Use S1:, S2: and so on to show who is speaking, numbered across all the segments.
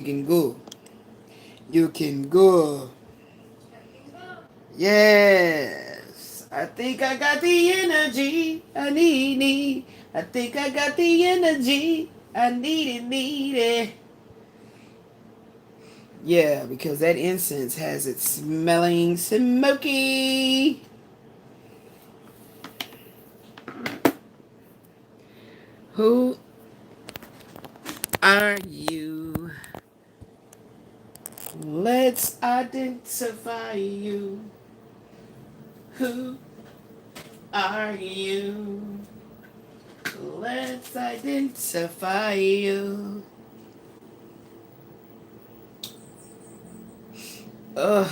S1: You can go. You can go. Yes. I think I got the energy I need. I think I got the energy I need it. Yeah, because that incense has it smelling smoky. Who are you? Let's identify you. Who are you? Let's identify you. Ugh.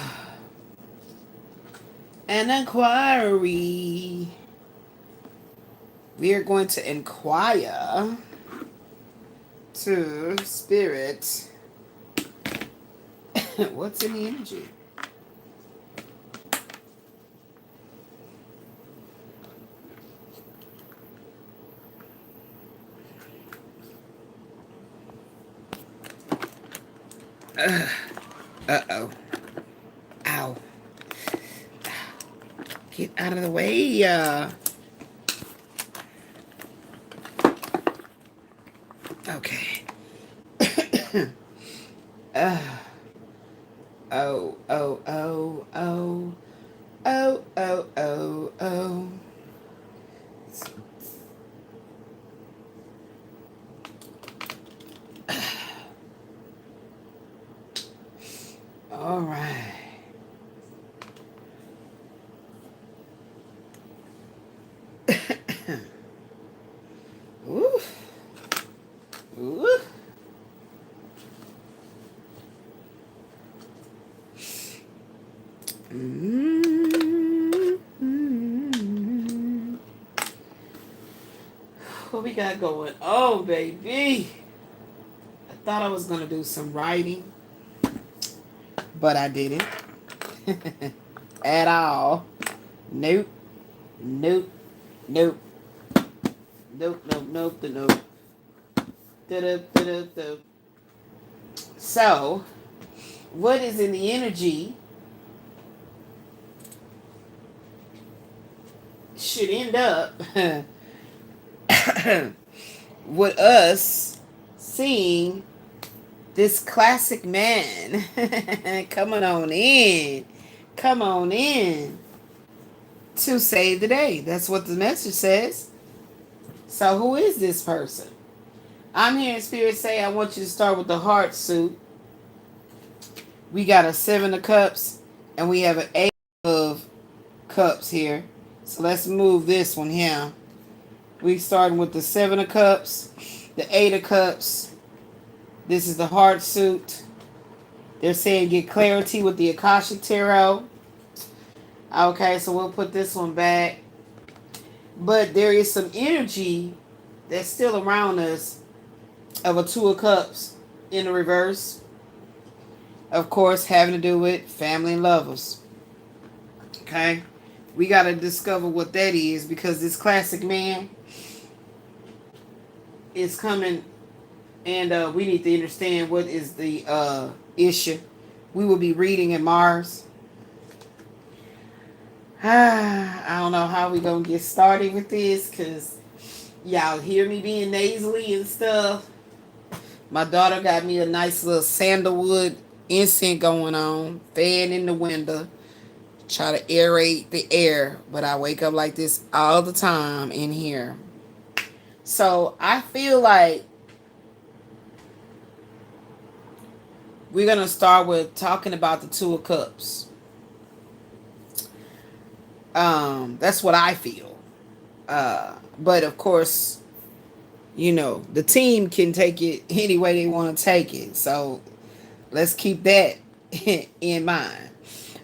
S1: An inquiry. We are going to inquire to spirit. What's in the energy? Uh-oh. Ow. Get out of the way. Okay. Oh, oh, oh, oh. Oh, oh, oh, oh. All right. Ooh. Ooh. Mm-hmm. What we got going? Oh, baby. I thought I was going to do some writing, but I didn't. At all. Nope. Nope. Nope. Nope, nope, nope, nope. Da-da-da-da-da. So, what is in the energy should end up with us seeing this classic man coming on in. Come on in to save the day. That's what the message says. So who is this person? I'm hearing Spirit say, I want you to start with the heart suit. We got a 7 of cups and we have an 8 of cups here. So let's move this one here. We starting with the 7 of cups, the 8 of cups. This is the heart suit. They're saying get clarity with the Akashic Tarot. Okay, so we'll put this one back. But there is some energy that's still around us of a 2 of cups in the reverse. Of course, having to do with family and lovers. Okay? We got to discover what that is because this classic man is coming and we need to understand what is the issue. We will be reading in Mars. I don't know how we going to get started with this because y'all hear me being nasally and stuff. My daughter got me a nice little sandalwood incense going on, fan in the window, try to aerate the air, but I wake up like this all the time in here. So I feel like we're going to start with talking about the 2 of cups. That's what I feel. But of course, you know, the team can take it any way they want to take it. So let's keep that in mind.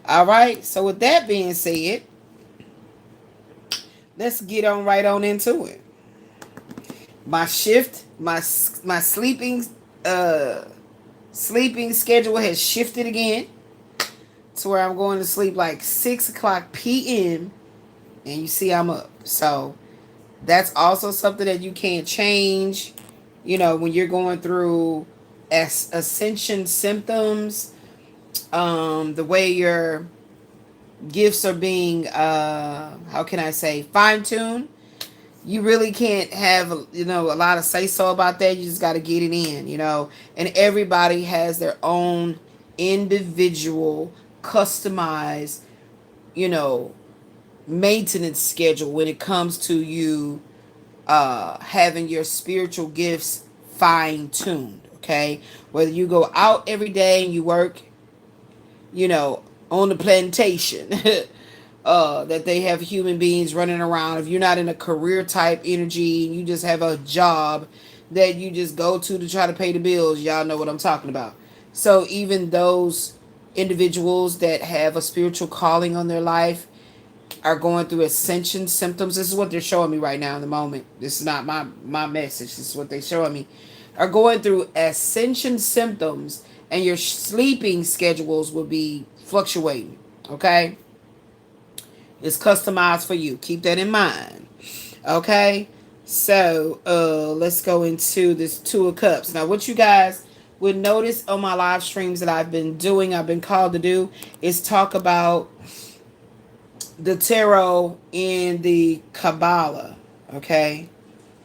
S1: All right. So with that being said, let's get on right on into it. My shift, my sleeping schedule has shifted again to where I'm going to sleep like 6 o'clock p.m. and you see I'm up. So that's also something that you can't change, you know, when you're going through ascension symptoms, the way your gifts are being, how can I say, fine-tuned. You really can't have, a lot of say-so about that. You just got to get it in, and everybody has their own individual, customized, you know, maintenance schedule when it comes to you having your spiritual gifts fine-tuned, okay? Whether you go out every day and you work, on the plantation, that they have human beings running around. If you're not in a career type energy and you just have a job that you just go to try to pay the bills, y'all know what I'm talking about. So even those individuals that have a spiritual calling on their life are going through ascension symptoms. This is what they're showing me right now in the moment. This is not my message. This is what they're showing me. Are going through ascension symptoms, and your sleeping schedules will be fluctuating. Okay? It's customized for you. Keep that in mind. Okay? So, let's go into this Two of Cups. Now, what you guys would notice on my live streams that I've been called to do, is talk about the tarot in the Kabbalah, okay?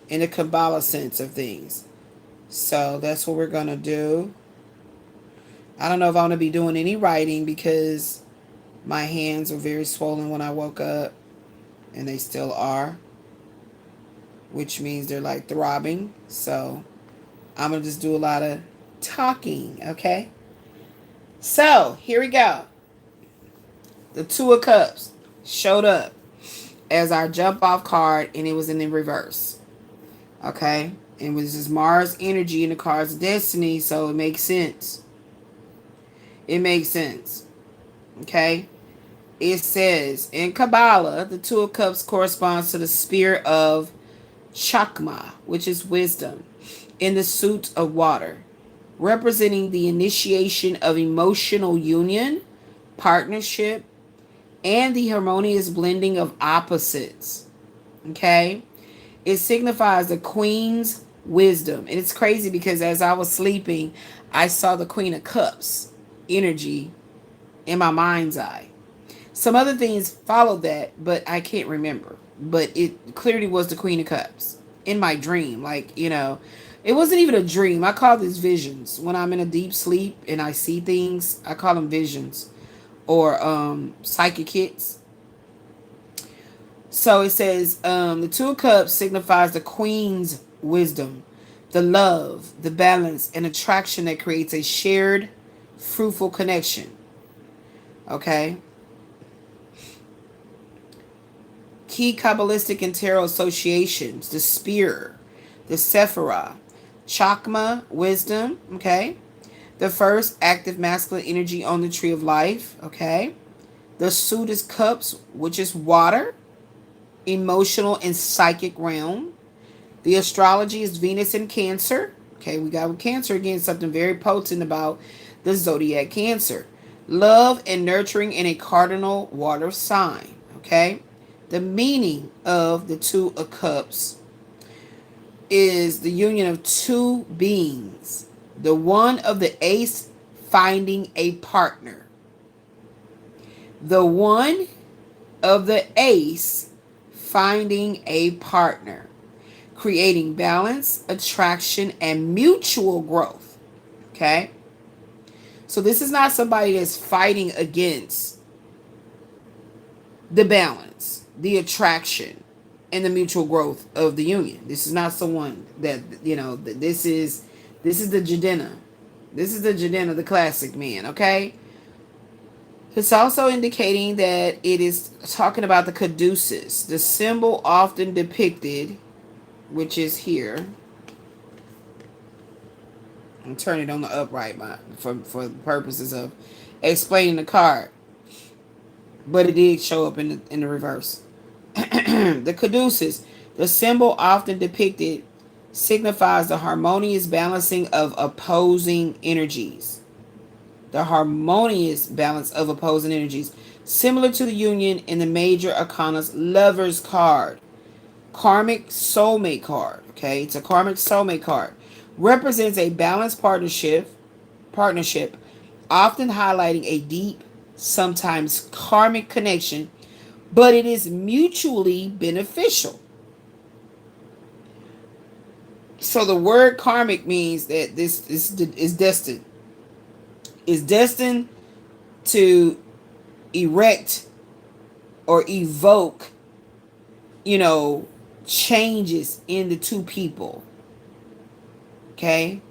S1: In the Kabbalah sense of things. So that's what we're going to do. I don't know if I'm going to be doing any writing because my hands were very swollen when I woke up, and they still are, which means they're like throbbing. So I'm going to just do a lot of talking, okay? So here we go. The Two of Cups showed up as our jump off card, and it was in the reverse. Okay? It was just Mars energy in the card's destiny, so it makes sense. It makes sense. Okay? It says in Kabbalah, the Two of Cups corresponds to the spirit of Chakma, which is wisdom, in the suit of water, representing the initiation of emotional union, partnership, and the harmonious blending of opposites. Okay? It signifies the Queen's wisdom. And it's crazy because as I was sleeping, I saw the Queen of Cups energy in my mind's eye. Some other things followed that, but I can't remember. But it clearly was the Queen of Cups in my dream. Like, it wasn't even a dream. I call these visions. When I'm in a deep sleep and I see things, I call them visions. Or psychic hits. So it says the Two of Cups signifies the Queen's wisdom, the love, the balance, and attraction that creates a shared, fruitful connection. Okay. Key Kabbalistic and tarot associations: the spear, the Sephirah, Chakma, wisdom. Okay. The first active masculine energy on the tree of life, okay? The suit is cups, which is water, emotional and psychic realm. The astrology is Venus in Cancer. Okay, we got with Cancer again, something very potent about the zodiac Cancer. Love and nurturing in a cardinal water sign, okay? The meaning of the Two of Cups is the union of two beings. The one of the ace finding a partner. The one of the ace finding a partner. Creating balance, attraction, and mutual growth. Okay? So this is not somebody that's fighting against the balance, the attraction, and the mutual growth of the union. This is not someone that, this is the Jadena. This is the Jadena, the classic man, okay? It's also indicating that it is talking about the caduceus, the symbol often depicted, which is here. I'm turning it on the upright for the purposes of explaining the card. But it did show up in the reverse. The caduceus, the symbol often depicted, signifies the harmonious balancing of opposing energies. The harmonious balance of opposing energies. Similar to the union in the major arcana's Lover's card. Karmic soulmate card. Okay, it's a karmic soulmate card. represents a balanced partnership, often highlighting a deep, sometimes karmic connection, but it is mutually beneficial. So the word karmic means that this is destined. Is destined to erect or evoke, you know, changes in the two people. Okay?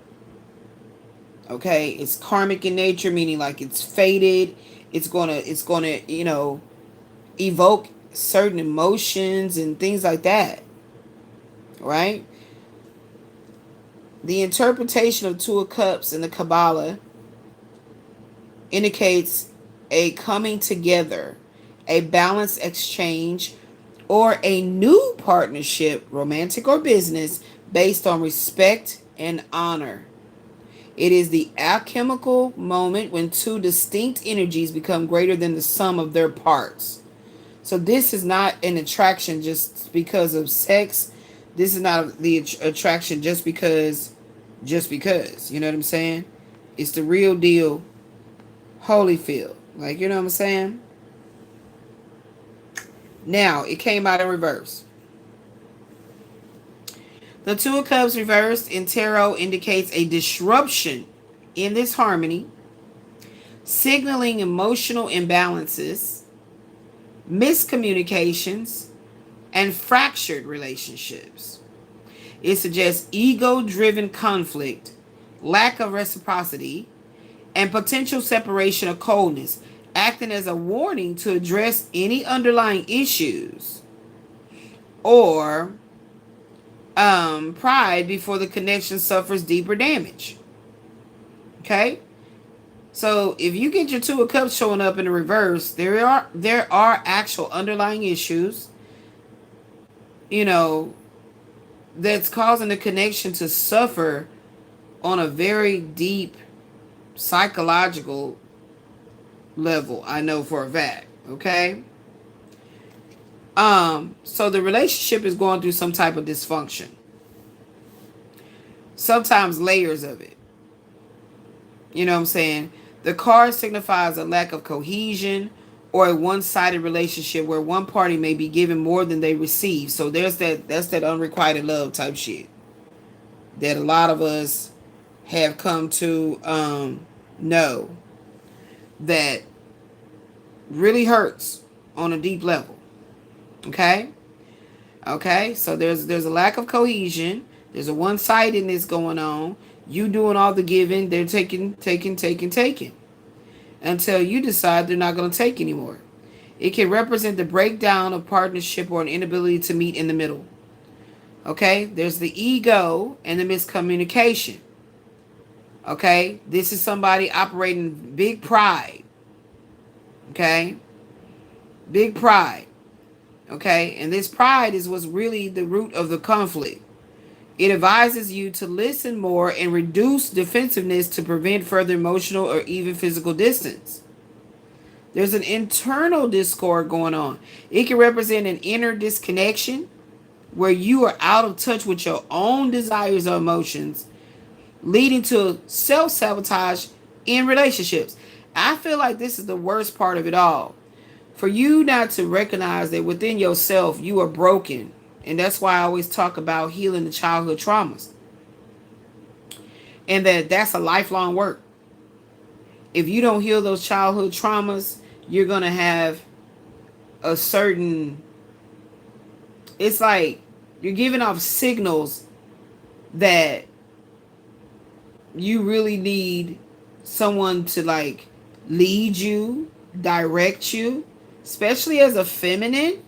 S1: Okay, it's karmic in nature, meaning like it's fated. It's gonna, evoke certain emotions and things like that. Right? The interpretation of Two of Cups in the Kabbalah indicates a coming together, a balanced exchange, or a new partnership, romantic or business, based on respect and honor. It is the alchemical moment when two distinct energies become greater than the sum of their parts. So this is not an attraction just because of sex. This is not the attraction just because. You know what I'm saying? It's the real deal. Holyfield. Like, you know what I'm saying? Now, it came out in reverse. The Two of Cups reversed in tarot indicates a disruption in this harmony, signaling emotional imbalances, miscommunications, and fractured relationships. It suggests ego-driven conflict, lack of reciprocity, and potential separation or coldness, acting as a warning to address any underlying issues or pride before the connection suffers deeper damage. Okay? So if you get your Two of Cups showing up in the reverse, there are actual underlying issues, that's causing the connection to suffer on a very deep psychological level. I know for a fact. Okay? So the relationship is going through some type of dysfunction. Sometimes layers of it. You know what I'm saying? The card signifies a lack of cohesion or a one-sided relationship where one party may be given more than they receive. So that's that unrequited love type shit that a lot of us have come to know that really hurts on a deep level. Okay? Okay? So there's a lack of cohesion. There's a one-sidedness going on. You doing all the giving. They're taking. Until you decide they're not going to take anymore. It can represent the breakdown of partnership or an inability to meet in the middle. Okay? There's the ego and the miscommunication. Okay? This is somebody operating big pride. Okay? Big pride. Okay? And this pride is what's really the root of the conflict. It advises you to listen more and reduce defensiveness to prevent further emotional or even physical distance. There's an internal discord going on. It can represent an inner disconnection where you are out of touch with your own desires or emotions, leading to self-sabotage in relationships. I feel like this is the worst part of it all. For you not to recognize that within yourself you are broken. And that's why I always talk about healing the childhood traumas. And that's a lifelong work. If you don't heal those childhood traumas, you're going to have a certain... It's like you're giving off signals that you really need someone to like lead you, direct you, especially as a feminine.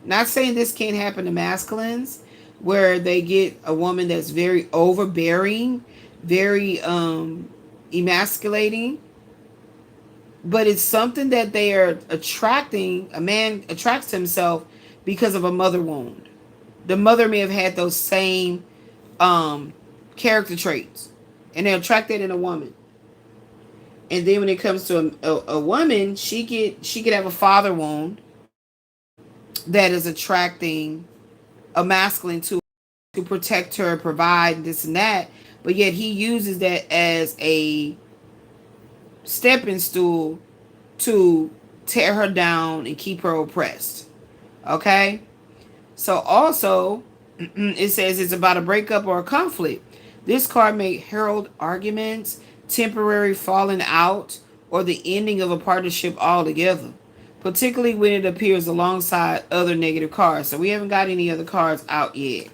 S1: Not saying this can't happen to masculines, where they get a woman that's very overbearing, very emasculating, but it's something that they are attracting. A man attracts himself because of a mother wound. The mother may have had those same character traits, and they attract that in a woman. And then when it comes to a woman, she could have a father wound that is attracting a masculine to to protect her, provide this and that, but yet he uses that as a stepping stool to tear her down and keep her oppressed. Okay? So also, it says it's about a breakup or a conflict. This card may herald arguments, temporary falling out, or the ending of a partnership altogether, particularly when it appears alongside other negative cards. So we haven't got any other cards out yet.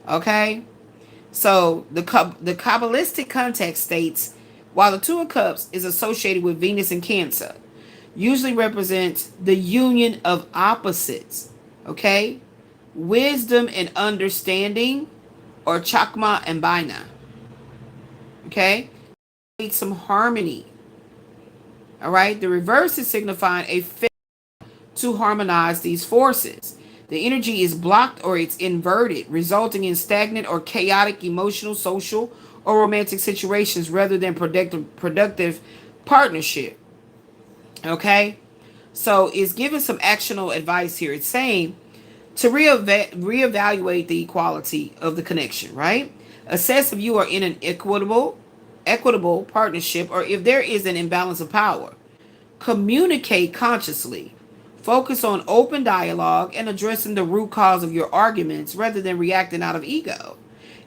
S1: Okay? So the Kabbalistic context states, while the Two of Cups is associated with Venus and Cancer, usually represents the union of opposites. Okay? Wisdom and understanding, or Chakma and Bina. Okay? Need some harmony. All right? The reverse is signifying a failure to harmonize these forces. The energy is blocked or it's inverted, resulting in stagnant or chaotic emotional, social, or romantic situations rather than productive partnership. Okay? So it's giving some actionable advice here. It's saying to reevaluate the equality of the connection, right? Assess if you are in an equitable partnership or if there is an imbalance of power. Communicate consciously. Focus on open dialogue and addressing the root cause of your arguments rather than reacting out of ego.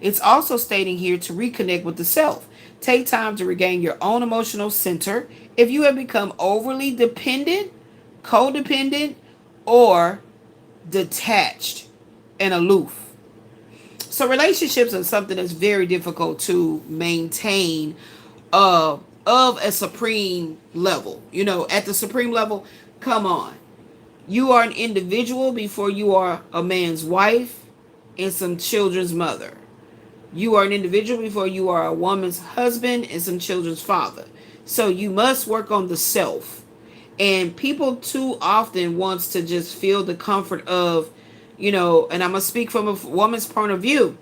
S1: It's also stating here to reconnect with the self. Take time to regain your own emotional center if you have become overly dependent, codependent, or detached and aloof. So relationships are something that's very difficult to maintain of a supreme level. You know, at the supreme level, come on. You are an individual before you are a man's wife and some children's mother. You are an individual before you are a woman's husband and some children's father. So you must work on the self. And people too often wants to just feel the comfort of, you know, and I'm going to speak from a woman's point of view,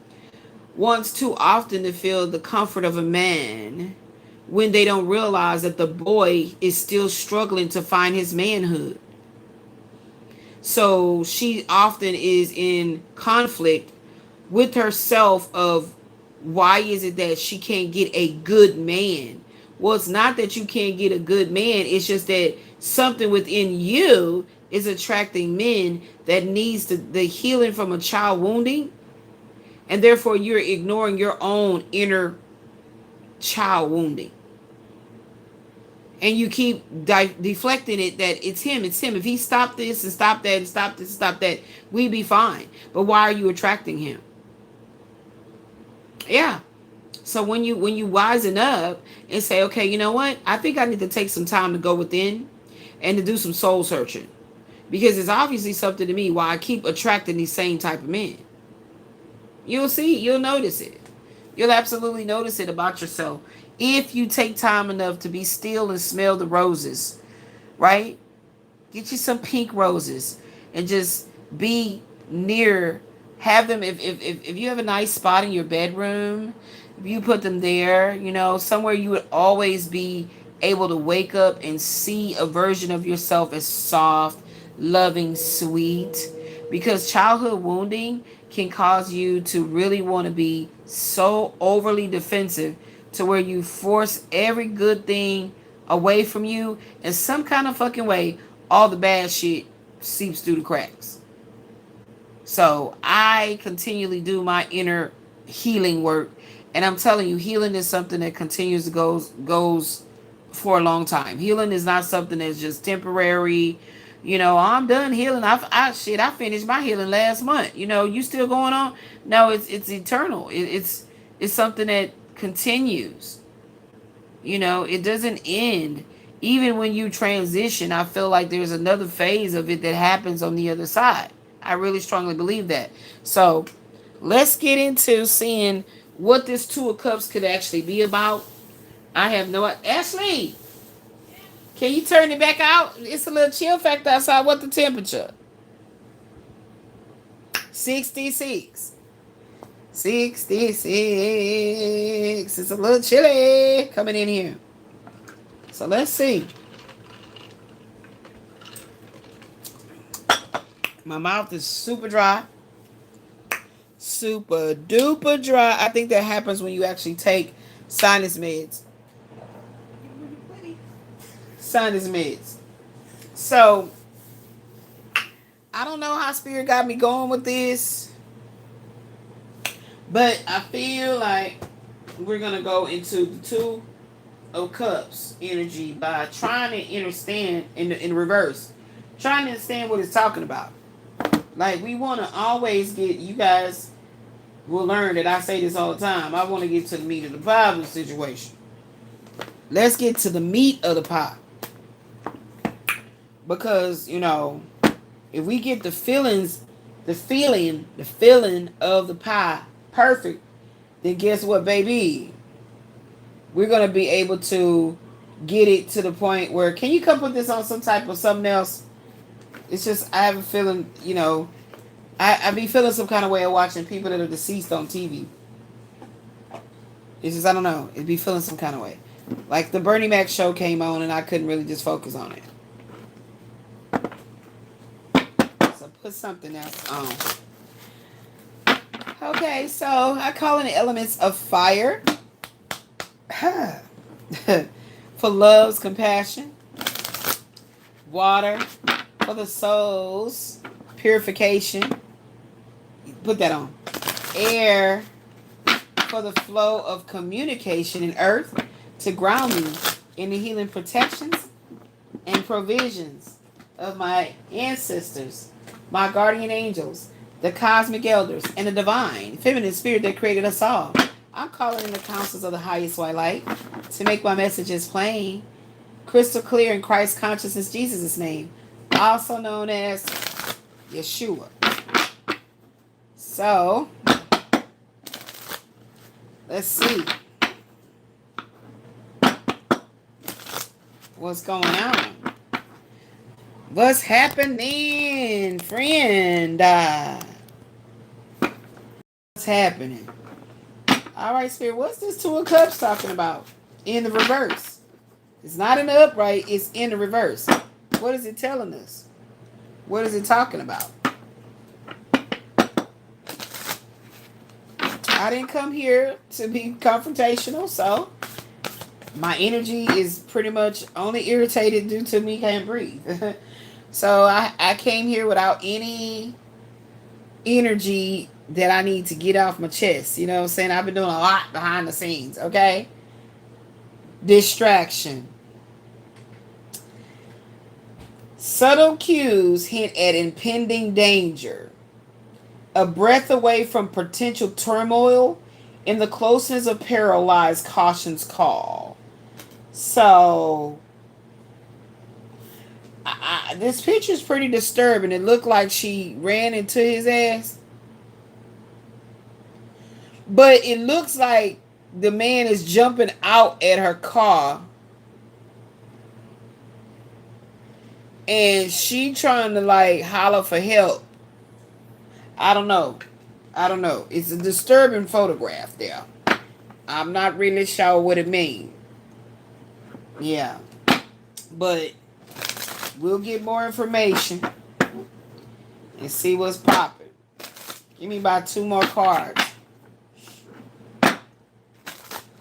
S1: wants too often to feel the comfort of a man when they don't realize that the boy is still struggling to find his manhood. So she often is in conflict with herself of why is it that she can't get a good man? Well, it's not that you can't get a good man. It's just that something within you is attracting men that needs the healing from a child wounding. And therefore, you're ignoring your own inner child wounding. And you keep deflecting it that it's him. If he stopped this and stopped that and stopped this and stopped that, we'd be fine. But why are you attracting him? Yeah. So when you wisen up and say, okay, you know what? I think I need to take some time to go within and to do some soul searching. Because it's obviously something to me why I keep attracting these same type of men. You'll see. You'll notice it. You'll absolutely notice it about yourself. If you take time enough to be still and smell the roses, right? Get you some pink roses and just be near. Have them, if you have a nice spot in your bedroom, if you put them there, you know, somewhere you would always be able to wake up and see a version of yourself as soft, loving, sweet. Because childhood wounding can cause you to really want to be so overly defensive to where you force every good thing away from you. In some kind of fucking way, all the bad shit seeps through the cracks. So I continually do my inner healing work. And I'm telling you, healing is something that continues to goes for a long time. Healing is not something that's just temporary. You know, I'm done healing. I finished my healing last month. You know, you still going on? No, it's eternal. It's something that continues. You know, it doesn't end. Even when you transition, I feel like there's another phase of it that happens on the other side. I really strongly believe that. So let's get into seeing what this Two of Cups could actually be about. I have no idea. Ashley, can you turn it back out? It's a little chill factor outside. What's the temperature? 66. 66. It's a little chilly coming in here. So let's see. My mouth is super dry. super duper dry. I think that happens when you actually take sinus meds. Sinus meds. So, I don't know how Spirit got me going with this, but I feel like we're going to go into the Two of Cups energy by trying to understand in reverse. Trying to understand what it's talking about. Like, we want to always get, you guys will learn that I say this all the time. I want to get to the meat of the pie of the situation. Let's get to the meat of the pie. Because, you know, if we get the feeling of the pie perfect, then guess what, baby? We're going to be able to get it to the point where, can you come put this on some type of something else? It's just, I have a feeling, you know, I be feeling some kind of way of watching people that are deceased on TV. It's just, I don't know. It'd be feeling some kind of way. Like the Bernie Mac show came on and I couldn't really just focus on it. So put something else on. Okay, so I call in the elements of fire. For love's compassion. Water. For the soul's purification. Put that on. Air. For the flow of communication. And earth. To ground me in the healing protections and provisions of my ancestors, my guardian angels, the cosmic elders, and the divine feminine spirit that created us all. I'm calling in the counsels of the highest white light to make my messages plain, crystal clear in Christ consciousness, Jesus' name, also known as Yeshua. So, let's see. What's going on? What's happening, friend? What's happening? All right, Spirit. What's this Two of Cups talking about? In the reverse. It's not in the upright. It's in the reverse. What is it telling us? What is it talking about? I didn't come here to be confrontational, so my energy is pretty much only irritated due to me can't breathe. So I came here without any energy that I need to get off my chest. You know what I'm saying? I've been doing a lot behind the scenes, okay? Distraction. Subtle cues hint at impending danger. A breath away from potential turmoil. In the closeness of peril lies caution's call. So, this picture is pretty disturbing. It looked like she ran into his ass. But it looks like the man is jumping out at her car. And she trying to like holler for help. I don't know. It's a disturbing photograph there. I'm not really sure what it means. Yeah. But we'll get more information and see what's popping. Give me about 2 more cards.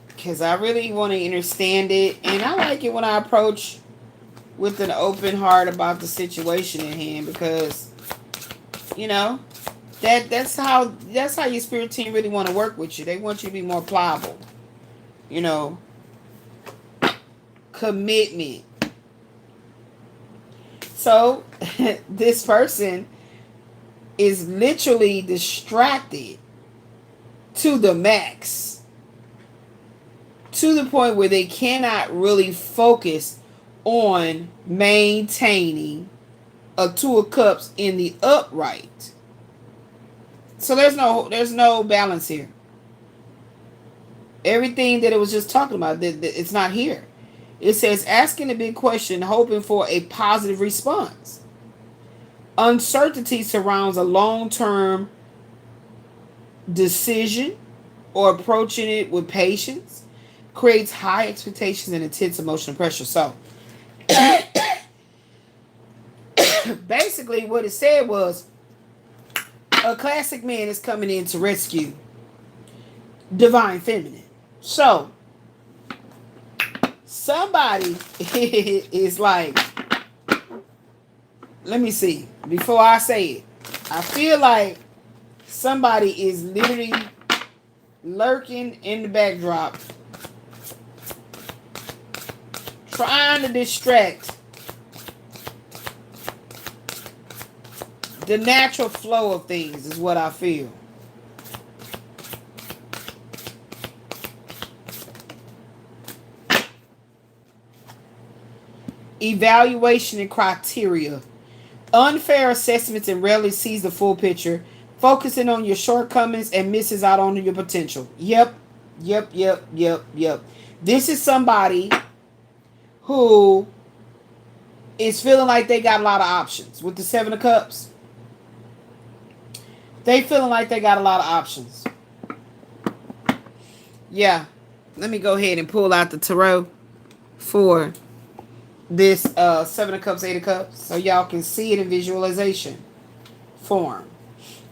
S1: Because I really want to understand it. And I like it when I approach with an open heart about the situation in hand. Because, you know, that's how your spirit team really want to work with you. They want you to be more pliable. You know. Commitment. So, this person is literally distracted to the max. To the point where they cannot really focus on maintaining a Two of Cups in the upright. So there's no balance here. Everything that it was just talking about, it's not here. It says asking a big question, hoping for a positive response. Uncertainty surrounds a long-term decision or approaching it with patience. Creates high expectations and intense emotional pressure. So, basically what it said was, a classic man is coming in to rescue divine feminine. So somebody is like, let me see, before I say it, I feel like somebody is literally lurking in the backdrop, trying to distract the natural flow of things, is what I feel. Evaluation and criteria. Unfair assessments and rarely sees the full picture. Focusing on your shortcomings and misses out on your potential. Yep. This is somebody who is feeling like they got a lot of options. With the Seven of Cups, they feeling like they got a lot of options. Yeah. Let me go ahead and pull out the tarot for this Seven of Cups, Eight of Cups, so y'all can see it in visualization form.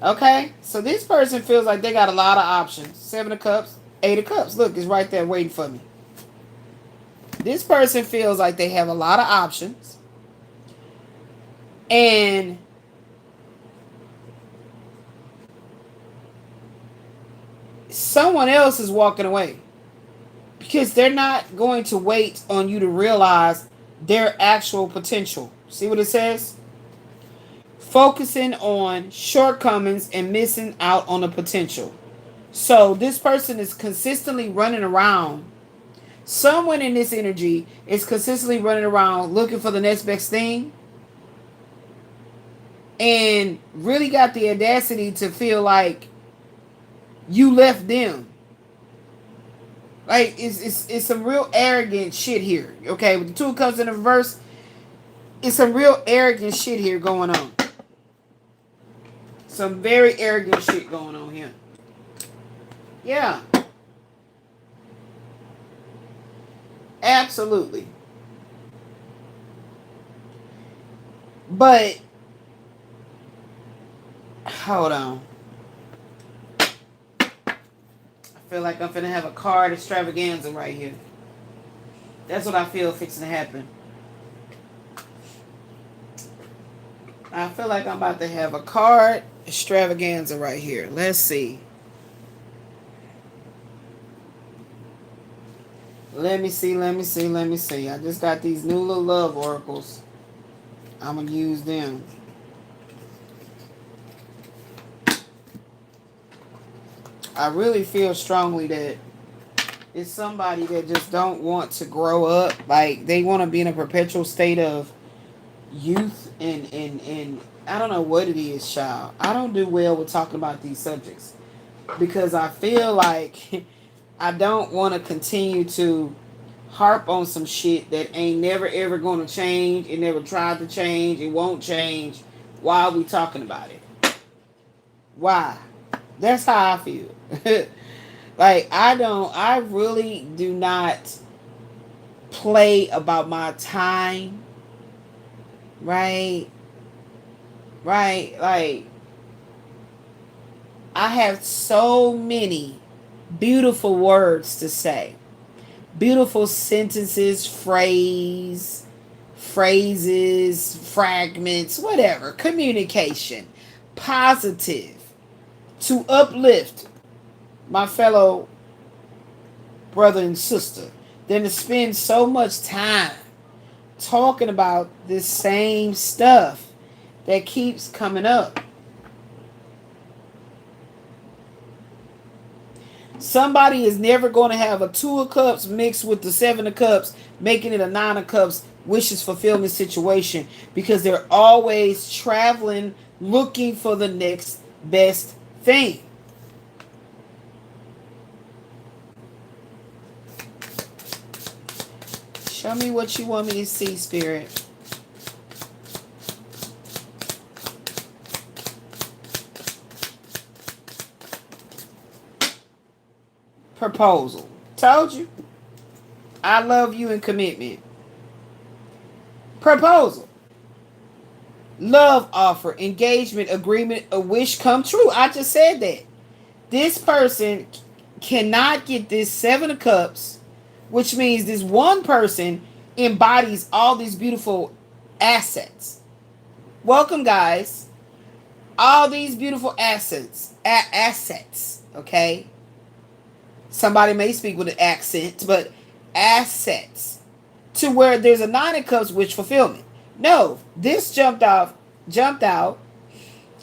S1: Okay, so this person feels like they got a lot of options. Seven of Cups, Eight of Cups. Look, it's right there waiting for me. This person feels like they have a lot of options, and someone else is walking away because they're not going to wait on you to realize their actual potential. See what it says? Focusing on shortcomings and missing out on the potential. So this person is consistently running around. Someone in this energy is consistently running around looking for the next best thing, and really got the audacity to feel like you left them. Like, it's some real arrogant shit here. Okay, with the Two of Cups in the reverse, it's some real arrogant shit here going on. Some very arrogant shit going on here. Yeah. Absolutely. But, hold on. I feel like I'm finna have a card extravaganza right here. That's what I feel fixing to happen. I feel like I'm about to have a card extravaganza right here. Let's see. Let me see. I just got these new little love oracles. I'm going to use them. I really feel strongly that it's somebody that just don't want to grow up. Like, they want to be in a perpetual state of youth and I don't know what it is, child. I don't do well with talking about these subjects because I feel like I don't want to continue to harp on some shit that ain't never ever going to change. It never tried to change. It won't change. Why are we talking about it? Why? That's how I feel. Like, I really do not play about my time. Right? Like, I have so many beautiful words to say. Beautiful sentences, phrases, fragments, whatever. Communication. Positive. To uplift my fellow brother and sister. Than to spend so much time talking about this same stuff that keeps coming up. Somebody is never going to have a Two of Cups mixed with the Seven of Cups, making it a Nine of Cups wishes fulfillment situation, because they're always traveling looking for the next best thing. Show me what you want me to see, Spirit. Proposal. Told you. I love you and commitment. Proposal. love offer, engagement, agreement, a wish come true. I just said that. This person cannot get this Seven of Cups, which means this one person embodies all these beautiful assets. Welcome, guys. All these beautiful assets. Assets, okay? Somebody may speak with an accent, but assets. To where there's a Nine of Cups, wish fulfillment. No, this jumped out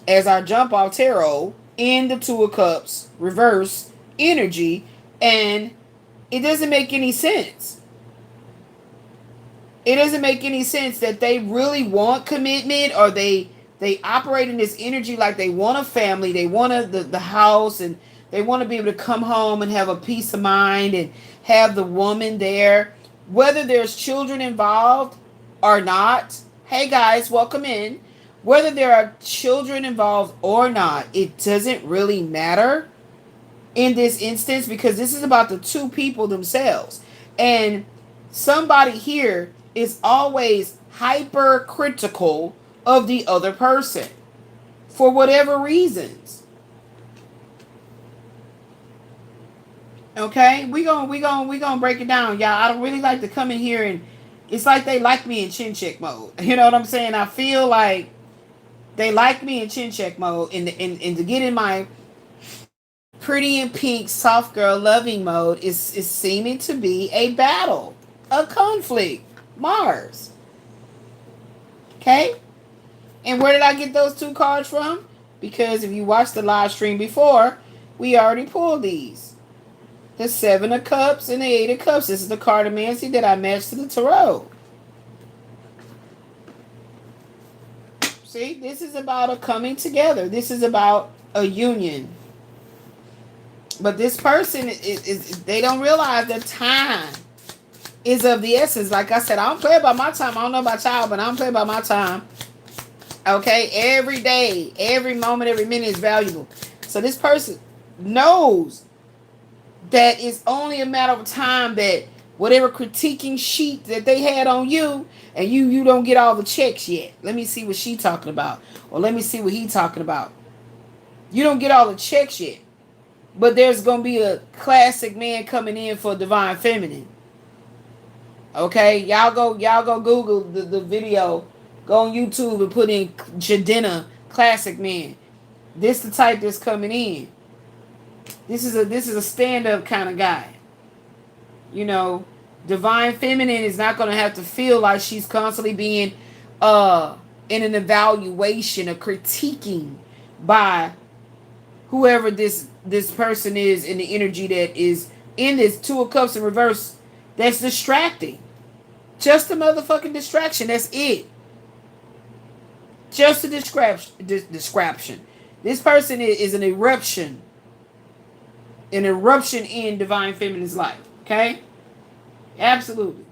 S1: as our jump off tarot in the Two of Cups, reverse energy, and it doesn't make any sense. It doesn't make any sense that they really want commitment, or they operate in this energy like they want a family, they want the house, and they want to be able to come home and have a peace of mind and have the woman there. Whether there's children involved or not, hey guys, welcome in. Whether there are children involved or not, it doesn't really matter in this instance, because this is about the two people themselves. And somebody here is always hypercritical of the other person for whatever reasons. Okay, we gonna break it down, y'all. I don't really like to come in here and it's like they like me in chin check mode. You know what I'm saying? I feel like they like me in chin check mode, and to get in my pretty and pink soft girl loving mode is seeming to be a battle, a conflict. Mars. Okay? And where did I get those two cards from? Because if you watched the live stream before, we already pulled these. The Seven of Cups and the Eight of Cups. This is the cartomancy that I matched to the tarot. See, this is about a coming together. This is about a union. But this person, is they don't realize that time is of the essence. Like I said, I don't play about my time. I don't know about y'all, but I don't play about my time. Okay? Every day, every moment, every minute is valuable. So this person knows that it's only a matter of time that whatever critiquing sheet that they had on you, and you don't get all the checks yet. Let me see what she talking about. Or let me see what he talking about. You don't get all the checks yet. But there's going to be a classic man coming in for divine feminine. Okay? Y'all go Google the video. Go on YouTube and put in Jadena classic man. This the type that's coming in. This is a stand-up kind of guy. You know, divine feminine is not going to have to feel like she's constantly being in an evaluation or critiquing by whoever this person is in the energy that is in this Two of Cups in reverse. That's distracting. Just a motherfucking distraction. That's it. Just a distraction. This person is an eruption. An eruption in divine feminine's life. Okay? Absolutely.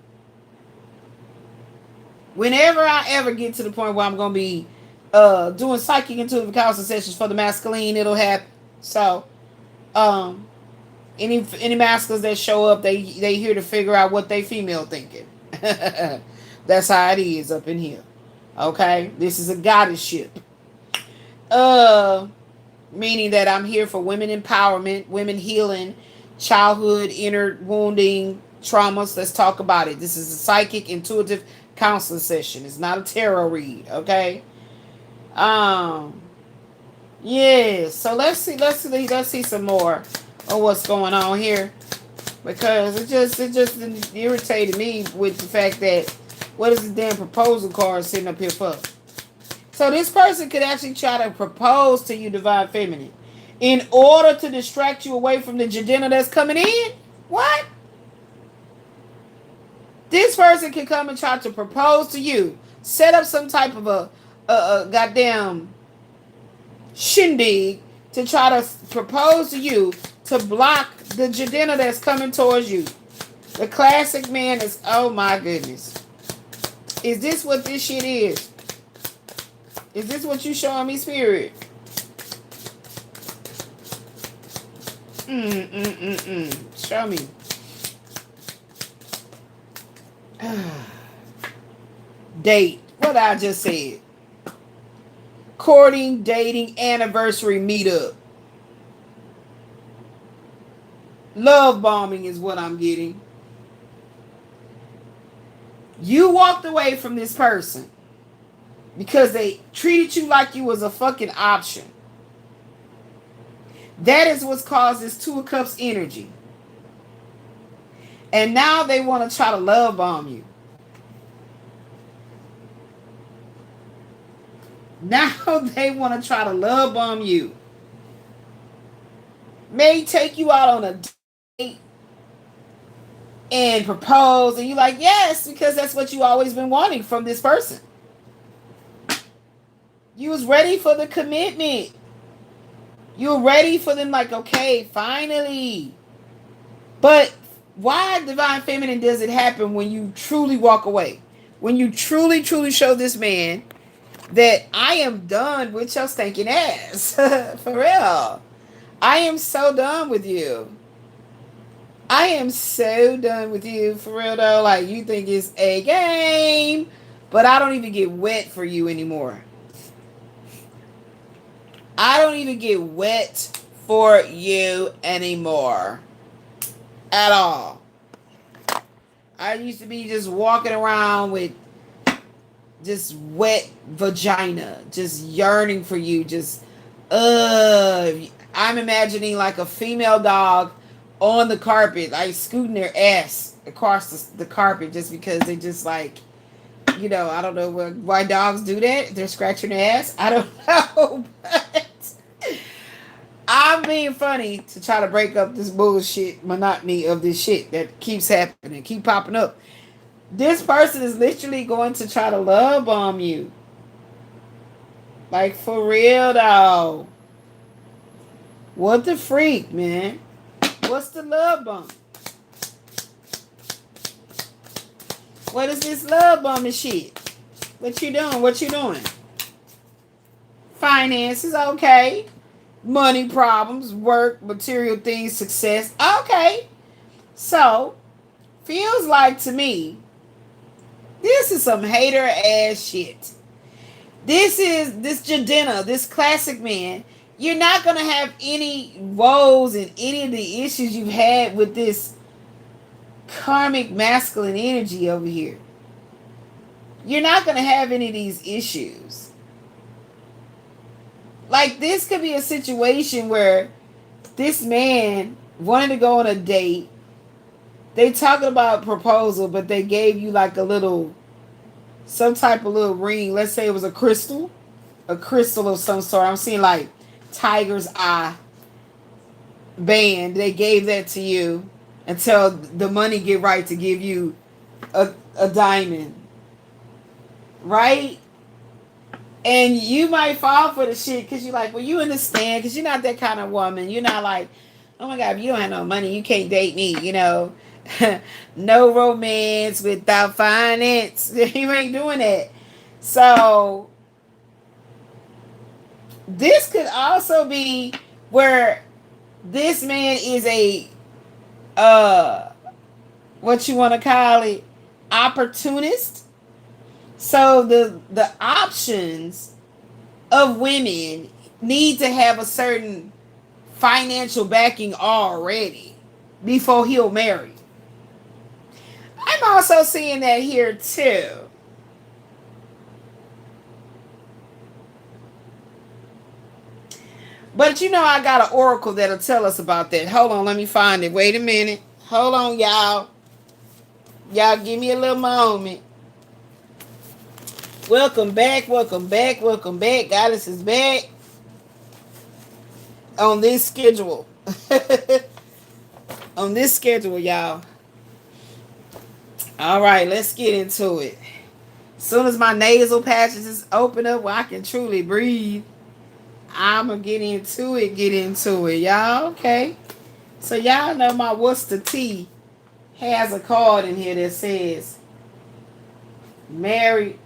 S1: Whenever I ever get to the point where I'm going to be doing psychic intuitive counseling sessions for the masculine, it'll happen. So, any masculines that show up, they here to figure out what they female thinking. That's how it is up in here. Okay? This is a goddess ship. Meaning that I'm here for women empowerment, women healing, childhood, inner wounding, traumas. Let's talk about it. This is a psychic intuitive counseling session. It's not a tarot read, okay? Yeah, so let's see some more of what's going on here, because it just irritated me with the fact that what is the damn proposal card sitting up here for? So this person could actually try to propose to you, divine feminine, in order to distract you away from the Jadena that's coming in. What? This person can come and try to propose to you, set up some type of a goddamn shindig to try to propose to you to block the Jadena that's coming towards you. The classic man is, oh my goodness. Is this what this shit is? Is this what you showing me, spirit? Show me. Date. What I just said. courting, dating, anniversary, meetup. Love bombing is what I'm getting. You walked away from this person because they treated you like you was a fucking option. That is what's caused this Two of Cups energy. And now they want to try to love bomb you. Now they want to try to love bomb you. May take you out on a date and propose, and you're like, yes, because that's what you always been wanting from this person. You was ready for the commitment. You were ready for them, like, okay, finally. But why, Divine Feminine, does it happen when you truly walk away? When you truly, truly show this man that I am done with your stinking ass. For real. I am so done with you. I am so done with you. For real though. Like, you think it's a game, but I don't even get wet for you anymore. I don't even get wet for you anymore. At all. I used to be just walking around with just wet vagina, just yearning for you, just I'm imagining like a female dog on the carpet, like scooting their ass across the carpet, just because they just like, you know, I don't know why dogs do that. They're scratching their ass. I don't know, but I'm being funny to try to break up this bullshit monotony of this shit that keeps happening, keep popping up. This person is literally going to try to love bomb you. Like, for real though. What the freak, man? What's the love bomb? What is this love bombing shit? What you doing? What you doing? Finances, okay. Money problems, work, material things, success. Okay. So, feels like to me, this is some hater ass shit. This Jadena, this classic man. You're not going to have any woes and any of the issues you've had with this karmic masculine energy over here. You're not going to have any of these issues. Like, this could be a situation where this man wanted to go on a date. They talking about proposal, but they gave you like a little, some type of little ring. Let's say it was a crystal of some sort. I'm seeing like tiger's eye band. They gave that to you until the money get right to give you a diamond. Right? And you might fall for the shit because you're like, well, you understand, because you're not that kind of woman. You're not like, oh my God, if you don't have no money, you can't date me, you know. No romance without finance. You ain't doing that. So this could also be where this man is a what you want to call it, opportunist. So the options of women need to have a certain financial backing already before he'll marry. I'm also seeing that here too. But you know, I got an oracle that'll tell us about that. Hold on, let me find it. Wait a minute. Hold on, y'all. Y'all give me a little moment. Welcome back, welcome back, welcome back. Goddess is back on this schedule. On this schedule, y'all. All right, let's get into it. As soon as my nasal patches is open up where I can truly breathe, I'm going to get into it, y'all. Okay. So y'all know my Worcester tea has a card in here that says, married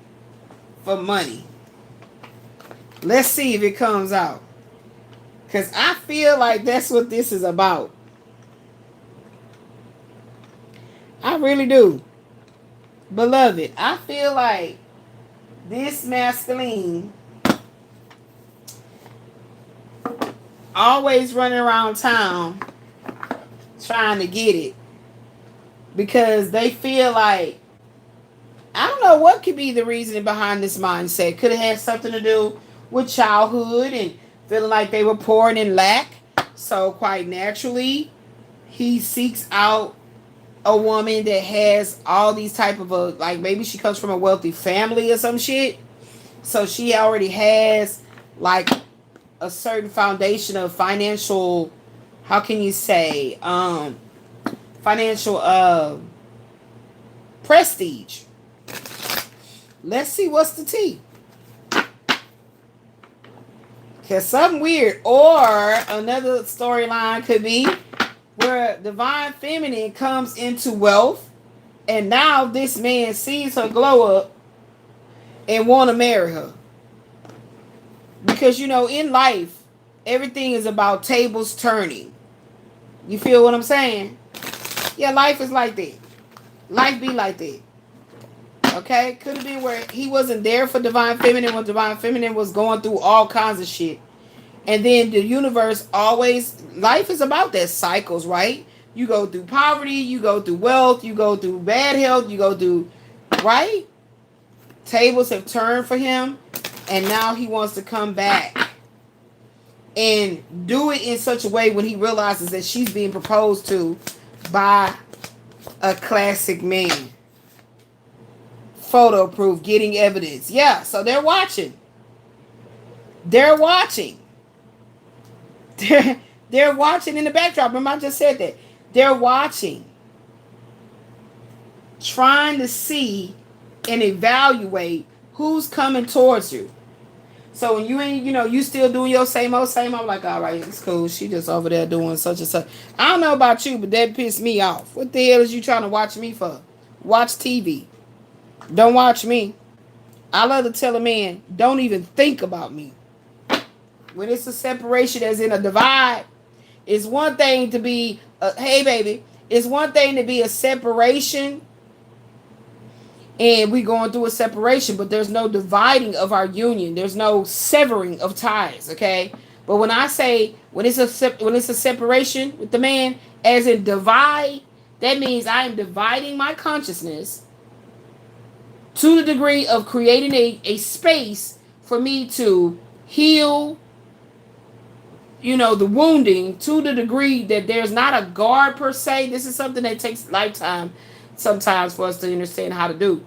S1: for money. Let's see if it comes out. Because I feel like that's what this is about. I really do. Beloved, I feel like this masculine always running around town trying to get it because they feel like, I don't know what could be the reasoning behind this mindset. Could it have something to do with childhood and feeling like they were poor and in lack? So quite naturally, he seeks out a woman that has all these type of like maybe she comes from a wealthy family or some shit. So she already has like a certain foundation of financial, how can you say, financial prestige. Let's see what's the tea. Because something weird. Or another storyline could be where divine feminine comes into wealth and now this man sees her glow up and want to marry her. Because, you know, in life, everything is about tables turning. You feel what I'm saying? Yeah, life is like that. Life be like that. Okay? Could have been where he wasn't there for divine feminine when divine feminine was going through all kinds of shit. And then the universe always, life is about that cycles, right? You go through poverty, you go through wealth, you go through bad health, you go through, right? Tables have turned for him, and now he wants to come back and do it in such a way when he realizes that she's being proposed to by a classic man. Photo proof, getting evidence. Yeah, so they're watching. They're watching. They're watching in the backdrop. Remember, I just said that. They're watching. Trying to see and evaluate who's coming towards you. So when you ain't, you know, you still doing your same old, I'm like, all right, it's cool. She just over there doing such and such. I don't know about you, but that pissed me off. What the hell is you trying to watch me for? Watch TV. Don't watch me. I love to tell a man, don't even think about me. When it's a separation as in a divide, it's one thing to be, hey baby, it's one thing to be a separation and we going through a separation, but there's no dividing of our union. There's no severing of ties, okay? But when I say, when it's a separation with the man, as in divide, that means I am dividing my consciousness to the degree of creating a space for me to heal, you know, the wounding to the degree that there's not a guard per se. This is something that takes lifetime sometimes for us to understand how to do.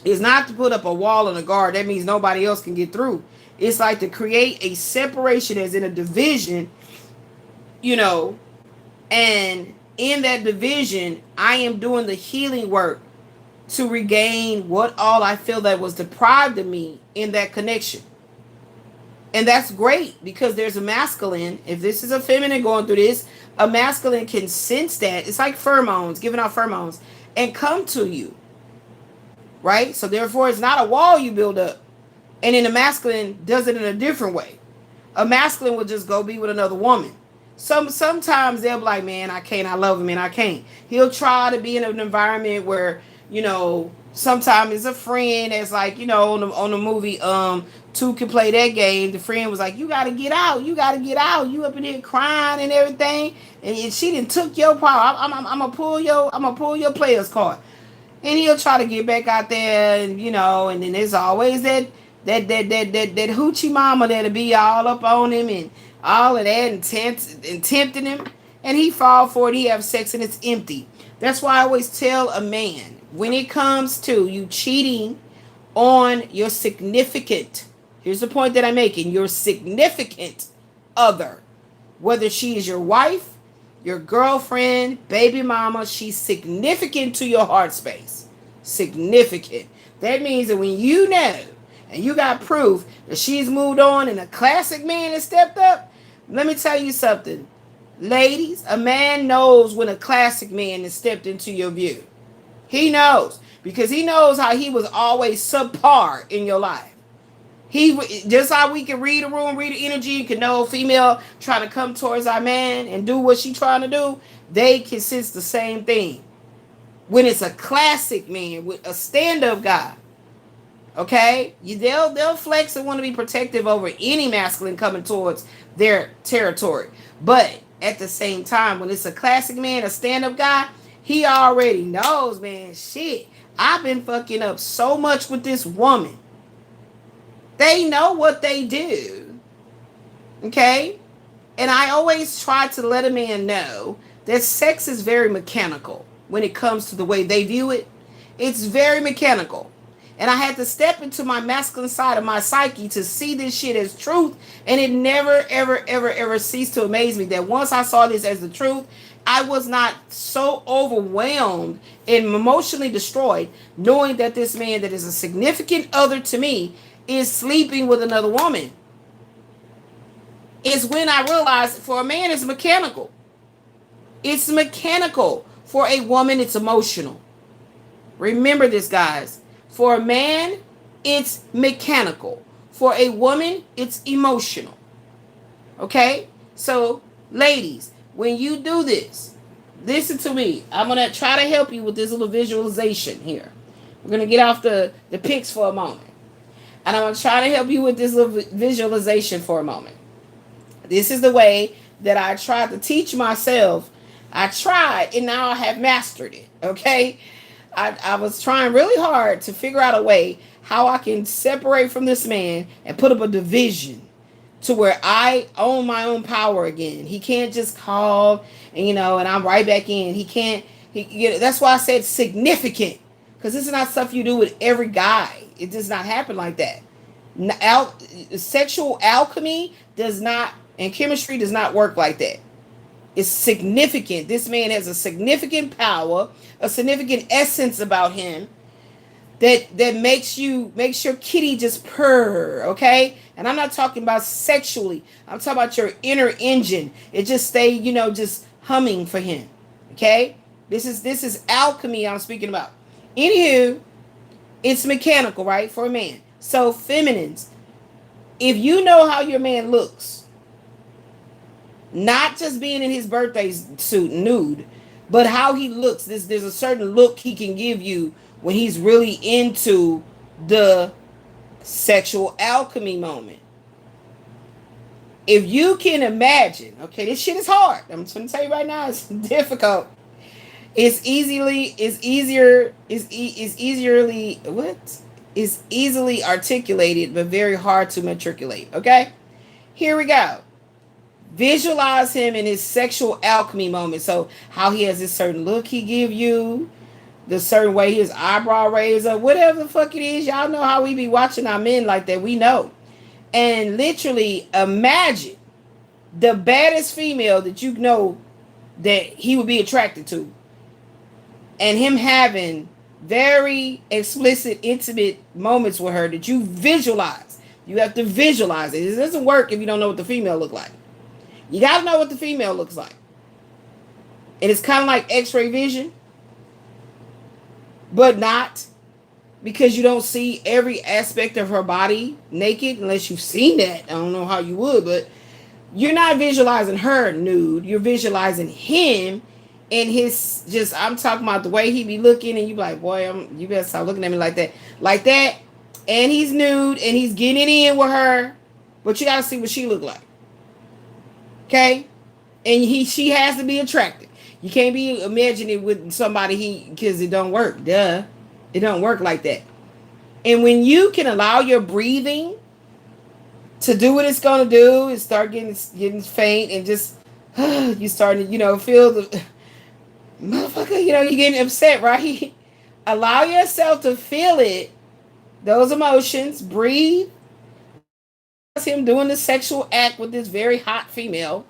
S1: It's not to put up a wall and a guard. That means nobody else can get through. It's like to create a separation as in a division, you know, and in that division, I am doing the healing work to regain what all I feel that was deprived of me in that connection. And that's great because there's a masculine. If this is a feminine going through this, a masculine can sense that. It's like pheromones, giving out pheromones, and come to you. Right? So therefore, it's not a wall you build up. And then the masculine does it in a different way. A masculine will just go be with another woman. Sometimes they'll be like, man, I can't. I love him and I can't. He'll try to be in an environment where, you know, sometimes it's a friend that's like, you know, on the movie, Two Can Play That Game. The friend was like, you got to get out. You got to get out. You up in there crying and everything. And she done took your power. I'm going to pull your player's card. And he'll try to get back out there, and you know, and then there's always that hoochie mama that'll be all up on him and all of that and tempting him, and he fall for it. He have sex and it's empty. That's why I always tell a man, when it comes to you cheating on your significant, here's the point that I'm making, your significant other, whether she is your wife, your girlfriend, baby mama, she's significant to your heart space. Significant. That means that when you know and you got proof that she's moved on and a classic man has stepped up, let me tell you something. Ladies, a man knows when a classic man has stepped into your view. He knows because he knows how he was always subpar in your life. He just how we can read a room, read the energy, you can know a female trying to come towards our man and do what she trying to do. They can sense the same thing. When it's a classic man with a stand-up guy, okay, they'll flex and want to be protective over any masculine coming towards their territory. But at the same time, when it's a classic man, a stand-up guy, he already knows, man, shit, I've been fucking up so much with this woman. They know what they do. Okay? And I always try to let a man know that sex is very mechanical when it comes to the way they view it. It's very mechanical. And I had to step into my masculine side of my psyche to see this shit as truth. And it never, ever, ever, ever ceased to amaze me that once I saw this as the truth, I was not so overwhelmed and emotionally destroyed knowing that this man that is a significant other to me is sleeping with another woman. Is when I realized for a man it's mechanical. It's mechanical. For a woman it's emotional. Remember this, guys. For a man it's mechanical. For a woman it's emotional. Okay? So, ladies, when you do this, listen to me. I'm going to try to help you with this little visualization here. We're going to get off the pics for a moment. And I'm going to try to help you with this little visualization for a moment. This is the way that I tried to teach myself. I tried, and now I have mastered it, okay? I was trying really hard to figure out a way how I can separate from this man and put up a division to where I own my own power again. He can't just call, and and I'm right back in. He can't. That's why I said significant, because this is not stuff you do with every guy. It does not happen like that. Sexual alchemy does not, and chemistry does not work like that. It's significant. This man has a significant power, a significant essence about him that makes your kitty just purr, okay? And I'm not talking about sexually. I'm talking about your inner engine. It just stay, just humming for him, okay? This is alchemy I'm speaking about. Anywho, it's mechanical, right, for a man. So feminines, if you know how your man looks, not just being in his birthday suit nude, but how he looks. There's a certain look he can give you when he's really into the sexual alchemy moment. If you can imagine, okay, this shit is hard. I'm just going to tell you right now, it's difficult. It's easily articulated, but very hard to matriculate. Okay, here we go. Visualize him in his sexual alchemy moment. So how he has this certain look he give you, the certain way his eyebrow raised up, whatever the fuck it is. Y'all know how we be watching our men like that. We know. And literally imagine the baddest female that you know that he would be attracted to, and him having very explicit, intimate moments with her that you visualize. You have to visualize it. It doesn't work if you don't know what the female look like. You got to know what the female looks like. And it's kind of like x-ray vision, but not, because you don't see every aspect of her body naked unless you've seen that. I don't know how you would, but you're not visualizing her nude. You're visualizing him and his, just, I'm talking about the way he be looking, and you be like, boy, you better stop looking at me like that. Like that. And he's nude and he's getting in with her, but you got to see what she look like. Okay? And she has to be attractive. You can't be imagining with somebody because it don't work. Duh. It don't work like that. And when you can allow your breathing to do what it's going to do, and start getting faint, and just you starting to, feel the motherfucker, you're getting upset, right? Allow yourself to feel it, those emotions, breathe. Him doing the sexual act with this very hot female,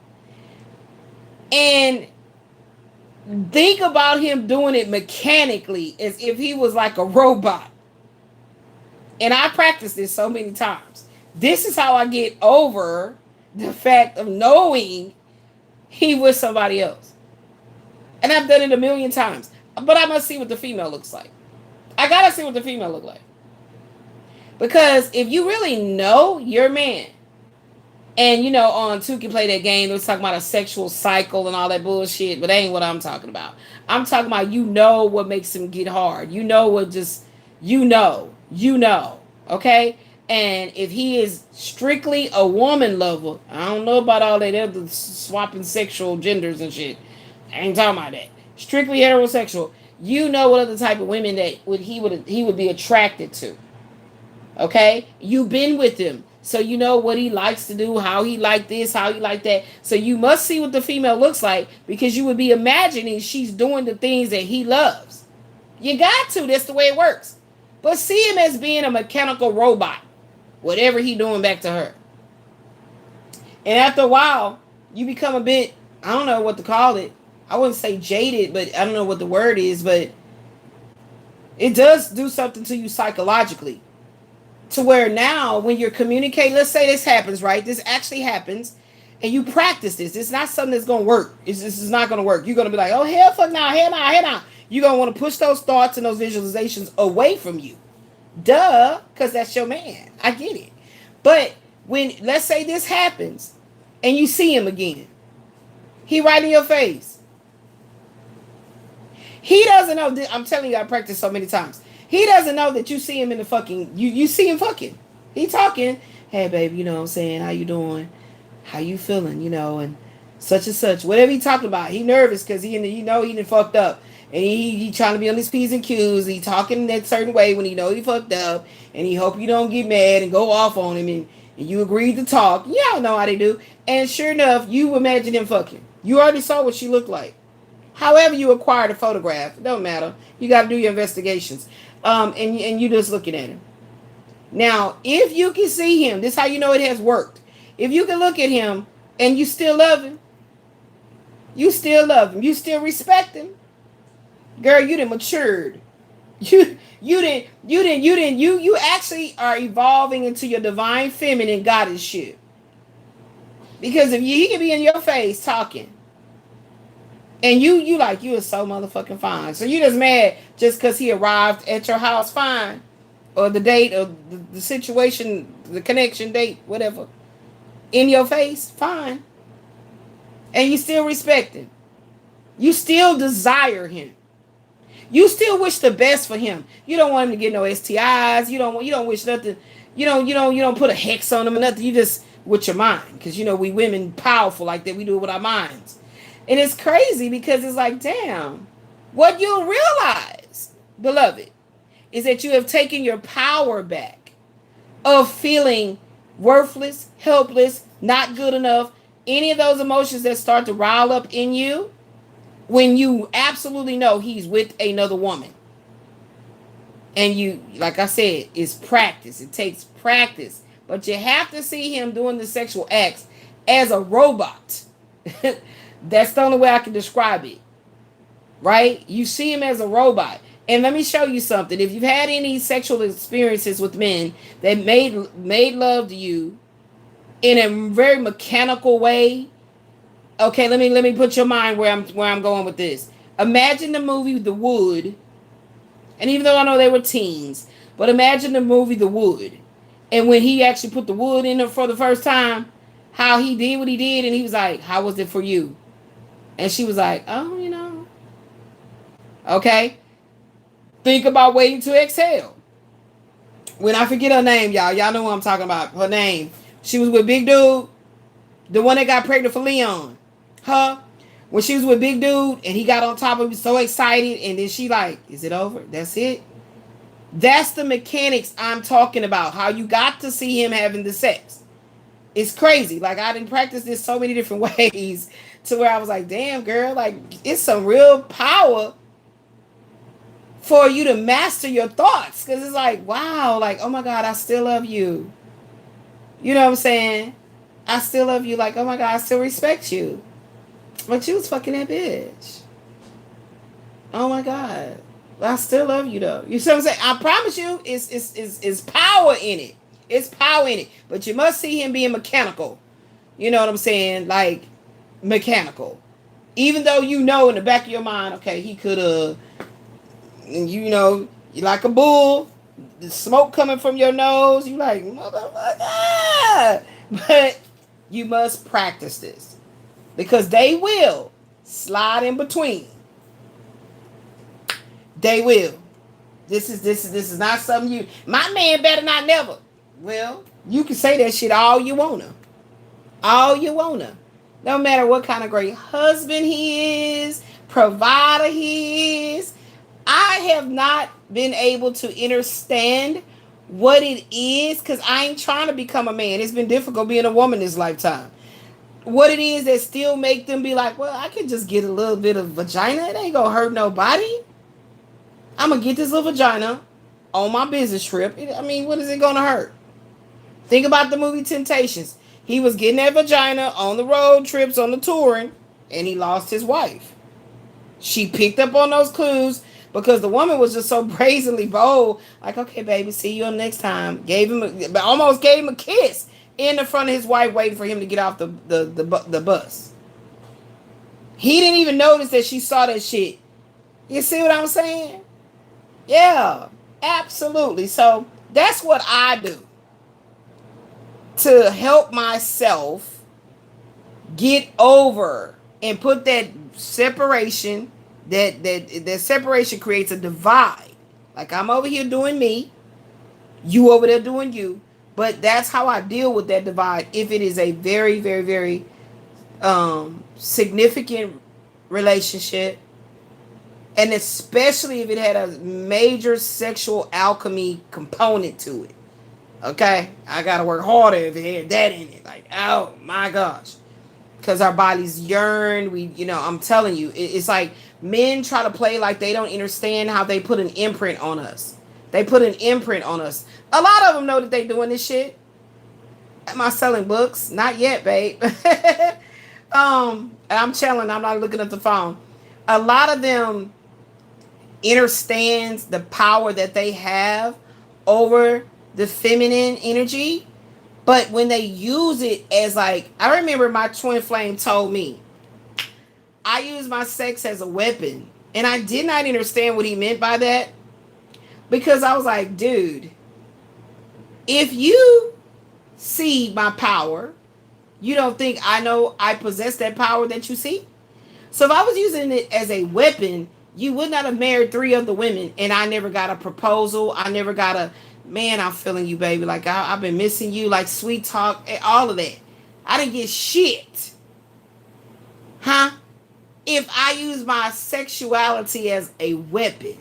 S1: and think about him doing it mechanically as if he was like a robot. And I practiced this so many times. This is how I get over the fact of knowing he was somebody else. And I've done it a million times, but I must see what the female looks like. I gotta see what the female look like. Because if you really know your man, and on Two Can Play That Game, they was talking about a sexual cycle and all that bullshit, but that ain't what I'm talking about. I'm talking about what makes him get hard. What just, okay? And if he is strictly a woman lover, I don't know about all that other swapping sexual genders and shit. I ain't talking about that. Strictly heterosexual. You know what other type of women that he would be attracted to. Okay? You've been with him. So you know what he likes to do, how he like this, how he like that. So you must see what the female looks like, because you would be imagining she's doing the things that he loves. You got to. That's the way it works. But see him as being a mechanical robot. Whatever he doing back to her. And after a while, you become a bit, I don't know what to call it. I wouldn't say jaded, but I don't know what the word is, but it does do something to you psychologically. To where now, when you're communicating, let's say this happens, right? This actually happens, and you practice this. It's not something that's going to work. This is not going to work. You're going to be like, oh, hell fuck now, hell now, hell now. You're going to want to push those thoughts and those visualizations away from you. Duh, because that's your man. I get it. But when, let's say this happens, and you see him again, he right in your face. He doesn't know. I'm telling you, I practiced so many times. He doesn't know that you see him in the fucking, you see him fucking. He talking, hey babe, you know what I'm saying, how you doing? How you feeling? You know, and such. Whatever he talking about. He nervous because he done fucked up. And he trying to be on his P's and Q's. He talking that certain way when he know he fucked up. And he hope you don't get mad and go off on him. And you agreed to talk. Y'all know how they do. And sure enough, you imagine him fucking. You already saw what she looked like. However you acquired a photograph, it don't matter. You got to do your investigations. And you just looking at him. Now, if you can see him, this is how you know it has worked. If you can look at him and you still love him, you still respect him, girl, you done matured. You actually are evolving into your divine feminine goddess shit. Because if he can be in your face talking, and you like, you are so motherfucking fine. So you just mad just because he arrived at your house fine. Or the date, or the situation, the connection date, whatever. In your face, fine. And you still respect him. You still desire him. You still wish the best for him. You don't want him to get no STIs. You don't wish nothing. You don't put a hex on him or nothing. You just with your mind. Because we women powerful like that. We do it with our minds. And it's crazy because it's like, damn, what you'll realize, beloved, is that you have taken your power back of feeling worthless, helpless, not good enough, any of those emotions that start to rile up in you when you absolutely know he's with another woman. And you, like I said, it's practice. It takes practice. But you have to see him doing the sexual acts as a robot. That's the only way I can describe it. Right? You see him as a robot. And let me show you something. If you've had any sexual experiences with men that made love to you in a very mechanical way, okay, let me put your mind where I'm going with this. Imagine the movie The Wood. And even though I know they were teens, but imagine the movie The Wood. And when he actually put the wood in her for the first time, how he did what he did, and he was like, how was it for you? And she was like, oh, Okay. Think about waiting to exhale. When I forget her name, y'all know what I'm talking about. Her name. She was with Big Dude. The one that got pregnant for Leon. Her. When she was with Big Dude and he got on top of him, so excited. And then she like, is it over? That's it? That's the mechanics I'm talking about. How you got to see him having the sex. It's crazy. Like, I didn't practice this so many different ways to where I was like, damn, girl, like, it's some real power for you to master your thoughts. Because it's like, wow, like, oh my God, I still love you. You know what I'm saying? I still love you. Like, oh my God, I still respect you. But you was fucking that bitch. Oh my God. I still love you though. You see what I'm saying? I promise you, it's power in it. It's power in it. But you must see him being mechanical. You know what I'm saying? Like, mechanical. Even though you know in the back of your mind, okay, he could have, you like a bull, the smoke coming from your nose, you like, motherfucker. But you must practice this. Because they will slide in between. They will. This is not something my man better not never. Well, you can say that shit all you wanna. All you wanna. No matter what kind of great husband he is, provider he is. I have not been able to understand what it is because I ain't trying to become a man. It's been difficult being a woman this lifetime. What it is that still make them be like, well, I can just get a little bit of vagina. It ain't gonna hurt nobody. I'm gonna get this little vagina on my business trip. I mean, what is it gonna hurt? Think about the movie Temptations. He was getting that vagina on the road trips, on the touring, and he lost his wife. She picked up on those clues because the woman was just so brazenly bold. Like, okay, baby, see you next time. Almost gave him a kiss in the front of his wife, waiting for him to get off the bus. He didn't even notice that she saw that shit. You see what I'm saying? Yeah, absolutely. So that's what I do to help myself get over and put that separation. That separation creates a divide. Like, I'm over here doing me, you over there doing you. But that's how I deal with that divide if it is a very, very, very significant relationship, and especially if it had a major sexual alchemy component to it. Okay, I gotta work harder if it had that in it. Like, oh my gosh, because our bodies yearn. I'm telling you, it's like men try to play like they don't understand how they put an imprint on us. They put an imprint on us. A lot of them know that they doing this shit. Am I selling books? Not yet, babe. I'm chilling. I'm not looking at the phone. A lot of them understands the power that they have over the feminine energy, but when they use it as like, I remember my twin flame told me, I use my sex as a weapon, and I did not understand what he meant by that, because I was like, dude, if you see my power, you don't think I know I possess that power that you see? So if I was using it as a weapon, you would not have married 3 other women, and I never got a proposal. I never got a, man, I'm feeling you, baby. Like, I've been missing you, like sweet talk, all of that. I didn't get shit. Huh? If I use my sexuality as a weapon,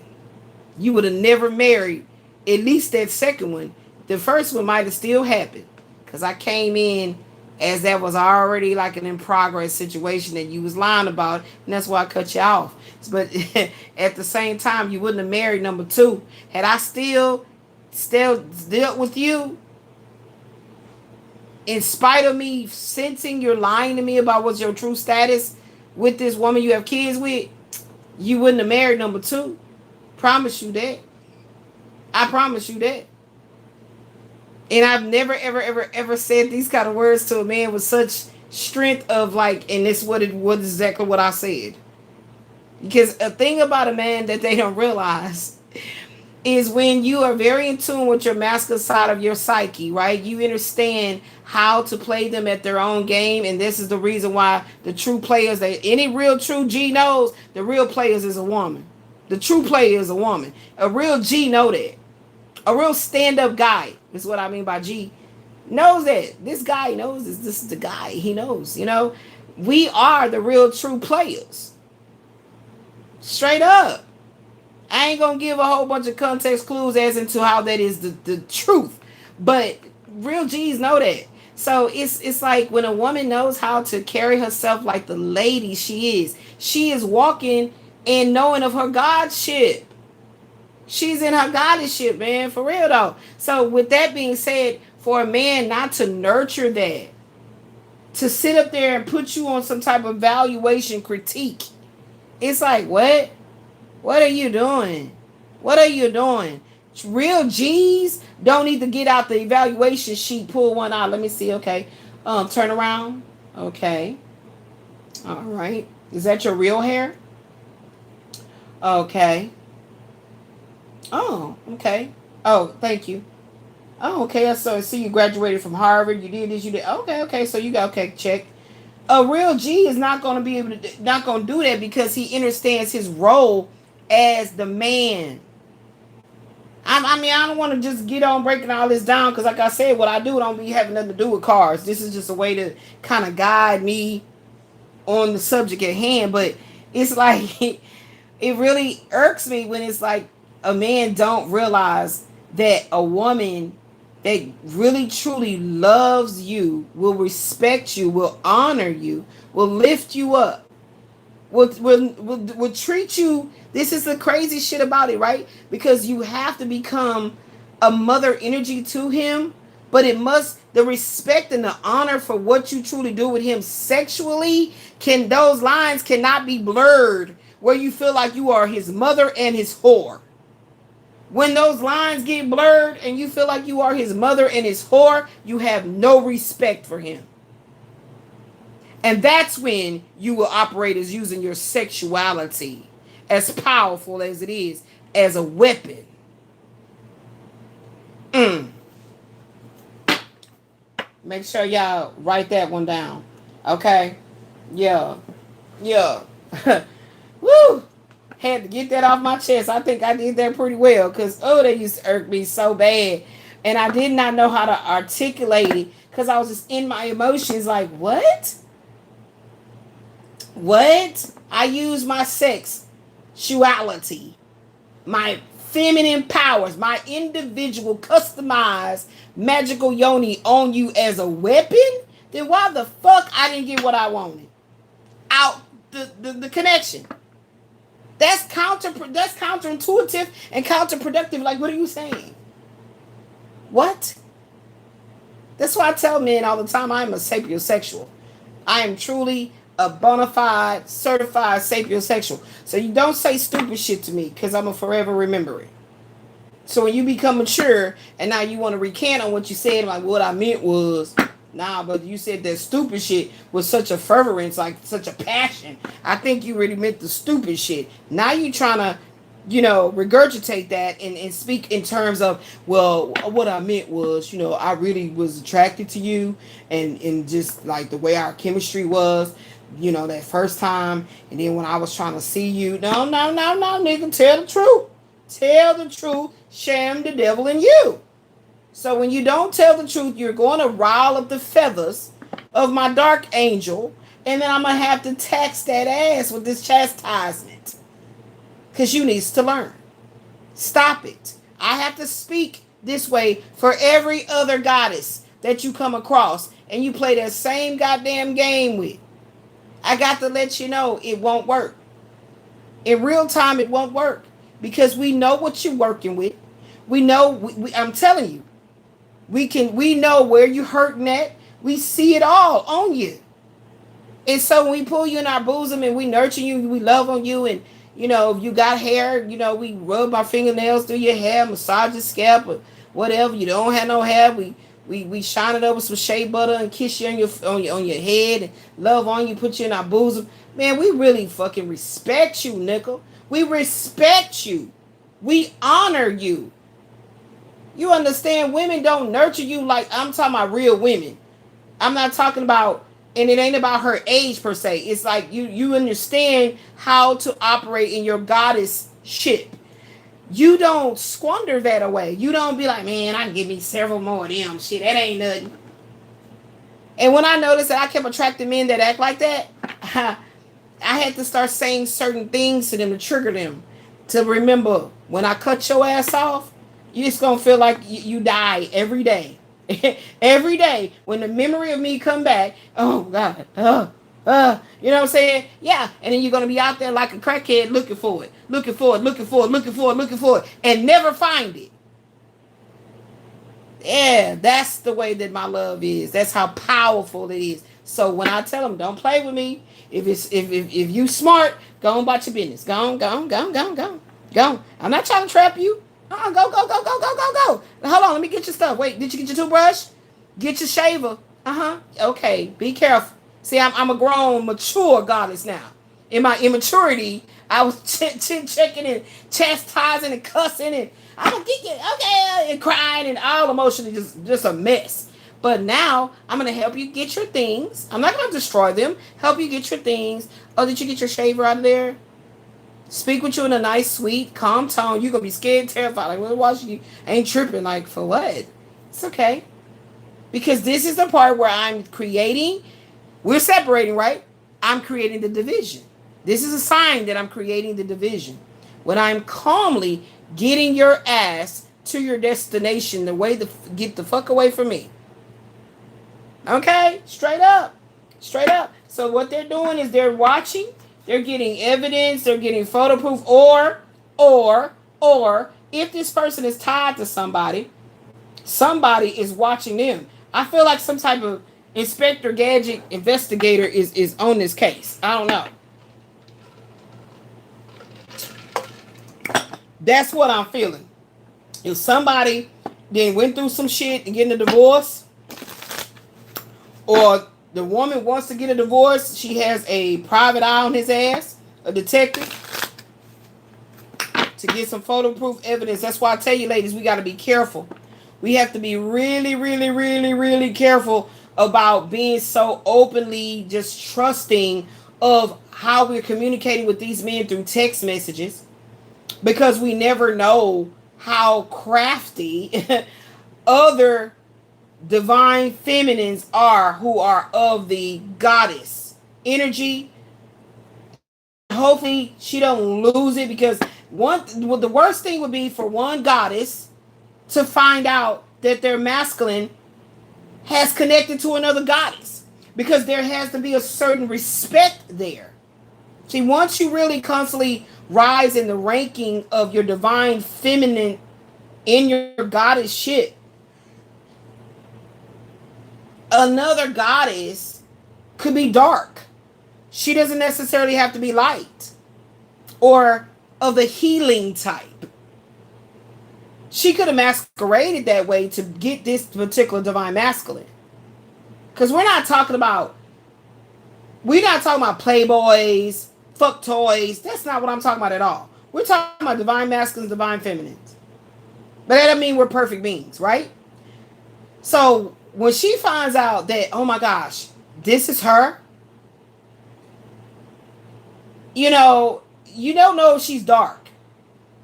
S1: you would have never married at least that second one. The first one might have still happened, because I came in as that was already like an in progress situation that you was lying about, and that's why I cut you off. But at the same time, you wouldn't have married number 2. Had I still dealt with you, in spite of me sensing you're lying to me about what's your true status with this woman you have kids with, you wouldn't have married number 2. Promise you that. I promise you that. And I've never, ever, ever, ever said these kind of words to a man with such strength of like, and this was exactly what I said. Because a thing about a man that they don't realize is when you are very in tune with your masculine side of your psyche, right? You understand how to play them at their own game. And this is the reason why the true players, any real true G knows the real players is a woman. The true player is a woman. A real G know that. A real stand-up guy is what I mean by G. Knows that. This guy knows this. This is the guy. He knows, We are the real true players. Straight up. I ain't gonna give a whole bunch of context clues as into how that is the truth. But real G's know that. So it's like when a woman knows how to carry herself like the lady she is walking and knowing of her godship. She's in her goddessship, man, for real though. So with that being said, for a man not to nurture that, to sit up there and put you on some type of valuation critique, it's like, what? What are you doing? What are you doing? Real G's don't need to get out the evaluation sheet, pull one out. Let me see, okay. Turn around. Okay. All right. Is that your real hair? Okay. Oh, okay. Oh, thank you. Oh, okay. So I see you graduated from Harvard. You did this, you did. Okay. So you got, okay, check. A real G is not going to be able to, not going to do that because he understands his role as the man. I mean, I don't want to just get on breaking all this down because, like I said, what I do don't be having nothing to do with cards. This is just a way to kind of guide me on the subject at hand. But it's like it really irks me when it's like a man don't realize that a woman that really truly loves you will respect you, will honor you, will lift you up, will treat you. This is the crazy shit about it, right? Because you have to become a mother energy to him, but it must, the respect and the honor for what you truly do with him sexually, can, those lines cannot be blurred where you feel like you are his mother and his whore. When those lines get blurred and you feel like you are his mother and his whore, you have no respect for him. And that's when you will operate as using your sexuality, as powerful as it is, as a weapon. Make sure y'all write that one down. Okay? Yeah. Yeah. Woo! Had to get that off my chest. I think I did that pretty well. Because, oh, they used to irk me so bad. And I did not know how to articulate it. Because I was just in my emotions like, what? What? I use my sexuality, my feminine powers, my individual customized magical yoni on you as a weapon? Then why the fuck I didn't get what I wanted? Out the connection. That's counterintuitive and counterproductive. Like, what are you saying? What? That's why I tell men all the time I am a sapiosexual. I am truly a bona fide, certified sapiosexual. So you don't say stupid shit to me because I'm going to forever remember it. So when you become mature and now you want to recant on what you said, like what I meant was, nah, but you said that stupid shit with such a fervorance, like such a passion. I think you really meant the stupid shit. Now you trying to, regurgitate that and speak in terms of, well, what I meant was, I really was attracted to you and just like the way our chemistry was, that first time. And then when I was trying to see you, no, nigga, tell the truth. Tell the truth. Shame the devil in you. So when you don't tell the truth, you're going to rile up the feathers of my dark angel. And then I'm going to have to tax that ass with this chastisement. Because you needs to learn. Stop it. I have to speak this way for every other goddess that you come across. And you play that same goddamn game with. I got to let you know it won't work. In real time, it won't work. Because we know what you're working with. We know, I'm telling you. We know where you're hurting at. We see it all on you. And so when we pull you in our bosom and we nurture you, we love on you. And, if you got hair, we rub our fingernails through your hair, massage your scalp or whatever. You don't have no hair. We shine it up with some shea butter and kiss you on your head and love on you, put you in our bosom. Man, we really fucking respect you, nickel. We respect you. We honor you. You understand? Women don't nurture you like, I'm talking about real women. I'm not talking about, and it ain't about her age per se. It's like you understand how to operate in your goddess ship. You don't squander that away. You don't be like, man, I can give me several more of them. Shit, that ain't nothing. And when I noticed that I kept attracting men that act like that, I had to start saying certain things to them to trigger them. To remember, when I cut your ass off, you just going to feel like you die every day. Every day. When the memory of me come back, oh, God. You know what I'm saying? Yeah. And then you're going to be out there like a crackhead looking for it. Looking for it. And never find it. Yeah, that's the way that my love is. That's how powerful it is. So when I tell them, don't play with me. If you smart, go on about your business. Go on. I'm not trying to trap you. Go. Hold on, let me get your stuff. Wait, did you get your toothbrush? Get your shaver. Okay, be careful. See, I'm a grown, mature goddess now. In my immaturity, I was checking and chastising and cussing and I'm gonna get you, okay, and crying and all emotionally just a mess. But now I'm gonna help you get your things. I'm not gonna destroy them. Help you get your things. Oh, did you get your shaver out of there? Speak with you in a nice, sweet, calm tone. You're going to be scared, terrified. Like, well, why you ain't tripping? Like, for what? It's okay. Because this is the part where I'm creating. We're separating, right? I'm creating the division. This is a sign that I'm creating the division. When I'm calmly getting your ass to your destination, the way to get the fuck away from me. Okay? Straight up. Straight up. So what they're doing is they're watching, they're getting evidence, they're getting photo proof, or if this person is tied to somebody, somebody is watching them. I feel like some type of Inspector Gadget investigator is on this case. I don't know. That's what I'm feeling. If somebody then went through some shit and getting a divorce, or the woman wants to get a divorce, she has a private eye on his ass, a detective, to get some photo proof evidence. That's why I tell you, ladies, we got to be careful. We have to be really, really, really, really careful about being so openly just trusting of how we're communicating with these men through text messages, because we never know how crafty other divine feminines are who are of the goddess energy. Hopefully she don't lose it, because the worst thing would be for one goddess to find out that their masculine has connected to another goddess, because there has to be a certain respect there. See, once you really constantly rise in the ranking of your divine feminine in your goddess shit, another goddess could be dark. She doesn't necessarily have to be light or of the healing type. She could have masqueraded that way to get this particular divine masculine. Because we're not talking about playboys, fuck toys. That's not what I'm talking about at all. We're talking about divine masculines, divine feminines. But that doesn't mean we're perfect beings, right? So when she finds out that, oh my gosh, this is her, you don't know if she's dark.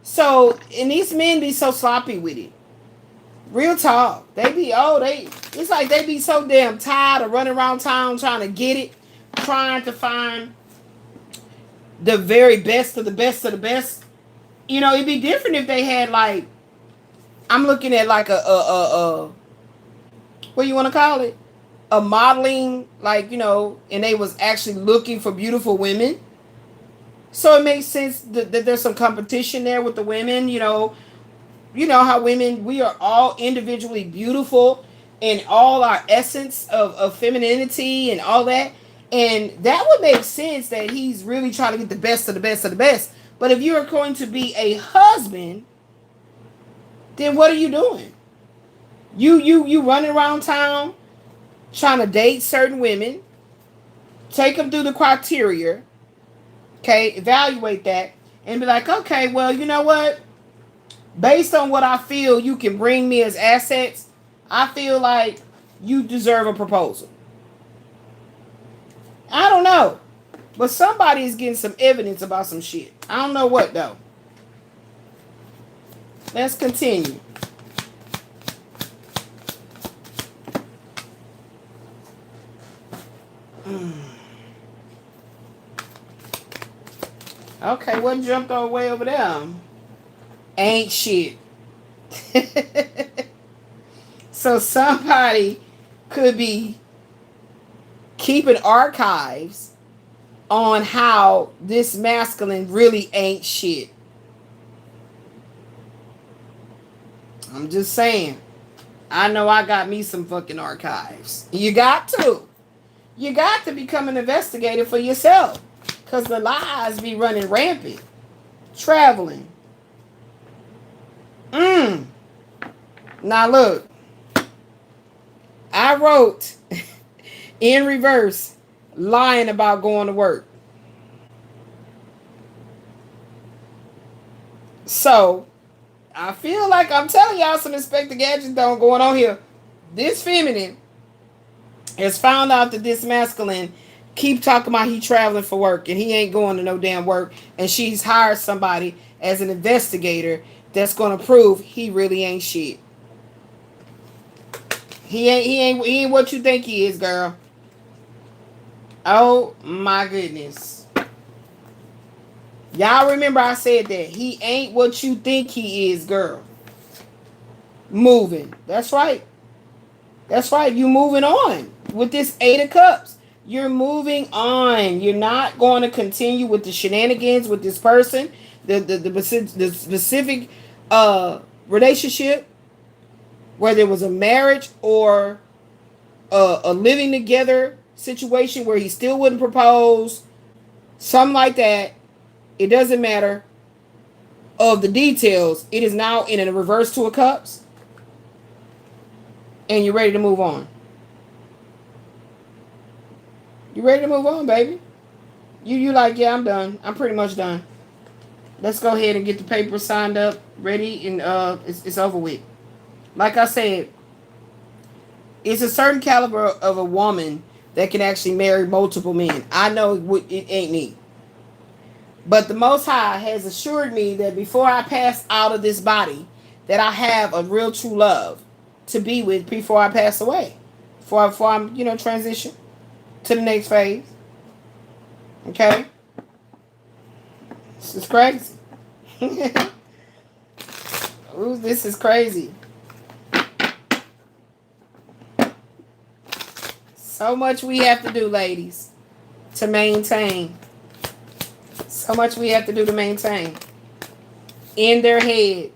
S1: So, and these men be so sloppy with it. Real talk. It's like they be so damn tired of running around town trying to get it, trying to find the very best of the best of the best. It'd be different if they had, like, I'm looking at like a what you want to call it? A modeling, like, and they was actually looking for beautiful women. So it makes sense that there's some competition there with the women. You know how women, we are all individually beautiful in all our essence of femininity and all that. And that would make sense that he's really trying to get the best of the best of the best. But if you're going to be a husband, then what are you doing? You running around town trying to date certain women, take them through the criteria, okay, evaluate that, and be like, okay, well, you know what? Based on what I feel you can bring me as assets, I feel like you deserve a proposal. I don't know. But somebody is getting some evidence about some shit. I don't know what, though. Let's continue. Okay, what jumped all the way over there? Ain't shit. So somebody could be keeping archives on how this masculine really ain't shit. I'm just saying. I know I got me some fucking archives. You got to. You got to become an investigator for yourself. Because the lies be running rampant. Traveling. Now look. I wrote in reverse, lying about going to work. So, I feel like I'm telling y'all some Inspector Gadget don't going on here. This feminine has found out that this masculine keep talking about he traveling for work and he ain't going to no damn work, and she's hired somebody as an investigator that's gonna prove he really ain't shit. He ain't what you think he is, girl. Oh my goodness. Y'all remember I said that. He ain't what you think he is, girl. Moving. That's right. That's right. You moving on with this Eight of Cups. You're moving on. You're not going to continue with the shenanigans with this person, the specific relationship, whether it was a marriage or a living together situation where he still wouldn't propose, something like that. It doesn't matter of the details. It is now in a reverse Two of Cups, and you're ready to move on. You ready to move on, baby? You like, yeah, I'm done. I'm pretty much done. Let's go ahead and get the paper signed up, ready, and it's over with. Like I said, it's a certain caliber of a woman that can actually marry multiple men. I know it ain't me. But the Most High has assured me that before I pass out of this body, that I have a real true love to be with before I pass away. Before I'm, transition to the next phase. Okay? This is crazy. Ooh, this is crazy. So much we have to do, ladies, to maintain. So much we have to do to maintain. In their head,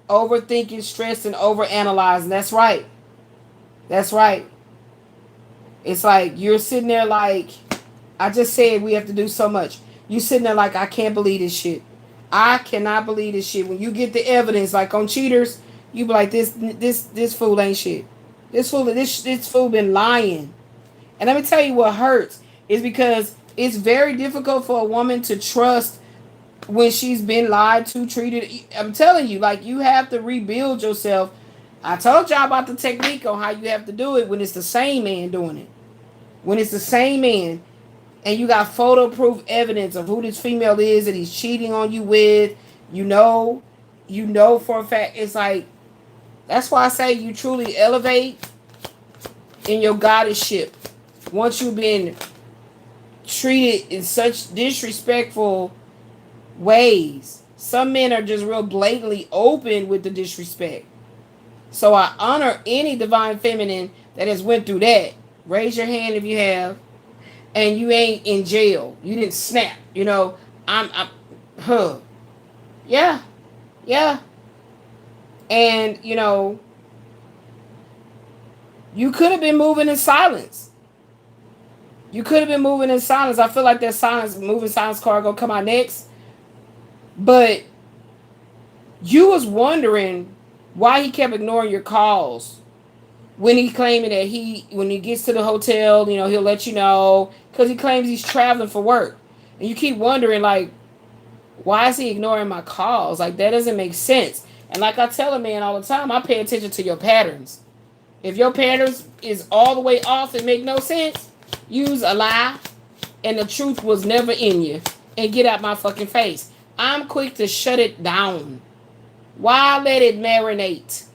S1: overthinking, stress, and overanalyzing. That's right. That's right. It's like you're sitting there like, I just said we have to do so much. You sitting there like, I can't believe this shit. I cannot believe this shit. When you get the evidence, like on cheaters, you be like, this fool ain't shit. This fool been lying. And let me tell you what hurts is because it's very difficult for a woman to trust when she's been lied to, treated. I'm telling you, like, you have to rebuild yourself. I told y'all about the technique on how you have to do it when it's the same man doing it. When it's the same man and you got photo proof evidence of who this female is that he's cheating on you with, you know for a fact. It's like, that's why I say you truly elevate in your goddessship. Once you've been treated in such disrespectful ways. Some men are just real blatantly open with the disrespect. So I honor any divine feminine that has went through that. Raise your hand if you have. And you ain't in jail. You didn't snap. I'm Yeah. Yeah. And, you could have been moving in silence. You could have been moving in silence. I feel like that moving silence card gonna come out next. But you was wondering why he kept ignoring your calls when he claiming that when he gets to the hotel, he'll let you know, because he claims he's traveling for work. And you keep wondering, like, why is he ignoring my calls? Like, that doesn't make sense. And like I tell a man all the time, I pay attention to your patterns. If your patterns is all the way off and make no sense, use a lie, and the truth was never in you, and get out my fucking face. I'm quick to shut it down. Why let it marinate?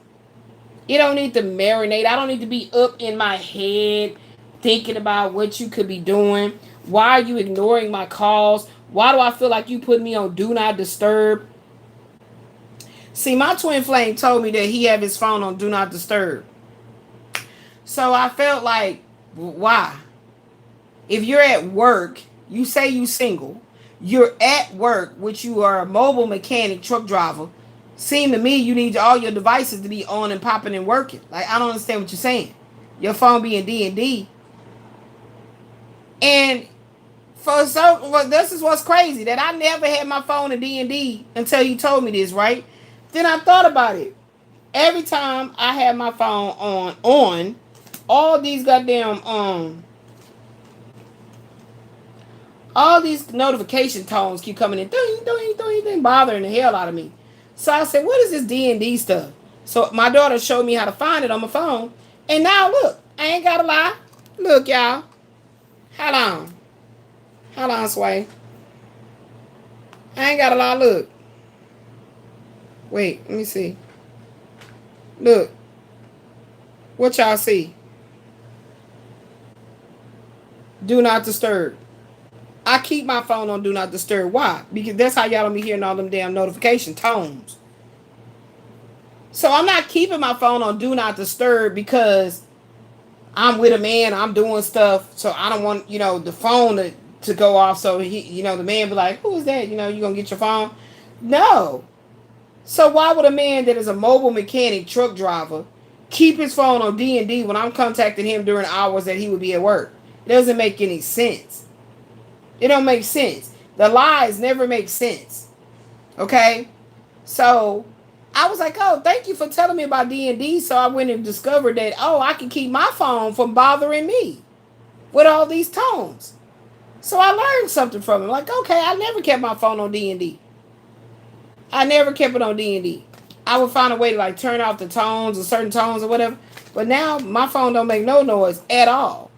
S1: It don't need to marinate. I don't need to be up in my head thinking about what you could be doing. Why are you ignoring my calls? Why do I feel like you put me on Do Not Disturb? See, my twin flame told me that he had his phone on Do Not Disturb. So I felt like, why? If you're at work, you say you single, you're at work, which you are a mobile mechanic, truck driver. Seem to me you need all your devices to be on and popping and working. Like, I don't understand what you're saying. Your phone being D&D. And this is what's crazy, that I never had my phone in D&D until you told me this, right? Then I thought about it. Every time I had my phone on, all these goddamn all these notification tones keep coming in, bothering the hell out of me. So I said, what is this D&D stuff? So my daughter showed me how to find it on my phone. And now look, I ain't gotta lie. Look, y'all. Hold on. Hold on, Sway. I ain't got a lot. Look. Wait, let me see. Look. What y'all see? Do not disturb. I keep my phone on do not disturb. Why? Because that's how y'all don't be hearing all them damn notification tones. So I'm not keeping my phone on do not disturb because I'm with a man, I'm doing stuff, so I don't want, the phone to go off, so he, the man be like, who is that? You gonna get your phone? No. So why would a man that is a mobile mechanic, truck driver, keep his phone on D&D when I'm contacting him during hours that he would be at work? It doesn't make any sense. It don't make sense. The lies never make sense. Okay? So I was like, oh, thank you for telling me about D&D. So I went and discovered that, I can keep my phone from bothering me with all these tones. So I learned something from him. Like, okay, I never kept my phone on D&D. I never kept it on D&D. I would find a way to like turn off the tones or certain tones or whatever. But now my phone don't make no noise at all.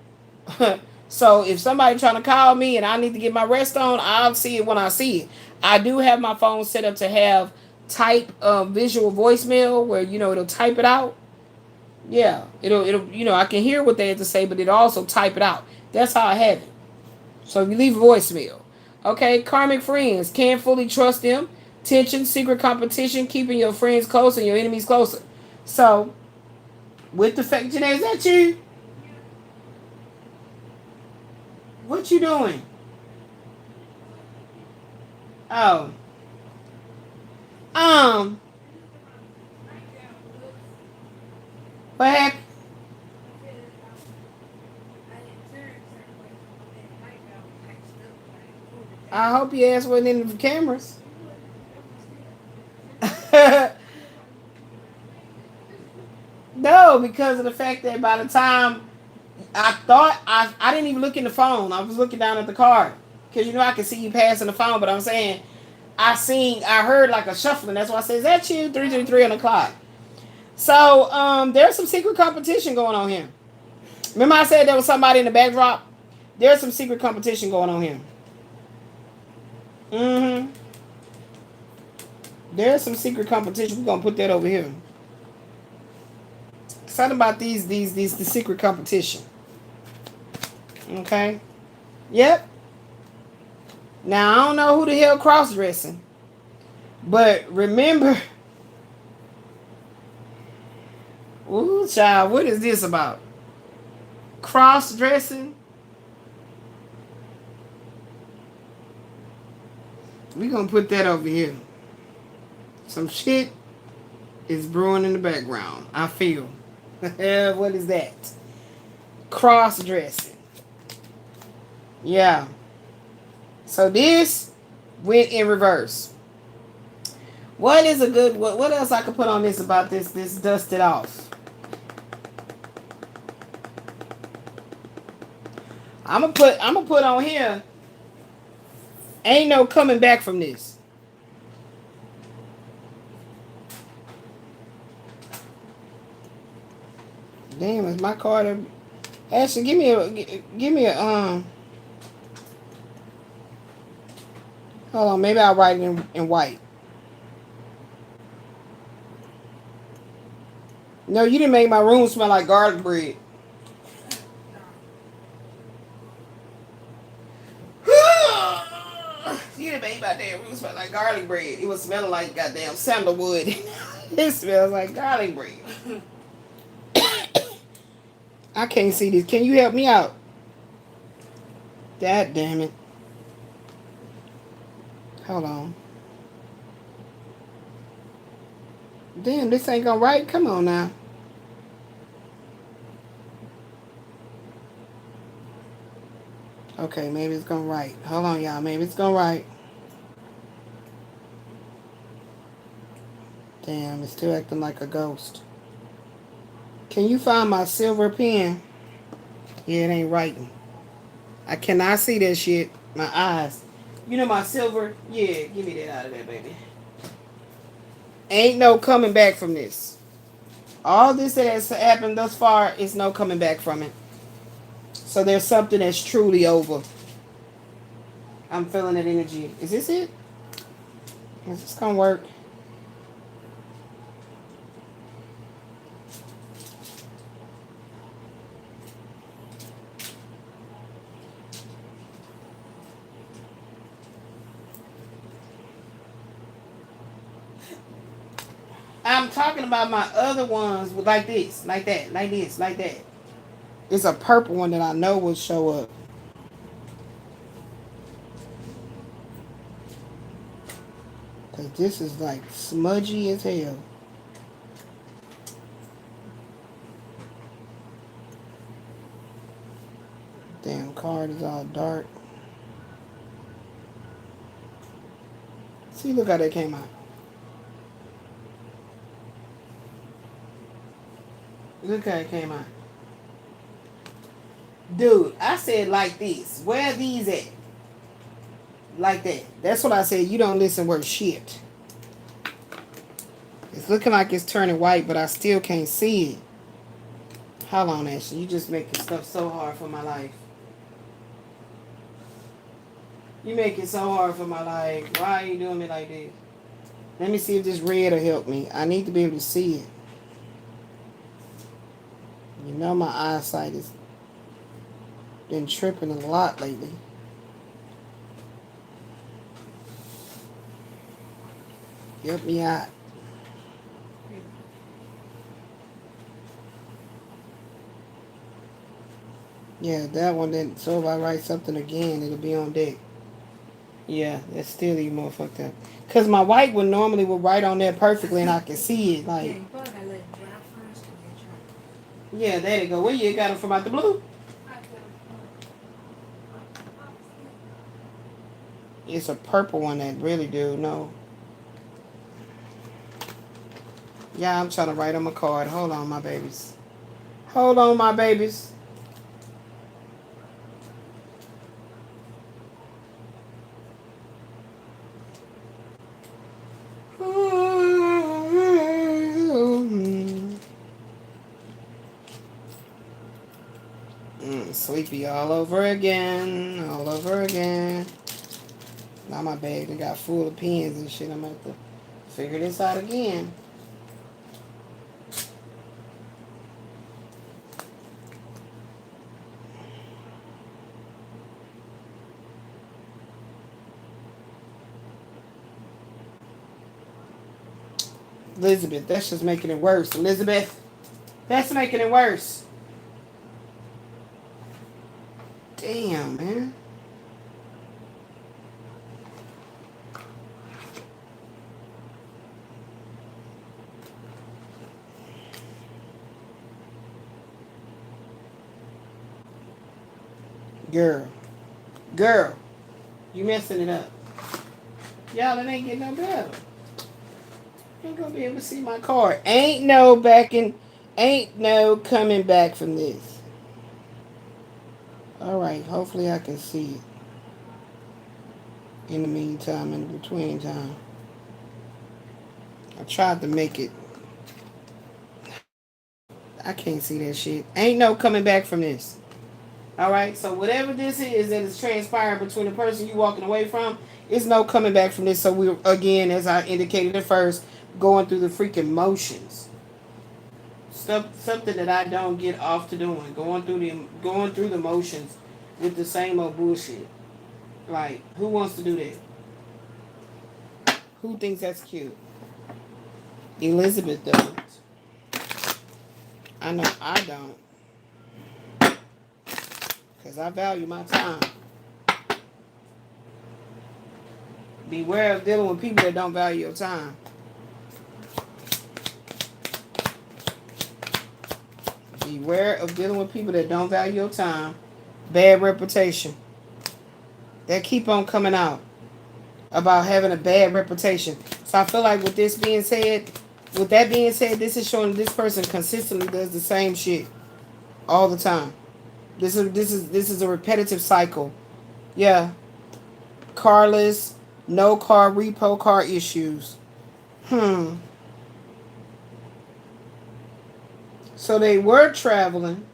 S1: So if somebody trying to call me and I need to get my rest on, I'll see it when I see it. I do have my phone set up to have type visual voicemail where it'll type it out. Yeah, it'll I can hear what they have to say, but it'll also type it out. That's how I have it. So if you leave a voicemail, okay, karmic friends, can't fully trust them. Tension, secret competition, keeping your friends close and your enemies closer. So with the fact, Janae, is that you? What you doing? Oh. What heck? I hope your ass wasn't in the cameras. No, because of the fact that by the time I thought I didn't even look in the phone. I was looking down at the card. Because I can see you passing the phone, but I'm saying I heard like a shuffling. That's why I said, is that you? 333 on the clock. So there's some secret competition going on here. Remember I said there was somebody in the backdrop? There's some secret competition going on here. Mm-hmm. There's some secret competition. We're gonna put that over here. Something about the secret competition. Okay. Yep. Now I don't know who the hell cross-dressing, but remember. Ooh, child, what is this about? Cross-dressing. We're gonna put that over here. Some shit is brewing in the background. I feel. What is that? Cross-dressing. Yeah. So this went in reverse. What is a good... What else I could put on this about this dusted off? I'm gonna put on here. Ain't no coming back from this. Damn, is my card? Ashley, give me a Hold on, maybe I'll write it in white. No, you didn't make my room smell like garlic bread. You didn't make my damn room smell like garlic bread. It was smelling like goddamn sandalwood. It smells like garlic bread. I can't see this. Can you help me out? God damn it. Hold on. Damn, this ain't gonna write. Come on now. Okay, maybe it's gonna write. Hold on, y'all. Maybe it's gonna write. Damn, it's still acting like a ghost. Can you find my silver pen? Yeah, it ain't writing. I cannot see that shit. My eyes. You know my silver? Yeah, give me that out of there, baby. Ain't no coming back from this. All this that has happened thus far is no coming back from it. So there's something that's truly over. I'm feeling that energy. Is this it? Is this gonna work? I'm talking about my other ones with like this, like that, like this, like that. It's a purple one that I know will show up. Cause this is like smudgy as hell. Damn card is all dark. See, look how that came out. Look how it came out. Dude, I said like this. Where are these at? Like that. That's what I said. You don't listen worth shit. It's looking like it's turning white, but I still can't see it. Hold on, Ashley. You just making stuff so hard for my life. You make it so hard for my life. Why are you doing me like this? Let me see if this red will help me. I need to be able to see it. You know my eyesight has been tripping a lot lately. Help me out. Yeah, that one then. So if I write something again, it'll be on deck. Yeah, that's still even more fucked up. Cause my white one normally would write on there perfectly, and I can see it. Like, yeah, there you go. Where you got it from? Out the blue? It's a purple one that really do no. Yeah, I'm trying to write on my card. Hold on, my babies. Hold on, my babies. Sleepy all over again. All over again. Now my bag they got full of pens and shit. I'm gonna have to figure this out again. Elizabeth, that's just making it worse. Elizabeth, that's making it worse. Damn, man. Girl, you messing it up. Y'all, it ain't getting no better. Ain't gonna be able to see my card. Ain't no coming back from this. Alright, hopefully I can see it. In the meantime, in the between time. I tried to make it. I can't see that shit. Ain't no coming back from this. Alright, so whatever this is that is transpiring between the person you walking away from, it's no coming back from this. So we're, again, as I indicated at first, going through the freaking motions. Something that I don't get off to doing. Going through the motions with the same old bullshit. Like, who wants to do that? Who thinks that's cute? Elizabeth doesn't. I know I don't. Because I value my time. Beware of dealing with people that don't value your time. Beware of dealing with people that don't value your time. Bad reputation. That keep on coming out. About having a bad reputation. So I feel like with that being said, this is showing this person consistently does the same shit. All the time. This is a repetitive cycle. Yeah. Carless, no car, repo car issues. So they were traveling.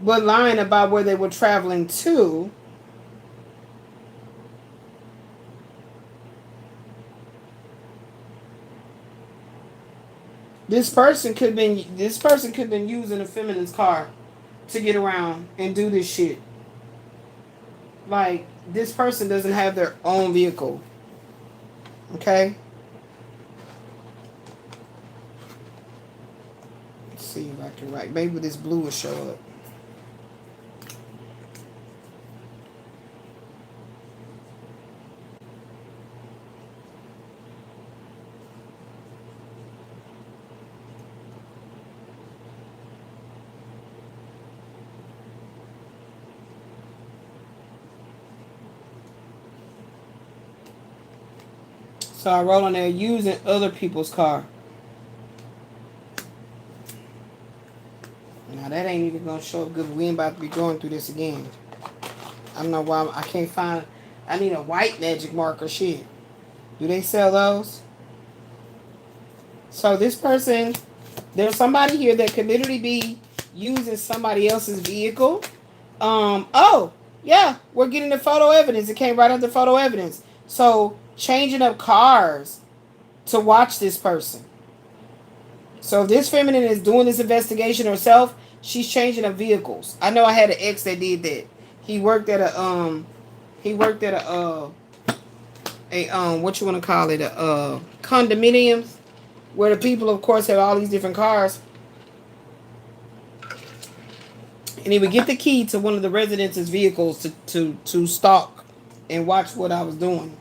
S1: but lying about where they were traveling to. This person could have been using a feminine's car to get around and do this shit. Like, this person doesn't have their own vehicle. Okay? Let's see if I can write. Maybe this blue will show up. So I wrote on there, using other people's car. Now that ain't even gonna show up good. We ain't about to be going through this again. I don't know why I can't find. I need a white magic marker. Shit. Do they sell those? So this person, there's somebody here that could literally be using somebody else's vehicle. Oh, yeah, we're getting the photo evidence. It came right after photo evidence. So changing up cars to watch this person. So if this feminine is doing this investigation herself, she's changing up vehicles. I know I had an ex that did that. He worked at a what you want to call it, condominiums, where the people, of course, have all these different cars. And he would get the key to one of the residents' vehicles to stalk and watch what I was doing.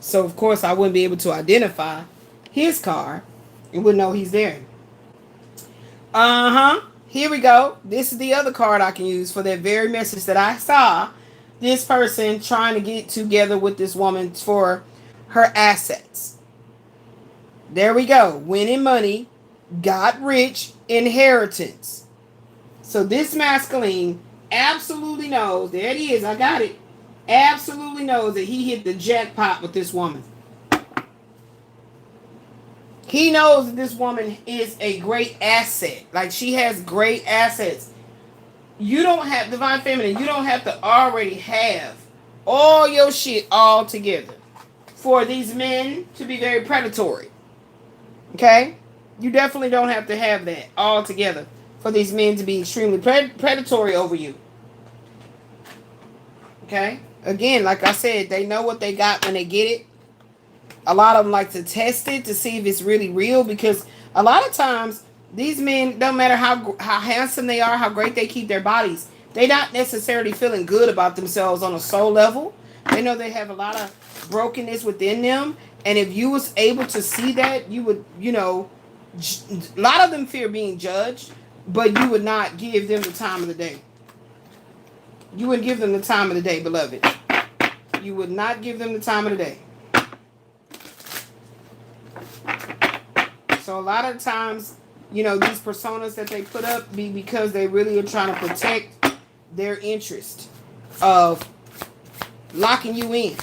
S1: So, of course, I wouldn't be able to identify his car and wouldn't know he's there. Here we go. This is the other card I can use for that very message that I saw. This person trying to get together with this woman for her assets. There we go. Winning money, got rich, inheritance. So this masculine absolutely knows. There it is. I got it. Absolutely knows that he hit the jackpot with this woman. He knows that this woman is a great asset. Like, she has great assets. You don't have, Divine Feminine, you don't have to already have all your shit all together for these men to be very predatory. Okay? You definitely don't have to have that all together for these men to be extremely predatory over you. Okay? Again, like I said, they know what they got when they get it. A lot of them like to test it to see if it's really real, because a lot of times these men, don't matter how handsome they are, how great they keep their bodies, they're not necessarily feeling good about themselves on a soul level. They know they have a lot of brokenness within them. And if you was able to see that, you would, a lot of them fear being judged, but you would not give them the time of the day. You wouldn't give them the time of the day, beloved. You would not give them the time of the day. So a lot of times, these personas that they put up be because they really are trying to protect their interest of locking you in.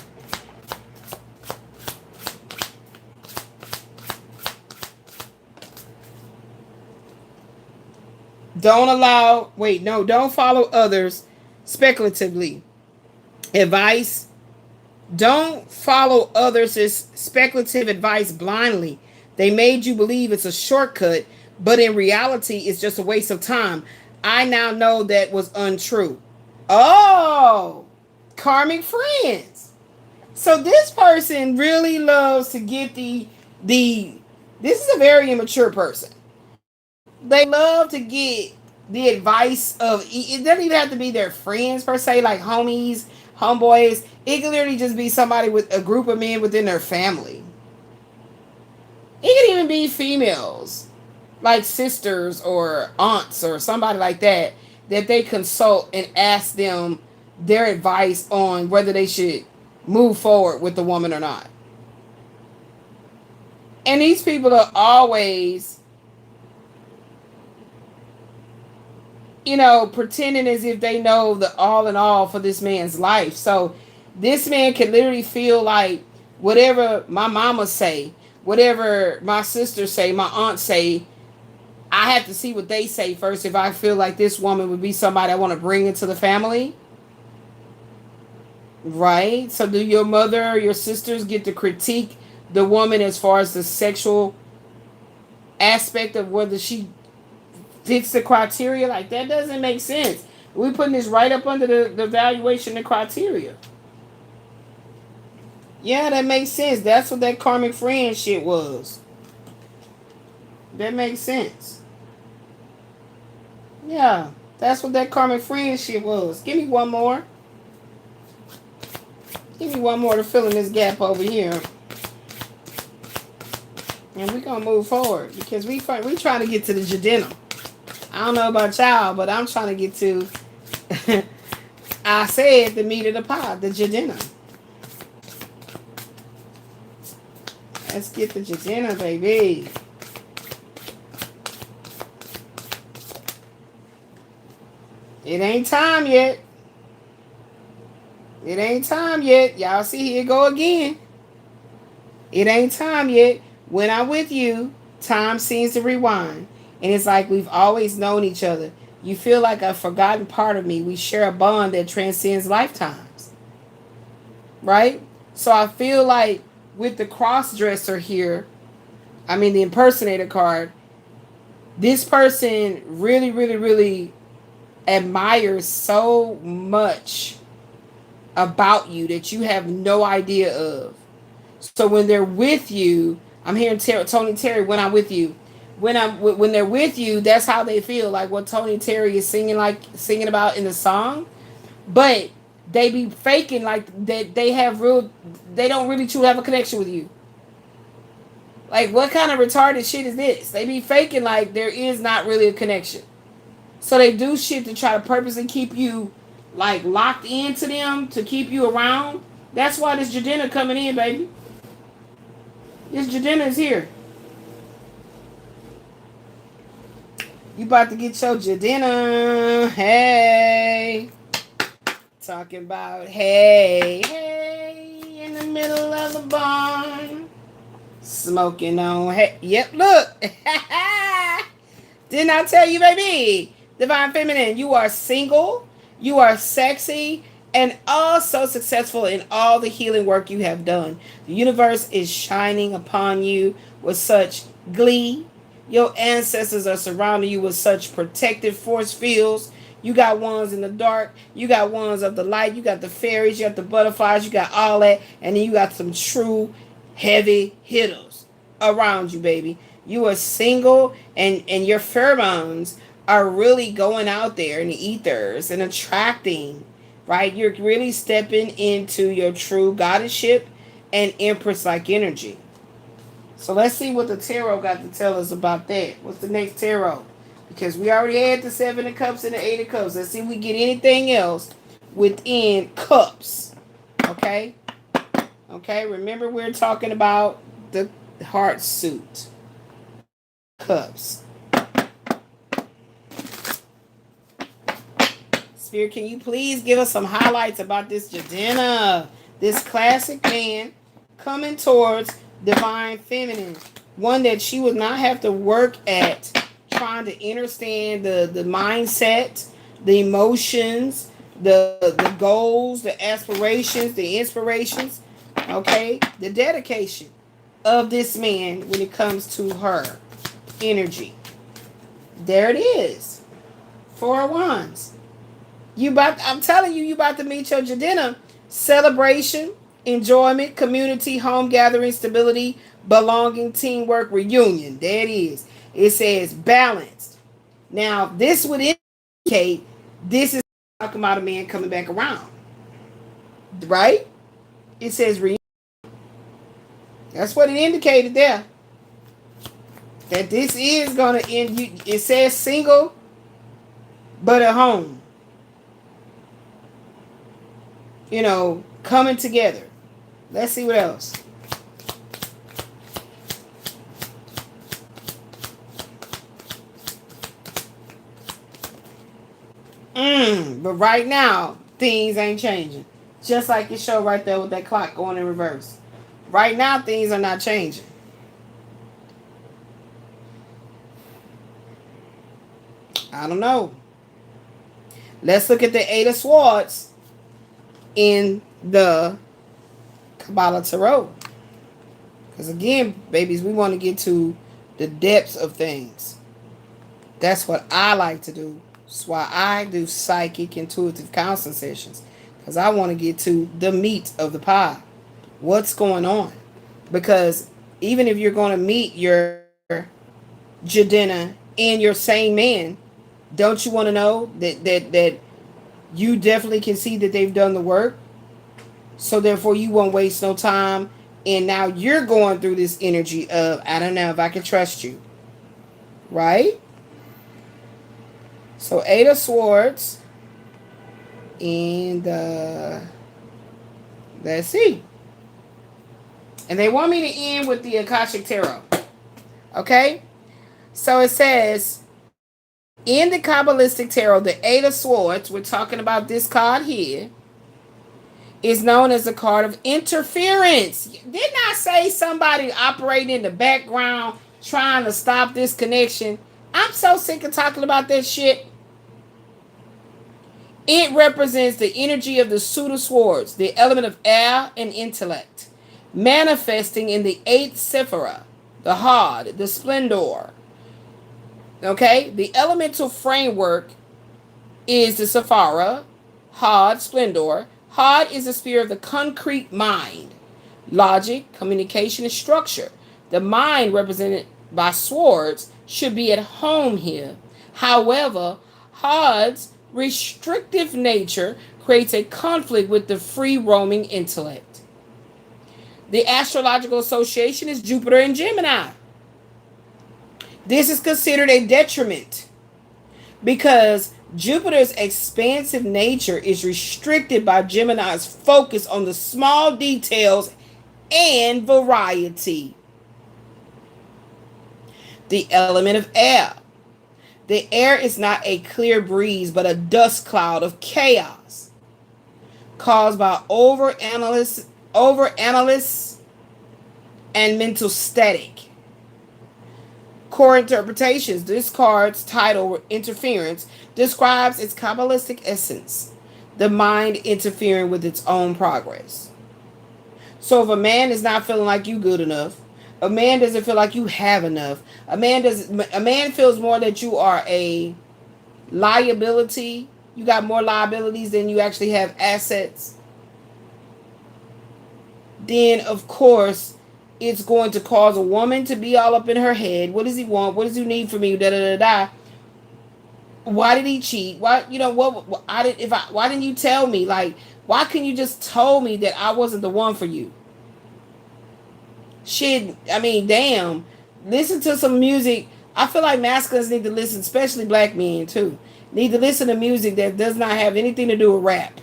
S1: Don't follow others speculatively. Advice. Don't follow others' speculative advice blindly. They made you believe it's a shortcut, but in reality, it's just a waste of time. I now know that was untrue. Oh, karmic friends. So this person really loves to get this is a very immature person. They love to get the advice of, it doesn't even have to be their friends per se, like homies, homeboys. It can literally just be somebody with a group of men within their family. It can even be females, like sisters or aunts or somebody like that they consult and ask them their advice on whether they should move forward with the woman or not. And these people are always, pretending as if they know the all in all for this man's life. So this man can literally feel like whatever my mama say, whatever my sisters say, my aunt say, I have to see what they say first. If I feel like this woman would be somebody I want to bring into the family, right? So do your mother or your sisters get to critique the woman as far as the sexual aspect of whether she fits the criteria? Like, that doesn't make sense. We're putting this right up under the evaluation and criteria. Yeah, that makes sense. That's what that karmic friend shit was. That makes sense. Yeah, that's what that karmic friend shit was. Give me one more. Give me one more to fill in this gap over here. And we're going to move forward because we trying to get to the Jadena. I don't know about y'all, but I'm trying to get to, I said, the meat of the pot, the Jadena. Let's get the Jadena, baby. It ain't time yet. It ain't time yet. Y'all see, here go again. It ain't time yet. When I'm with you, time seems to rewind. And it's like we've always known each other. You feel like a forgotten part of me. We share a bond that transcends lifetimes. Right? So I feel like with the cross-dresser here, I mean the impersonator card, this person really, really, really admires so much about you that you have no idea of. So when they're with you, I'm hearing Tony Terry, when I'm with you. When they're with you, that's how they feel, like what Tony Terry is singing about in the song. But they be faking like that they don't really truly have a connection with you. Like, what kind of retarded shit is this? They be faking like there is not really a connection. So they do shit to try to purposely keep you like locked into them, to keep you around. That's why this Jadena coming in, baby. This Jadena is here. You about to get your Jadena. Hey. Talking about hey, in the middle of the barn. Smoking on, hey, yep, look. Didn't I tell you, baby? Divine Feminine, you are single, you are sexy, and also successful in all the healing work you have done. The universe is shining upon you with such glee. Your ancestors are surrounding you with such protective force fields. You got ones in the dark, you got ones of the light, you got the fairies, you got the butterflies, you got all that, and then you got some true heavy hitters around you, baby. You are single, and your pheromones are really going out there in the ethers and attracting, right? You're really stepping into your true goddessship and empress-like energy. So let's see what the tarot got to tell us about that. What's the next tarot? Because we already had the 7 of Cups and the 8 of Cups. Let's see if we get anything else within Cups. Okay? Okay, remember we're talking about the heart suit. Cups. Spirit, can you please give us some highlights about this Jadena? This classic man coming towards Divine Feminine. One that she would not have to work at trying to understand the mindset, the emotions, the goals, the aspirations, the inspirations, okay? The dedication of this man when it comes to her energy. There it is. 4 of Wands. I'm telling you, you about to meet your Jadena. Celebration, enjoyment, community, home gathering, stability, belonging, teamwork, reunion. There it is. It says balanced. Now, this would indicate this is talking about a man coming back around. Right? It says reunion. That's what it indicated there. That this is going to end. It says single, but at home. You know, coming together. Let's see what else. But right now, things ain't changing. Just like it showed right there with that clock going in reverse. Right now, things are not changing. I don't know. Let's look at the Eight of Swords in the Kabbalah Tarot. Because again, babies, we want to get to the depths of things. That's what I like to do. That's why I do psychic intuitive counseling sessions. Because I want to get to the meat of the pie. What's going on? Because even if you're going to meet your Jadena and your same man, don't you want to know that you definitely can see that they've done the work? So therefore you won't waste no time. And now you're going through this energy of, I don't know if I can trust you. Right? So Eight of Swords. And let's see. And they want me to end with the Akashic Tarot. Okay? So it says, in the Kabbalistic Tarot, the Eight of Swords, we're talking about this card here, is known as a card of interference. Didn't I say somebody operating in the background trying to stop this connection? I'm so sick of talking about that shit. It represents the energy of the suit of swords, the element of air and intellect, manifesting in the eighth sephira, the Had, the splendor. Okay? The elemental framework is the Sephira, Had, splendor. Had is the sphere of the concrete mind, logic, communication, and structure. The mind, represented by swords, should be at home here. However, Had's restrictive nature creates a conflict with the free roaming intellect. The astrological association is Jupiter and Gemini. This is considered a detriment because Jupiter's expansive nature is restricted by Gemini's focus on the small details and variety. The element of air. The air is not a clear breeze, but a dust cloud of chaos caused by over-analysis and mental static. Core interpretations. This card's title, Interference, describes its Kabbalistic essence, the mind interfering with its own progress. So if a man is not feeling like you good enough, a man doesn't feel like you have enough, a man feels more that you are a liability, you got more liabilities than you actually have assets, then of course it's going to cause a woman to be all up in her head. What does he want? What does he need from me? Da da da da. Why did he cheat? Why, you know what? Why didn't you tell me? Like, why couldn't you just told me that I wasn't the one for you? Shit, I mean, damn. Listen to some music. I feel like masculines need to listen, especially black men too. Need to listen to music that does not have anything to do with rap.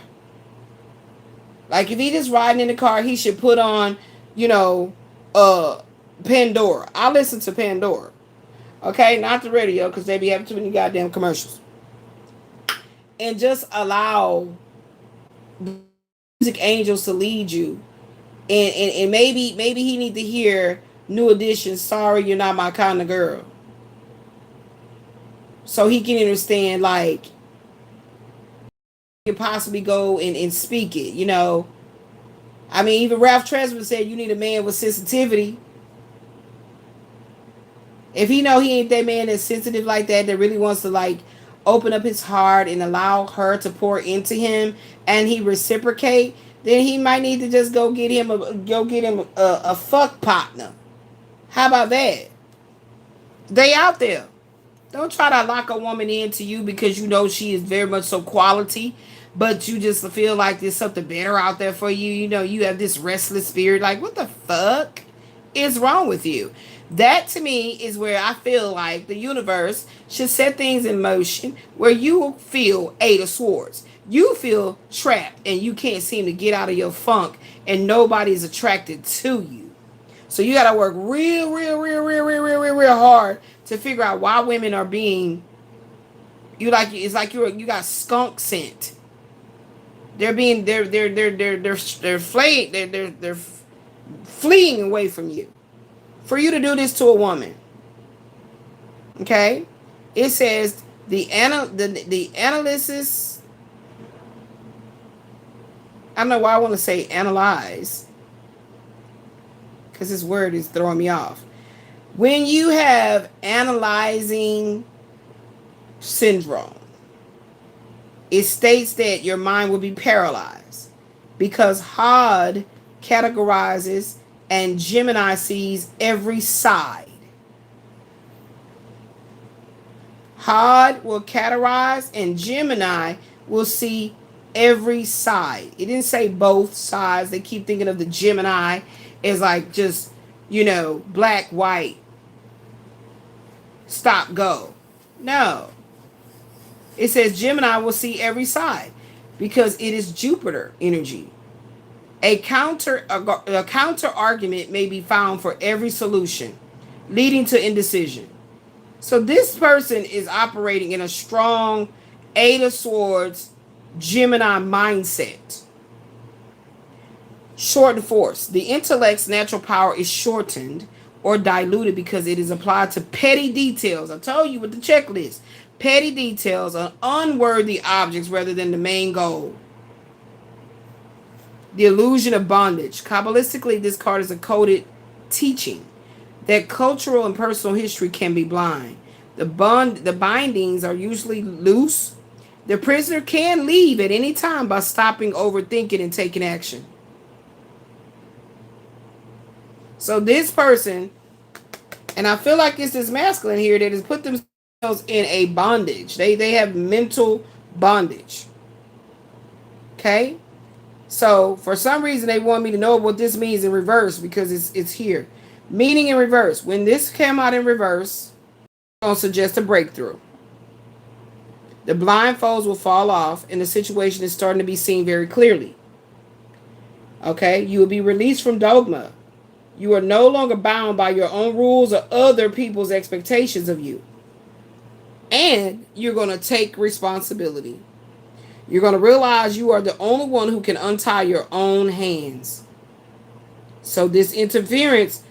S1: Like if he just riding in the car, he should put on, Pandora. I listen to Pandora. Okay, not the radio because they be having too many goddamn commercials. And just allow music angels to lead you. And maybe he need to hear New Edition, Sorry You're Not My Kind of Girl. So he can understand, like, you can possibly go and speak it, I mean, even Ralph Tresvant said you need a man with sensitivity. If he know he ain't that man that's sensitive like that really wants to, like, open up his heart and allow her to pour into him, and he reciprocate, then he might need to just go get him a fuck partner. How about that? They out there. Don't try to lock a woman into you because you know she is very much so quality, but you just feel like there's something better out there for you. You have this restless spirit. Like, what the fuck is wrong with you? That to me is where I feel like the universe should set things in motion where you feel Eight of Swords. You feel trapped and you can't seem to get out of your funk and nobody's attracted to you. So you got to work real hard to figure out why women are being, you got skunk scent. They're fleeing away from you. For you to do this to a woman. Okay? It says The analysis, I don't know why I want to say analyze, because this word is throwing me off. When you have analyzing syndrome, it states that your mind will be paralyzed because Hod categorizes and Gemini sees every side. Hod will categorize and Gemini will see every side. It didn't say both sides. They keep thinking of the Gemini as like just, black, white, stop, go. No. It says Gemini will see every side because it is Jupiter energy. A counter argument may be found for every solution, leading to indecision. So this person is operating in a strong Eight of Swords Gemini mindset. Shortened force. The intellect's natural power is shortened or diluted because it is applied to petty details. I told you with the checklist. Petty details on unworthy objects rather than the main goal. The illusion of bondage. Kabbalistically, this card is a coded teaching that cultural and personal history can be blind. The bindings are usually loose. The prisoner can leave at any time by stopping overthinking and taking action. So this person, and I feel like it's this masculine here that has put themselves in a bondage. They have mental bondage. Okay? So for some reason they want me to know what this means in reverse because it's here. Meaning in reverse. When this came out in reverse, I'm going to suggest a breakthrough. The blindfolds will fall off and the situation is starting to be seen very clearly. Okay? You will be released from dogma. You are no longer bound by your own rules or other people's expectations of you. And you're going to take responsibility. You're going to realize you are the only one who can untie your own hands. So this interference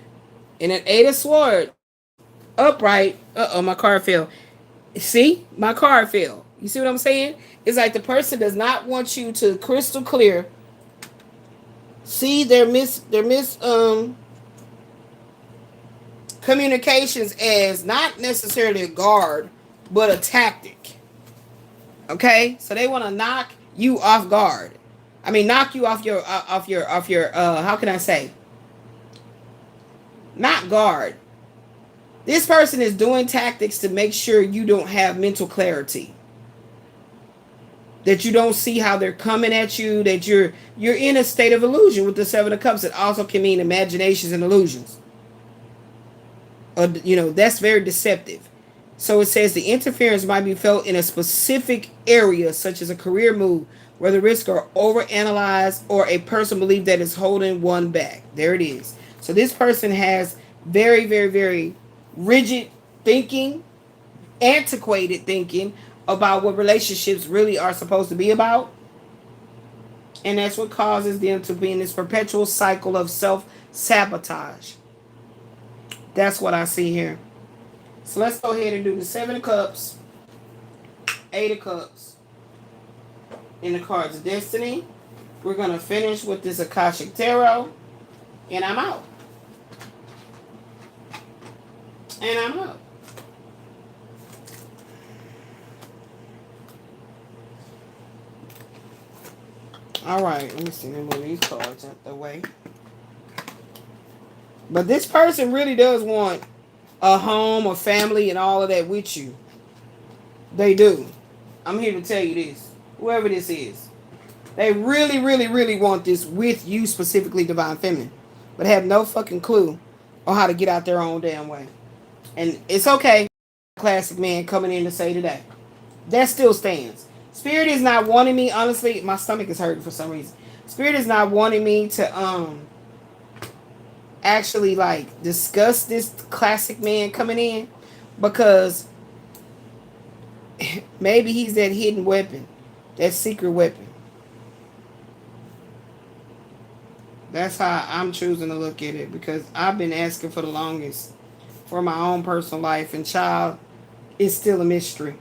S1: in an Eight of Swords, upright, my card fell. See? My card fell. You see what I'm saying? It's like the person does not want you to crystal clear see their communications as not necessarily a guard, but a tactic. Okay? So they want to knock you off guard. I mean, knock you off your how can I say? Not guard. This person is doing tactics to make sure you don't have mental clarity. That you don't see how they're coming at you, that you're in a state of illusion with the Seven of Cups. It also can mean imaginations and illusions. That's very deceptive. So it says the interference might be felt in a specific area, such as a career move, where the risks are overanalyzed or a person believes that is holding one back. There it is. So this person has very, very, very rigid thinking, antiquated thinking about what relationships really are supposed to be about. And that's what causes them to be in this perpetual cycle of self-sabotage. That's what I see here. So let's go ahead and do the Seven of Cups, Eight of Cups, in the cards of destiny. We're going to finish with this Akashic Tarot. And I'm out. And I'm out. All right, let me see. Let me move these cards out the way. But this person really does want a home, a family, and all of that with you. They do. I'm here to tell you this. Whoever this is. They really, really, really want this with you, specifically Divine Feminine. But have no fucking clue on how to get out their own damn way. And it's okay. Classic man coming in to say today. That still stands. Spirit is not wanting me, honestly, my stomach is hurting for some reason. Spirit is not wanting me to actually like discuss this classic man coming in because maybe he's that hidden weapon, that secret weapon. That's how I'm choosing to look at it because I've been asking for the longest for my own personal life, and child, it's still a mystery.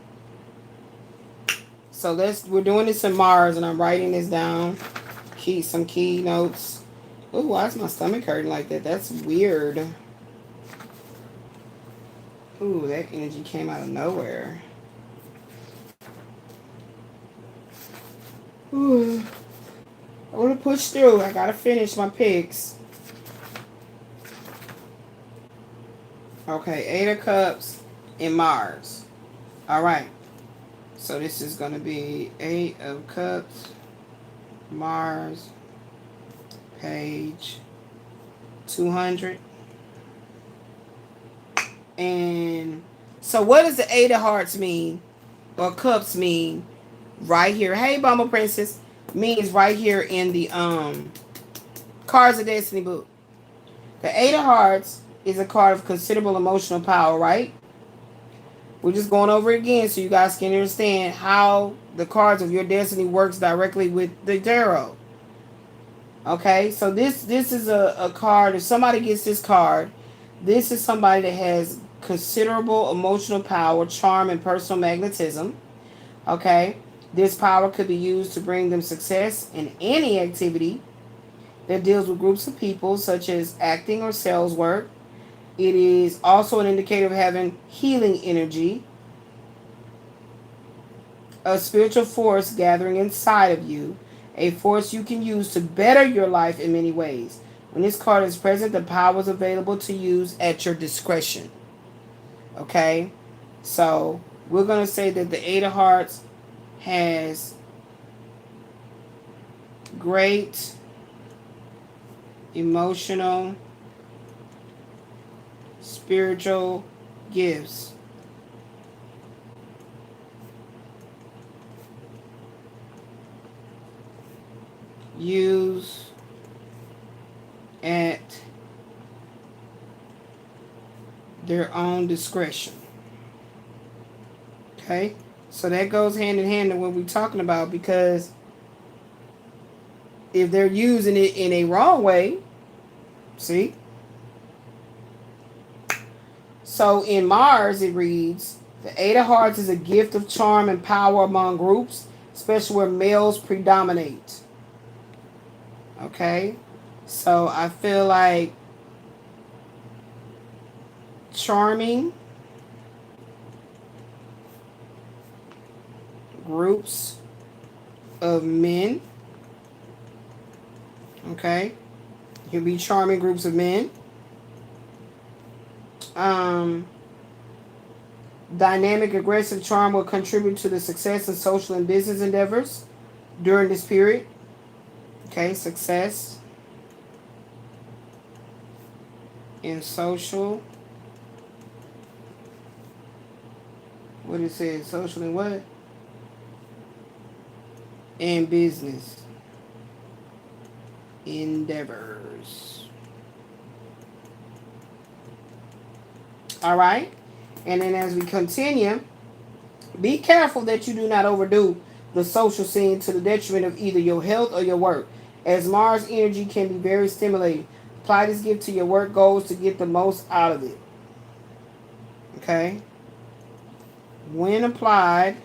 S1: So we're doing this in Mars, and I'm writing this down. Some key notes. Ooh, why is my stomach hurting like that? That's weird. Ooh, that energy came out of nowhere. Ooh. I want to push through. I gotta finish my picks. Okay, 8 of Cups in Mars. All right. So this is going to be 8 of Cups, Mars, page 200. And so what does the 8 of Hearts mean, or Cups mean, right here? Hey, Bumble Princess, means right here in the Cards of Destiny book. The 8 of Hearts is a card of considerable emotional power, right? We're just going over it again so you guys can understand how the cards of your destiny works directly with the tarot. Okay, so this is a card. If somebody gets this card, this is somebody that has considerable emotional power, charm, and personal magnetism. Okay, this power could be used to bring them success in any activity that deals with groups of people, such as acting or sales work. It is also an indicator of having healing energy, a spiritual force gathering inside of you, a force you can use to better your life in many ways. When this card is present, the power is available to use at your discretion. Okay? So, we're going to say that the 8 of Hearts has great emotional, spiritual gifts. Use at their own discretion. Okay? So that goes hand in hand to what we're talking about, because if they're using it in a wrong way, see? So in Mars, it reads, the 8 of Hearts is a gift of charm and power among groups, especially where males predominate. Okay? So I feel like charming groups of men. Okay? You can be charming groups of men. Dynamic, aggressive charm will contribute to the success in social and business endeavors during this period. Okay, success in social. What it says, social and what? And business endeavors. All right. And then as we continue, be careful that you do not overdo the social scene to the detriment of either your health or your work, as Mars energy can be very stimulating. Apply this gift to your work goals to get the most out of it. Okay? When applied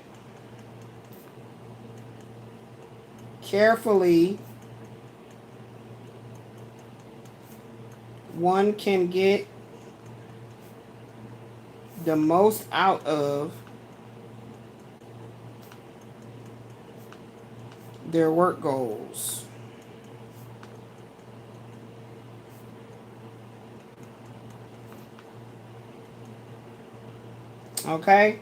S1: carefully, one can get the most out of their work goals. Okay?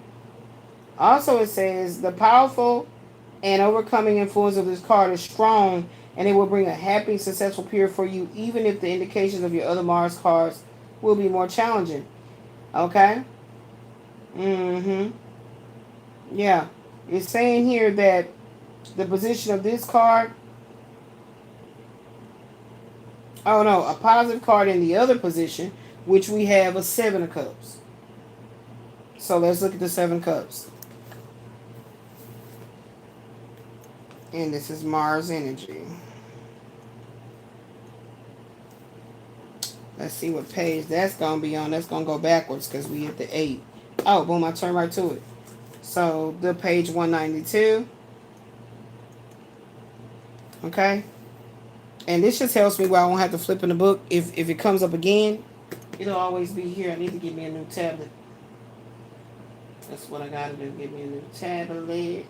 S1: Also, it says the powerful and overcoming influence of this card is strong, and it will bring a happy, successful period for you, even if the indications of your other Mars cards will be more challenging. Okay? Yeah. It's saying here that the position of this card, oh no, a positive card in the other position, which we have a 7 of Cups. So let's look at the 7 Cups. And this is Mars energy. Let's see what page that's going to be on. That's going to go backwards because we hit the 8. Oh, boom, I turn right to it. So the page 192. Okay? And this just helps me where I won't have to flip in the book. If it comes up again, it'll always be here. I need to get me a new tablet. That's what I gotta do. Get me a new tablet.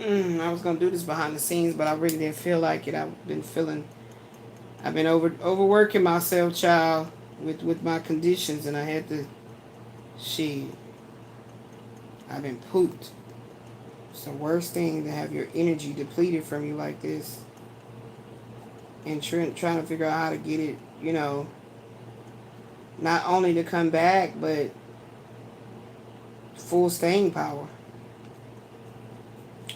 S1: I was gonna do this behind the scenes, but I really didn't feel like it. I've been overworking myself, child, with my conditions, and I had to. Shit, I've been pooped. It's the worst thing to have your energy depleted from you like this, and trying to figure out how to get it, not only to come back, but full staying power.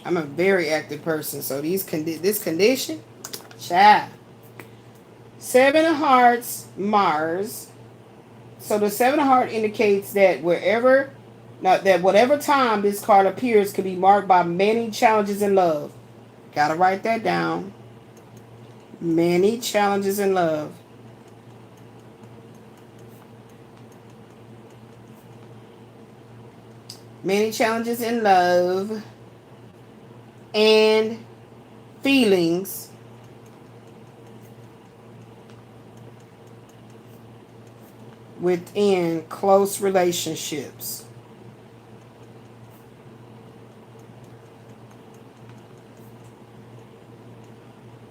S1: I'm a very active person, so this condition, child. Seven of Hearts, Mars. So the Seven of Hearts indicates that whatever time this card appears could be marked by many challenges in love. Gotta write that down. Many challenges in love. Many challenges in love and feelings within close relationships.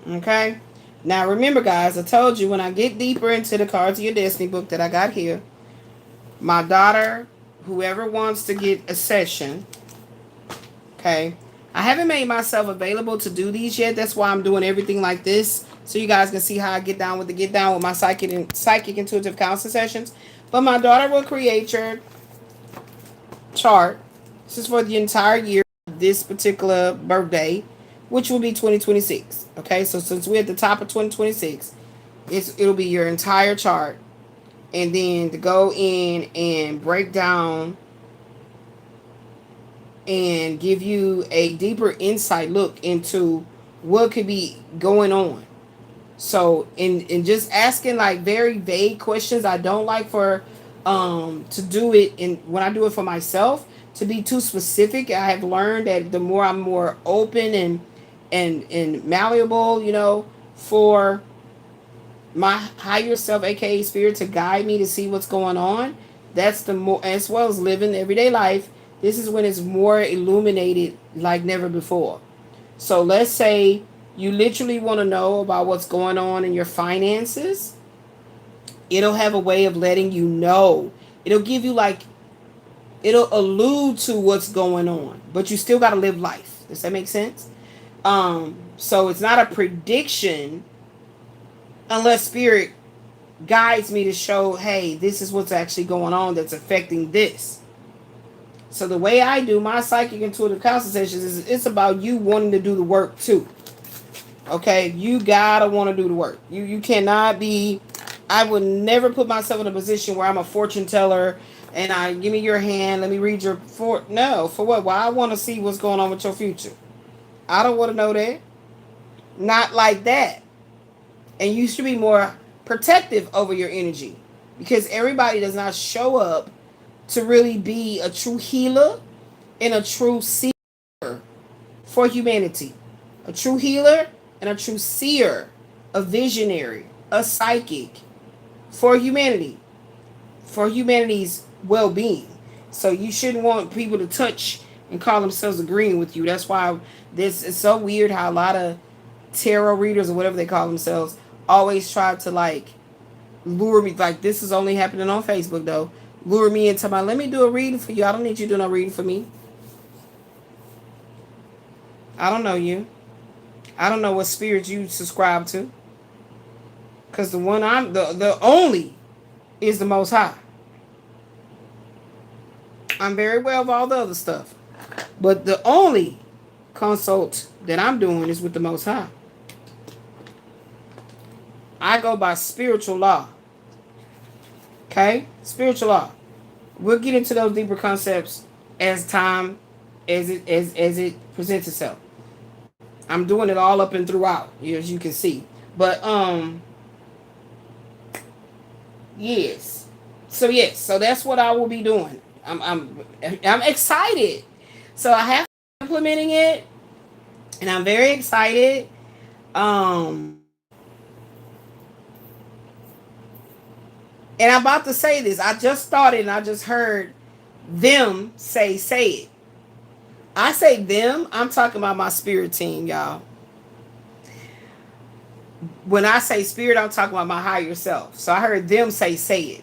S1: Okay? Now remember, guys, I told you when I get deeper into the Cards of Your Destiny book that I got here, my daughter, whoever wants to get a session, okay, I haven't made myself available to do these yet. That's why I'm doing everything like this, so you guys can see how I get down with my psychic intuitive counseling sessions. But my daughter will create your chart. This is for the entire year, this particular birthday, which will be 2026. Okay, so since we're at the top of 2026, it'll be your entire chart, and then to go in and break down and give you a deeper insight look into what could be going on. So in just asking like very vague questions, I don't like for to do it when I do it for myself to be too specific. I have learned that the more I'm more open and malleable, for my higher self, aka spirit, to guide me to see what's going on, that's the more, as well as living everyday life, this is when it's more illuminated like never before. So let's say you literally want to know about what's going on in your finances. It'll have a way of letting you know. It'll give you it'll allude to what's going on, but you still got to live life. Does that make sense? So it's not a prediction unless spirit guides me to show, hey, this is what's actually going on that's affecting this. So the way I do my psychic intuitive counseling sessions is it's about you wanting to do the work too. Okay, you gotta want to do the work. You cannot be. I would never put myself in a position where I'm a fortune teller and I give me your hand, let me read your no, for what? Well, I want to see what's going on with your future. I don't want to know that. Not like that. And you should be more protective over your energy, because everybody does not show up to really be a true healer and a true seer for humanity. A true healer and a true seer, a visionary, a psychic for humanity, for humanity's well-being. So you shouldn't want people to touch and call themselves agreeing with you. That's why this is so weird how a lot of tarot readers or whatever they call themselves always try to lure me, this is only happening on Facebook though, lure me into let me do a reading for you. I don't need you to do no reading for me. I don't know you. I don't know what spirit you subscribe to. Because the one the only is the Most High. I'm very well of all the other stuff. But the only consult that I'm doing is with the Most High. I go by spiritual law. Okay? Spiritual law. We'll get into those deeper concepts as it presents itself. I'm doing it all up and throughout, as you can see. But yes. So that's what I will be doing. I'm excited. So I have implementing it. And I'm very excited. And I'm about to say this. I just started and I just heard them say it. I say them, I'm talking about my spirit team, y'all. When I say spirit, I'm talking about my higher self. So I heard them say it.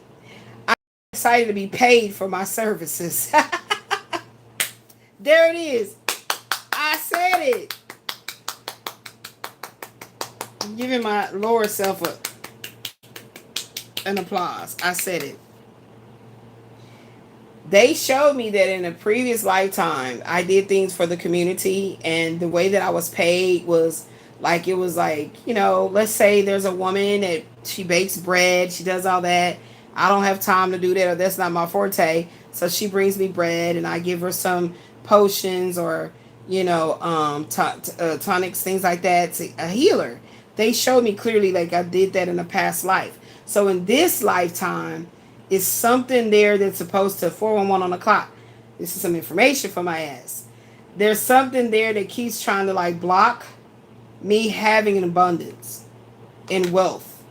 S1: I'm excited to be paid for my services. There it is. I said it. I'm giving my lower self an applause. I said it. They showed me that in a previous lifetime, I did things for the community, and the way that I was paid was like, it was like, let's say there's a woman that she bakes bread, she does all that. I don't have time to do that, or that's not my forte. So she brings me bread, and I give her some potions or, tonics, things like that, to a healer. They showed me clearly like I did that in a past life. So in this lifetime, is something there that's supposed to 411 on the clock. This is some information for my ass. There's something there that keeps trying to like block me having an abundance in wealth.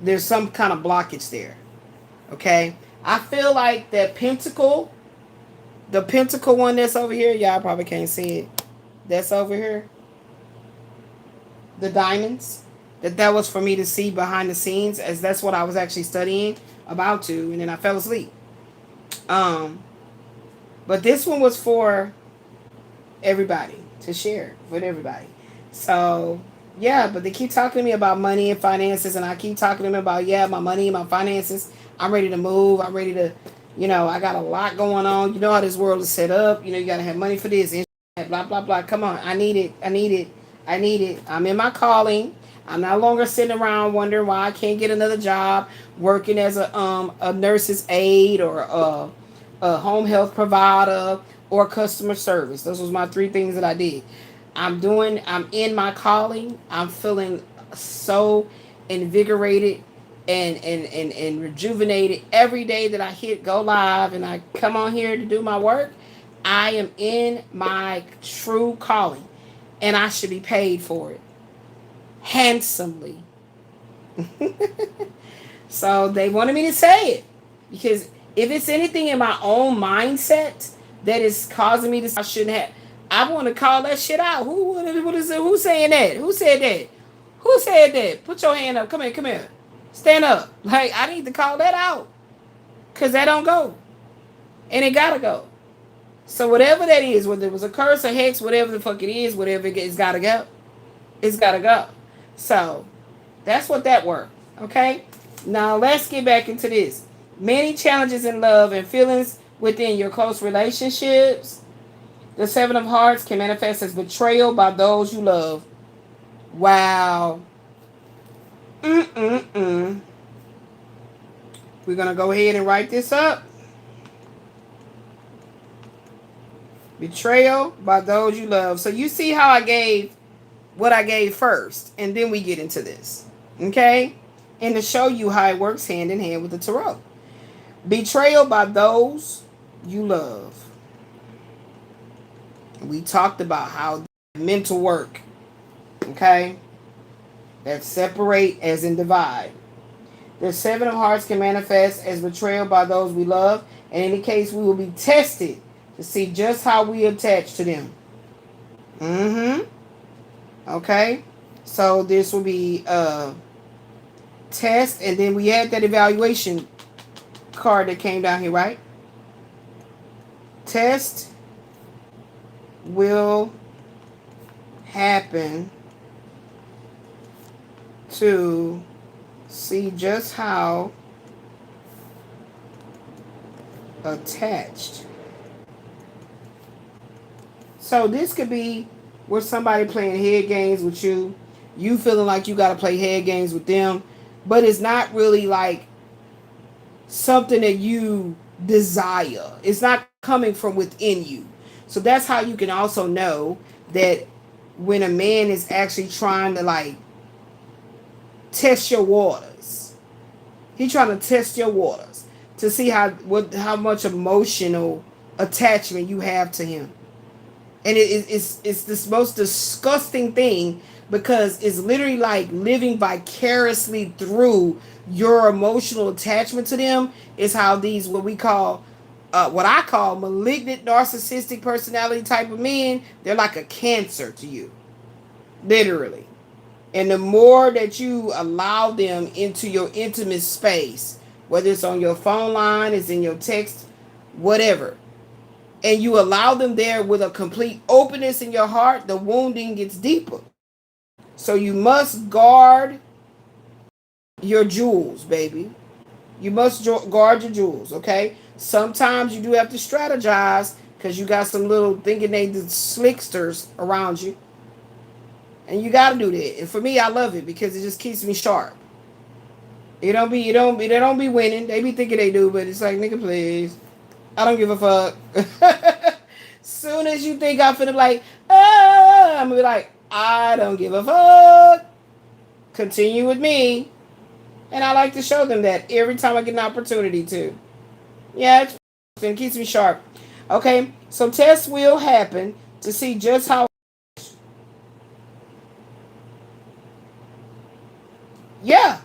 S1: There's some kind of blockage there. Okay? I feel like that pentacle, the pentacle one that's over here, y'all probably can't see it. That's over here. The diamonds. That was for me to see behind the scenes, as that's what I was actually studying about to, and then I fell asleep. But this one was for everybody, to share with everybody. So yeah, but they keep talking to me about money and finances, and I keep talking to them about my money and my finances. I'm ready to move. I'm ready to, I got a lot going on. You know how this world is set up. You got to have money for this, blah blah blah. Come on, I need it. I need it. I need it. I'm in my calling. I'm no longer sitting around wondering why I can't get another job working as a nurse's aide or a home health provider or customer service. Those was my 3 things that I did. I'm in my calling. I'm feeling so invigorated and rejuvenated every day that I hit go live and I come on here to do my work. I am in my true calling, and I should be paid for it handsomely. So they wanted me to say it, because if it's anything in my own mindset that is causing me to, I shouldn't have. I want to call that shit out. What is it? Who's saying that? Who said that? Who said that? Put your hand up. Come here. Come here. Stand up. Like, I need to call that out, because that don't go, and it gotta go. So whatever that is, whether it was a curse or hex, whatever the fuck it is, whatever it's gotta go. It's gotta go. So that's what that were. Okay? Now let's get back into this. Many challenges in love and feelings within your close relationships. The 7 of Hearts can manifest as betrayal by those you love. Wow. We're gonna go ahead and write this up. Betrayal by those you love. So you see how I gave what I gave first, and then we get into this. Okay? And to show you how it works hand in hand with the tarot. Betrayal by those you love. We talked about how mental work, okay, that separate as in divide. The 7 of Hearts can manifest as betrayal by those we love. And in any case, we will be tested to see just how we attach to them. Okay, so this will be a test, and then we had that evaluation card that came down here, right? Test will happen to see just how attached. So this could be with somebody playing head games with you. You feeling like you got to play head games with them, but it's not really like something that you desire. It's not coming from within you. So that's how you can also know that when a man is actually trying to like test your waters. He's trying to test your waters to see how much emotional attachment you have to him. And it's this most disgusting thing, because it's literally like living vicariously through your emotional attachment to them. Is how these, what we call, what I call malignant narcissistic personality type of men, they're like a cancer to you, literally. And the more that you allow them into your intimate space, whether it's on your phone line, it's in your text, whatever, and you allow them there with a complete openness in your heart, the wounding gets deeper. So you must guard your jewels, baby. You must guard your jewels, okay? Sometimes you do have to strategize, because you got some little thinking they slicksters around you. And you got to do that. And for me, I love it because it just keeps me sharp. They don't be winning. They be thinking they do, but it's like, nigga, please. I don't give a fuck. Soon as you think I'm finna like, I'm gonna be like, I don't give a fuck. Continue with me. And I like to show them that every time I get an opportunity to. Yeah, it keeps me sharp. Okay, so tests will happen to see just how. Yeah.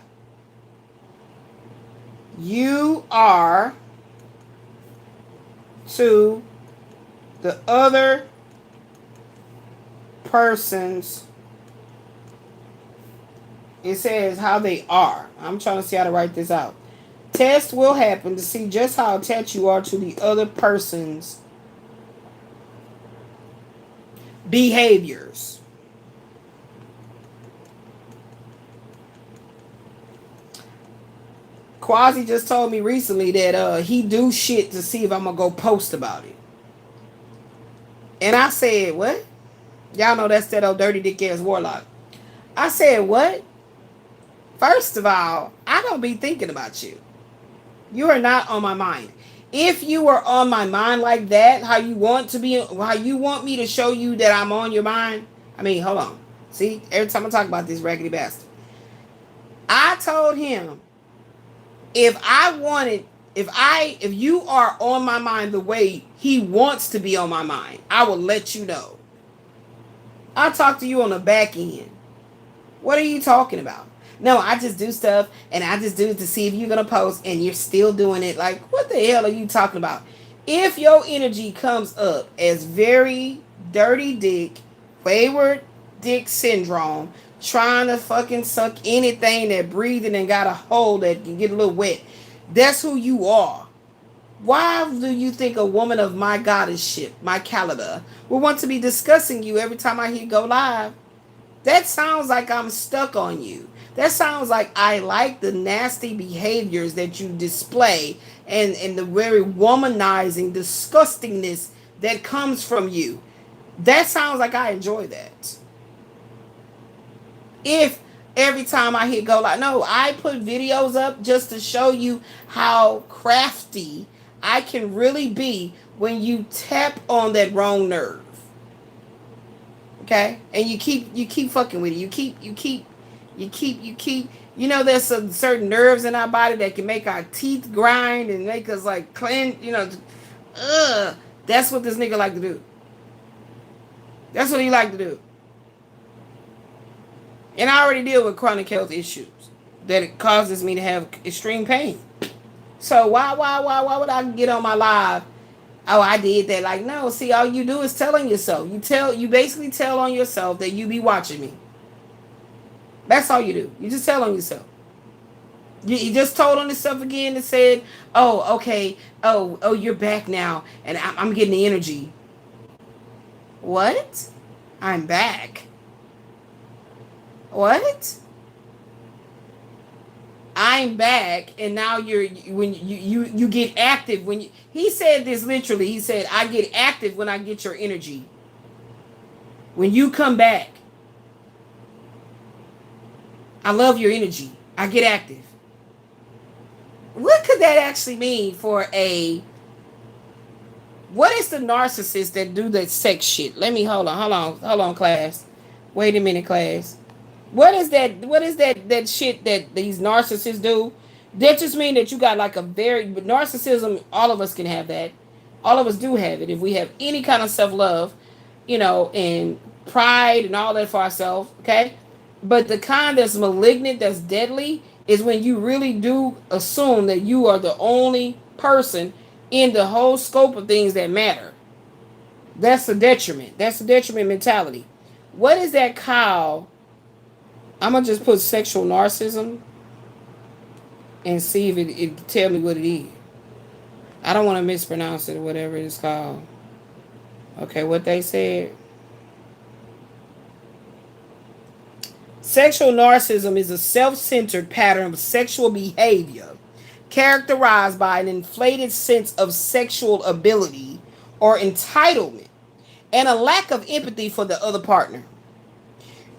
S1: You are to the other person's, it says how they are. I'm trying to see how to write this out. Tests will happen to see just how attached you are to the other person's behaviors. Quasi just told me recently that he do shit to see if I'm gonna go post about it. And I said, what? Y'all know that's that old dirty dick ass warlock. I said, what? First of all, I don't be thinking about you. You are not on my mind. If you were on my mind like that, how you want me to show you that I'm on your mind. I mean, hold on. See, every time I talk about this raggedy bastard, I told him, if you are on my mind the way he wants to be on my mind, I will let you know. I'll talk to you on the back end. What are you talking about? No, I just do stuff, and I just do it to see if you're going to post, and you're still doing it. Like, what the hell are you talking about? If your energy comes up as very dirty dick, wayward dick syndrome, trying to fucking suck anything that breathing and got a hole that can get a little wet, that's who you are. Why do you think a woman of my goddessship, my caliber, will want to be discussing you every time I hear go live? That sounds like I'm stuck on you. That sounds like I like the nasty behaviors that you display, and the very womanizing disgustingness that comes from you. That sounds like I enjoy that. If every time I hit go live, no, I put videos up just to show you how crafty I can really be when you tap on that wrong nerve. Okay? And you keep fucking with it. You keep. You know, there's some certain nerves in our body that can make our teeth grind and make us like cleanse, That's what this nigga like to do. That's what he like to do. And I already deal with chronic health issues that it causes me to have extreme pain. So why would I get on my live? Oh, I did that. Like, no, see, all you do is telling yourself. You basically tell on yourself that you be watching me. That's all you do. You just tell on yourself. You just told on yourself again and said, oh, okay. Oh, you're back now. And I'm getting the energy. What? I'm back. What? I'm back, and now when you get active when he said this literally. He said, I get active when I get your energy. When you come back, I love your energy. I get active. What could that actually mean for what is the narcissist that do that sex shit? Let me hold on, class. Wait a minute, class. What is that shit that these narcissists do? That just mean that you got like but narcissism, all of us can have that. All of us do have it if we have any kind of self-love. and pride and all that for ourselves, okay? But the kind that's malignant, that's deadly, is when you really do assume that you are the only person in the whole scope of things that matter. That's a detriment. That's a detriment mentality. What is that called? I'm going to just put sexual narcissism and see if it tell me what it is. I don't want to mispronounce it or whatever it's called. Okay, what they said. Sexual narcissism is a self-centered pattern of sexual behavior characterized by an inflated sense of sexual ability or entitlement and a lack of empathy for the other partner.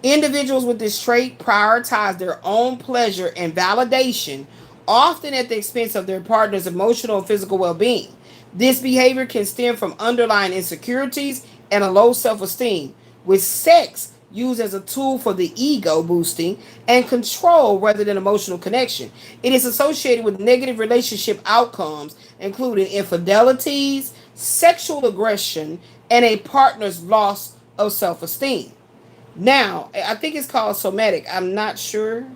S1: Individuals with this trait prioritize their own pleasure and validation, often at the expense of their partner's emotional and physical well-being. This behavior can stem from underlying insecurities and a low self-esteem, with sex used as a tool for the ego boosting and control rather than emotional connection. It is associated with negative relationship outcomes, including infidelities, sexual aggression, and a partner's loss of self-esteem. Now, I think it's called somatic. I'm not sure.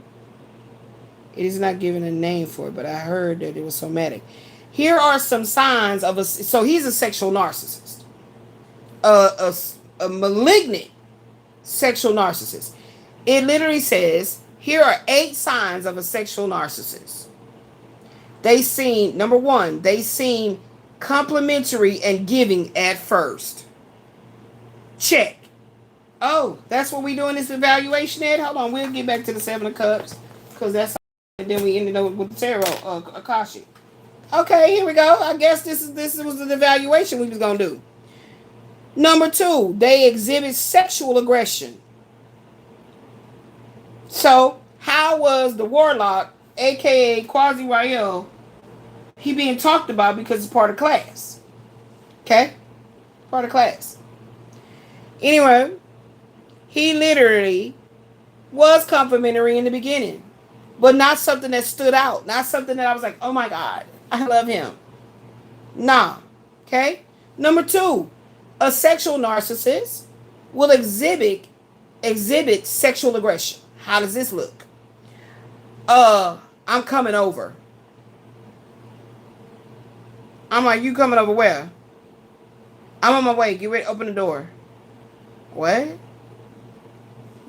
S1: It is not given a name for it, but I heard that it was somatic. Here are some signs of so he's a sexual narcissist. A malignant sexual narcissist. It literally says, here are 8 signs of a sexual narcissist. Number 1, they seem complimentary and giving at first. Check. Oh, that's what we doing this evaluation at? Hold on, we'll get back to the 7 of Cups. Because that's, and then we ended up with the Tarot, Akashic. Okay, here we go. I guess this was the evaluation we was going to do. Number 2, they exhibit sexual aggression. So, how was the warlock, aka Quasi Rael, he being talked about because it's part of class? Okay? Part of class. Anyway, he literally was complimentary in the beginning, but not something that stood out. Not something that I was like, oh my God, I love him. Nah. Okay? Number 2, a sexual narcissist will exhibit sexual aggression. How does this look? I'm coming over. I'm like, you coming over where? I'm on my way. Get ready. Open the door. What?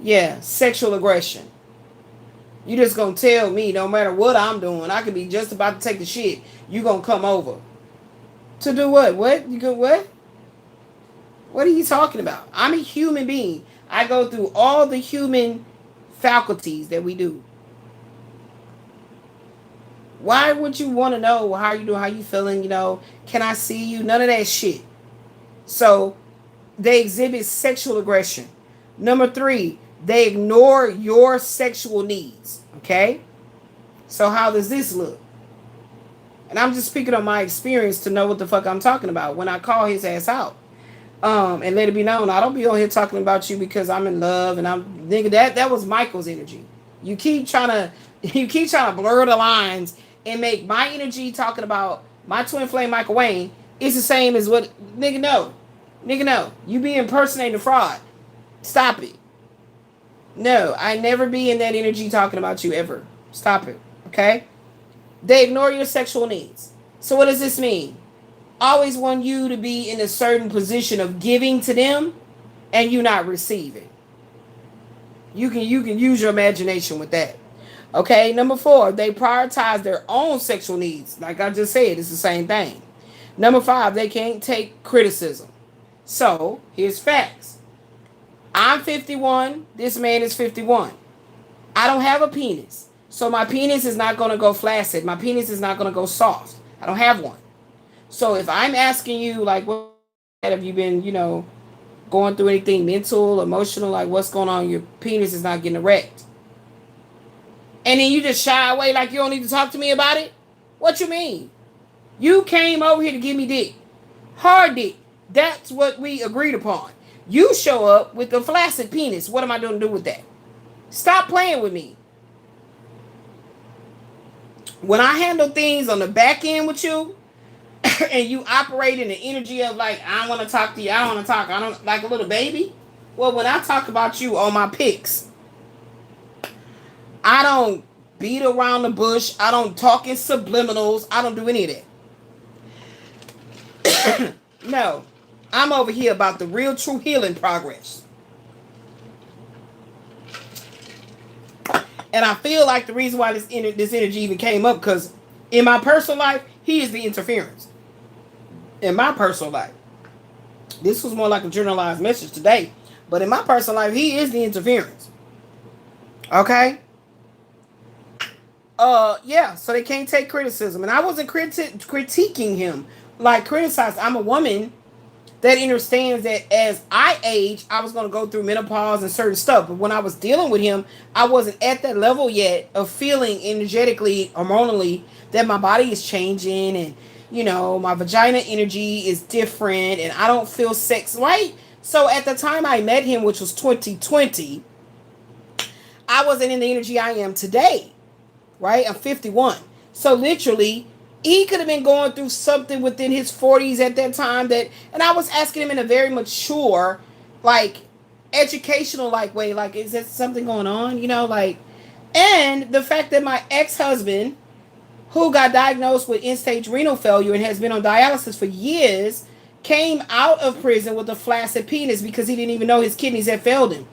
S1: Yeah, sexual aggression. You just gonna tell me no matter what I'm doing, I could be just about to take the shit. You gonna come over. To do what? What? You go what? What are you talking about? I'm a human being. I go through all the human faculties that we do. Why would you want to know how you doing, how you feeling, can I see you? None of that shit. So they exhibit sexual aggression. Number 3, they ignore your sexual needs. Okay? So how does this look? And I'm just speaking on my experience to know what the fuck I'm talking about when I call his ass out. And let it be known, I don't be on here talking about you because I'm in love and that was Michael's energy. You keep trying to blur the lines and make my energy talking about my twin flame Michael Wayne. It's the same as what nigga no. You be impersonating a fraud. Stop it. No, I never be in that energy talking about you ever. Stop it. Okay? They ignore your sexual needs. So what does this mean? Always want you to be in a certain position of giving to them and you not receiving. You can use your imagination with that. Okay, number 4, they prioritize their own sexual needs. Like I just said, it's the same thing. Number 5, they can't take criticism. So, here's facts. I'm 51. This man is 51. I don't have a penis. So my penis is not going to go flaccid. My penis is not going to go soft. I don't have one. So if I'm asking you, like, what have you been, going through anything mental, emotional, like what's going on, your penis is not getting erect. And then you just shy away like you don't need to talk to me about it? What you mean? You came over here to give me dick. Hard dick. That's what we agreed upon. You show up with a flaccid penis. What am I going to do with that? Stop playing with me. When I handle things on the back end with you, and you operate in the energy of like, I don't want to talk to you, I don't want to talk, I don't, like a little baby. Well, when I talk about you on my pics, I don't beat around the bush, I don't talk in subliminals, I don't do any of that. No, I'm over here about the real true healing progress. And I feel like the reason why this energy even came up, because in my personal life, he is the interference. In my personal life, this was more like a generalized message today, but in my personal life, he is the interference. Okay? Yeah, so they can't take criticism. And I wasn't critiquing him, like criticized. I'm a woman that understands that as I age, I was going to go through menopause and certain stuff. But when I was dealing with him, I wasn't at that level yet of feeling energetically, hormonally, that my body is changing and, you know, my vagina energy is different and I don't feel sex, right? So at the time I met him, which was 2020, I wasn't in the energy I am today, right? I'm 51. So literally, he could have been going through something within his 40s at that time that, and I was asking him in a very mature, like, educational, like, way, like, is there something going on, you know, like, and the fact that my ex-husband, who got diagnosed with end-stage renal failure and has been on dialysis for years, came out of prison with a flaccid penis because he didn't even know his kidneys had failed him.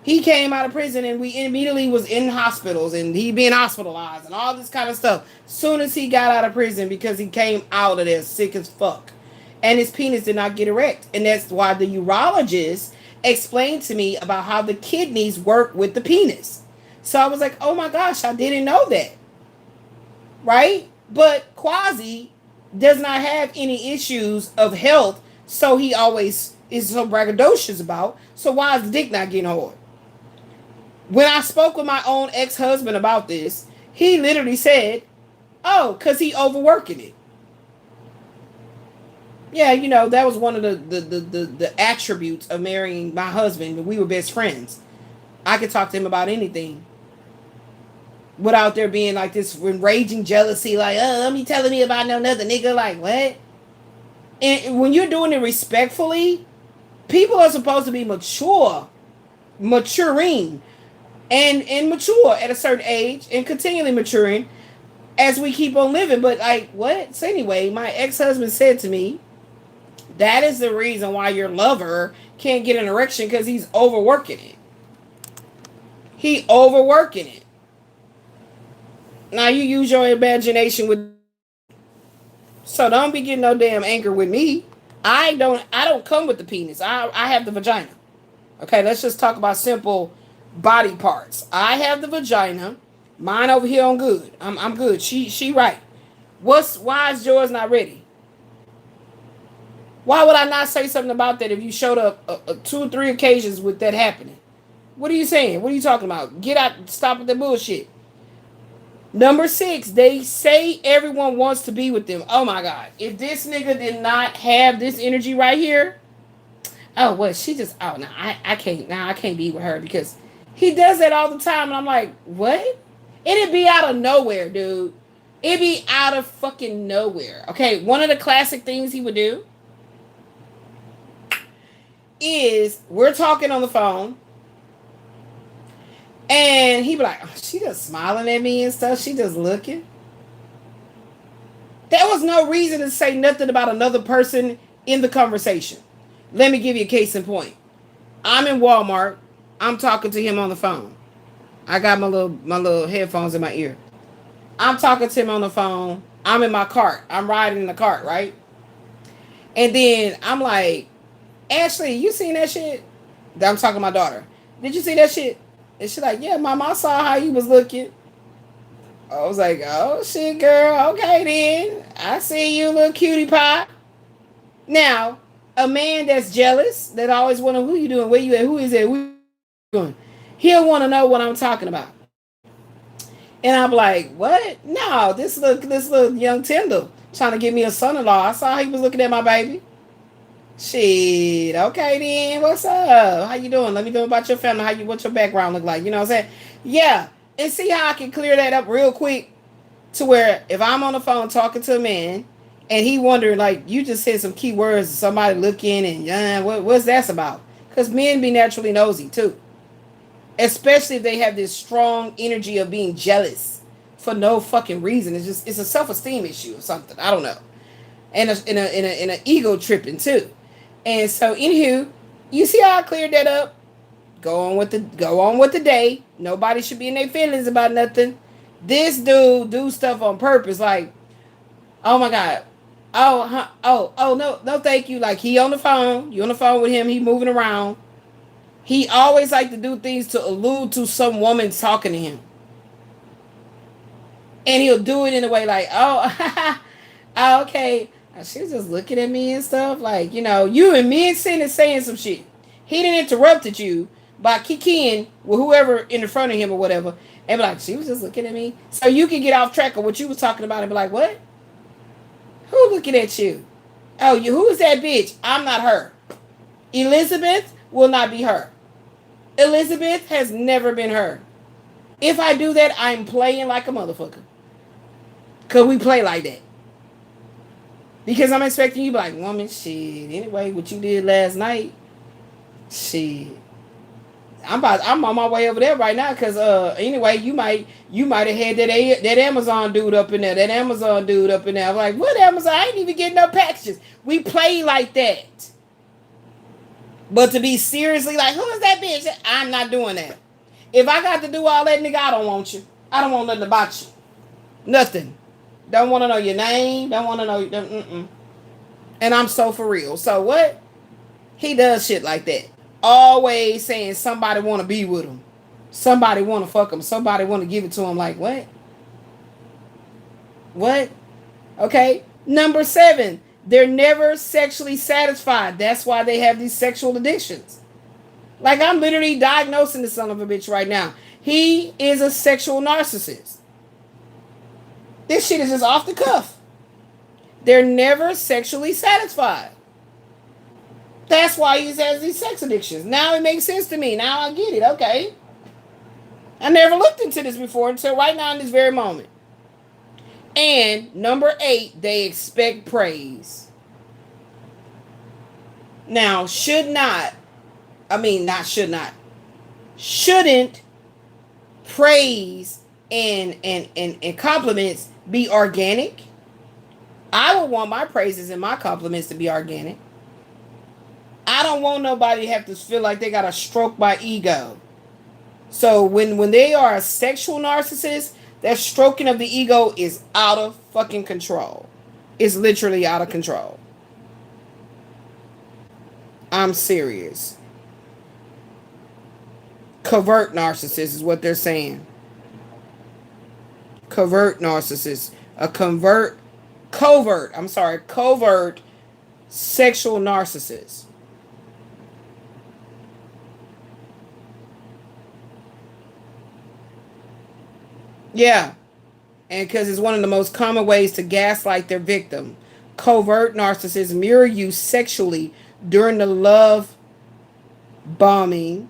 S1: He came out of prison and we immediately was in hospitals and he being hospitalized and all this kind of stuff. Soon as he got out of prison, because he came out of there sick as fuck. And his penis did not get erect. And that's why the urologist explained to me about how the kidneys work with the penis. So I was like, oh my gosh, I didn't know that. Right? But Quasi does not have any issues of health. So he always is so braggadocious about. So why is the dick not getting hard? When I spoke with my own ex-husband about this, he literally said, oh, because he overworking it. Yeah, you know, that was one of the attributes of marrying my husband. We were best friends. I could talk to him about anything without there being like this raging jealousy, like, oh, let me telling me about no another nigga, like, what? And when you're doing it respectfully, people are supposed to be maturing, and mature at a certain age and continually maturing as we keep on living. But like, what? So anyway, my ex-husband said to me, that is the reason why your lover can't get an erection, because he's overworking it. He overworking it. Now you use your imagination with, so don't be getting no damn anger with me. I don't come with the penis. I have the vagina. Okay, let's just talk about simple body parts. I have the vagina. Mine over here on good. I'm good. She right. Why is yours not ready? Why would I not say something about that if you showed up 2 or 3 occasions with that happening? What are you saying? What are you talking about? Get out. Stop with the bullshit. Number 6, they say everyone wants to be with them. Oh my God. If this nigga did not have this energy right here, oh, well, she just, oh, no, I can't be with her, because he does that all the time. And I'm like, what? It'd be out of nowhere, dude. It'd be out of fucking nowhere. Okay, one of the classic things he would do is we're talking on the phone and he'd be like, oh, she just smiling at me and stuff. She just looking. There was no reason to say nothing about another person in the conversation. Let me give you a case in point. I'm in Walmart. I'm talking to him on the phone. I got my little headphones in my ear. I'm talking to him on the phone. I'm in my cart. I'm riding in the cart, right? And then I'm like, Ashley, you seen that shit? I'm talking to my daughter. Did you see that shit? And she's like, yeah, Mom, I saw how you was looking. I was like, oh, shit, girl. Okay, then. I see you, little cutie pie. Now, a man that's jealous, that always wonder who you doing, where you at, who is it, who you doing, he'll want to know what I'm talking about. And I'm like, what? No, this little young Tyndall trying to give me a son-in-law. I saw he was looking at my baby. Shit, okay then, what's up? How you doing? Let me know about your family. What's your background look like? You know what I'm saying? Yeah, and see how I can clear that up real quick. To where if I'm on the phone talking to a man and he wondering, like, you just said some key words, somebody looking and what's that about? Because men be naturally nosy too. Especially if they have this strong energy of being jealous for no fucking reason. It's a self-esteem issue or something. I don't know. And in a ego tripping too. And so anywho, you see how I cleared that up? Go on with the day. Nobody should be in their feelings about nothing. This dude do stuff on purpose, like, oh my god, no, thank you. Like, he on the phone, you on the phone with him, he moving around. He always like to do things to allude to some woman talking to him, and he'll do it in a way like, oh, okay, she was just looking at me and stuff, like, you and me and Sin is saying some shit. He didn't interrupted you by kikiing with whoever in the front of him or whatever, and be like, she was just looking at me. So you can get off track of what you was talking about and be like, what? Who looking at you? Oh, who is that bitch? I'm not her. Elizabeth will not be her. Elizabeth has never been her. If I do that, I'm playing like a motherfucker. Because we play like that. Because I'm expecting you to be like, woman, shit. Anyway, what you did last night, shit. I'm on my way over there right now, because anyway, you might have had that Amazon dude up in there. I'm like, what Amazon? I ain't even getting no packages. We play like that. But to be seriously like, who is that bitch? I'm not doing that. If I got to do all that, nigga, I don't want you. I don't want nothing about you. Nothing. Don't want to know your name. Don't want to know. And I'm so for real. So what? He does shit like that. Always saying somebody want to be with him. Somebody want to fuck him. Somebody want to give it to him. Like, what? What? Okay. Number 7. They're never sexually satisfied. That's why they have these sexual addictions. Like, I'm literally diagnosing this son of a bitch right now. He is a sexual narcissist. This shit is just off the cuff. They're never sexually satisfied. That's why he has these sex addictions. Now it makes sense to me. Now I get it. Okay. I never looked into this before until right now in this very moment. And number 8, they expect praise. Now, shouldn't praise and compliments be organic? I would want my praises and my compliments to be organic. I don't want nobody to have to feel like they got to stroke my ego. So when they are a sexual narcissist, that stroking of the ego is out of fucking control. It's literally out of control. I'm serious. Covert narcissist is what they're saying. Covert narcissist. Covert sexual narcissist. Yeah. And because it's one of the most common ways to gaslight their victim. Covert narcissists mirror you sexually during the love bombing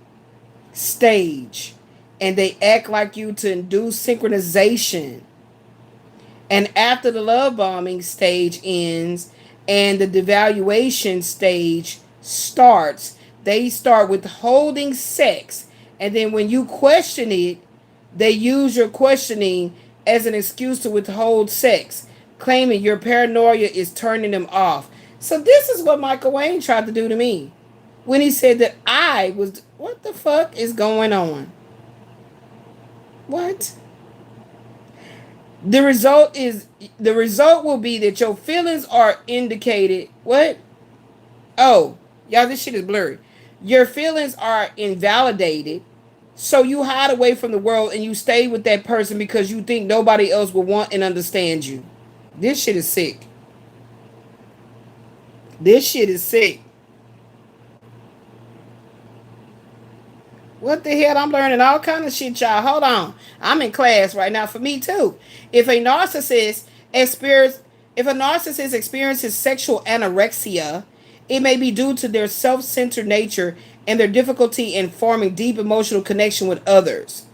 S1: stage. And they act like you to induce synchronization. And after the love bombing stage ends and the devaluation stage starts, they start withholding sex. And then when you question it, they use your questioning as an excuse to withhold sex, claiming your paranoia is turning them off. So this is what Michael Wayne tried to do to me when he said that I was... What the fuck is going on? What? The result will be that your feelings are indicated. What? Oh, y'all, this shit is blurry. Your feelings are invalidated. So you hide away from the world and you stay with that person because you think nobody else will want and understand you. This shit is sick. This shit is sick. What the hell? I'm learning all kind of shit, y'all. Hold on. I'm in class right now for me too. If a narcissist experiences sexual anorexia, it may be due to their self-centered nature and their difficulty in forming deep emotional connection with others.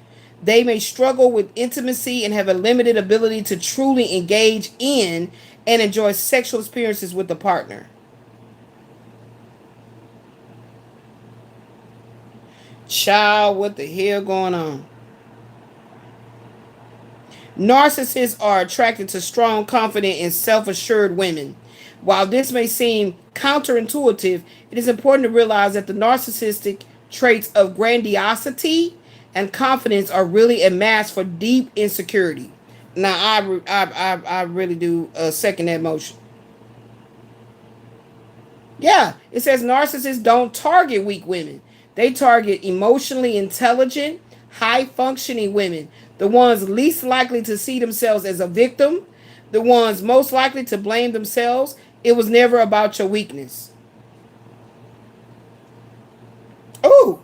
S1: They may struggle with intimacy and have a limited ability to truly engage in and enjoy sexual experiences with the partner. Child, what the hell going on? Narcissists are attracted to strong, confident, and self-assured women. While this may seem counterintuitive, it is important to realize that the narcissistic traits of grandiosity and confidence are really a mask for deep insecurity. Now, I really do second that motion. Yeah, it says narcissists don't target weak women. They target emotionally intelligent, high functioning women, the ones least likely to see themselves as a victim, the ones most likely to blame themselves. It was never about your weakness. Oh,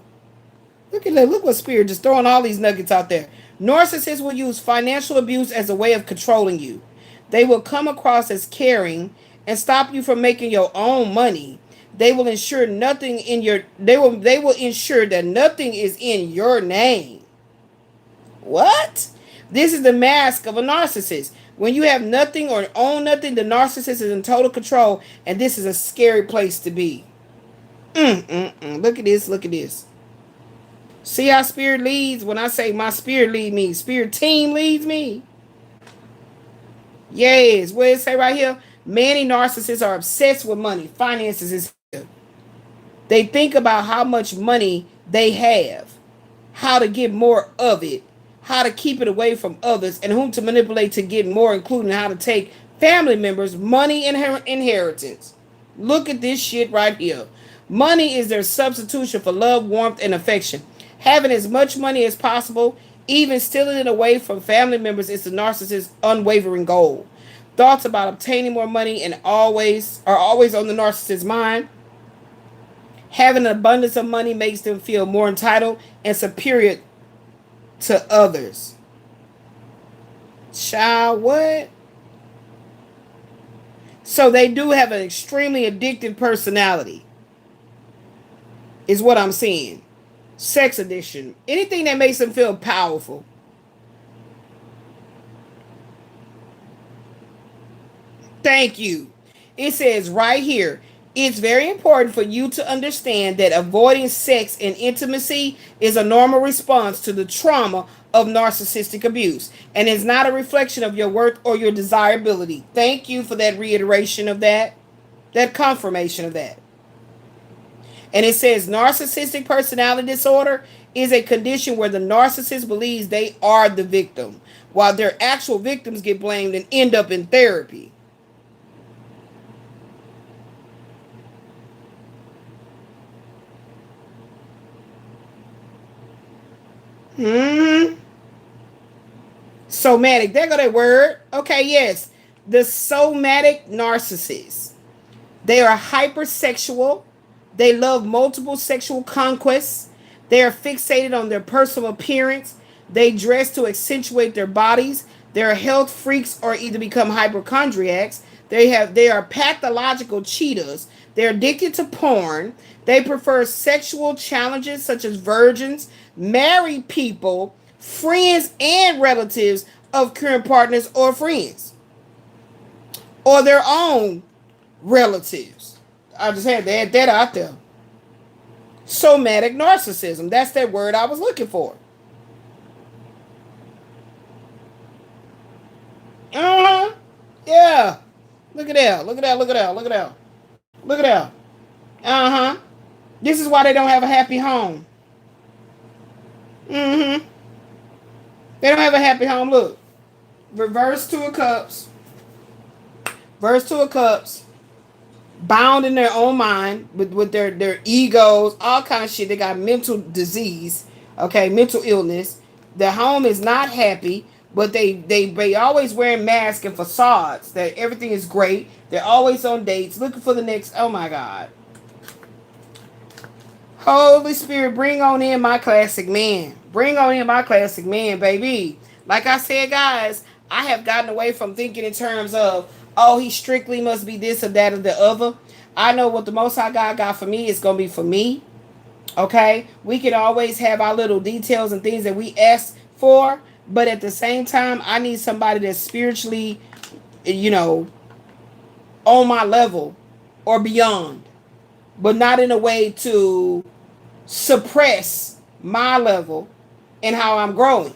S1: look at that. Look what Spirit just throwing all these nuggets out there. Narcissists will use financial abuse as a way of controlling you. They will come across as caring and stop you from making your own money. They will ensure nothing in your they will ensure that nothing is in your name. What? This is the mask of a narcissist. When you have nothing or own nothing, the narcissist is in total control, and this is a scary place to be. Look at this. Look at this. See how Spirit leads? When I say my Spirit lead me, Spirit team leads me. Yes. What it say right here? Many narcissists are obsessed with money. Finances is here. They think about how much money they have, how to get more of it, how to keep it away from others, and whom to manipulate to get more, including how to take family members' money and inheritance. Look at this shit right here. Money is their substitution for love, warmth, and affection. Having as much money as possible, even stealing it away from family members, is the narcissist's unwavering goal. Thoughts about obtaining more money and always on the narcissist's mind. Having an abundance of money makes them feel more entitled and superior to others. Child, what? So they do have an extremely addictive personality, is what I'm seeing. Sex addiction. Anything that makes them feel powerful. Thank you. It says right here, it's very important for you to understand that avoiding sex and intimacy is a normal response to the trauma of narcissistic abuse and is not a reflection of your worth or your desirability. Thank you for that reiteration of that confirmation of that. And it says narcissistic personality disorder is a condition where the narcissist believes they are the victim, while their actual victims get blamed and end up in therapy. Somatic. There go that word. Okay, yes. The somatic narcissist. They are hypersexual. They love multiple sexual conquests. They are fixated on their personal appearance. They dress to accentuate their bodies. They are health freaks or either become hypochondriacs. They are pathological cheaters. They're addicted to porn. They prefer sexual challenges such as virgins, married people, friends, and relatives of current partners or friends, or their own relatives. I just had to add that out there. Somatic narcissism. That's that word I was looking for. Yeah. Look at that. Look at that. Look at that. Look at that. Look at that. This is why they don't have a happy home. They don't have a happy home. Look. Reverse Two of Cups. Verse Two of Cups. Bound in their own mind with their egos, all kind of shit. They got mental disease, okay, mental illness. Their home is not happy, but they always wearing masks and facades that everything is great. They're always on dates, looking for the next. Oh my God. Holy Spirit, bring on in my classic man. Bring on in my classic man, baby. Like I said, guys, I have gotten away from thinking in terms of, oh, he strictly must be this or that or the other. I know what the Most High God got for me is going to be for me. Okay? We can always have our little details and things that we ask for, but at the same time, I need somebody that's spiritually, you know, on my level or beyond, but not in a way to suppress my level and how I'm growing.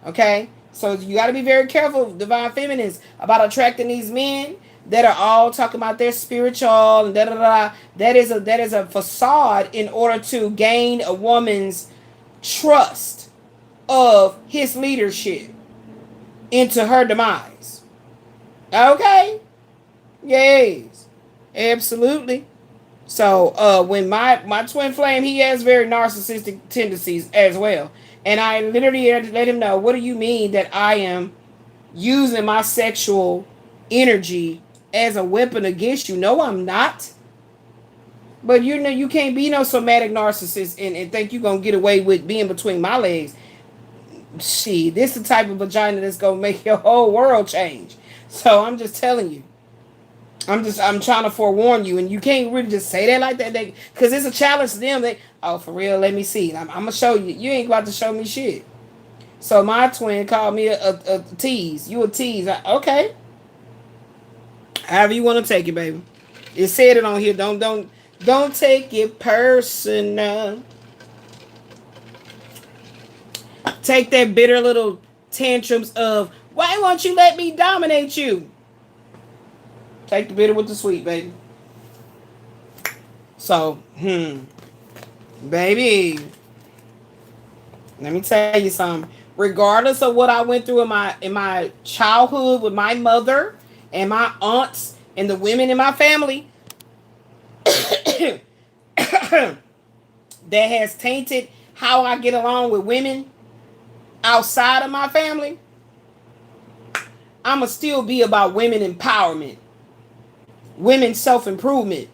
S1: Okay? So you got to be very careful, divine feminines, about attracting these men that are all talking about their spiritual and da da da. That is a facade in order to gain a woman's trust of his leadership into her demise. Okay? Yes. Absolutely. So when my twin flame, he has very narcissistic tendencies as well. And I literally had to let him know, what do you mean that I am using my sexual energy as a weapon against you? No, I'm not. But you know, you can't be no somatic narcissist and think you're gonna get away with being between my legs. Shit, this is the type of vagina that's gonna make your whole world change. So I'm just telling you. I'm trying to forewarn you, and you can't really just say that like that, because it's a challenge to them. They, oh, for real, let me see. I'm gonna show you. You ain't about to show me shit. So my twin called me a tease. You a tease? Okay. However you want to take it, baby. It said it on here. Don't take it personal. Take that bitter little tantrums of, why won't you let me dominate you? Take the bitter with the sweet, baby. So, baby, let me tell you something. Regardless of what I went through in my childhood with my mother and my aunts and the women in my family, that has tainted how I get along with women outside of my family, I'ma still be about women empowerment. Women's self-improvement,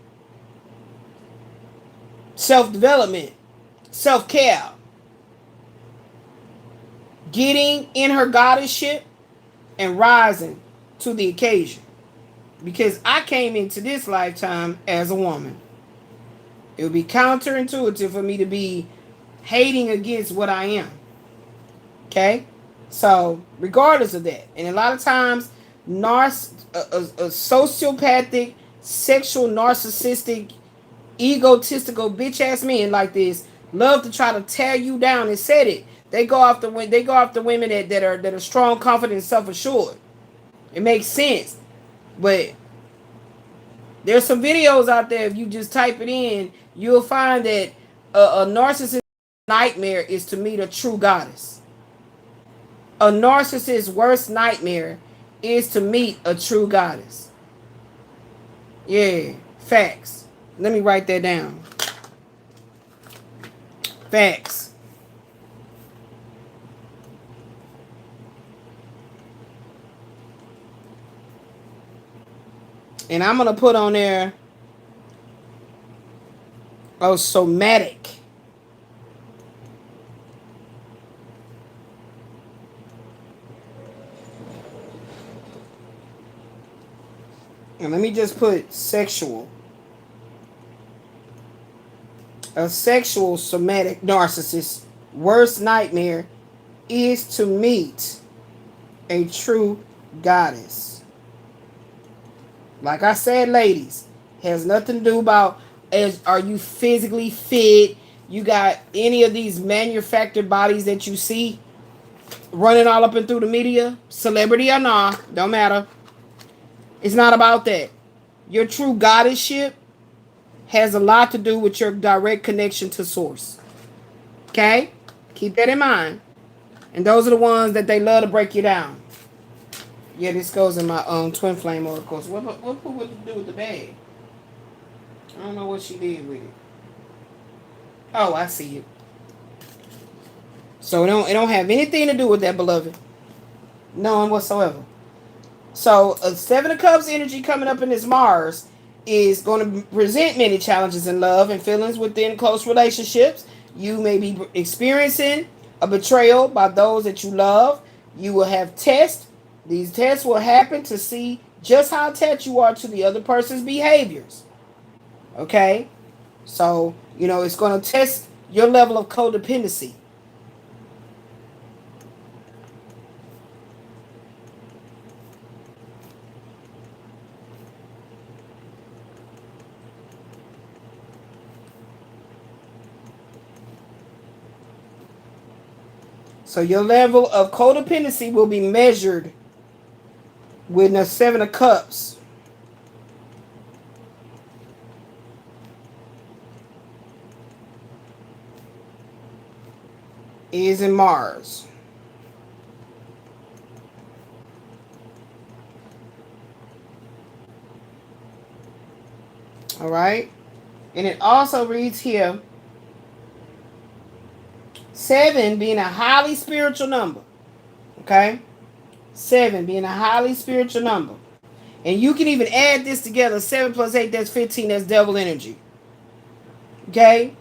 S1: self-development, self-care, getting in her goddessship and rising to the occasion. Because I came into this lifetime as a woman. It would be counterintuitive for me to be hating against what I am. Okay? So, regardless of that, and a lot of times, a sociopathic, sexual, narcissistic, egotistical bitch ass men like this love to try to tear you down and set it. They go after women that are strong, confident, self assured. It makes sense, but there's some videos out there. If you just type it in, you'll find that a narcissist nightmare is to meet a true goddess. A narcissist's worst nightmare is to meet a true goddess. Yeah, facts. Let me write that down. Facts. And I'm going to put on there, somatic. And let me just put sexual. A sexual somatic narcissist worst nightmare is to meet a true goddess. Like I said, ladies, has nothing to do about are you physically fit? You got any of these manufactured bodies that you see running all up and through the media, celebrity or not, don't matter. It's not about that. Your true goddessship has a lot to do with your direct connection to source. Okay? Keep that in mind. And those are the ones that they love to break you down. Yeah, this goes in my twin flame oracles. What would it do with the bag? I don't know what she did with it. Oh, I see it. So it don't have anything to do with that, beloved. None whatsoever. So a Seven of Cups energy coming up in this Mars is going to present many challenges in love and feelings within close relationships. You may be experiencing a betrayal by those that you love. You will have tests. These tests will happen to see just how attached you are to the other person's behaviors. Okay? So, it's going to test your level of codependency. So your level of codependency will be measured with the 7 of Cups. Is in Mars. All right. And it also reads here 7 being a highly spiritual number. Okay. 7 being a highly spiritual number. And you can even add this together. 7 plus 8, that's 15. That's devil energy. Okay.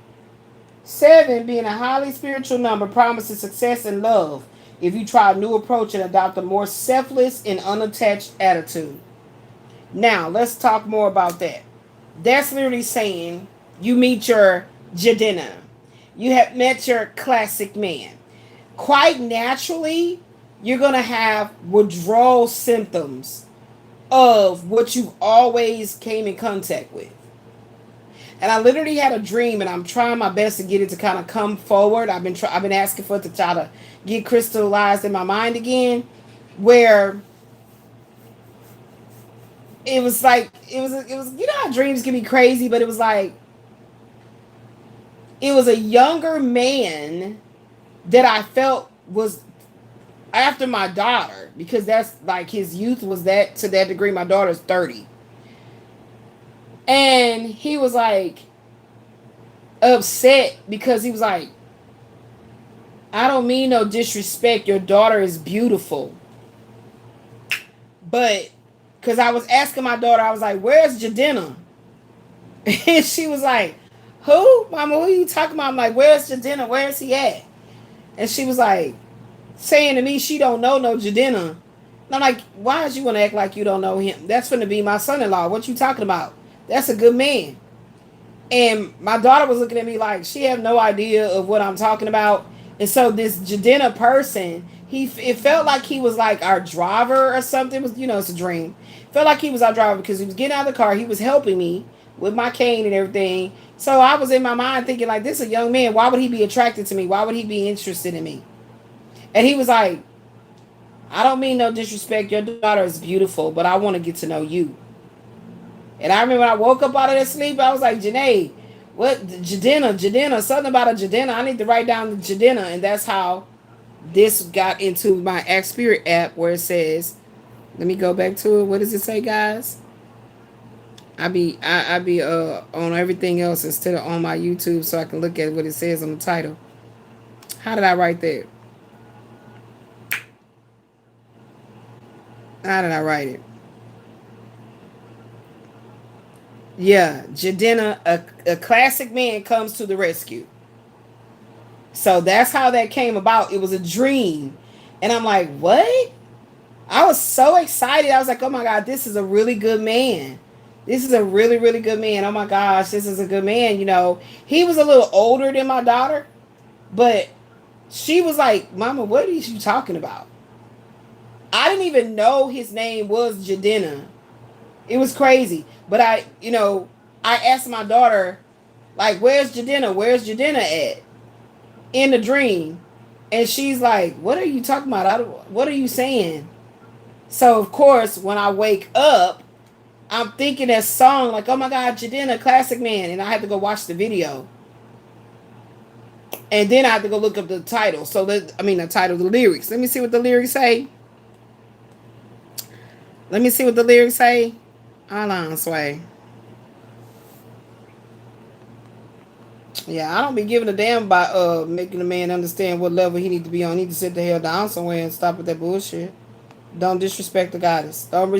S1: 7 being a highly spiritual number promises success and love if you try a new approach and adopt a more selfless and unattached attitude. Now, let's talk more about that. That's literally saying you meet your Jadena. You have met your classic man. Quite naturally, you're going to have withdrawal symptoms of what you always came in contact with. And I literally had a dream, and I'm trying my best to get it to kind of come forward. I've been asking for it to try to get crystallized in my mind again, where it was like it was you know how dreams can be crazy, but it was like it was a younger man that I felt was after my daughter, because that's like his youth was that to that degree. My daughter's 30. And he was like upset because he was like, I don't mean no disrespect. Your daughter is beautiful. But because I was asking my daughter, I was like, where's Jadena? And she was like, who? Mama, who are you talking about? I'm like, where's Jadena? Where's he at? And she was like, saying to me, she don't know no Jadena. And I'm like, why is you want to act like you don't know him? That's going to be my son-in-law. What you talking about? That's a good man. And my daughter was looking at me like she had no idea of what I'm talking about. And so this Jadena person, it felt like he was like our driver or something. It was, it's a dream. It felt like he was our driver because he was getting out of the car. He was helping me with my cane and everything. So I was in my mind thinking like, this is a young man. Why would he be attracted to me? Why would he be interested in me? And he was like, I don't mean no disrespect. Your daughter is beautiful, but I want to get to know you. And I remember when I woke up out of that sleep, I was like, Janae, what? Jadena, something about a Jadena. I need to write down the Jadena. And that's how this got into my Act Spirit app, where it says, let me go back to it. What does it say, guys? I be on everything else instead of on my YouTube so I can look at what it says on the title. How did I write that? How did I write it? Yeah, Jadena, a classic man comes to the rescue. So that's how that came about. It was a dream. And I'm like, what? I was so excited. I was like, oh my God, this is a really good man. This is a really, really good man. Oh my gosh, this is a good man. He was a little older than my daughter, but she was like, Mama, what are you talking about? I didn't even know his name was Jadena. It was crazy. But I asked my daughter, like, where's Jadena? Where's Jadena at? In the dream. And she's like, what are you talking about? What are you saying? So, of course, when I wake up, I'm thinking that song, like, oh my God, Jadena, classic man. And I had to go watch the video. And then I had to go look up the title. The title, the lyrics. Let me see what the lyrics say. Hold on, Sway. Yeah, I don't be giving a damn about making a man understand what level he need to be on. He need to sit the hell down somewhere and stop with that bullshit. Don't disrespect the goddess. Don't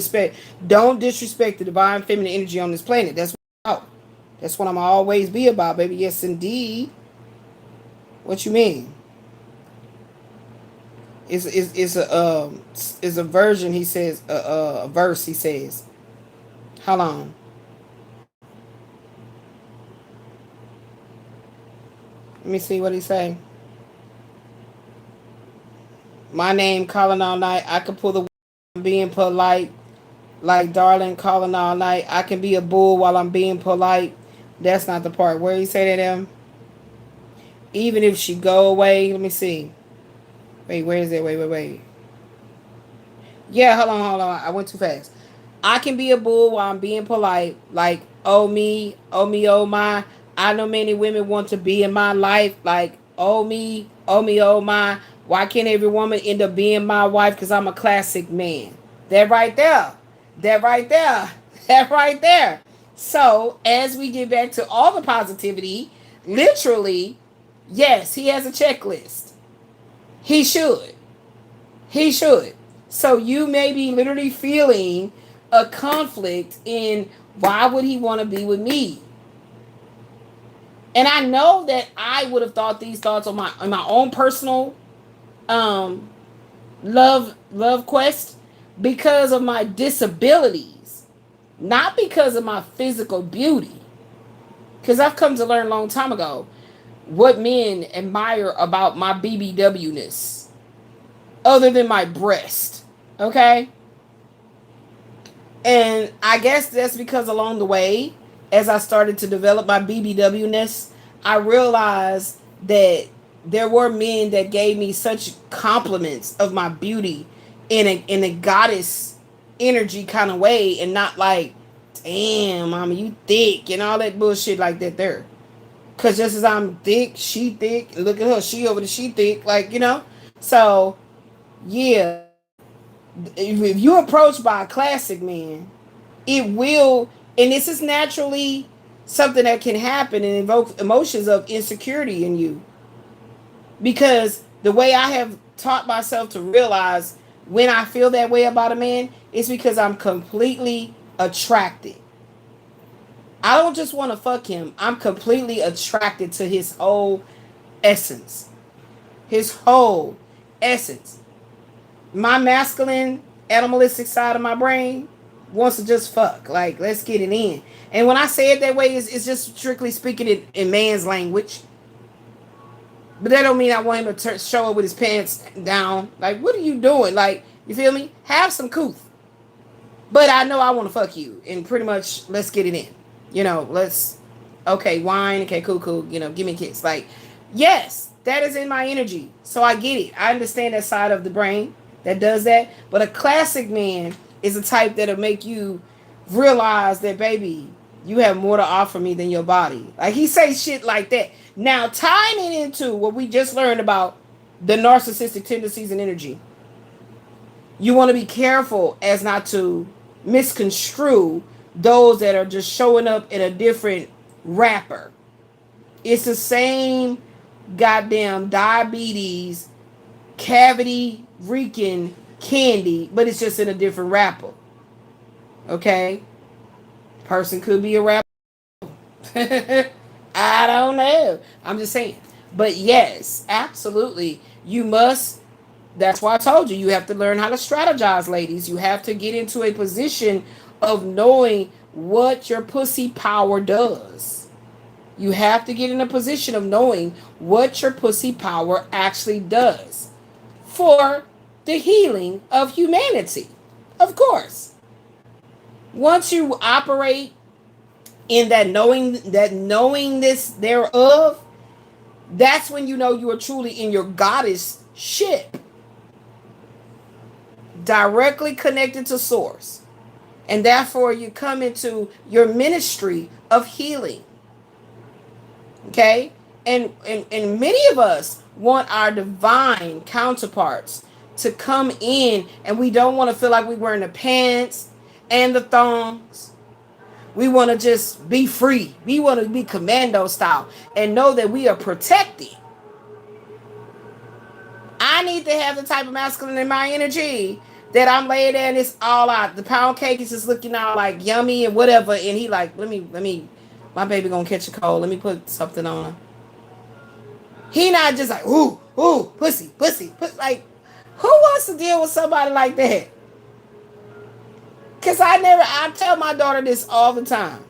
S1: disrespect the divine feminine energy on this planet. That's what I'm about. That's what I'm always be about, baby. Yes, indeed. What you mean? It's a version. He says a verse. He says, hold on. Let me see what he say. My name calling all night. I can pull the being polite. Like darling calling all night. I can be a bull while I'm being polite. That's not the part. Where he say that Even if she go away. Let me see. Wait, where is it? Wait. Yeah, hold on. I went too fast. I can be a bull while I'm being polite. Like, oh my. I know many women want to be in my life. Like, oh my. Why can't every woman end up being my wife? Because I'm a classic man. That right there. That right there. That right there. So, as we get back to all the positivity, literally, yes, he has a checklist. He should. He should. So you may be literally feeling a conflict in why would he want to be with me? And I know that I would have thought these thoughts on my own personal um love quest because of my disabilities, not because of my physical beauty. Because I've come to learn a long time ago what men admire about my BBW-ness, other than my breast. Okay? And I guess that's because along the way, as I started to develop my BBW-ness, I realized that there were men that gave me such compliments of my beauty in a goddess energy kind of way, and not like, damn, mama, you thick and all that bullshit like that there. Cause just as I'm thick, she thick. Look at her, she over the she thick, like, you know. So yeah, if you're approached by a classic man, it will, and this is naturally something that can happen and invoke emotions of insecurity in you, because the way I have taught myself to realize when I feel that way about a man is because I'm completely attracted. I don't just want to fuck him, I'm completely attracted to his whole essence. His whole essence. My masculine animalistic side of my brain wants to just fuck. Like, let's get it in. And when I say it that way, it's just strictly speaking it in man's language. But that don't mean I want him to show up with his pants down. Like, what are you doing? Like, you feel me? Have some couth. But I know I want to fuck you. And pretty much, let's get it in. You know, let's, okay, wine. Okay, cool. You know, give me a kiss. Like, yes, that is in my energy. So I get it. I understand that side of the brain that does that. But a classic man is a type that'll make you realize that, baby, you have more to offer me than your body. Like, he say shit like that. Now, tying it into what we just learned about the narcissistic tendencies and energy, you want to be careful as not to misconstrue those that are just showing up in a different wrapper. It's the same goddamn diabetes cavity reeking candy, but it's just in a different wrapper. Okay? Person could be a rapper. I don't know. I'm just saying. But yes, absolutely. You must. That's why I told you have to learn how to strategize, ladies. You have to get into a position of knowing what your pussy power does. You have to get in a position of knowing what your pussy power actually does for the healing of humanity. Of course. Once you operate in that knowingness thereof, that's when you know you are truly in your goddess ship, directly connected to source. And therefore you come into your ministry of healing. Okay? And many of us want our divine counterparts to come in, and we don't want to feel like we're wearing the pants and the thongs. We want to just be free. We want to be commando style and know that we are protected. I need to have the type of masculine in my energy that I'm laying there and it's all out. The pound cake is just looking out like yummy and whatever. And he like, let me, my baby gonna catch a cold. Let me put something on her. He not just like, ooh, pussy. Like, who wants to deal with somebody like that? Because I tell my daughter this all the time.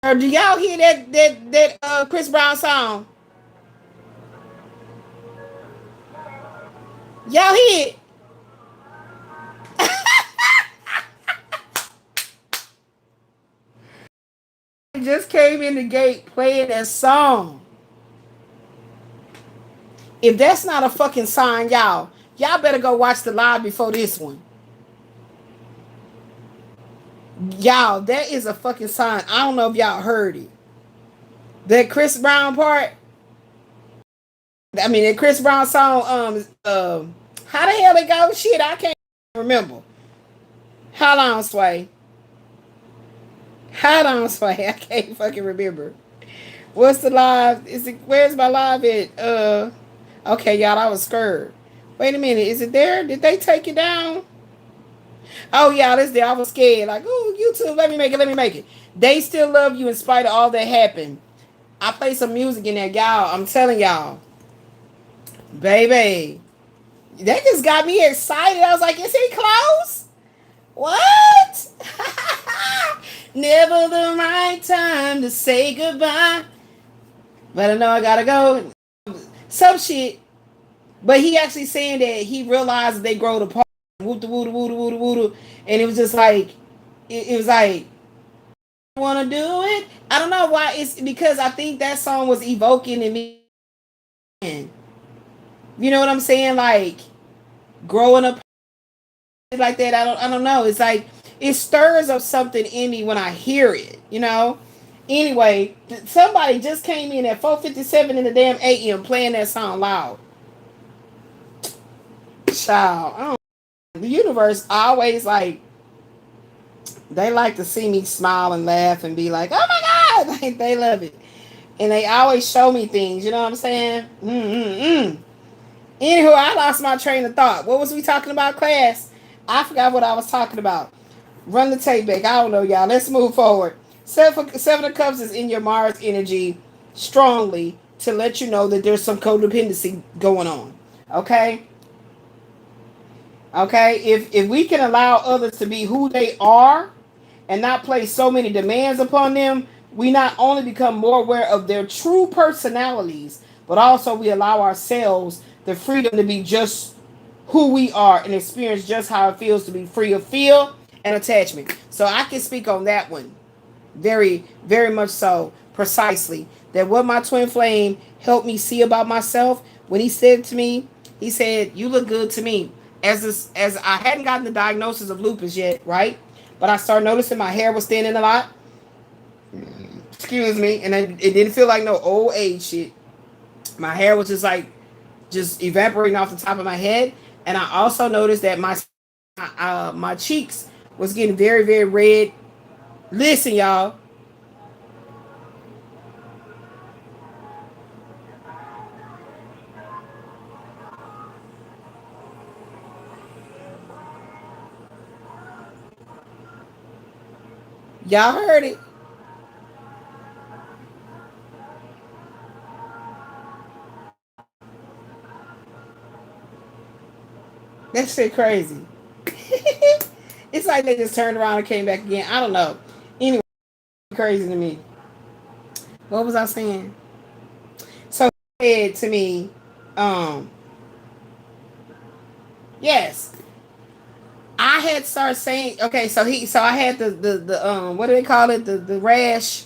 S1: Or do y'all hear that Chris Brown song? Y'all hear it? just came in the gate playing that song. If that's not a fucking sign, y'all better go watch the live before this one. Y'all, that is a fucking sign. I don't know if y'all heard it. That Chris Brown part. I mean, that Chris Brown song. How the hell it go? Shit, I can't remember. Hold on, Sway. Hold on, Sway. I can't fucking remember. What's the live? Is it? Where's my live at? Okay, y'all, I was scared. Wait a minute, is it there? Did they take it down? Oh, y'all, it's there. I was scared. Like, ooh, YouTube, let me make it, let me make it. They still love you in spite of all that happened. I play some music in there, y'all. I'm telling y'all. Baby. That just got me excited. I was like, is he close? What? Never the right time to say goodbye. But I know I gotta go. Some shit. But he actually saying that he realized they grow apart. Woo woo woo woo woo. And it was just like, it was like, want to do it? I don't know why. It's because I think that song was evoking in me. You know what I'm saying? Like growing up like that. I don't know. It's like it stirs up something in me when I hear it. You know. Anyway, somebody just came in at 4:57 in the damn AM playing that song loud. Child, I don't. The universe always like. They like to see me smile and laugh and be like, "Oh my God!" Like they love it, and they always show me things. You know what I'm saying? Anywho, I lost my train of thought. What was we talking about, class? I forgot what I was talking about. Run the tape back. I don't know, y'all. Let's move forward. Seven of Cups is in your Mars energy strongly to let you know that there's some codependency going on. Okay? Okay? If we can allow others to be who they are and not place so many demands upon them, we not only become more aware of their true personalities, but also we allow ourselves the freedom to be just who we are and experience just how it feels to be free of fear and attachment. So I can speak on that one very, very much so precisely. That what my twin flame helped me see about myself when he said to me, he said, "You look good to me." As I hadn't gotten the diagnosis of lupus yet, right? But I started noticing my hair was thinning a lot. Excuse me, and it didn't feel like no old age shit. My hair was just evaporating off the top of my head, and I also noticed that my cheeks was getting very, very red. Listen, y'all. Y'all heard it. That shit crazy. It's like they just turned around and came back again. I don't know. Anyway, crazy to me. What was I saying? So he said to me, yes. I had started saying, okay, so I had the what do they call it? The rash,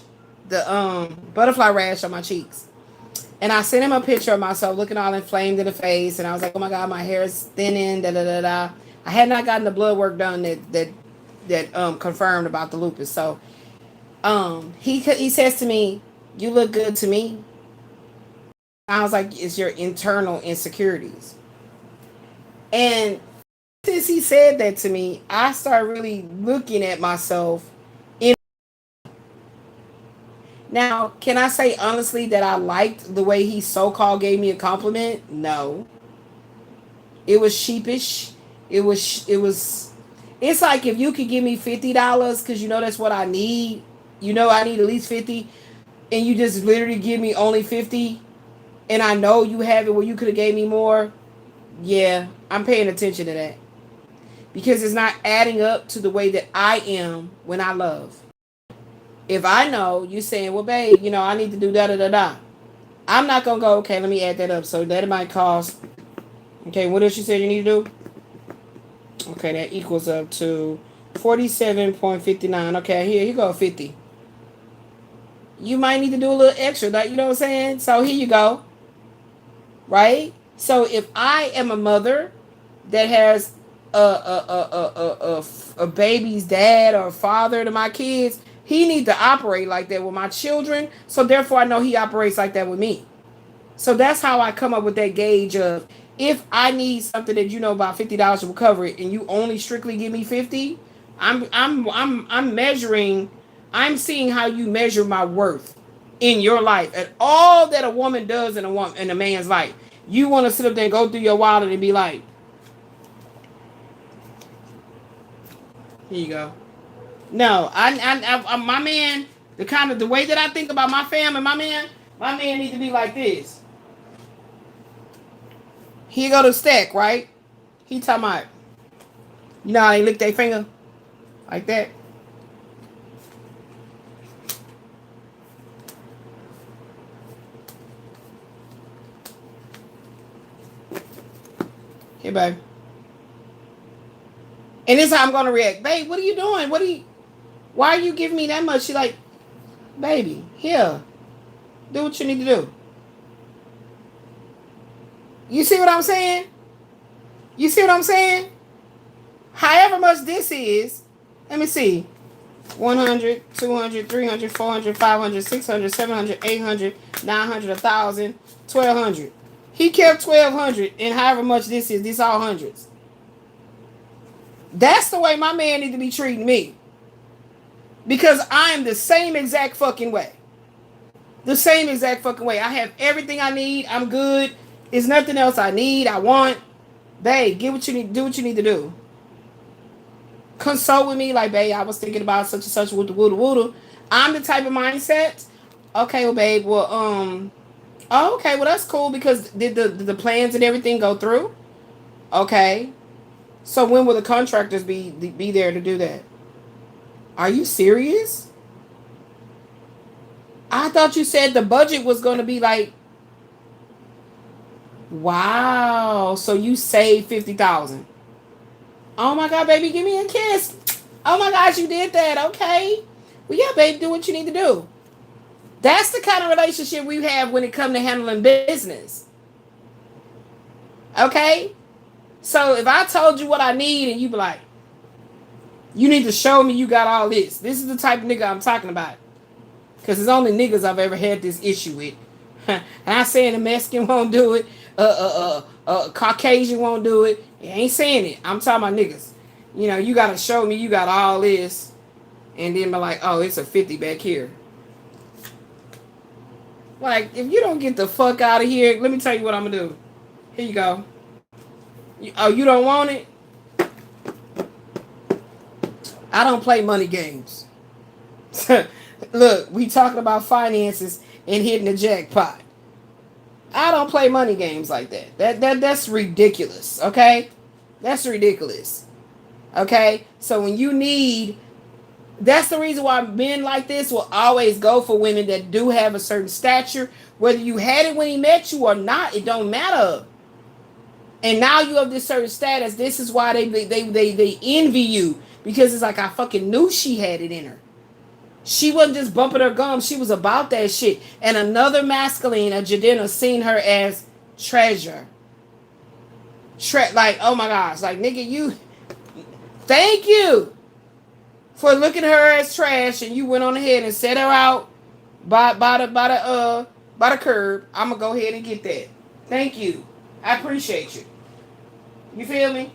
S1: the butterfly rash on my cheeks. And I sent him a picture of myself looking all inflamed in the face, and I was like, "Oh my God, my hair is thinning." Da da da da. I had not gotten the blood work done that confirmed about the lupus. So he says to me, "You look good to me." I was like, "It's your internal insecurities." And since he said that to me, I started really looking at myself. Now, can I say honestly that I liked the way he so-called gave me a compliment? No. It was sheepish. It's like if you could give me $50 because you know that's what I need. You know I need at least 50, and you just literally give me only 50, and I know you have it where you could have gave me more. Yeah, I'm paying attention to that. Because it's not adding up to the way that I am when I love. If I know you saying, "Well, babe, I need to do da da da da," I'm not gonna go, "Okay, let me add that up." So that might cost. Okay, what else you said you need to do? Okay, that equals up to 47.59. Okay, here you go, 50. you might need to do a little extra. Like, you know what I'm saying? So here you go. Right? So if I am a mother that has a baby's dad or father to my kids, he needs to operate like that with my children. So therefore, I know he operates like that with me. So that's how I come up with that gauge of, if I need something that you know about $50 will cover it, and you only strictly give me 50, I'm measuring, I'm seeing how you measure my worth in your life and all that a woman does in a man's life. You want to sit up there and go through your wallet and be like, here you go. No, my man, the way that I think about my family, my man needs to be like this. He go to stack, right? He talking about, you know how they lick their finger? Like that. Here, babe. And this is how I'm going to react. Babe, what are you doing? Why are you giving me that much? She like, baby, here. Do what you need to do. You see what I'm saying? You see what I'm saying? However much this is, let me see. 100, 200, 300, 400, 500, 600, 700, 800, 900, 1,000, 1,200. He kept 1,200, and however much this is, these all hundreds. That's the way my man need to be treating me. Because I am the same exact fucking way. The same exact fucking way. I have everything I need. I'm good. There's nothing else I need, I want. Babe, get what you need, do what you need to do. Consult with me, like, babe, I was thinking about such and such, woo woo. I'm the type of mindset. Okay, well, babe, well, oh, okay, well, that's cool, because did the plans and everything go through? Okay. So when will the contractors be there to do that? Are you serious? I thought you said the budget was going to be like, wow. So you saved 50,000. Oh my God, baby, give me a kiss. Oh my gosh, you did that. Okay. Well, yeah, babe, do what you need to do. That's the kind of relationship we have when it comes to handling business. Okay? So if I told you what I need and you be like, you need to show me you got all this. This is the type of nigga I'm talking about. Because it's only niggas I've ever had this issue with. And I'm saying a Mexican won't do it. Caucasian won't do it. I ain't saying it. I'm talking about niggas. You know, you got to show me you got all this. And then be like, oh, it's a 50 back here. Like, if you don't get the fuck out of here, let me tell you what I'm going to do. Here you go. You don't want it? I don't play money games. Look, we talking about finances and hitting the jackpot. I don't play money games like that. That's ridiculous, okay? That's ridiculous. Okay? So when you need, that's the reason why men like this will always go for women that do have a certain stature. Whether you had it when he met you or not, it don't matter. And now you have this certain status. This is why they envy you. Because it's like, I fucking knew she had it in her. She wasn't just bumping her gums. She was about that shit. And another masculine, a Jadena, seen her as treasure. Like, oh my gosh. Like, nigga, you... Thank you for looking at her as trash, and you went on ahead and set her out by the curb. I'm going to go ahead and get that. Thank you. I appreciate you. You feel me?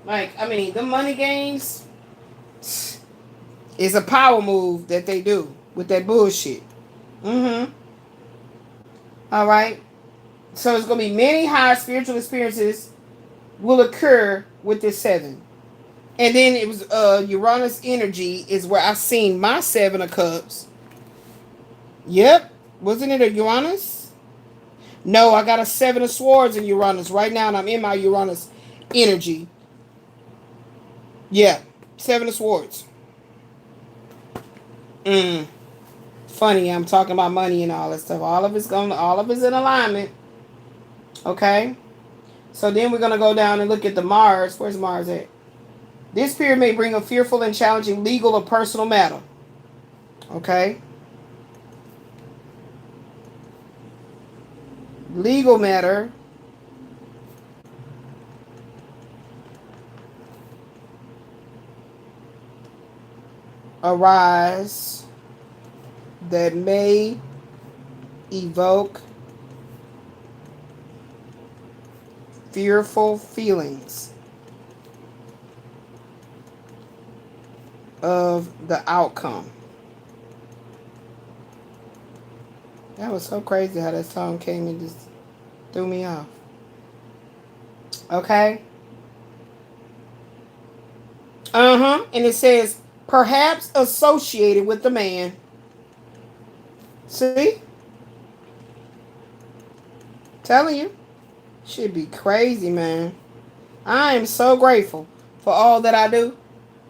S1: Like, I mean, the money games is a power move that they do with that bullshit. Mm-hmm. All right. So it's going to be many high spiritual experiences will occur with this 7. And then it was Uranus energy is where I seen my 7 of Cups. Yep. Wasn't it a Uranus? No, I got a 7 of Swords in Uranus right now, and I'm in my Uranus energy. Yeah, 7 of Swords. Funny, I'm talking about money and all that stuff. All of it's in alignment. Okay. So then we're gonna go down and look at the Mars. Where's Mars at? This period may bring a fearful and challenging legal or personal matter. Okay. legal matter arise that may evoke fearful feelings of the outcome. That was so crazy how that song came and just threw me off. Okay? And it says, perhaps associated with the man. See? Telling you. Should be crazy, man. I am so grateful for all that I do.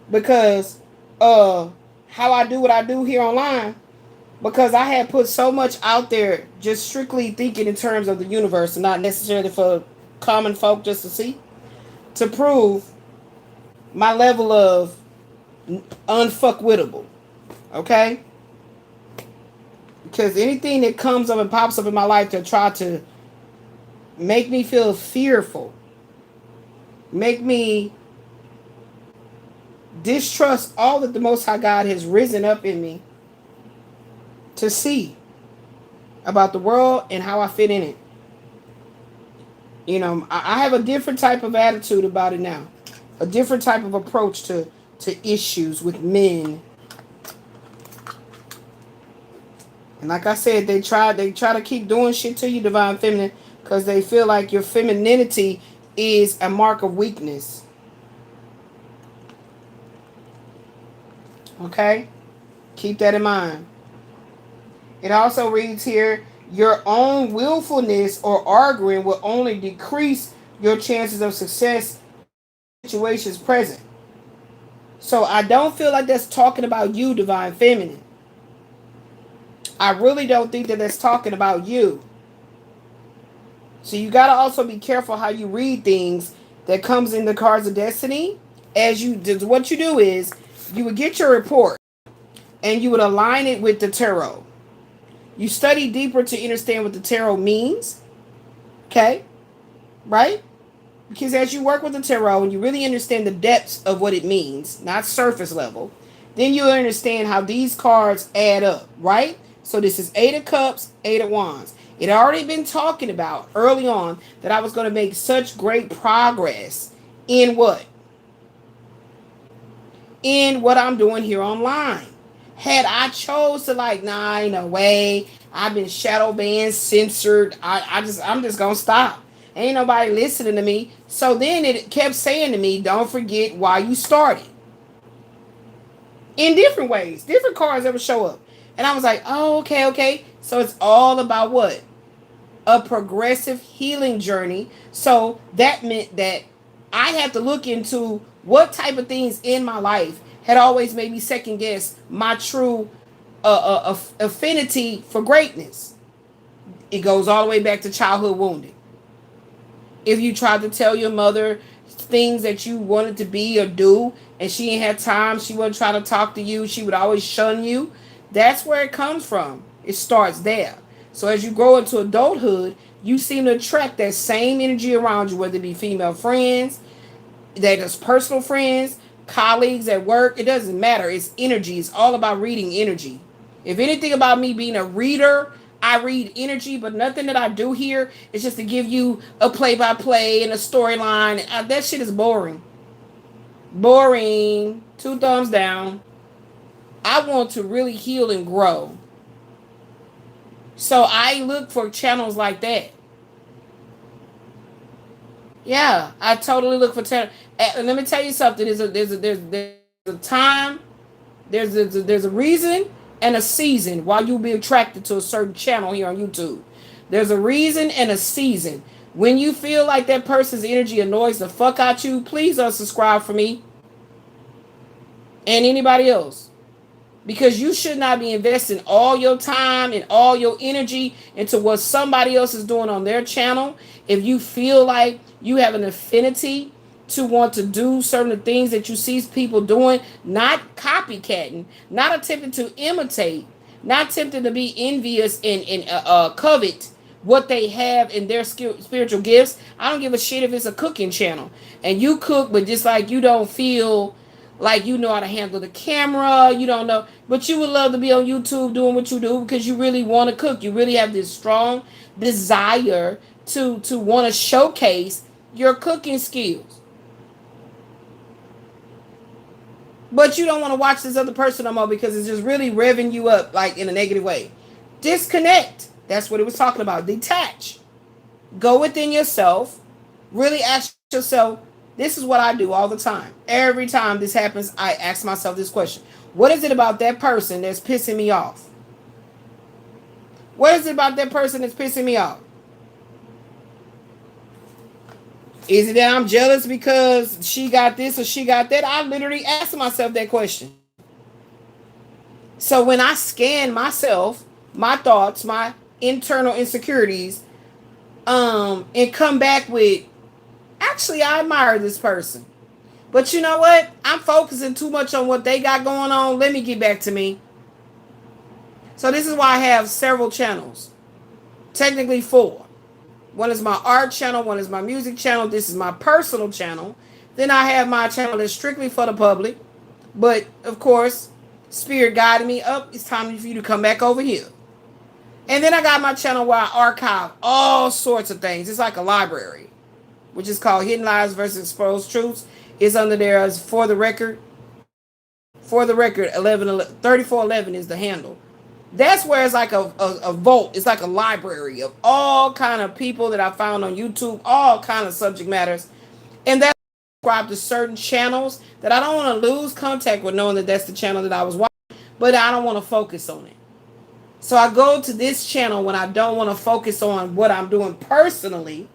S1: Because how I do what I do here online. Because I had put so much out there just strictly thinking in terms of the universe and not necessarily for common folk just to see. To prove my level of unfuckwittable. Okay? Because anything that comes up and pops up in my life to try to make me feel fearful, make me distrust all that the Most High God has risen up in me to see about the world and how I fit in it. You know, I have a different type of attitude about it now. A different type of approach to issues with men. And like I said, they try to keep doing shit to you, Divine Feminine, because they feel like your femininity is a mark of weakness. Okay? Keep that in mind. It also reads here, your own willfulness or arguing will only decrease your chances of success in situations present. So I don't feel like that's talking about you, Divine Feminine. I really don't think that that's talking about you. So you got to also be careful how you read things that comes in the cards of destiny. What you do is you would get your report and you would align it with the tarot. You study deeper to understand what the tarot means. Okay? Right? Because as you work with the tarot and you really understand the depths of what it means, not surface level, then you'll understand how these cards add up. Right? So this is 8 of Cups, 8 of Wands. It had already been talking about early on that I was going to make such great progress in what? In what I'm doing here online. Had I chose to nah, ain't no way. I've been shadow banned, censored. I'm just gonna stop. Ain't nobody listening to me. So then it kept saying to me, don't forget why you started. In different ways. Different cards that would show up. And I was like, oh, okay. So it's all about what? A progressive healing journey. So that meant that I had to look into what type of things in my life had always made me second guess my true affinity for greatness. It goes all the way back to childhood wounding. If you tried to tell your mother things that you wanted to be or do, and she ain't had time, she wasn't trying to talk to you, she would always shun you, that's where it comes from. It starts there. So as you grow into adulthood, you seem to attract that same energy around you, whether it be female friends, that is personal friends, colleagues at work. It doesn't matter. It's energy. It's all about reading energy. If anything about me being a reader, I read energy, but nothing that I do here is just to give you a play-by-play and a storyline. That shit is boring. Boring. 2 thumbs down. I want to really heal and grow. So I look for channels like that. Yeah, I totally look for channels. Let me tell you something. There's a time, there's a reason and a season why you'll be attracted to a certain channel here on YouTube. There's a reason and a season. When you feel like that person's energy annoys the fuck out you, please unsubscribe for me and anybody else. Because you should not be investing all your time and all your energy into what somebody else is doing on their channel. If you feel like you have an affinity to want to do certain things that you see people doing, not copycatting, not attempting to imitate, not tempted to be envious and covet what they have in their spiritual gifts. I don't give a shit if it's a cooking channel and you cook, but just like you don't feel like you know how to handle the camera, you don't know, but you would love to be on YouTube doing what you do because you really want to cook. You really have this strong desire to want to showcase your cooking skills. But you don't want to watch this other person no more because it's just really revving you up like in a negative way. Disconnect. That's what it was talking about. Detach. Go within yourself. Really ask yourself, this is what I do all the time. Every time this happens, I ask myself this question. What is it about that person that's pissing me off? What is it about that person that's pissing me off? Is it that I'm jealous because she got this or she got that? I literally ask myself that question. So when I scan myself, my thoughts, my internal insecurities, and come back with, actually, I admire this person. But you know what? I'm focusing too much on what they got going on. Let me get back to me. So this is why I have several channels. Technically 4. One is my art channel. One is my music channel. This is my personal channel. Then I have my channel that's strictly for the public. But, of course, Spirit guided me up. It's time for you to come back over here. And then I got my channel where I archive all sorts of things. It's like a library, which is called Hidden Lies versus Exposed Truths. It's under there as For the Record. For the Record, 3411 is the handle. That's where it's like a vault. It's like a library of all kind of people that I found on YouTube, all kind of subject matters. And that's subscribe to certain channels that I don't want to lose contact with, knowing that that's the channel that I was watching, but I don't want to focus on it. So I go to this channel when I don't want to focus on what I'm doing personally,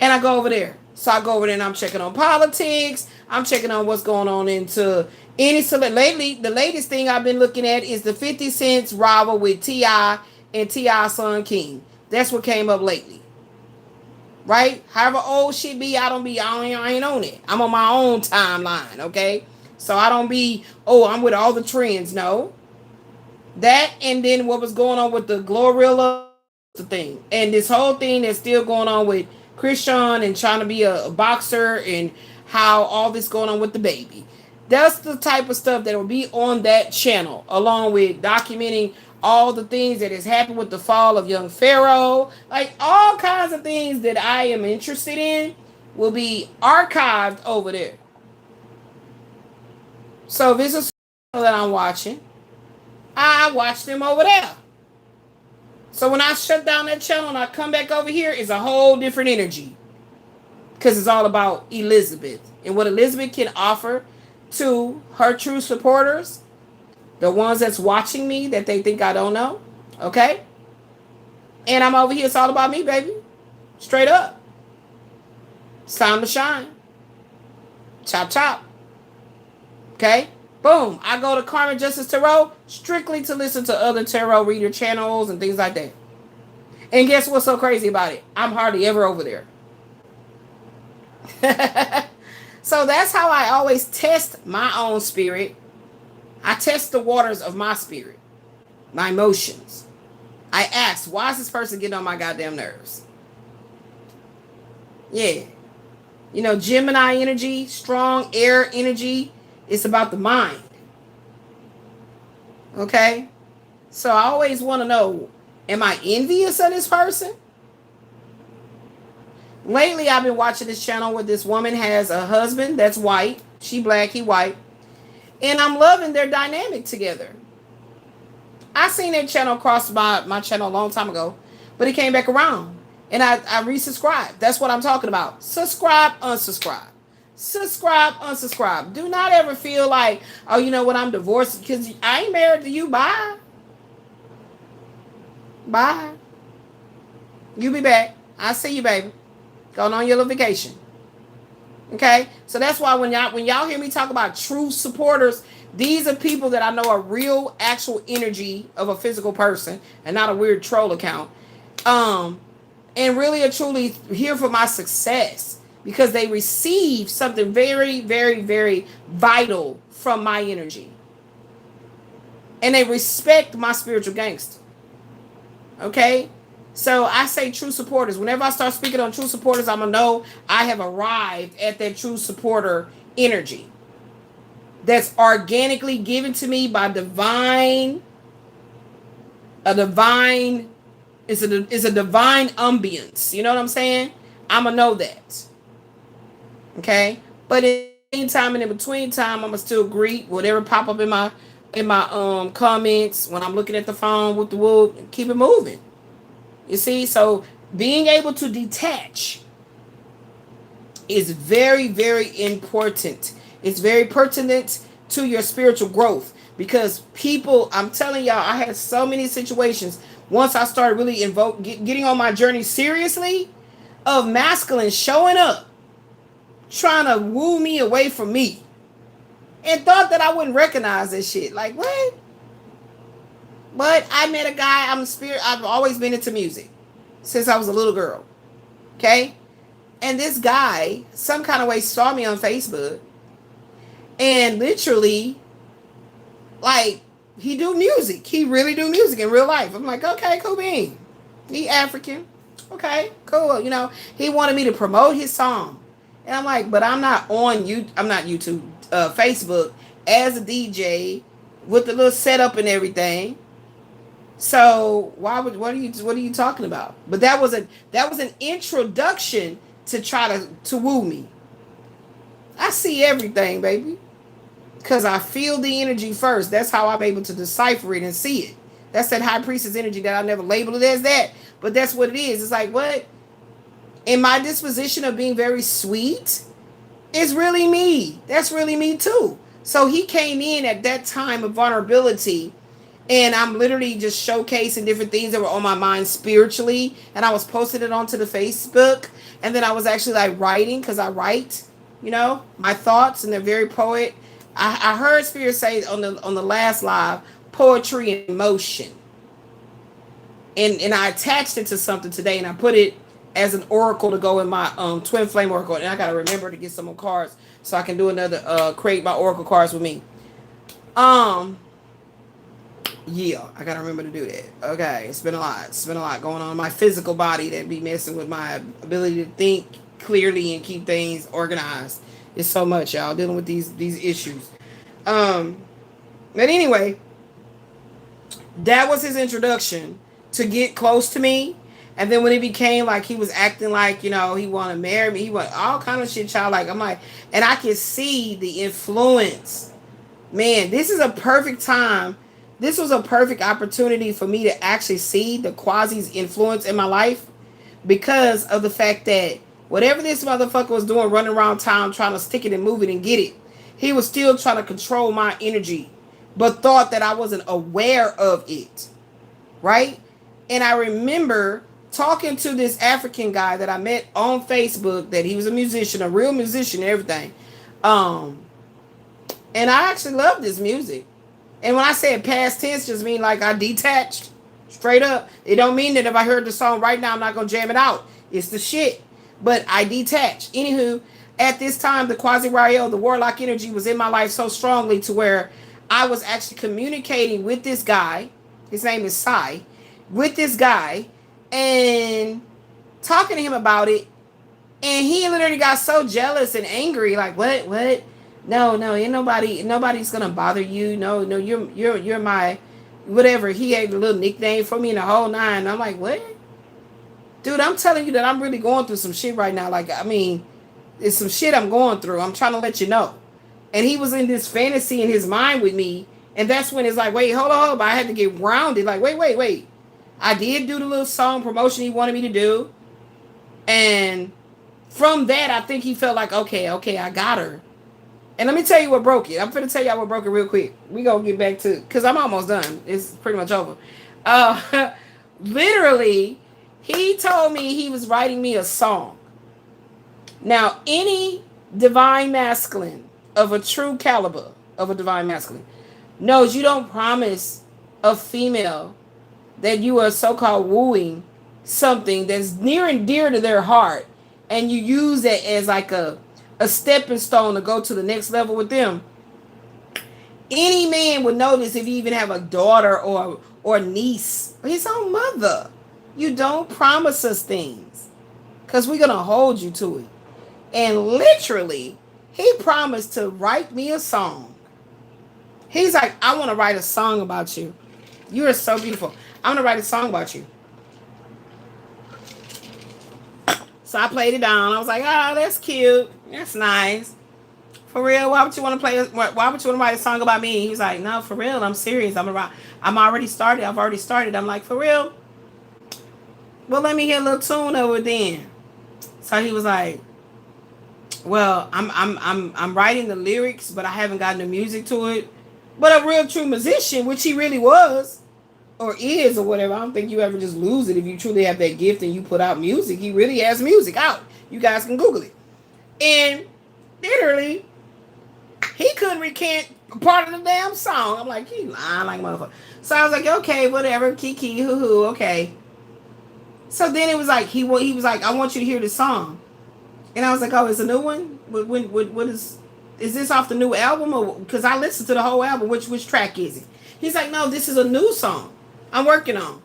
S1: and I go over there. So I go over there and I'm checking on politics. I'm checking on what's going on into any select. Lately, the latest thing I've been looking at is the 50 Cent's rival with T.I. and T.I.'s son King. That's what came up lately. Right? However old shit be, I ain't on it. I'm on my own timeline, okay? So I don't be, I'm with all the trends. No. That, and then what was going on with the Glorilla thing. And this whole thing that's still going on with Christian and trying to be a boxer, and how all this going on with the baby. That's the type of stuff that will be on that channel, along with documenting all the things that has happened with the fall of young Pharaoh. Like all kinds of things that I am interested in will be archived over there. So if it's a channel that I'm watching, I watch them over there. So when I shut down that channel and I come back over here, it's a whole different energy. Because it's all about Elizabeth and what Elizabeth can offer to her true supporters, the ones that's watching me that they think I don't know. Okay? And I'm over here. It's all about me, baby. Straight up. It's time to shine. Chop, chop. Okay? Boom. I go to Karmic Justice Tarot strictly to listen to other tarot reader channels and things like that. And guess what's so crazy about it? I'm hardly ever over there. So that's how I always test my own spirit. I test the waters of my spirit, my emotions. I ask, why is this person getting on my goddamn nerves? Yeah. You know, Gemini energy, strong air energy, it's about the mind. Okay? So I always want to know, am I envious of this person? Lately, I've been watching this channel where this woman has a husband that's white. She black, he white. And I'm loving their dynamic together. I seen that channel cross my channel a long time ago, but it came back around. And I resubscribed. That's what I'm talking about. Subscribe, unsubscribe. Subscribe, unsubscribe. Do not ever feel like, oh, you know what, I'm divorced because I ain't married to you. Bye. Bye. You be back. I see you, baby. Going on your little vacation. Okay? So that's why when y'all hear me talk about true supporters, these are people that I know are real, actual energy of a physical person and not a weird troll account. And really are truly here for my success because they receive something very, very, very vital from my energy. And they respect my spiritual gangster. Okay? So I say true supporters. Whenever I start speaking on true supporters, I'm going to know I have arrived at that true supporter energy that's organically given to me by divine, a divine, is a divine ambience. You know what I'm saying? I'm going to know that. Okay? But in the meantime and in between time, I'm going to still greet whatever pop up in my comments when I'm looking at the phone with the whoop and keep it moving. You see? So being able to detach is very, very important. It's very pertinent to your spiritual growth, because people, I'm telling y'all, I had so many situations once I started really getting on my journey seriously, of masculine showing up trying to woo me away from me, and thought that I wouldn't recognize this shit. Like, what? But I met a guy. I've always been into music since I was a little girl. Okay? And this guy, some kind of way, saw me on Facebook, and literally, like, he do music. He really do music in real life. I'm like, okay, cool bean. He African. Okay, cool. You know, he wanted me to promote his song. And I'm like, but I'm not YouTube, Facebook as a DJ with the little setup and everything. So what are you talking about? But that was an introduction to try to woo me. I see everything, baby, because I feel the energy first. That's how I'm able to decipher it and see it. That's that high priestess energy that I never labeled it as that, but that's what it is. It's like, what? In my disposition of being very sweet, it's really me. That's really me too. So he came in at that time of vulnerability, and I'm literally just showcasing different things that were on my mind spiritually, and I was posting it onto the Facebook, and then I was actually like writing, because I write, you know, my thoughts, and they're very poet. I heard Spirit say on the last live, poetry in motion, and I attached it to something today, and I put it as an oracle to go in my twin flame oracle, and I gotta remember to get some more cards so I can do another create my oracle cards with me. Yeah, I gotta remember to do that. Okay, it's been a lot going on in my physical body that be messing with my ability to think clearly and keep things organized. It's so much, y'all, dealing with these issues. But anyway, that was his introduction to get close to me. And then when it became like he was acting like, you know, he wanted to marry me, he want all kind of shit, child. Like, I'm like, and I can see the influence. Man, this is a perfect time. This was a perfect opportunity for me to actually see the quasi's influence in my life, because of the fact that whatever this motherfucker was doing, running around town trying to stick it and move it and get it, he was still trying to control my energy, but thought that I wasn't aware of it. Right? And I remember talking to this African guy that I met on Facebook, that he was a musician, a real musician and everything. And I actually love this music. And when I say past tense, just mean like I detached straight up. It don't mean that if I heard the song right now, I'm not going to jam it out. It's the shit. But I detached. Anywho, at this time, the Quasi-Rael, the warlock energy was in my life so strongly to where I was actually communicating with this guy. His name is Sai. With this guy, and talking to him about it, and he literally got so jealous and angry, like, what no, ain't nobody's gonna bother you. No, you're my whatever. He had a little nickname for me in the whole nine. I'm like, what? Dude, I'm telling you that I'm really going through some shit right now. Like, I mean, it's some shit I'm going through. I'm trying to let you know. And he was in this fantasy in his mind with me, and that's when it's like, wait, hold on, but I had to get grounded. Like, wait. I did do the little song promotion he wanted me to do. And from that, I think he felt like, okay, I got her. And let me tell you what broke it. I'm going to tell y'all what broke it real quick. We going to get back to, because I'm almost done. It's pretty much over. Literally, he told me he was writing me a song. Now, any divine masculine of a true caliber of a divine masculine knows you don't promise a female that you are so-called wooing something that's near and dear to their heart, and you use it as like a stepping stone to go to the next level with them. Any man would notice if you even have a daughter or niece, or his own mother. You don't promise us things because we're going to hold you to it. And literally, he promised to write me a song. He's like, I want to write a song about you. You are so beautiful. I'm going to write a song about you. So I played it down. I was like, oh, that's cute. That's nice. For real, why would you want to play? Why would you want to write a song about me? He's like, no, for real. I'm serious. I'm already started. I've already started. I'm like, for real? Well, let me hear a little tune over then. So he was like, well, I'm writing the lyrics, but I haven't gotten the music to it. But a real true musician, which he really was, or is, or whatever. I don't think you ever just lose it if you truly have that gift and you put out music. He really has music out. You guys can Google it. And literally, he couldn't recant part of the damn song. I'm like, he lying like a motherfucker. So I was like, okay, whatever, kiki, hoo hoo, okay. So then it was like he was like, I want you to hear the song, and I was like, oh, it's a new one. What is this off the new album? Or because I listened to the whole album. Which track is it? He's like, no, this is a new song I'm working on.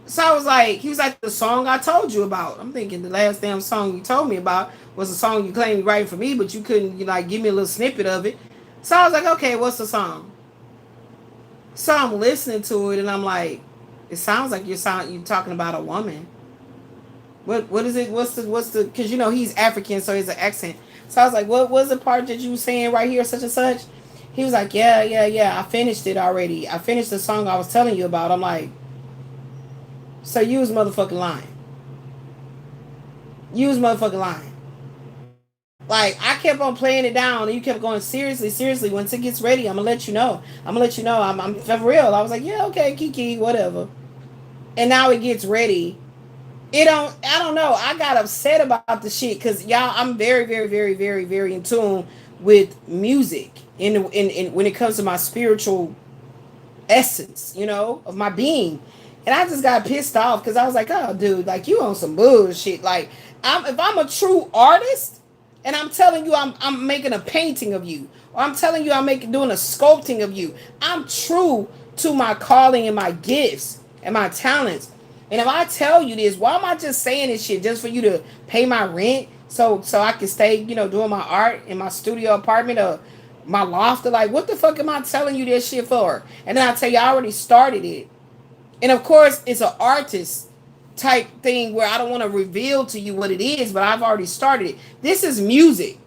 S1: So I was like, he was like, the song I told you about. I'm thinking the last damn song you told me about was a song you claimed you writing for me, but you couldn't, like, give me a little snippet of it. So I was like, okay, what's the song? So I'm listening to it and I'm like, it sounds like you're talking about a woman. What is it? What's the? Because he's African, so he's an accent. So I was like, what was the part that you were saying right here, such and such? He was like, yeah. I finished it already. I finished the song I was telling you about. I'm like, so you was motherfucking lying. You was motherfucking lying. Like, I kept on playing it down, and you kept going, seriously. Once it gets ready, I'm gonna let you know. I'm for real. I was like, yeah, okay, Kiki, whatever. And now it gets ready. I don't know. I got upset about the shit because y'all, I'm very, very, very, very, very in tune with music in when it comes to my spiritual essence, of my being. And I just got pissed off because I was like, oh, dude, like, you on some bullshit. Like, if I'm a true artist and I'm telling you I'm making a painting of you, or I'm telling you doing a sculpting of you, I'm true to my calling and my gifts and my talents. And if I tell you this, why am I just saying this shit just for you to pay my rent so I can stay, doing my art in my studio apartment or my loft? Like, what the fuck am I telling you this shit for? And then I tell you, I already started it. And of course, it's an artist type thing where I don't want to reveal to you what it is, but I've already started it. This is music.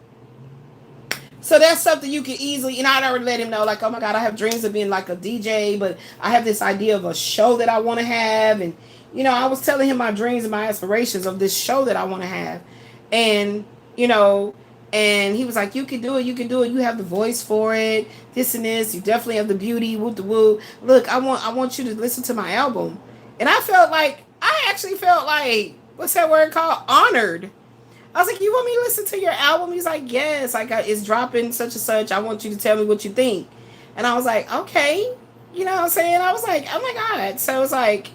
S1: So that's something you can easily, and I'd already let him know, like, oh my God, I have dreams of being like a DJ, but I have this idea of a show that I want to have. And, I was telling him my dreams and my aspirations of this show that I want to have. And, and he was like, you can do it. You have the voice for it. This and this. You definitely have the beauty. Woo the woo. Look, I want you to listen to my album. And I actually felt like, what's that word called? Honored. I was like, you want me to listen to your album? He's like, yes. Like, it's dropping such and such. I want you to tell me what you think. And I was like, okay. You know what I'm saying? I was like, oh my God. So it was like,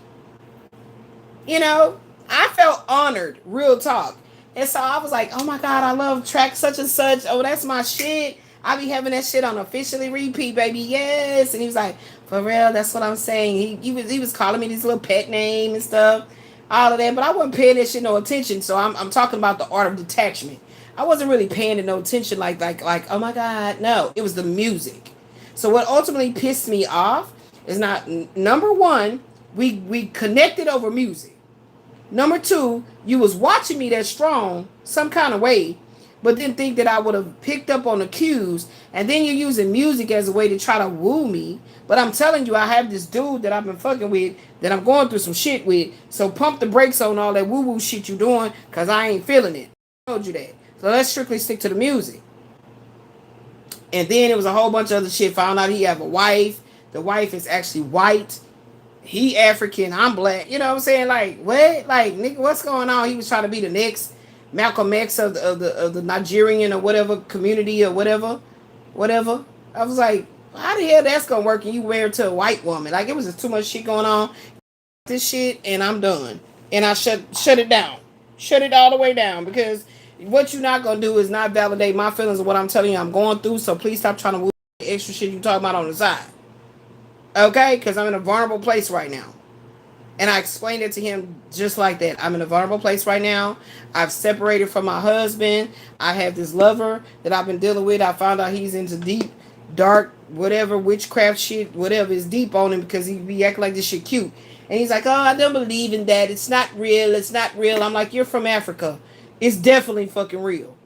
S1: I felt honored, real talk. And so I was like, oh my God, I love track such and such. Oh, that's my shit. I be having that shit on officially repeat, baby. Yes. And he was like, for real, that's what I'm saying. He was calling me this little pet name and stuff, all of that. But I wasn't paying that shit no attention. So I'm talking about the art of detachment. I wasn't really paying it no attention like, oh my God. No, it was the music. So what ultimately pissed me off is not, number one, we connected over music. Number two, you was watching me that strong, some kind of way, but didn't think that I would have picked up on the cues. And then you're using music as a way to try to woo me. But I'm telling you, I have this dude that I've been fucking with, that I'm going through some shit with. So pump the brakes on all that woo-woo shit you doing, because I ain't feeling it. I told you that. So let's strictly stick to the music. And then it was a whole bunch of other shit. Found out he have a wife. The wife is actually white. He African, I'm black. You know what I'm saying? Like, what? Like, nigga, what's going on? He was trying to be the next Malcolm X of the Nigerian or whatever community or whatever. I was like, how the hell that's gonna work and you married to a white woman? Like, it was just too much shit going on. This shit, and I'm done. And I shut it down. Shut it all the way down, because what you're not gonna do is not validate my feelings of what I'm telling you I'm going through. So please stop trying to move the extra shit you talking about on the side. Okay, because I'm in a vulnerable place right now. And I explained it to him just like that. I'm in a vulnerable place right now. I've separated from my husband. I have this lover that I've been dealing with. I found out he's into deep, dark, whatever, witchcraft shit, whatever is deep on him because he be acting like this shit cute. And he's like, oh, I don't believe in that. It's not real. It's not real. I'm like, you're from Africa. It's definitely fucking real.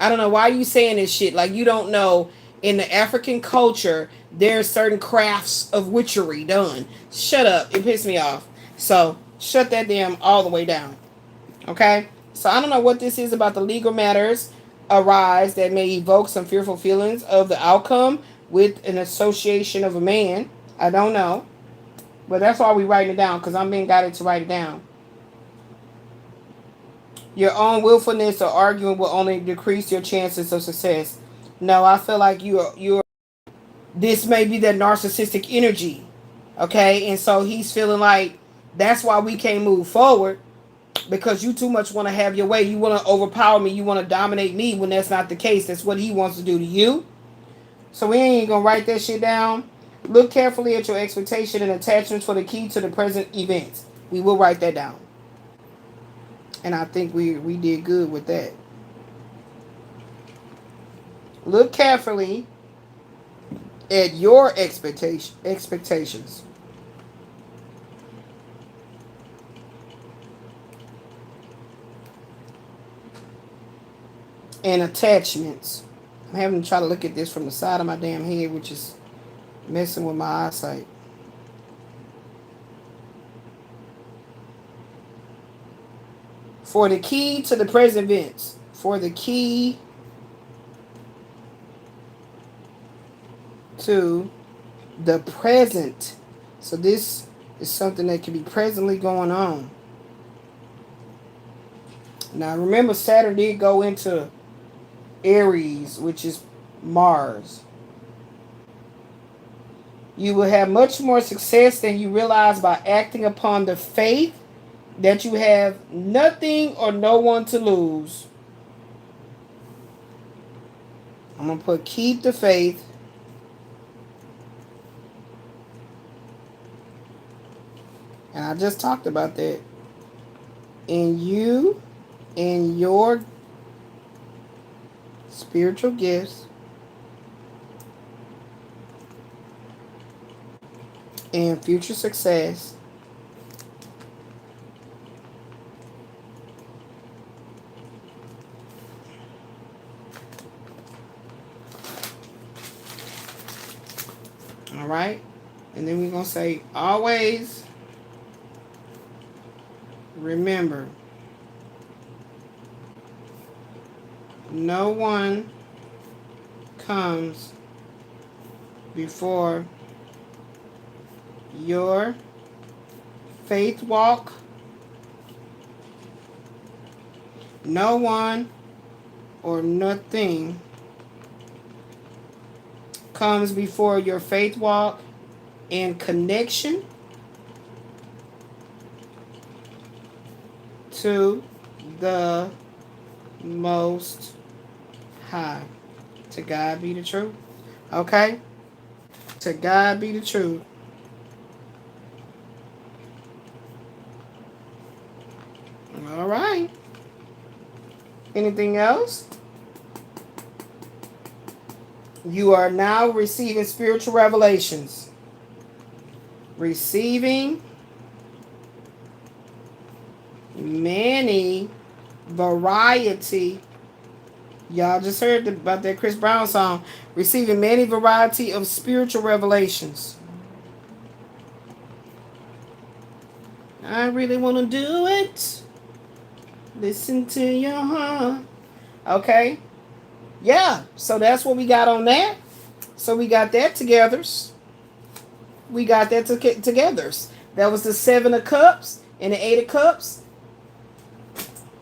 S1: I don't know why you saying this shit. Like, you don't know in the African culture, there's certain crafts of witchery done. Shut up. It pissed me off. So, shut that damn all the way down. Okay? So, I don't know what this is about the legal matters arise that may evoke some fearful feelings of the outcome with an association of a man. I don't know. But that's why we writing it down, because I'm being guided to write it down. Your own willfulness or arguing will only decrease your chances of success. No, I feel like you're this may be that narcissistic energy. Okay? And so he's feeling like that's why we can't move forward, because you too much want to have your way. You want to overpower me. You want to dominate me when that's not the case. That's what he wants to do to you. So we ain't going to write that shit down. Look carefully at your expectation and attachments for the key to the present events. We will write that down. And I think we did good with that. Look carefully at your expectations. And attachments. I'm having to try to look at this from the side of my damn head, which is messing with my eyesight. For the key to the present events. For the key to the present. So this is something that can be presently going on. Now remember, Saturn did go into Aries, which is Mars. You will have much more success than you realize by acting upon the faith that you have nothing or no one to lose. I'm going to put keep the faith. And I just talked about that. In you, in your spiritual gifts, and future success. All right. And then we're going to say, always remember, no one comes before your faith walk. No one or nothing comes before your faith walk and connection to the Most High. To God be the truth. Okay? To God be the truth. All right. Anything else? You are now receiving spiritual revelations. Receiving many variety. Y'all just heard about that Chris Brown song. Receiving many variety of spiritual revelations. I really want to do it. Listen to your heart. Okay. Yeah. So that's what we got on that. So we got that together. We got that together. That was the 7 of Cups and the 8 of Cups.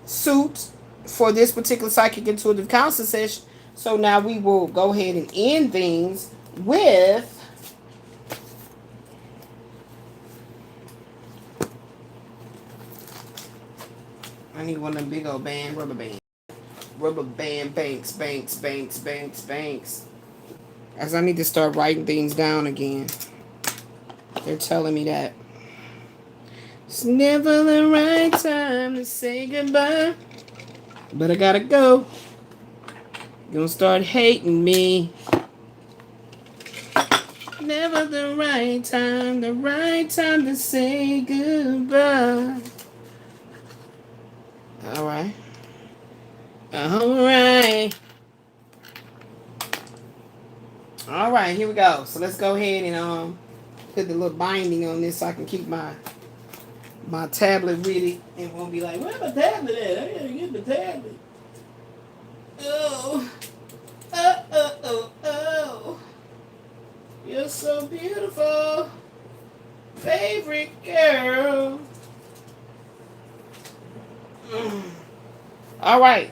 S1: Suit for this particular psychic intuitive counseling session. So now we will go ahead and end things with I need one of them big old rubber band. Rubber band banks. As I need to start writing things down again. They're telling me that. It's never the right time to say goodbye. But I gotta go. You're gonna start hating me. Never the right time to say goodbye. Alright. Alright. Alright, here we go. So let's go ahead and put the little binding on this so I can keep my tablet with it. And won't be like, where's my tablet at? I gotta get the tablet. Oh. Oh. You're so beautiful. Favorite girl. All right.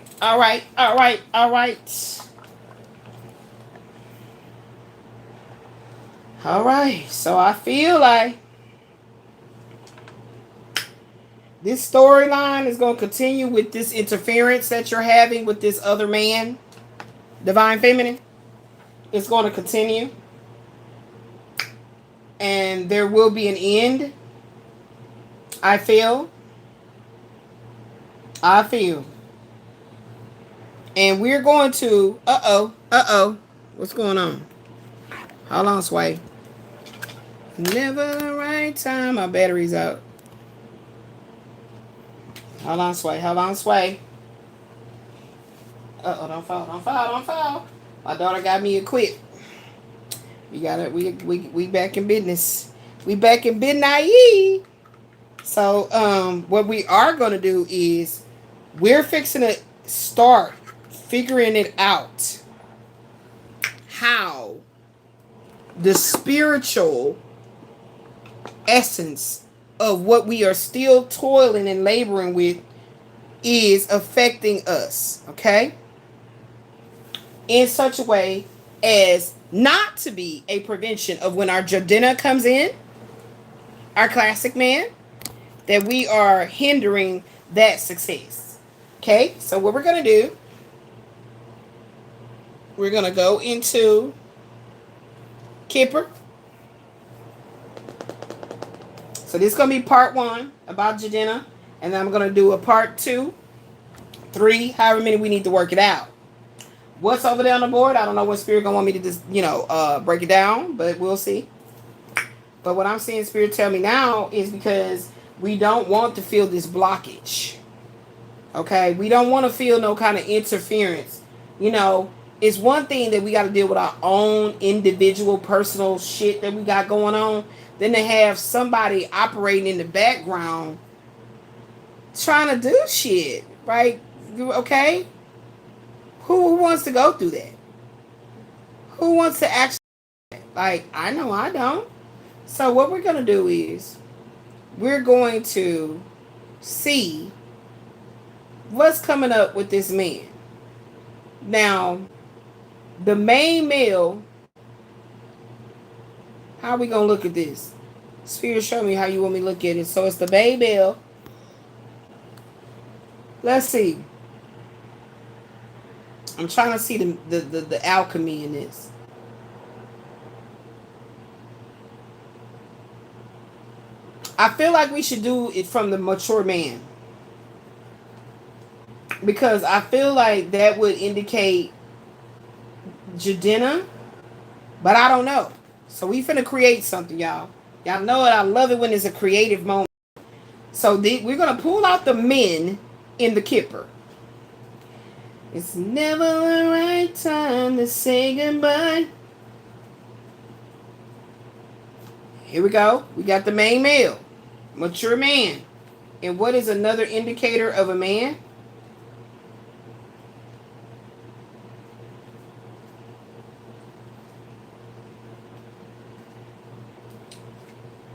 S1: So I feel like this storyline is going to continue with this interference that you're having with this other man, Divine Feminine. It's going to continue. And there will be an end. I feel. And we're going to... What's going on? Hold on, Sway. Never the right time. My battery's out. Hold on, Sway. Don't fall. My daughter got me equipped. We back in business. We back in business. So, what we are going to do is we're fixing to start figuring it out how the spiritual essence of what we are still toiling and laboring with is affecting us, okay? In such a way as not to be a prevention of when our Jadina comes in, our classic man, that we are hindering that success. Okay, so what we're going to do, we're going to go into Kipper. So this is going to be part 1 about Jadina. And then I'm going to do a part 2, 3, however many we need to work it out. What's over there on the board? I don't know what Spirit going to want me to just, break it down. But we'll see. But what I'm seeing Spirit tell me now is because we don't want to feel this blockage. Okay? We don't want to feel no kind of interference. It's one thing that we got to deal with our own individual personal shit that we got going on. Then to have somebody operating in the background trying to do shit. Right? Okay? Who wants to go through that? Who wants to actually... Like, I know I don't. So what we're going to do is we're going to see what's coming up with this man. Now, the main male, how are we going to look at this? Spirit, show me how you want me to look at it. So it's the main male. Let's see. I'm trying to see the alchemy in this. I feel like we should do it from the mature man. Because I feel like that would indicate Jadina. But I don't know. So we finna create something, y'all. Y'all know it. I love it when it's a creative moment. So we're going to pull out the men in the Kipper. It's never the right time to say goodbye. Here we go. We got the main male. Mature man. And what is another indicator of a man?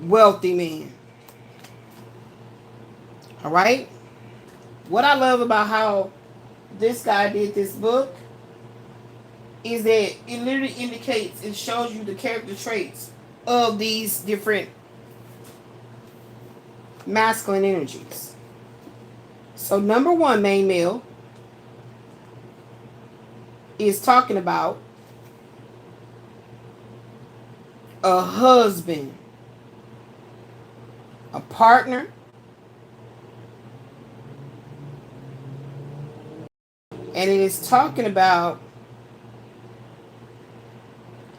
S1: Wealthy man. All right? What I love about how this guy did this book is that it literally indicates, it shows you the character traits of these different masculine energies. So number 1, main male, is talking about a husband, a partner, And it is talking about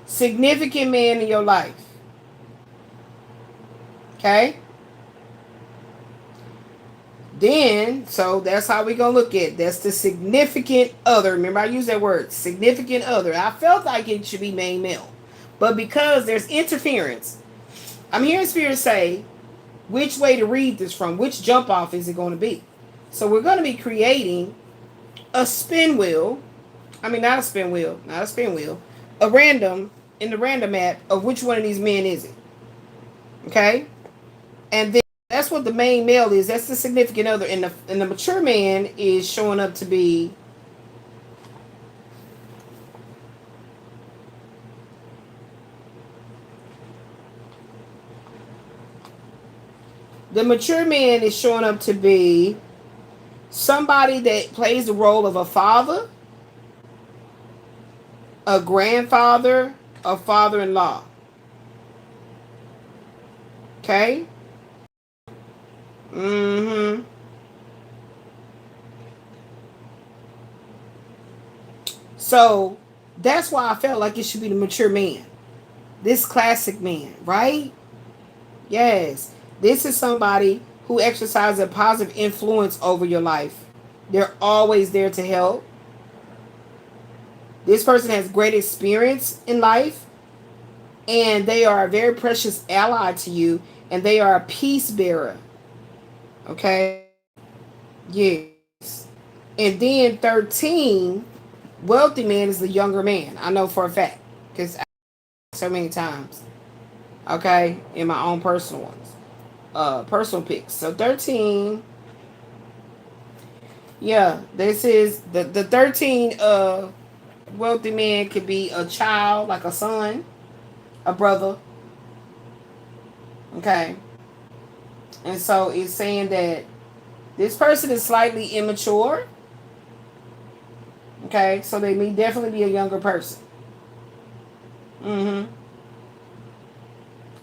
S1: significant man in your life. Okay? Then, so that's how we're going to look at it. That's the significant other. Remember, I use that word, significant other. I felt like it should be main male. But because there's interference, I'm hearing Spirit say, which way to read this from? Which jump off is it going to be? So we're going to be creating a spin wheel. I mean, not a spin wheel. Not a spin wheel. A random, in the random map of which one of these men is it. Okay? And then that's what the main male is. That's the significant other. And the mature man is showing up to be somebody that plays the role of a father, a grandfather, a father-in-law. Okay? Mm-hmm. So that's why I felt like it should be the mature man. This classic man, right? Yes. This is somebody who exercises a positive influence over your life. They're always there to help. This person has great experience in life, and they are a very precious ally to you, and they are a peace bearer. Okay? Yes. And then 13, wealthy man is the younger man. I know for a fact, because I so many times. Okay? In my own personal ones. Personal picks. So 13, yeah, this is the 13 wealthy man could be a child, like a son, a brother. Okay. And so it's saying that this person is slightly immature. Okay, so they may definitely be a younger person. Mm-hmm.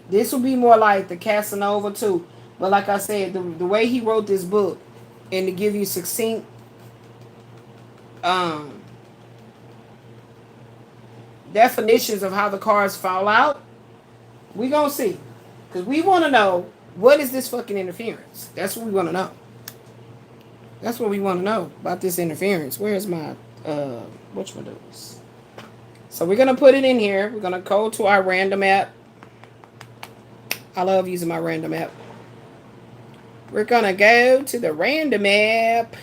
S1: This will be more like the Casanova too. But like I said, the way he wrote this book, and to give you succinct definitions of how the cards fall out, we gonna see. Because we want to know, what is this fucking interference? That's what we want to know. That's what we want to know about this interference. Where's my whatchamacallit? So we're gonna put it in here. We're gonna go to our random app. I love using my random app. We're gonna go to the random app.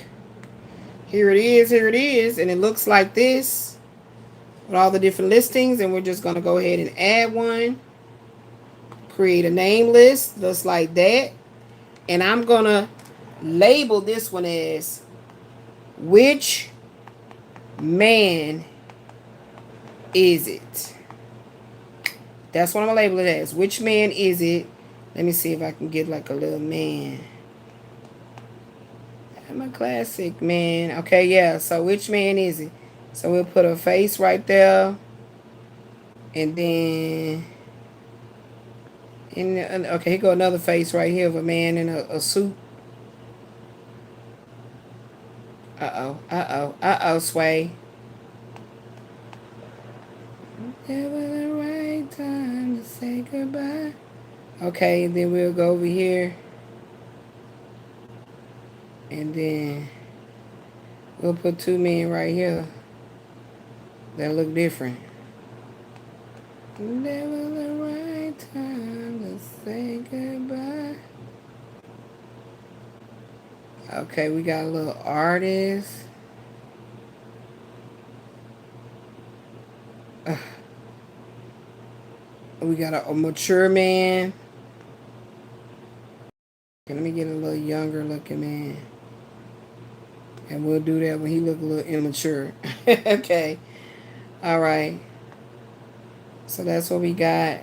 S1: Here it is, and it looks like this with all the different listings, and we're just gonna go ahead and add one. Create a name list just like that, and I'm gonna label this one as which man is it? That's what I'm gonna label it as. Which man is it? Let me see if I can get like a little man. I'm a classic man. Okay, yeah. So which man is it? So we'll put a face right there, and then okay, here go another face right here of a man in a suit. Sway. Never the right time to say goodbye. Okay, and then we'll go over here. And then we'll put two men right here that look different. Never the right time to say goodbye. Okay, we got a little artist. We got a mature man. Okay, let me get a little younger looking man. And we'll do that when he look a little immature. Okay. All right. So that's what we got.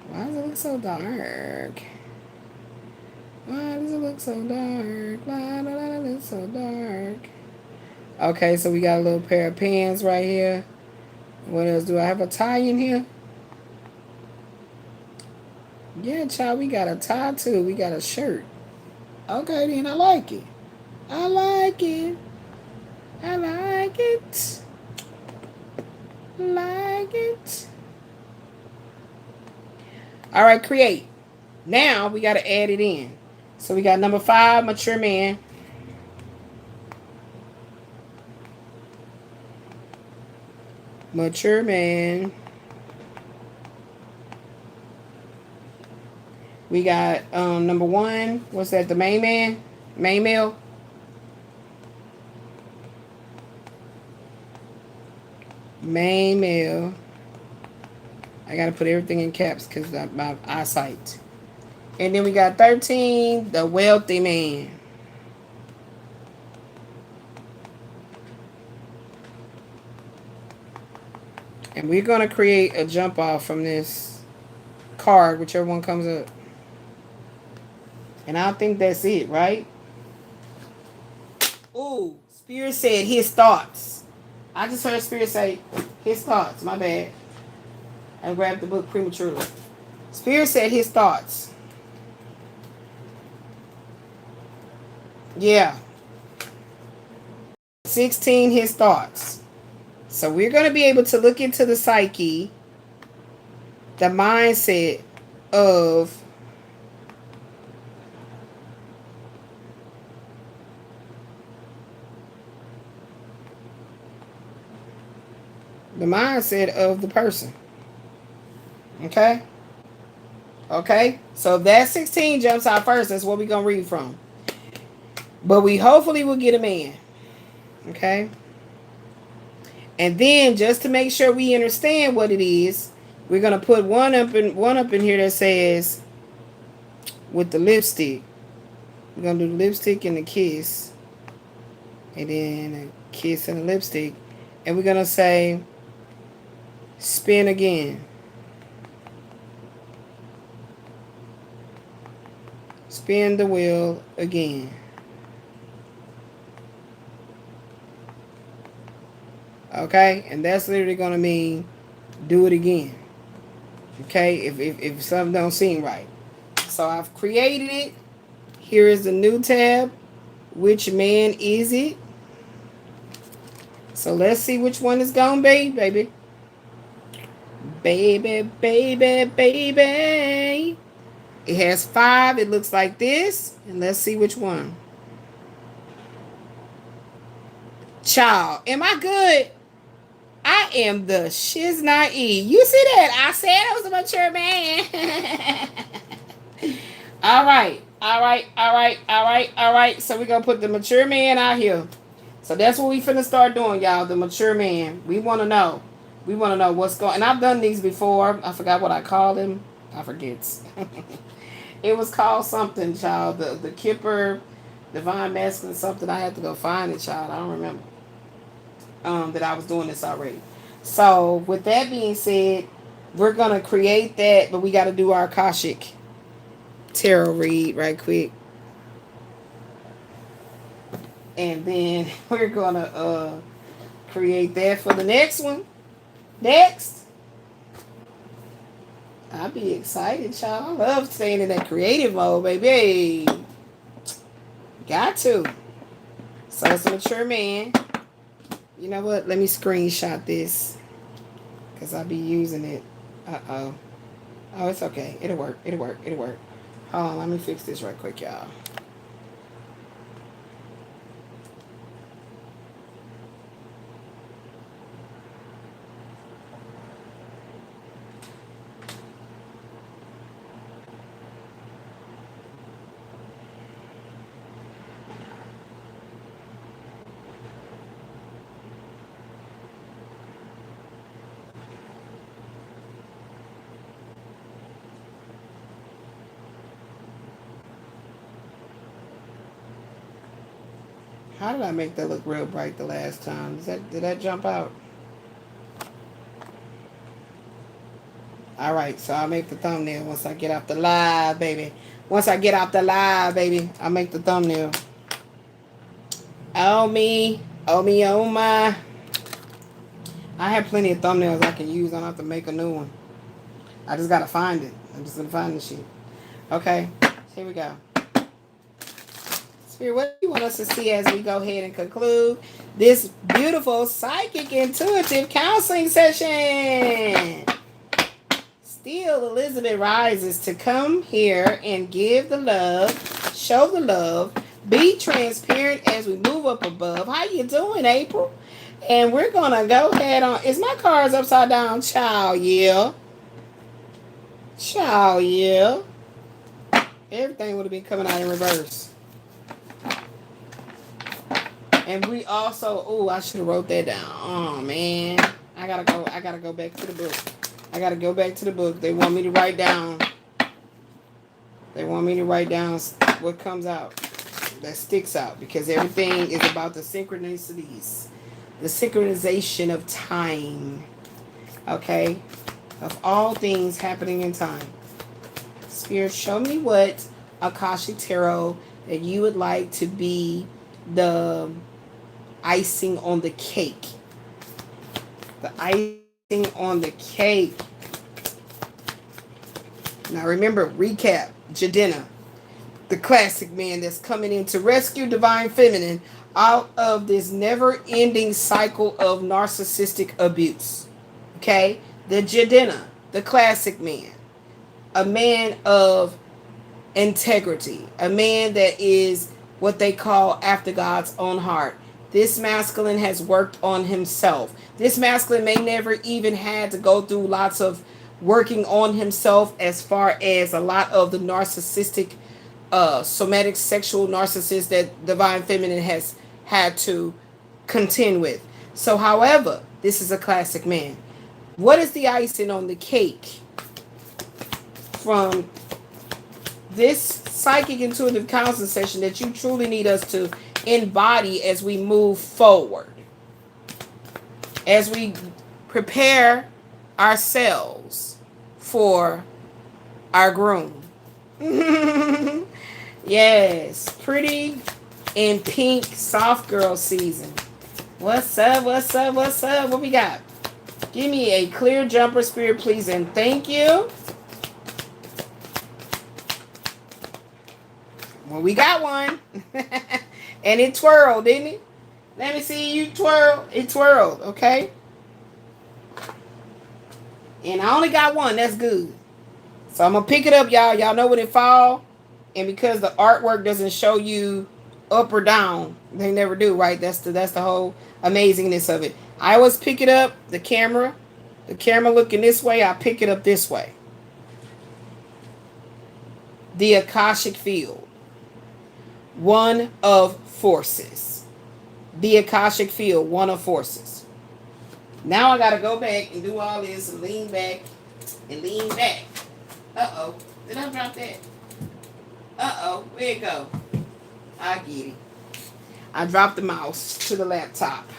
S1: Why does it look so dark? Why does it look so dark? Why does it look so dark? Okay, so we got a little pair of pants right here. What else? Do I have a tie in here? Yeah, child, we got a tie too. We got a shirt. Okay, then I like it. I like it. I like it. Like it. All right, create. Now we got to add it in. So we got number 5, mature man. Mature man. We got number 1. What's that? The main man? Main male? Main male. I got to put everything in caps because of my eyesight. And then we got 13, the wealthy man. And we're going to create a jump off from this card, whichever one comes up. And I think that's it, right? Ooh, Spirit said his thoughts. I just heard Spirit say his thoughts. My bad. I grabbed the book prematurely. Spirit said his thoughts. Yeah. 16, his thoughts. So we're going to be able to look into the psyche, the mindset of the person. Okay? Okay? So if that 16 jumps out first, that's what we're going to read from. But we hopefully will get a man. Okay? And then just to make sure we understand what it is, we're going to put one up in here that says with the lipstick. We're going to do the lipstick and the kiss. And then a kiss and a lipstick. And we're going to say spin again. Spin the wheel again. Okay? And that's literally going to mean do it again. Okay? If something don't seem right. So I've created it. Here is the new tab. Which man is it? So let's see which one it's going to be, baby. Baby, baby, baby. It has 5. It looks like this. And let's see which one. Child, am I good? I am the ZAHNAE. You see that? I said I was a mature man. All right. All right. All right. All right. All right. So we're going to put the mature man out here. So that's what we finna start doing, y'all. The mature man. We want to know. We want to know what's going on. And I've done these before. I forgot what I called him. I forget. It was called something, child. The Kipper, Divine Masculine, something. I had to go find it, child. I don't remember. That I was doing this already. So with that being said, we're going to create that. But we got to do our Akashic tarot read right quick. And then we're going to create that for the next one. Next. I'll be excited, y'all. I love staying in that creative mode, baby. Got to. So it's a mature man. You know what? Let me screenshot this. Because I'll be using it. Uh-oh. Oh, it's okay. It'll work. It'll work. It'll work. Hold on. Let me fix this right quick, y'all. How did I make that look real bright the last time? Did that jump out? Alright, so I'll make the thumbnail once I get off the live, baby. Once I get off the live, baby, I'll make the thumbnail. Oh me, oh my. I have plenty of thumbnails I can use. I don't have to make a new one. I just gotta find it. I'm just gonna find the shit. Okay, here we go. What do you want us to see as we go ahead and conclude this beautiful psychic intuitive counseling session. Still, Elizabeth rises to come here and give the love, show the love, be transparent as we move up above. How you doing, April? And we're gonna go ahead on. Is my cards upside down? Child, yeah. Child, yeah. Everything would have been coming out in reverse. And we also, oh, I should have wrote that down. Oh man, I gotta go back to the book. I gotta go back to the book. They want me to write down. They want me to write down what comes out, that sticks out, because everything is about the synchronicities, the synchronization of time. Okay, of all things happening in time. Spirit, show me what Akashic Tarot that you would like to be the icing on the cake. The icing on the cake. Now remember, recap, Jadena, the classic man that's coming in to rescue Divine Feminine out of this never-ending cycle of narcissistic abuse. Okay? The Jadena, the classic man. A man of integrity. A man that is what they call after God's own heart. This masculine has worked on himself. This masculine may never even had to go through lots of working on himself as far as a lot of the narcissistic, somatic sexual narcissists that Divine Feminine has had to contend with. So, however, this is a classic man. What is the icing on the cake from this psychic intuitive counseling session that you truly need us to embody as we move forward, as we prepare ourselves for our groom? Yes, pretty in pink soft girl season. What's up, what's up, what's up? What we got? Give me a clear jumper, Spirit, please, and thank you. Well, we got one. And it twirled, didn't it? Let me see you twirl. It twirled, okay? And I only got one. That's good. So I'm going to pick it up, y'all. Y'all know when it fall. And because the artwork doesn't show you up or down, they never do, right? That's the whole amazingness of it. I always pick it up, the camera looking this way, I pick it up this way. The Akashic Field. One of forces. The Akashic Field, one of forces. Now I got to go back and do all this and lean back and lean back. Uh-oh. Did I drop that? Uh-oh. Where'd it go? I get it. I dropped the mouse to the laptop.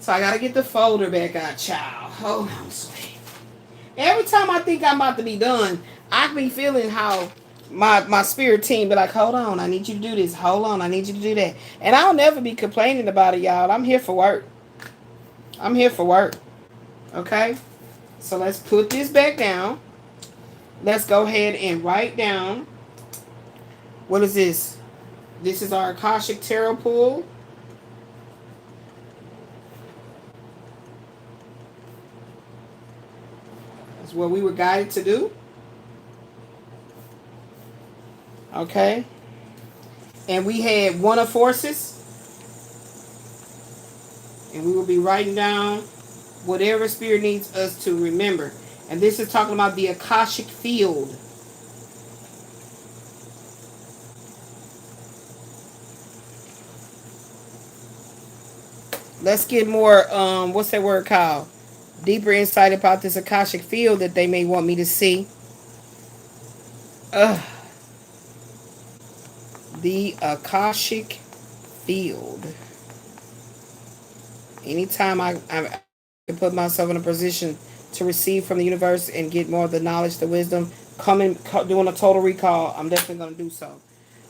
S1: So I got to get the folder back out, child. Hold on, sweet. Every time I think I'm about to be done, I be feeling how my spirit team be like, hold on, I need you to do this. Hold on, I need you to do that. And I'll never be complaining about it, y'all. I'm here for work. I'm here for work. Okay? So let's put this back down. Let's go ahead and write down. What is this? This is our Akashic Tarot pool. That's what we were guided to do. Okay. And we had one of forces. And we will be writing down whatever Spirit needs us to remember. And this is talking about the Akashic Field. Let's get more, what's that word called? Deeper insight about this Akashic Field that they may want me to see. The Akashic Field. Anytime I can put myself in a position to receive from the universe and get more of the knowledge, the wisdom, doing a total recall, I'm definitely going to do so.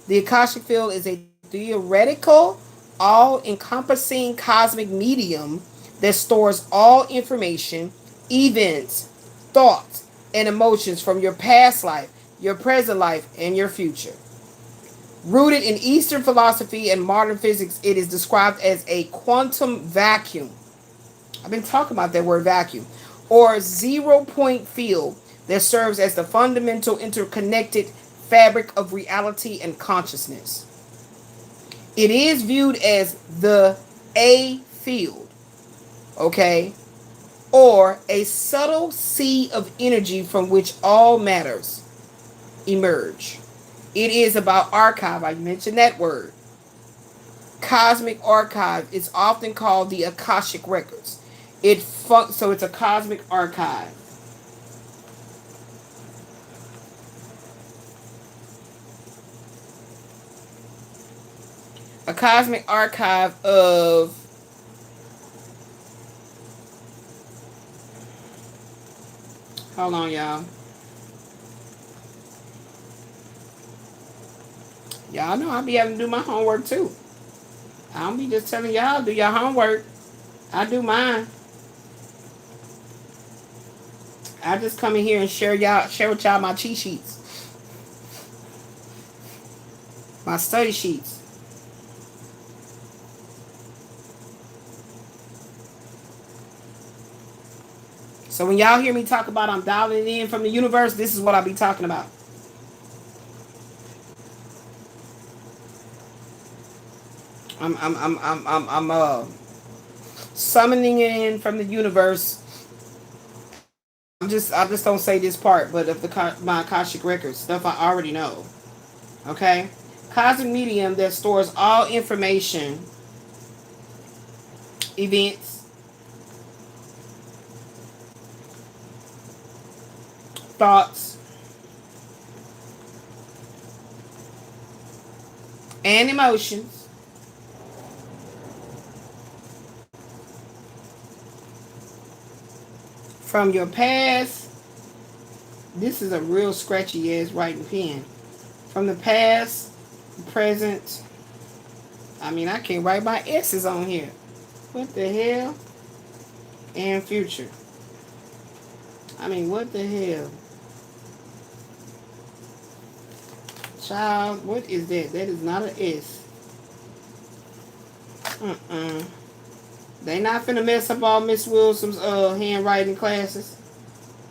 S1: The Akashic Field is a theoretical, all-encompassing cosmic medium that stores all information, events, thoughts, and emotions from your past life, your present life, and your future. Rooted in Eastern philosophy and modern physics, it is described as a quantum vacuum. I've been talking about that word vacuum. Or zero-point field that serves as the fundamental interconnected fabric of reality and consciousness. It is viewed as the A field, okay? Or a subtle sea of energy from which all matters emerge. It is about archive. I mentioned that word. Cosmic archive is often called the Akashic records. So it's a cosmic archive. A cosmic archive of hold on, y'all. Y'all know I be having to do my homework too. I don't be just telling y'all do your homework. I do mine. I just come in here and share with y'all my cheat sheets. My study sheets. So when y'all hear me talk about I'm dialing it in from the universe, this is what I be talking about. I'm summoning it in from the universe. I just don't say this part, but of my Akashic records, stuff I already know. Okay? Cosmic medium that stores all information, events, thoughts, and emotions from your past. This is a real scratchy ass writing pen. From the past, present. I mean, I can't write my S's on here. What the hell? And future. I mean, what the hell? Child, what is that? That is not an S. They not finna mess up all Miss Wilson's handwriting classes.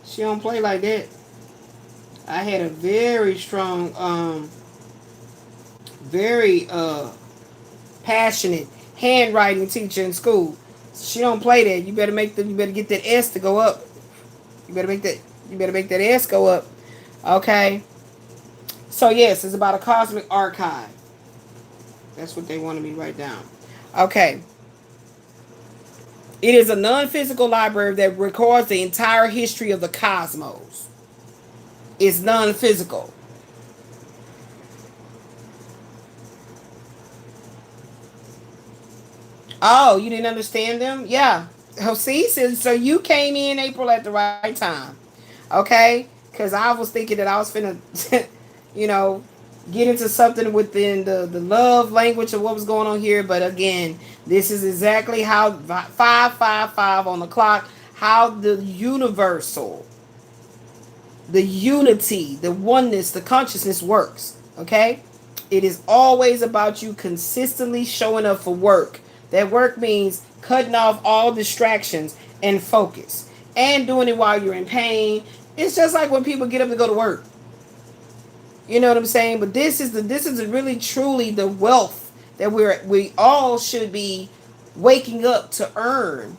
S1: She don't play like that. I had a very strong, very passionate handwriting teacher in school. She don't play that. You better get that S to go up. You better make that S go up. Okay. So yes, it's about a cosmic archive. That's what they wanted me to write down. Okay. It is a non-physical library that records the entire history of the cosmos. It's non-physical. Oh, you didn't understand them? Yeah. Oh, see, so you came in April at the right time. Okay? Because I was thinking that I was finna, you know, get into something within the love language of what was going on here. But again, this is exactly how 555 on the clock, how the universal, the unity, the oneness, the consciousness works. Okay? It is always about you consistently showing up for work. That work means cutting off all distractions and focus. And doing it while you're in pain. It's just like when people get up to go to work. You know what I'm saying? But this is really truly the wealth that we all should be waking up to earn.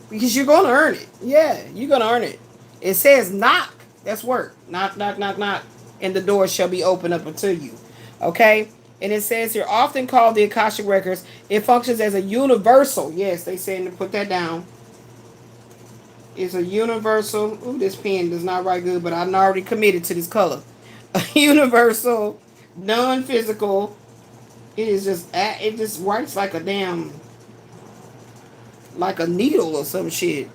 S1: Because you're gonna earn it. Yeah, you're gonna earn it. It says knock. That's work. Knock, knock, knock, knock. And the door shall be opened up unto you. Okay? And it says here, often called the Akashic Records, it functions as a universal. Yes, they saying to put that down. It's a universal. Ooh, this pen does not write good, but I'm already committed to this color. A universal, non-physical. It just writes like a damn, like a needle or some shit.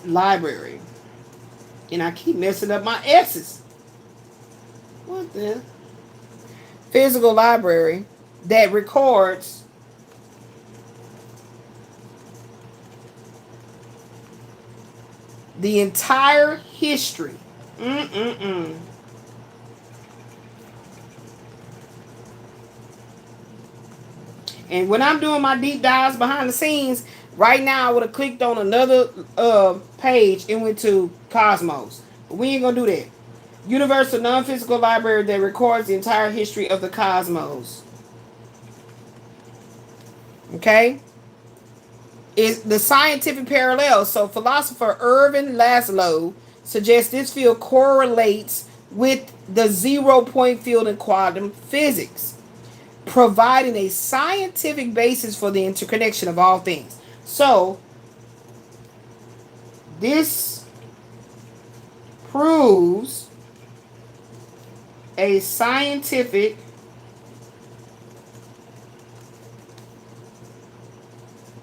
S1: Library. And I keep messing up my S's. What the? Physical library that records the entire history. And when I'm doing my deep dives behind the scenes, right now I would have clicked on another page and went to Cosmos. But we ain't gonna do that. Universal non-physical library that records the entire history of the cosmos. Okay? Is the scientific parallel. So philosopher Irvin Laszlo suggests this field correlates with the 0 point field in quantum physics, providing a scientific basis for the interconnection of all things. So this proves a scientific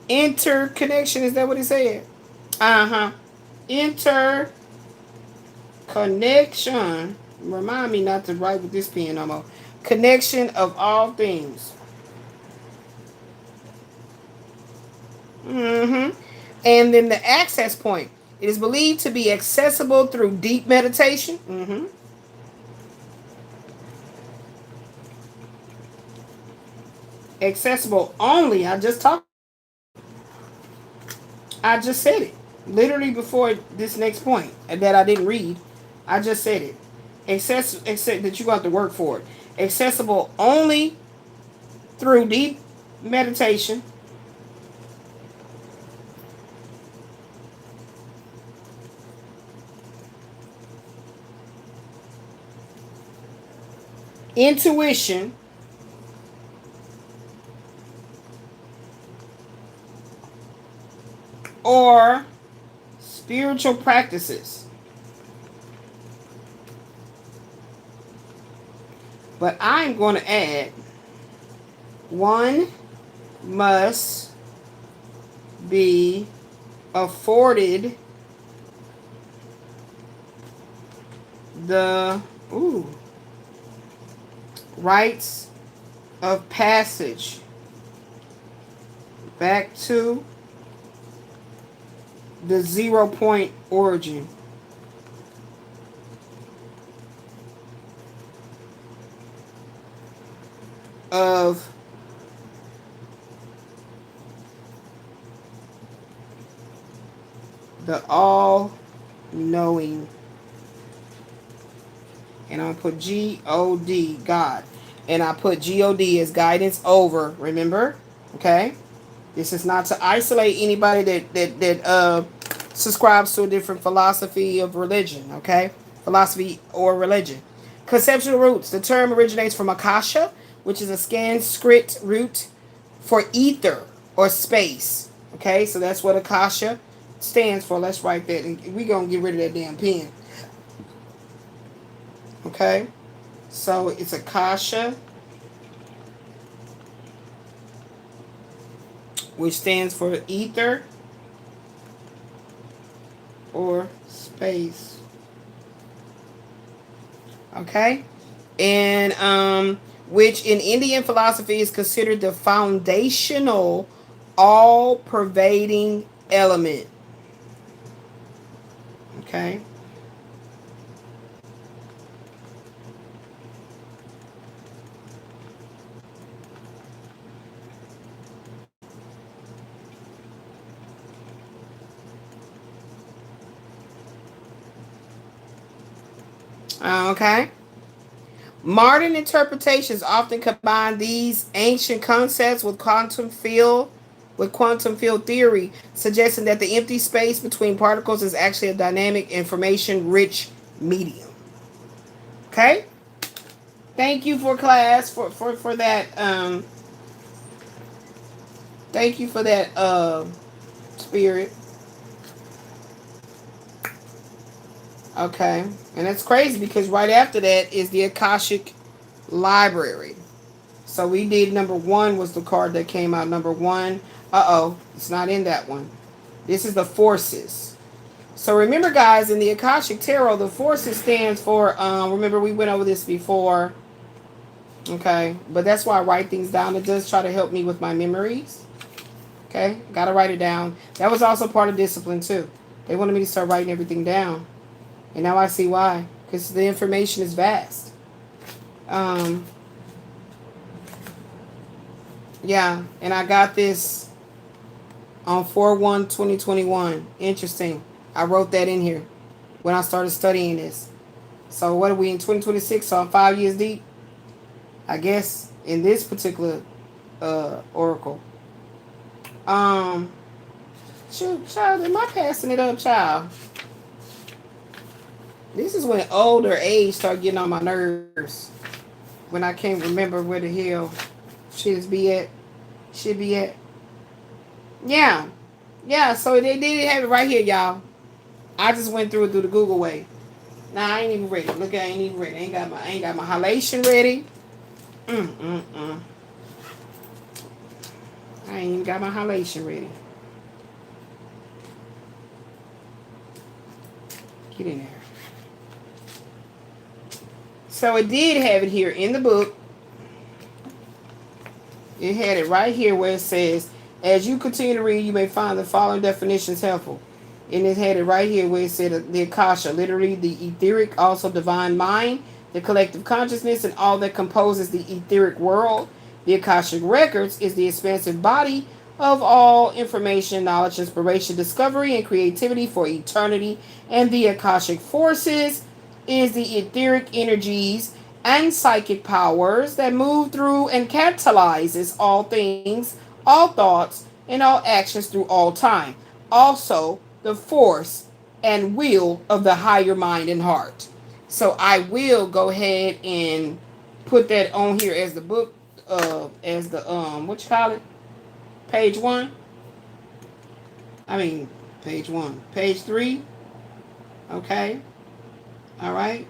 S1: interconnection. Is that what he said? Interconnection. Remind me not to write with this pen no more. Connection of all things. And then the access point. It is believed to be accessible through deep meditation. Accessible only. I just said it. Literally before this next point that I didn't read. I just said it. Except that you got to work for it. Accessible only through deep meditation. Intuition. Or spiritual practices. But I'm going to add, one must be afforded the rites of passage back to the 0 point origin. Of the all-knowing. And I'll put G-O-D, God. And I put G-O-D as guidance over, remember? Okay? This is not to isolate anybody that subscribes to a different philosophy of religion, okay? Philosophy or religion. Conceptual roots. The term originates from Akasha, which is a Sanskrit root for ether or space. Okay, so that's what Akasha stands for. Let's write that. And we're going to get rid of that damn pen. Okay, so it's Akasha, which stands for ether or space. Okay, and which in Indian philosophy is considered the foundational, all-pervading element. Okay. Okay. Modern interpretations often combine these ancient concepts with quantum field theory, suggesting that the empty space between particles is actually a dynamic, information-rich medium. Okay? Thank you for class for that. Thank you for that spirit. Okay. And that's crazy because right after that is the Akashic Library. So we did number 1 was the card that came out. Number 1. It's not in that one. This is the forces. So remember, guys, in the Akashic Tarot, the forces stands for, remember we went over this before. Okay. But that's why I write things down. It does try to help me with my memories. Okay. Got to write it down. That was also part of discipline, too. They wanted me to start writing everything down. And now I see why. Because the information is vast. Yeah, and I got this on 4/1/2021. Interesting. I wrote that in here when I started studying this. So what are we in 2026? So I'm 5 years deep, I guess, in this particular oracle. Um, shoot, child, am I passing it up, child? This is when older age start getting on my nerves. When I can't remember where the hell shit be at. Should be at. Yeah. Yeah, so they did have it right here, y'all. I just went through it through the Google way. Nah, I ain't even ready. Look, I ain't even ready. I ain't got my halation ready. I ain't even got my halation ready. Get in there. So it did have it here in the book. It had it right here where it says, as you continue to read, you may find the following definitions helpful. And it had it right here where it said the Akasha, literally the etheric, also divine mind, the collective consciousness, and all that composes the etheric world. The Akashic Records is the expansive body of all information, knowledge, inspiration, discovery, and creativity for eternity. And the Akashic Forces is the etheric energies and psychic powers that move through and catalyzes all things, all thoughts, and all actions through all time. Also, the force and will of the higher mind and heart. So I will go ahead and put that on here as the book, as the what you call it, page 1. I mean, page 1, page 3. Okay, all right,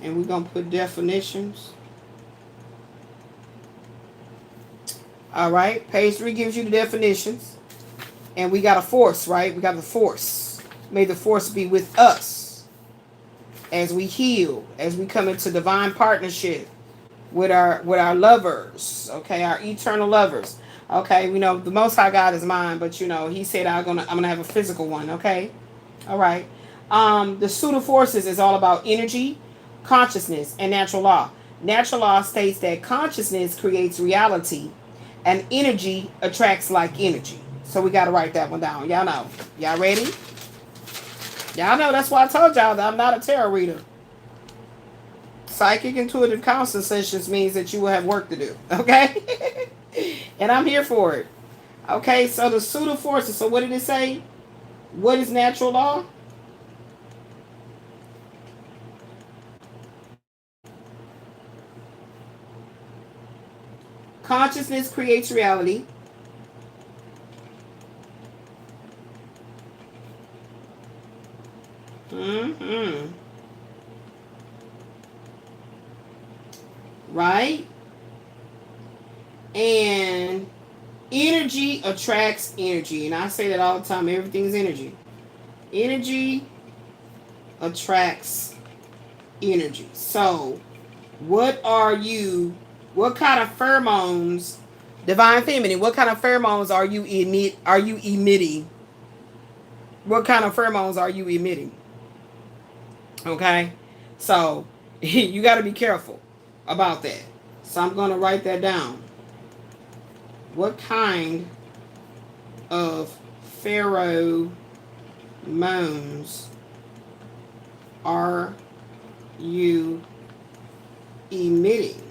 S1: and we're gonna put definitions. All right, page 3 gives you the definitions, and we got a force, right? We got the force. May the force be with us as we heal, as we come into divine partnership with our lovers, okay, our eternal lovers. Okay, we know the Most High God is mine, but you know He said I'm gonna have a physical one. Okay, all right. The pseudo forces is all about energy, consciousness, and natural law. Natural law states that consciousness creates reality, and energy attracts like energy. So we got to write that one down. Y'all know. Y'all ready? Y'all know that's why I told y'all that I'm not a tarot reader. Psychic intuitive counseling sessions means that you will have work to do. Okay? And I'm here for it. Okay, so the pseudo forces. So what did it say? What is natural law? Consciousness creates reality. Right? And energy attracts energy. And I say that all the time. Everything's energy. Energy attracts energy. So, what kind of pheromones, divine feminine, what kind of pheromones are you emitting? What kind of pheromones are you emitting? Okay? So, you got to be careful about that. So, I'm going to write that down. What kind of pheromones are you emitting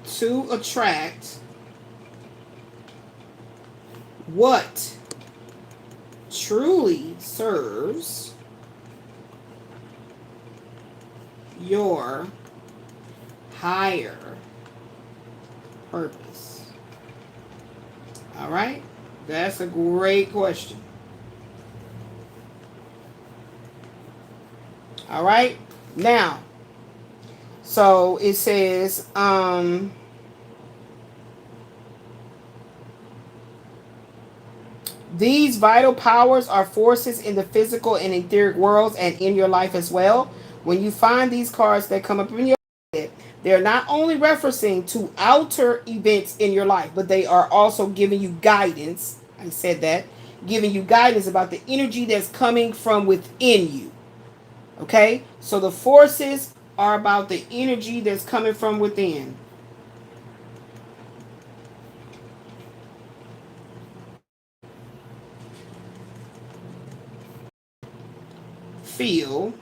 S1: to attract what truly serves your higher purpose? All right, that's a great question. All right, now, so it says, these vital powers are forces in the physical and etheric worlds and in your life as well. When you find these cards that come up in your head, they're not only referencing to outer events in your life, but they are also giving you guidance. I said that. Giving you guidance about the energy that's coming from within you. Okay? So the forces are about the energy that's coming from within. field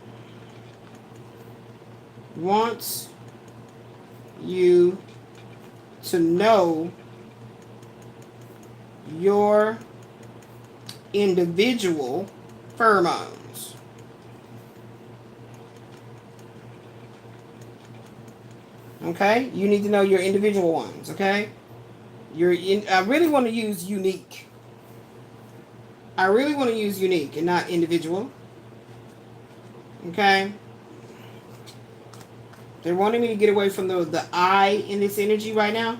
S1: wants you to know your individual pheromones. Okay? You need to know your individual ones, okay? I really want to use unique. I really want to use unique and not individual. Okay? They're wanting me to get away from the I in this energy right now.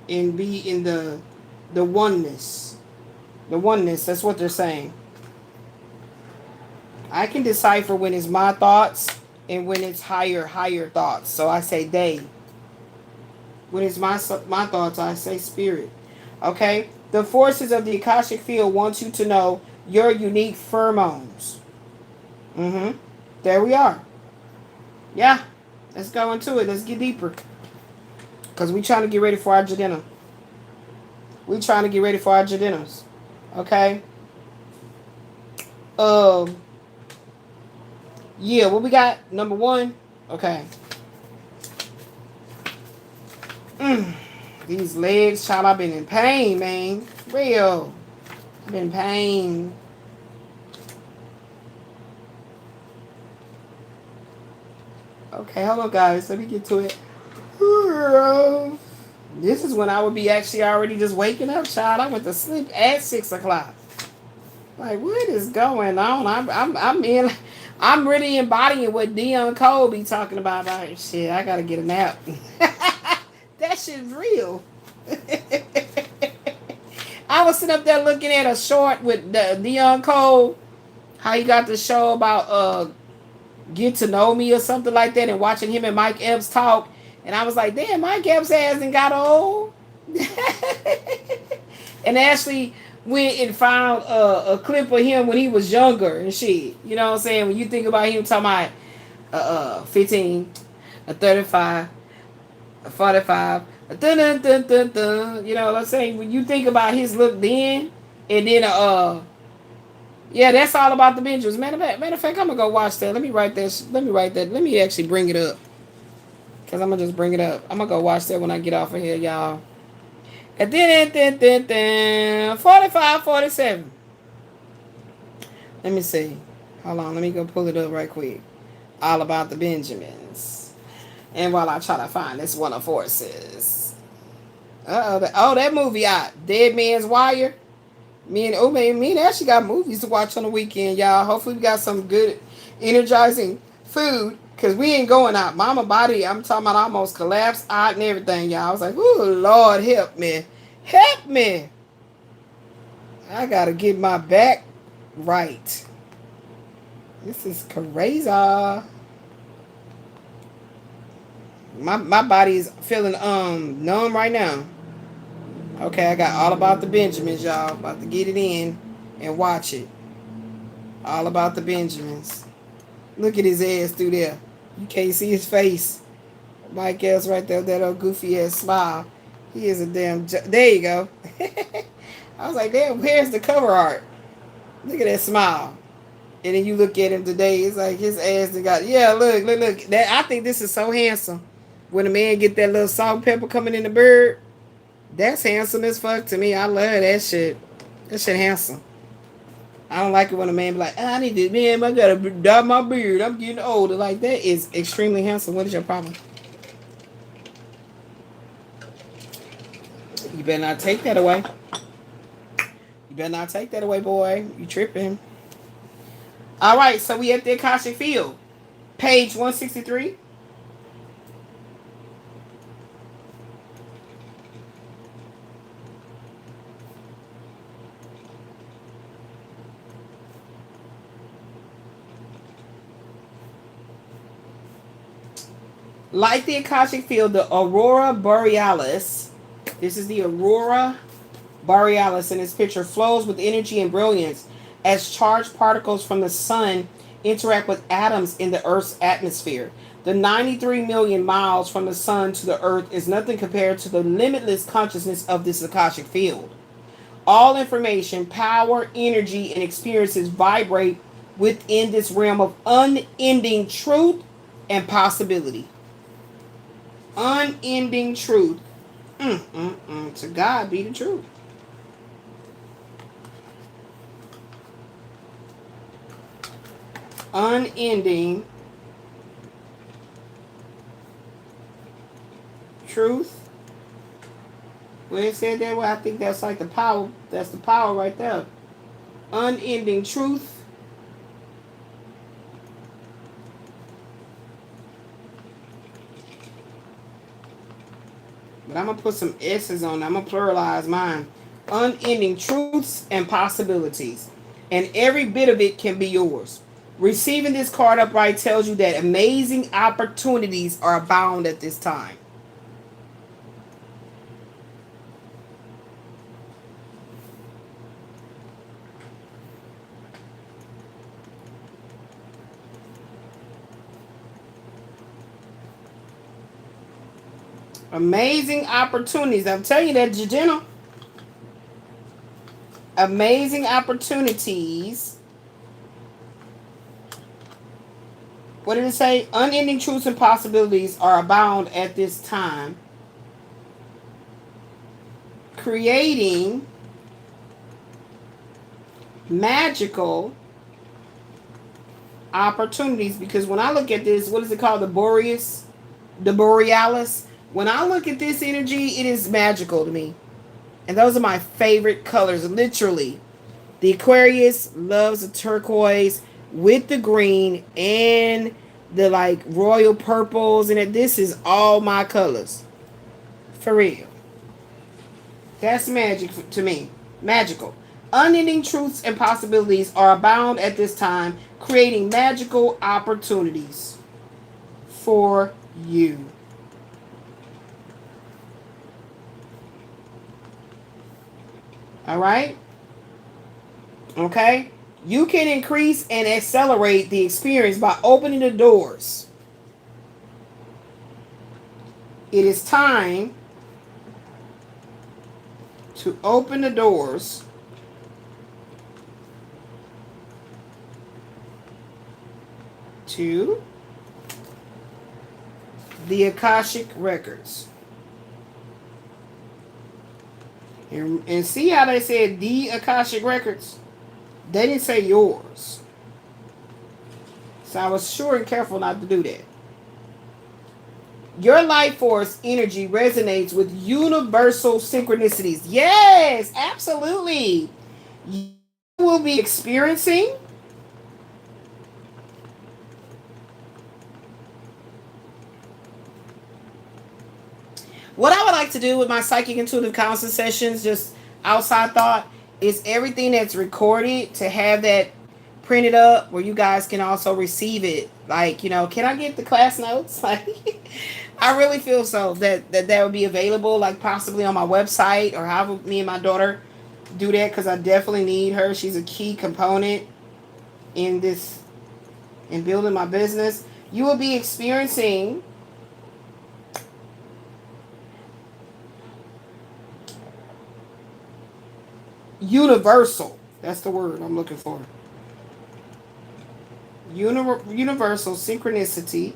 S1: And be in the oneness. The oneness, that's what they're saying. I can decipher when it's my thoughts and when it's higher thoughts. So I say they. When it's my thoughts, I say spirit. Okay? The forces of the Akashic field want you to know your unique pheromones. There we are. Yeah. Let's go into it. Let's get deeper. Because we're trying to get ready for our Jadena. We're trying to get ready for our Jadenas. Okay? Yeah, what we got? Number 1. Okay. These legs, child, I've been in pain, man. Real. I've been in pain. Okay, hold on, guys. Let me get to it. This is when I would be actually already just waking up, child. I went to sleep at 6 o'clock. Like, what is going on? I'm really embodying what Dion Cole be talking about. Like, shit, I gotta get a nap. That shit's real. I was sitting up there looking at a short with Dion Cole. How he got the show about Get to Know Me or something like that, and watching him and Mike Epps talk. And I was like, damn, Mike Epps hasn't got old. And actually went and found a clip of him when he was younger and shit. You know what I'm saying? When you think about him talking about 15, 35, 45, you know what I'm saying? When you think about his look then, and then yeah, that's all about the Benjamins. Matter of fact, I'm gonna go watch that. Let me write that. Let me actually bring it up. Cause I'm gonna just bring it up. I'm gonna go watch that when I get off of here, y'all. And then 45, 47. Let me see. Hold on, let me go pull it up right quick. All about the Benjamins. And while I try to find this one of forces. That movie out. Dead Man's Wire. Me and Ashley got movies to watch on the weekend, y'all. Hopefully we got some good, energizing food. Because we ain't going out. Mama body, I'm talking about almost collapsed out and everything, y'all. I was like, ooh, Lord, help me. Help me. I got to get my back right. This is crazy. My body is feeling numb right now. Okay, I got All About the Benjamins, y'all. About to get it in and watch it. All About the Benjamins. Look at his ass through there. You can't see his face. Mike Else right there, that old goofy ass smile. He is a damn... There you go. I was like, damn, where's the cover art? Look at that smile. And then you look at him today, it's like his ass got... Yeah, look. That, I think this is so handsome. When a man get that little salt and pepper coming in the bird, that's handsome as fuck to me. I love that shit. That shit handsome. I don't like it when a man be like, I need this, man, I gotta dye my beard. I'm getting older. Like, that is extremely handsome. What is your problem? You better not take that away. You better not take that away, boy. You tripping. All right, so we at the Akashic Field. Page 163. Like the Akashic Field, the Aurora Borealis, this is the Aurora Borealis in this picture, flows with energy and brilliance as charged particles from the sun interact with atoms in the Earth's atmosphere. The 93 million miles from the sun to the Earth is nothing compared to the limitless consciousness of this Akashic Field. All information, power, energy, and experiences vibrate within this realm of unending truth and possibility. Unending truth. To God be the truth. Unending truth. When it said that, well, I think that's like the power. That's the power right there. Unending truth. But I'm going to put some S's on it. I'm going to pluralize mine. Unending truths and possibilities. And every bit of it can be yours. Receiving this card upright tells you that amazing opportunities are abound at this time. Amazing opportunities. I'm telling you that, Jejena. Amazing opportunities. What did it say? Unending truths and possibilities are abound at this time. Creating magical opportunities. Because when I look at this, what is it called? The Borealis? When I look at this energy, it is magical to me. And those are my favorite colors, literally. The Aquarius loves the turquoise with the green and the like royal purples. And this is all my colors. For real. That's magic to me. Magical. Unending truths and possibilities are abound at this time, creating magical opportunities for you. All right? Okay? You can increase and accelerate the experience by opening the doors. It is time to open the doors to the Akashic Records. And see how they said the Akashic Records? They didn't say yours. So I was sure and careful not to do that. Your life force energy resonates with universal synchronicities. Yes, absolutely. You will be experiencing what I would like to do with my psychic intuitive counseling sessions, just outside thought, is everything that's recorded to have that printed up where you guys can also receive it. Like, you know, can I get the class notes? Like, I really feel so that would be available, like possibly on my website, or how me and my daughter do that, because I definitely need her. She's a key component in this, in building my business. You will be experiencing universal. That's the word I'm looking for. Universal synchronicity.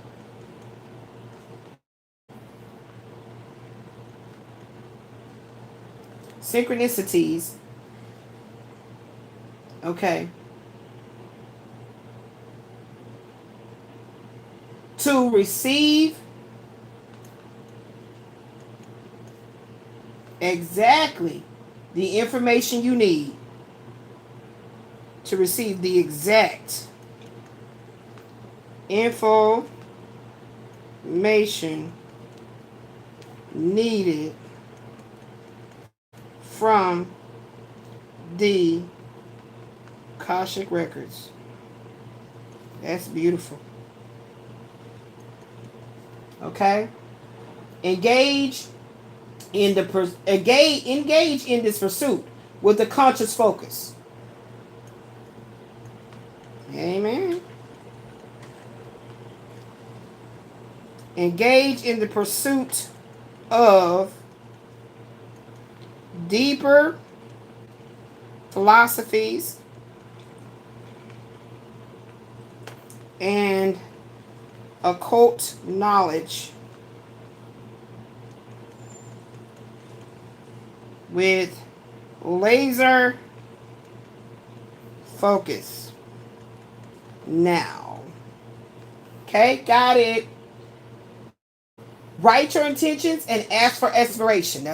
S1: Synchronicities. Okay. To receive exactly the information you need to receive the exact information needed from the Akashic Records. That's beautiful. Okay? Engage in this pursuit with a conscious focus. Amen. Engage in the pursuit of deeper philosophies, and occult knowledge with laser focus. Now, okay, got it. Write your intentions and ask for exploration.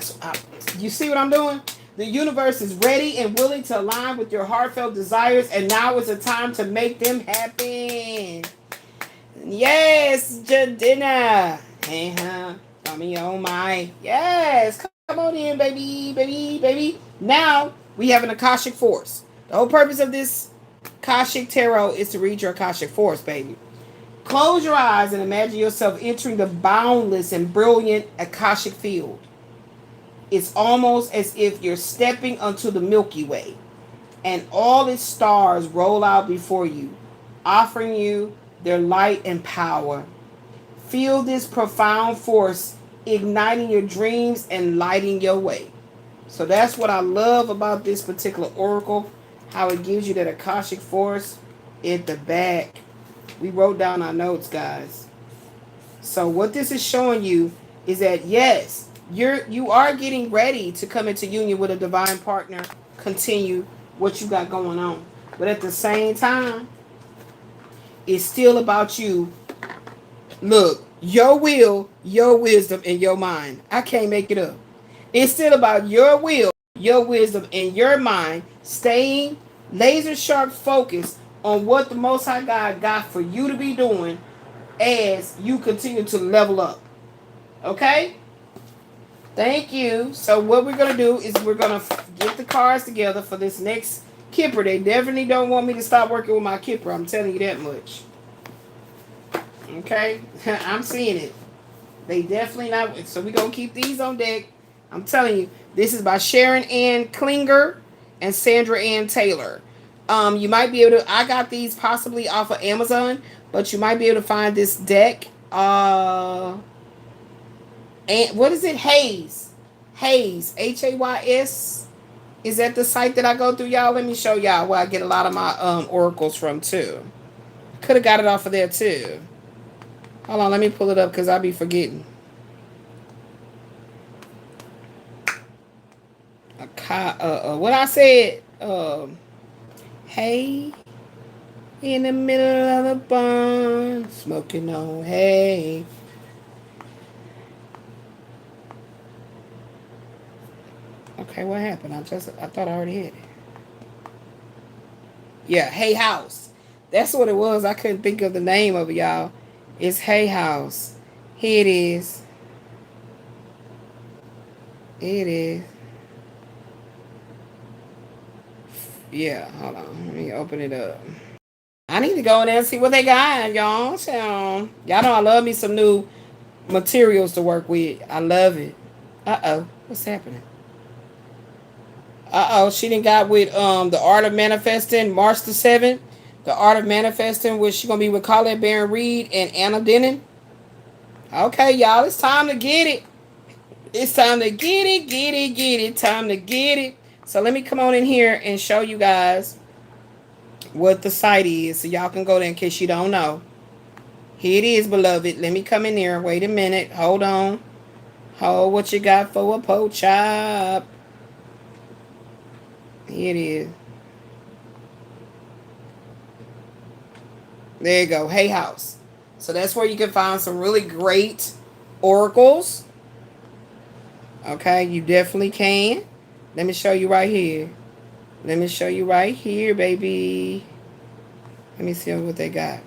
S1: You see what I'm doing? The universe is ready and willing to align with your heartfelt desires, and now is the time to make them happen. Yes, Jadina. Hey, huh? Tell me, oh my. Yes, come on in, baby, baby, baby. Now we have an Akashic Force. The whole purpose of this Akashic Tarot is to read your Akashic Force, baby. Close your eyes and imagine yourself entering the boundless and brilliant Akashic field. It's almost as if you're stepping onto the Milky Way, and all its stars roll out before you, offering you their light and power. Feel this profound force igniting your dreams and lighting your way. So that's what I love about this particular oracle, how it gives you that Akashic Force at the back. We wrote down our notes, guys. So what this is showing you is that, yes, you are getting ready to come into union with a divine partner, continue what you got going on. But at the same time, it's still about you. Look, your will, your wisdom, and your mind. I can't make it up. It's still about your will, your wisdom, and your mind staying laser sharp focused on what the Most High God got for you to be doing as you continue to level up. Okay? Thank you. So what we're going to do is we're going to get the cards together for this next Kipper. They definitely don't want me to stop working with my Kipper. I'm telling you that much. Okay? I'm seeing it. They definitely not. So we're going to keep these on deck. I'm telling you. This is by Sharon Ann Klinger and Sandra Ann Taylor. You might be able to, I got these possibly off of Amazon, but you might be able to find this deck. And what is it? Hays, Hays. Is that the site that I go through, y'all? Let me show y'all where I get a lot of my oracles from too. Could have got it off of there too. Hold on, let me pull it up because I'll be forgetting. What I said, hey, in the middle of the barn, smoking on hay. Okay, what happened? I thought I already had it. Yeah, Hay House. That's what it was. I couldn't think of the name of it, y'all. It's Hay House. Here it is. It is. Yeah, hold on. Let me open it up. I need to go in there and see what they got, y'all. So, y'all know I love me some new materials to work with. I love it. Uh-oh. What's happening? Uh-oh. She done got with the Art of Manifesting, March the 7th. The Art of Manifesting, which she's going to be with Colette Baron Reed and Anna Denon. Okay, y'all. It's time to get it. It's time to get it. Time to get it. So let me come on in here and show you guys what the site is so y'all can go there in case you don't know. Here it is, beloved. Let me come in there. Wait a minute. Hold on. Hold what you got for a po chop. Here it is. There you go. Hay House. So that's where you can find some really great oracles. Okay, you definitely can. Let me show you right here. Let me show you right here, baby. Let me see what they got.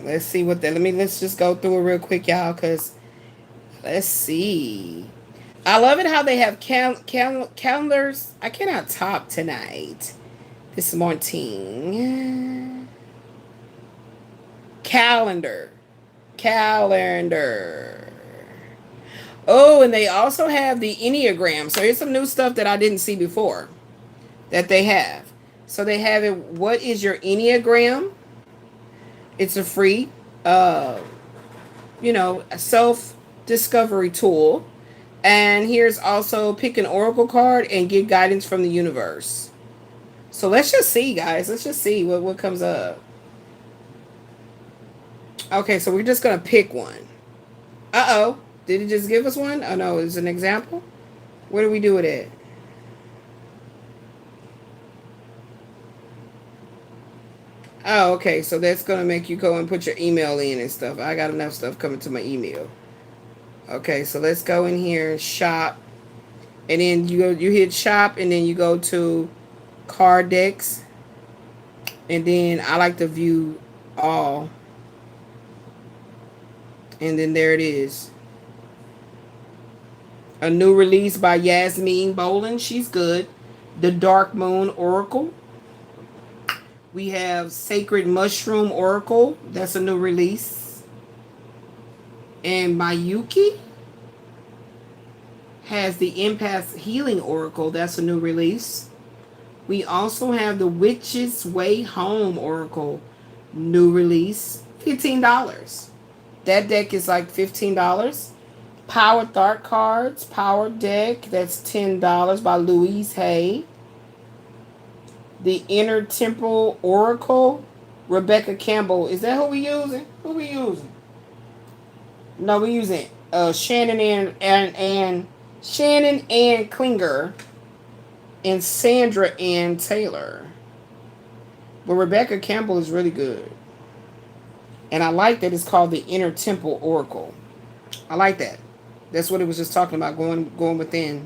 S1: Let's see what they... Let's just go through it real quick, y'all, because... Let's see. I love it how they have calendars. I cannot talk tonight. This morning. Calendar. Oh, and they also have the Enneagram. So here's some new stuff that I didn't see before that they have. So they have it. What is your Enneagram? It's a free, self-discovery tool. And here's also pick an oracle card and get guidance from the universe. So let's just see, guys. Let's just see what comes up. Okay, so we're just going to pick one. Uh-oh. Did it just give us one? Oh, no. It's an example? Where do we do it at? Oh, okay. So that's going to make you go and put your email in and stuff. I got enough stuff coming to my email. Okay, so let's go in here and shop. And then you hit shop, and then you go to card decks. And then I like to view all. And then there it is. A new release by Yasmin Bolin. She's good. The Dark Moon Oracle. We have Sacred Mushroom Oracle. That's a new release. And Mayuki has the Empath Healing Oracle. That's a new release. We also have the Witch's Way Home Oracle. New release. $15. That deck is like $15. Power Dark Cards. Power Deck. That's $10 by Louise Hay. The Inner Temple Oracle. Rebecca Campbell. Is that who we using? Who we using? No, we using Shannon and Shannon Ann Klinger and Sandra Ann Taylor. But Rebecca Campbell is really good. And I like that it's called the Inner Temple Oracle. I like that. That's what it was just talking about, going within.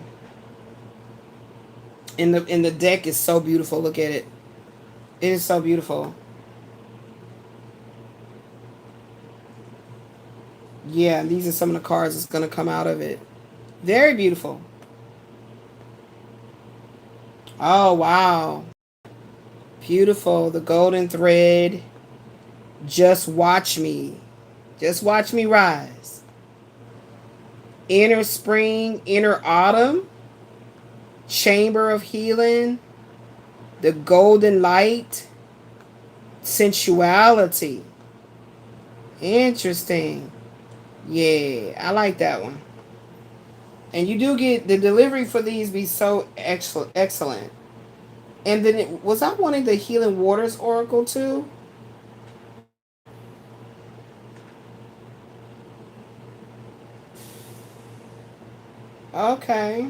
S1: And the deck is so beautiful. Look at it. It is so beautiful. Yeah, these are some of the cards that's going to come out of it. Very beautiful. Oh, wow. Beautiful. The golden thread. Just watch me. Just watch me rise. Inner spring, inner autumn. Chamber of healing. The golden light. Sensuality. Interesting. Yeah, I like that one. And you do get the delivery for these be so excellent. And then was I wanting the Healing Waters Oracle too? Okay.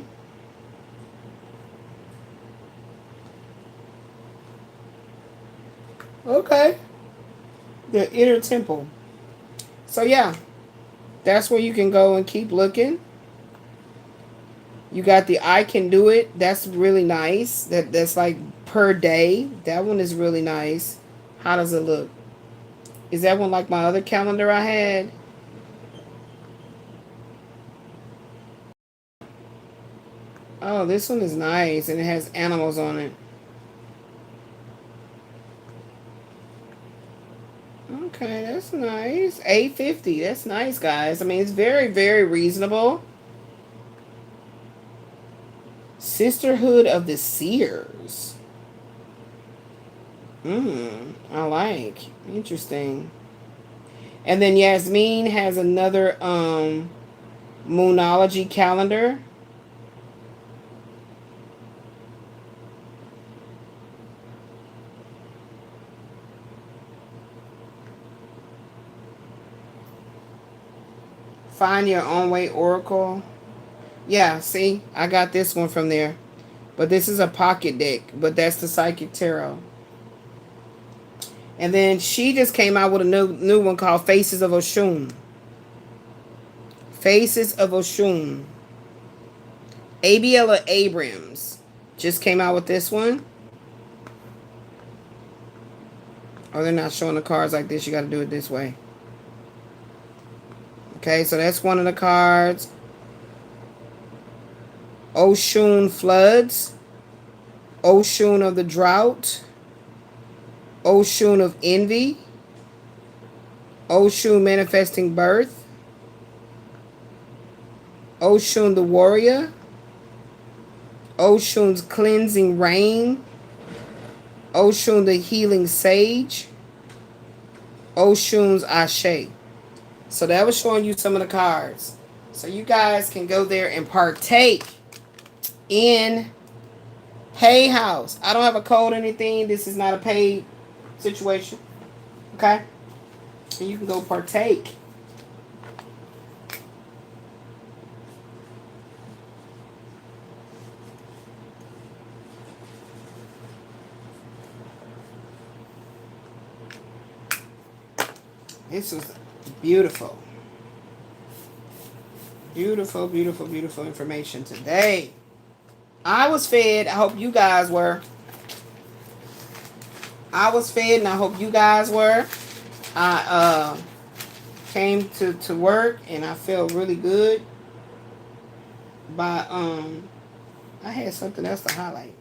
S1: Okay. The Inner Temple. So yeah, that's where you can go and keep looking. You got the I Can Do It. That's really nice. That's like per day. That one is really nice. How does it look? Is that one like my other calendar I had? Oh, this one is nice, and it has animals on it. Okay, that's nice. $8.50. That's nice, guys. I mean, it's very, very reasonable. Sisterhood of the Seers. I like. Interesting. And then Yasmin has another Moonology calendar. Find Your Own Way Oracle. Yeah, see, I got this one from there. But this is a pocket deck, but that's the Psychic Tarot. And then she just came out with a new one called Faces of Oshun. Faces of Oshun. Abiella Abrams just came out with this one. Oh, they're not showing the cards like this. You got to do it this way. Okay, so that's one of the cards. Oshun Floods. Oshun of the Drought. Oshun of Envy. Oshun Manifesting Birth. Oshun the Warrior. Oshun's Cleansing Rain. Oshun the Healing Sage. Oshun's Ashe. So that was showing you some of the cards. So you guys can go there and partake in Hay House. I don't have a code or anything. This is not a paid situation. Okay? And you can go partake. This was beautiful. Beautiful, beautiful, beautiful information today. I was fed. I hope you guys were. I was fed, and I hope you guys were. I came to work, and I felt really good. By I had something else to highlight.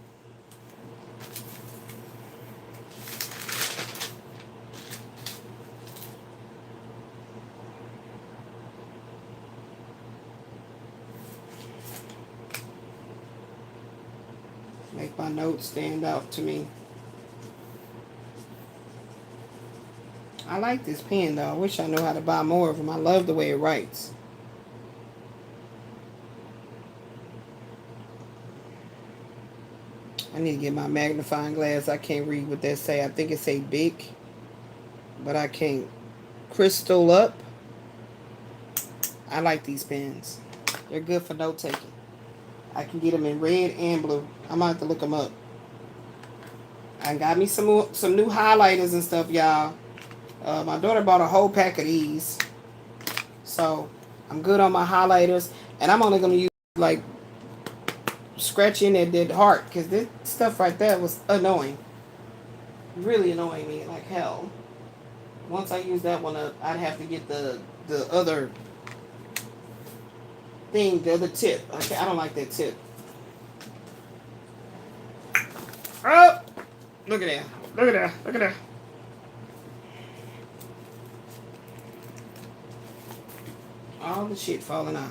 S1: Make my notes stand out to me. I like this pen though. I wish I knew how to buy more of them. I love the way it writes. I need to get my magnifying glass. I can't read what that say. I think it say big, but I can't. Crystal up. I like these pens. They're good for note taking. I can get them in red and blue. I might have to look them up. I got me some new highlighters and stuff, y'all. My daughter bought a whole pack of these. So, I'm good on my highlighters. And I'm only going to use, like, scratching at that heart. Because this stuff right there was annoying. Really annoying me like hell. Once I use that one up, I'd have to get the other thing, the other tip. Okay, I don't like that tip. Oh! Look at that. Look at that. Look at that. All the shit falling out.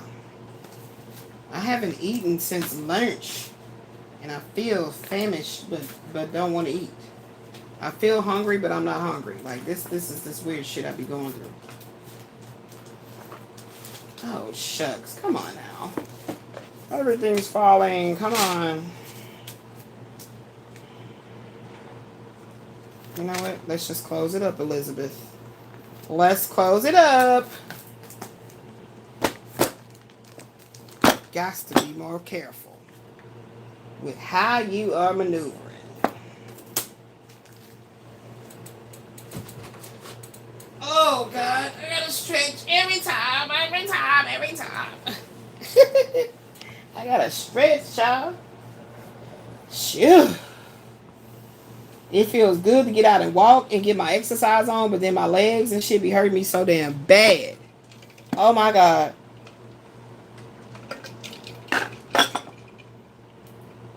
S1: I haven't eaten since lunch. And I feel famished, but don't want to eat. I feel hungry, but I'm not hungry. Like, this is this weird shit I be going through. Oh, shucks. Come on now. Everything's falling. Come on. You know what? Let's just close it up, Elizabeth. Let's close it up. Got to be more careful with how you are maneuvering. Oh, God. I gotta stretch every time. I gotta stretch, y'all. Shoo. It feels good to get out and walk and get my exercise on, but then my legs and shit be hurting me so damn bad. Oh, my God.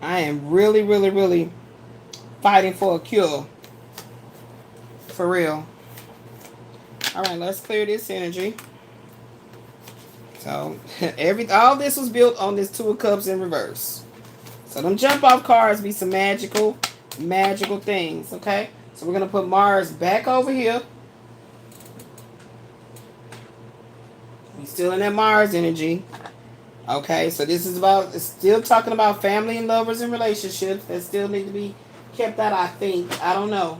S1: I am really, really, really fighting for a cure. For real. All right, let's clear this energy. So, all this was built on this Two of Cups in reverse. So, them jump off cards be some magical things, okay? So, we're going to put Mars back over here. We're still in that Mars energy. Okay, so this is about, it's still talking about family and lovers and relationships that still need to be kept out, I think. I don't know.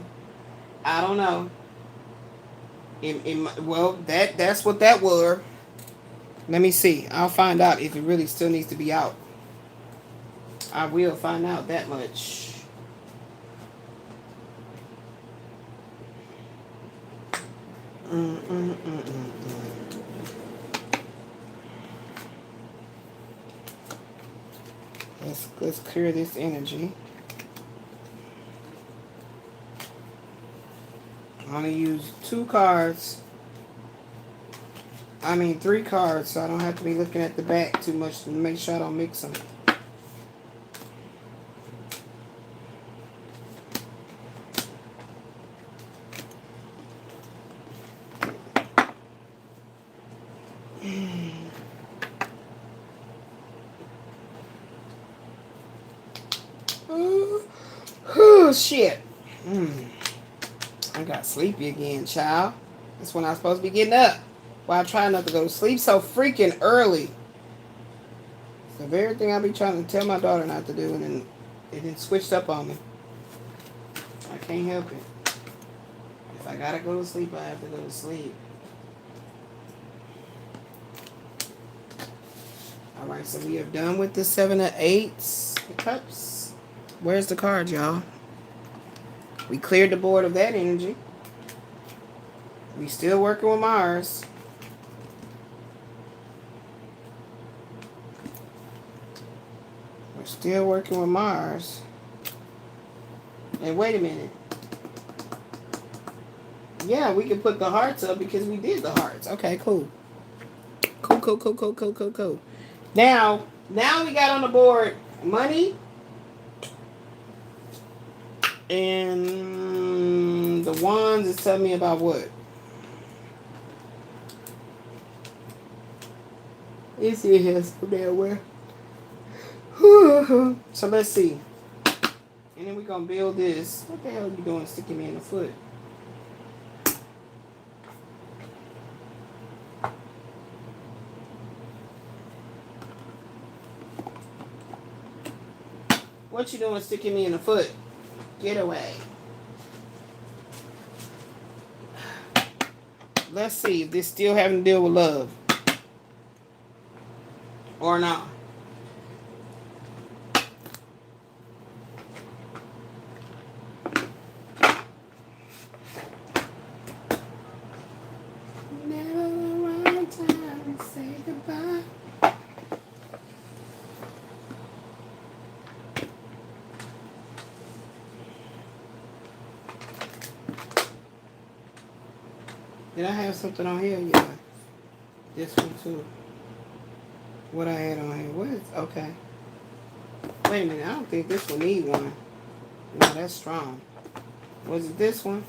S1: Well, that's what that were. Let me see. I'll find out if it really still needs to be out. I will find out that much. Let's clear this energy. I'm going to use 2 cards. I mean 3 cards, so I don't have to be looking at the back too much to make sure I don't mix them. Oh, shit. I got sleepy again, child. That's when I'm supposed to be getting up. While I try not to go to sleep so freaking early. So the very thing I be trying to tell my daughter not to do, and then it then switched up on me. I can't help it. If I gotta go to sleep, I have to go to sleep. Alright, so we have done with the 7 of 8s. The cups. Where's the card, y'all? We cleared the board of that energy. We still working with Mars. We're still working with Mars. And wait a minute. Yeah, we can put the hearts up because we did the hearts. Okay, cool. Cool. Now we got on the board money and the wands is telling me about what? It's here so damn well. So let's see. And then we're gonna build this. What the hell are you doing sticking me in the foot? What you doing sticking me in the foot? Get away. Let's see if this still having to deal with love. Or not. Never the right time to say goodbye. Did I have something on here? Yeah. This one too. What I had on here. What is, okay. Wait a minute. I don't think this will need one. No, that's strong. Was it this one?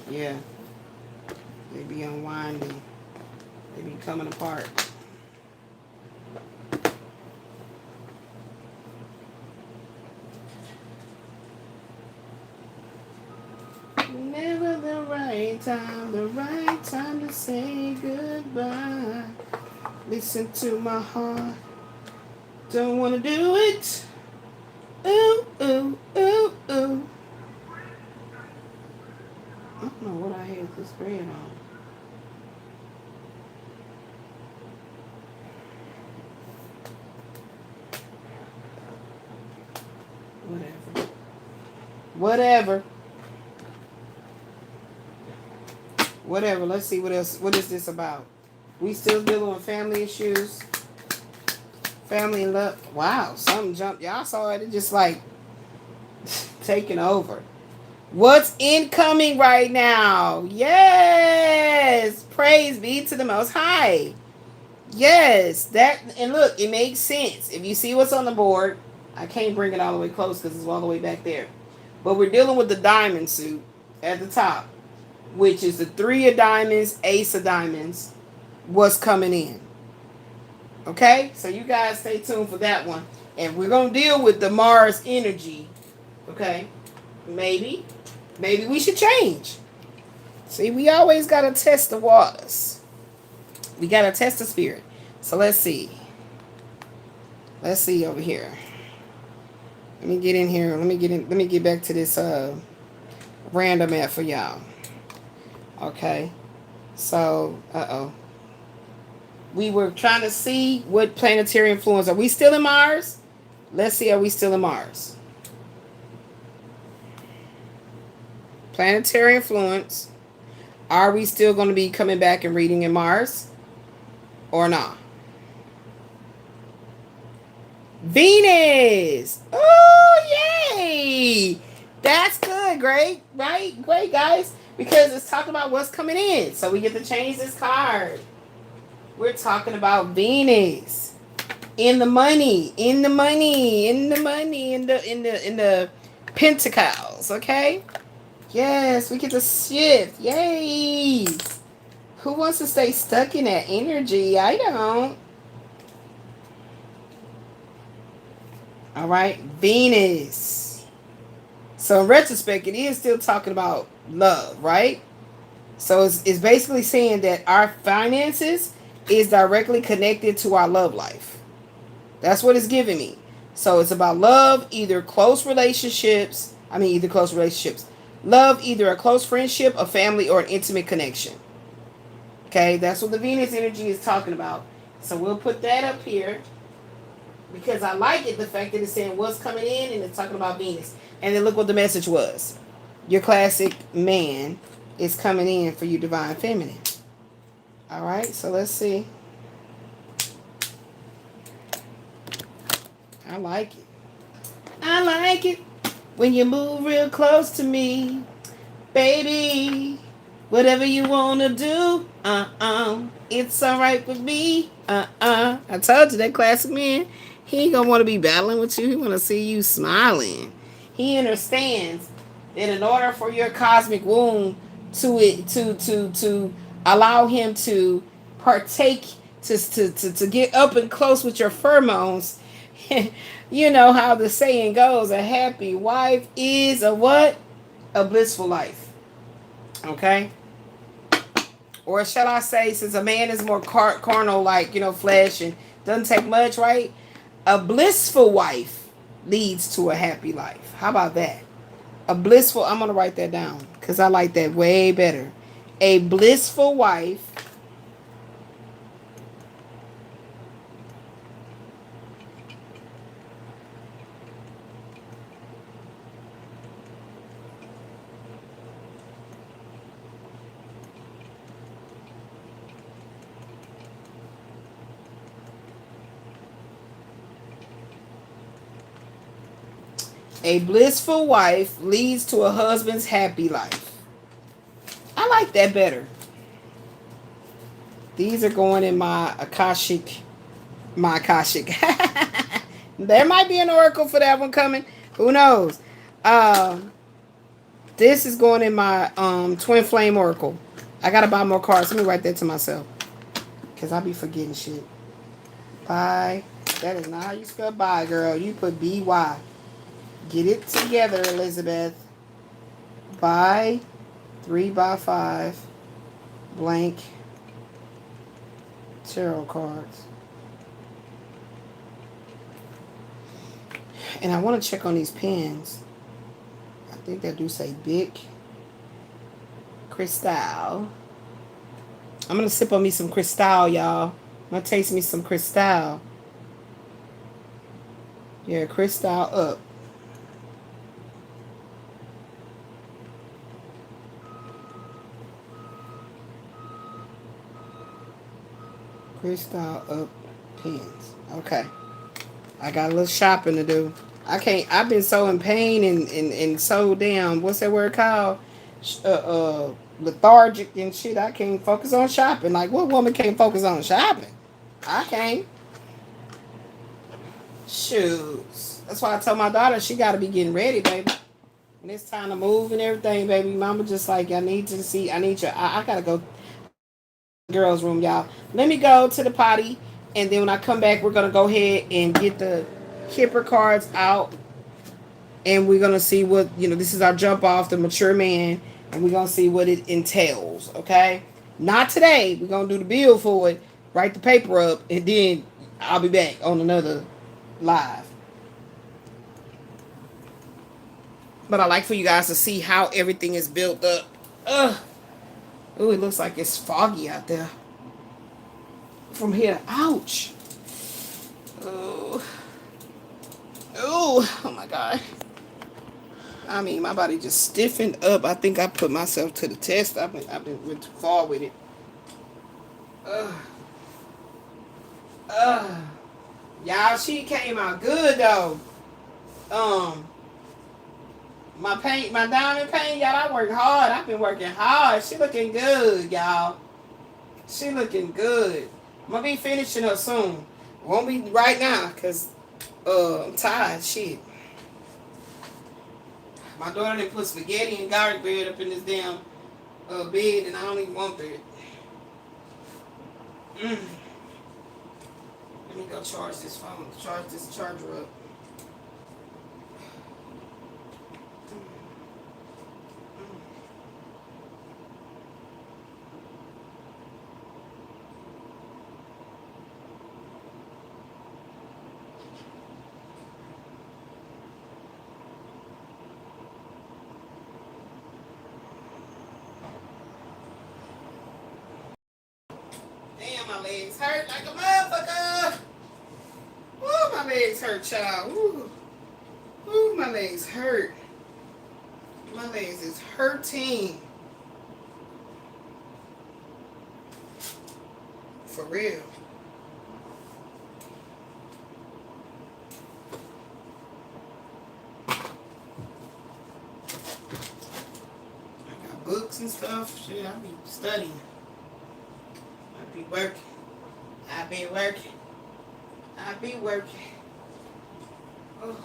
S1: Yeah. They be unwinding. They be coming apart. Never the right time to say goodbye. Listen to my heart. Don't want to do it. Ooh, ooh, ooh, ooh. I don't know what I had this red on. Whatever. Let's see what else. What is this about? We still dealing with family issues. Family and love. Wow, something jumped. Y'all saw it. It just like taking over. What's incoming right now? Yes. Praise be to the Most High. Yes. That, and look, it makes sense. If you see what's on the board, I can't bring it all the way close because it's all the way back there. But we're dealing with the diamond suit at the top, which is the 3 of diamonds, ace of diamonds. What's coming in? Okay, so you guys stay tuned for that one. And we're going to deal with the Mars energy. Okay, maybe we should change. See, we always got to test the waters. We got to test the spirit. So let's see. Let's see over here. Let me get in here. Let me get back to this random app for y'all. Okay, so we were trying to see what planetary influence. Are we still in Mars? Let's see, are we still in Mars? Planetary influence. Are we still going to be coming back and reading in Mars? Or not? Venus! Oh, yay! That's good, great, right? Great, guys. Because it's talking about what's coming in. So we get to change this card. We're talking about Venus. In the money. In the pentacles. Okay? Yes, we get to shift. Yay! Who wants to stay stuck in that energy? I don't. Alright, Venus. So in retrospect, it is still talking about love, right? So it's basically saying that our finances is directly connected to our love life. That's what it's giving me. So it's about love, either close relationships. I mean, either close relationships. Love, either a close friendship, a family, or an intimate connection. Okay, that's what the Venus energy is talking about. So we'll put that up here because I like it, the fact that it's saying what's coming in and it's talking about Venus. And then look what the message was. Your classic man is coming in for you, divine feminine. All right, so let's see. I like it. I like it when you move real close to me, baby. Whatever you wanna do, it's alright with me, I told you that classic man, he ain't gonna want to be battling with you. He wanna see you smiling. He understands that in order for your cosmic womb to allow him to partake, to get up and close with your pheromones. You know how the saying goes: a happy wife is a what? A blissful life. Okay? Or shall I say, since a man is more carnal, like, flesh, and doesn't take much, right? A blissful wife leads to a happy life. How about that? A blissful, I'm going to write that down because I like that way better. A blissful wife leads to a husband's happy life. I like that better. These are going in my Akashic. There might be an oracle for that one coming. Who knows? This is going in my twin flame oracle. I gotta buy more cards. Let me write that to myself, because I be forgetting shit. Bye. That is not how you spell bye, girl. You put B-Y. Get it together, Elizabeth. Buy 3x5 blank tarot cards. And I want to check on these pens. I think they do say Bic Crystal. I'm going to sip on me some Crystal, y'all. I'm going to taste me some Crystal. Yeah, Crystal up. Crystal up pens. Okay. I got a little shopping to do. I've been so in pain and so damn, what's that word called? Lethargic and shit. I can't focus on shopping. Like, what woman can't focus on shopping? I can't. Shoes. That's why I told my daughter she got to be getting ready, baby. And it's time to move and everything, baby. Mama just like, I need you. I got to go girls' room, y'all. Let me go to the potty. And then when I come back, we're going to go ahead and get the Kipper cards out. And we're going to see what, this is our jump off, the mature man. And we're going to see what it entails, okay? Not today. We're going to do the bill for it, write the paper up, and then I'll be back on another live. But I like for you guys to see how everything is built up. Ugh. Oh, it looks like it's foggy out there. From here. Ouch. Oh. Oh my God. I mean, my body just stiffened up. I think I put myself to the test. I've been went too far with it. Y'all, she came out good though. My diamond paint, y'all, I work hard. I've been working hard. She looking good, y'all. She looking good. I'm gonna be finishing her soon. Won't be right now, cause I'm tired. Shit. My daughter didn't put spaghetti and garlic bread up in this damn bed, and I don't even want that. Let me go charge this phone. Charge this charger up. my legs hurt like a motherfucker. Ooh, my legs hurt, child. Ooh. Ooh, my legs hurt. My legs is hurting. For real. I got books and stuff. Shit, I be studying. I be working. I be working. I be working. Oh.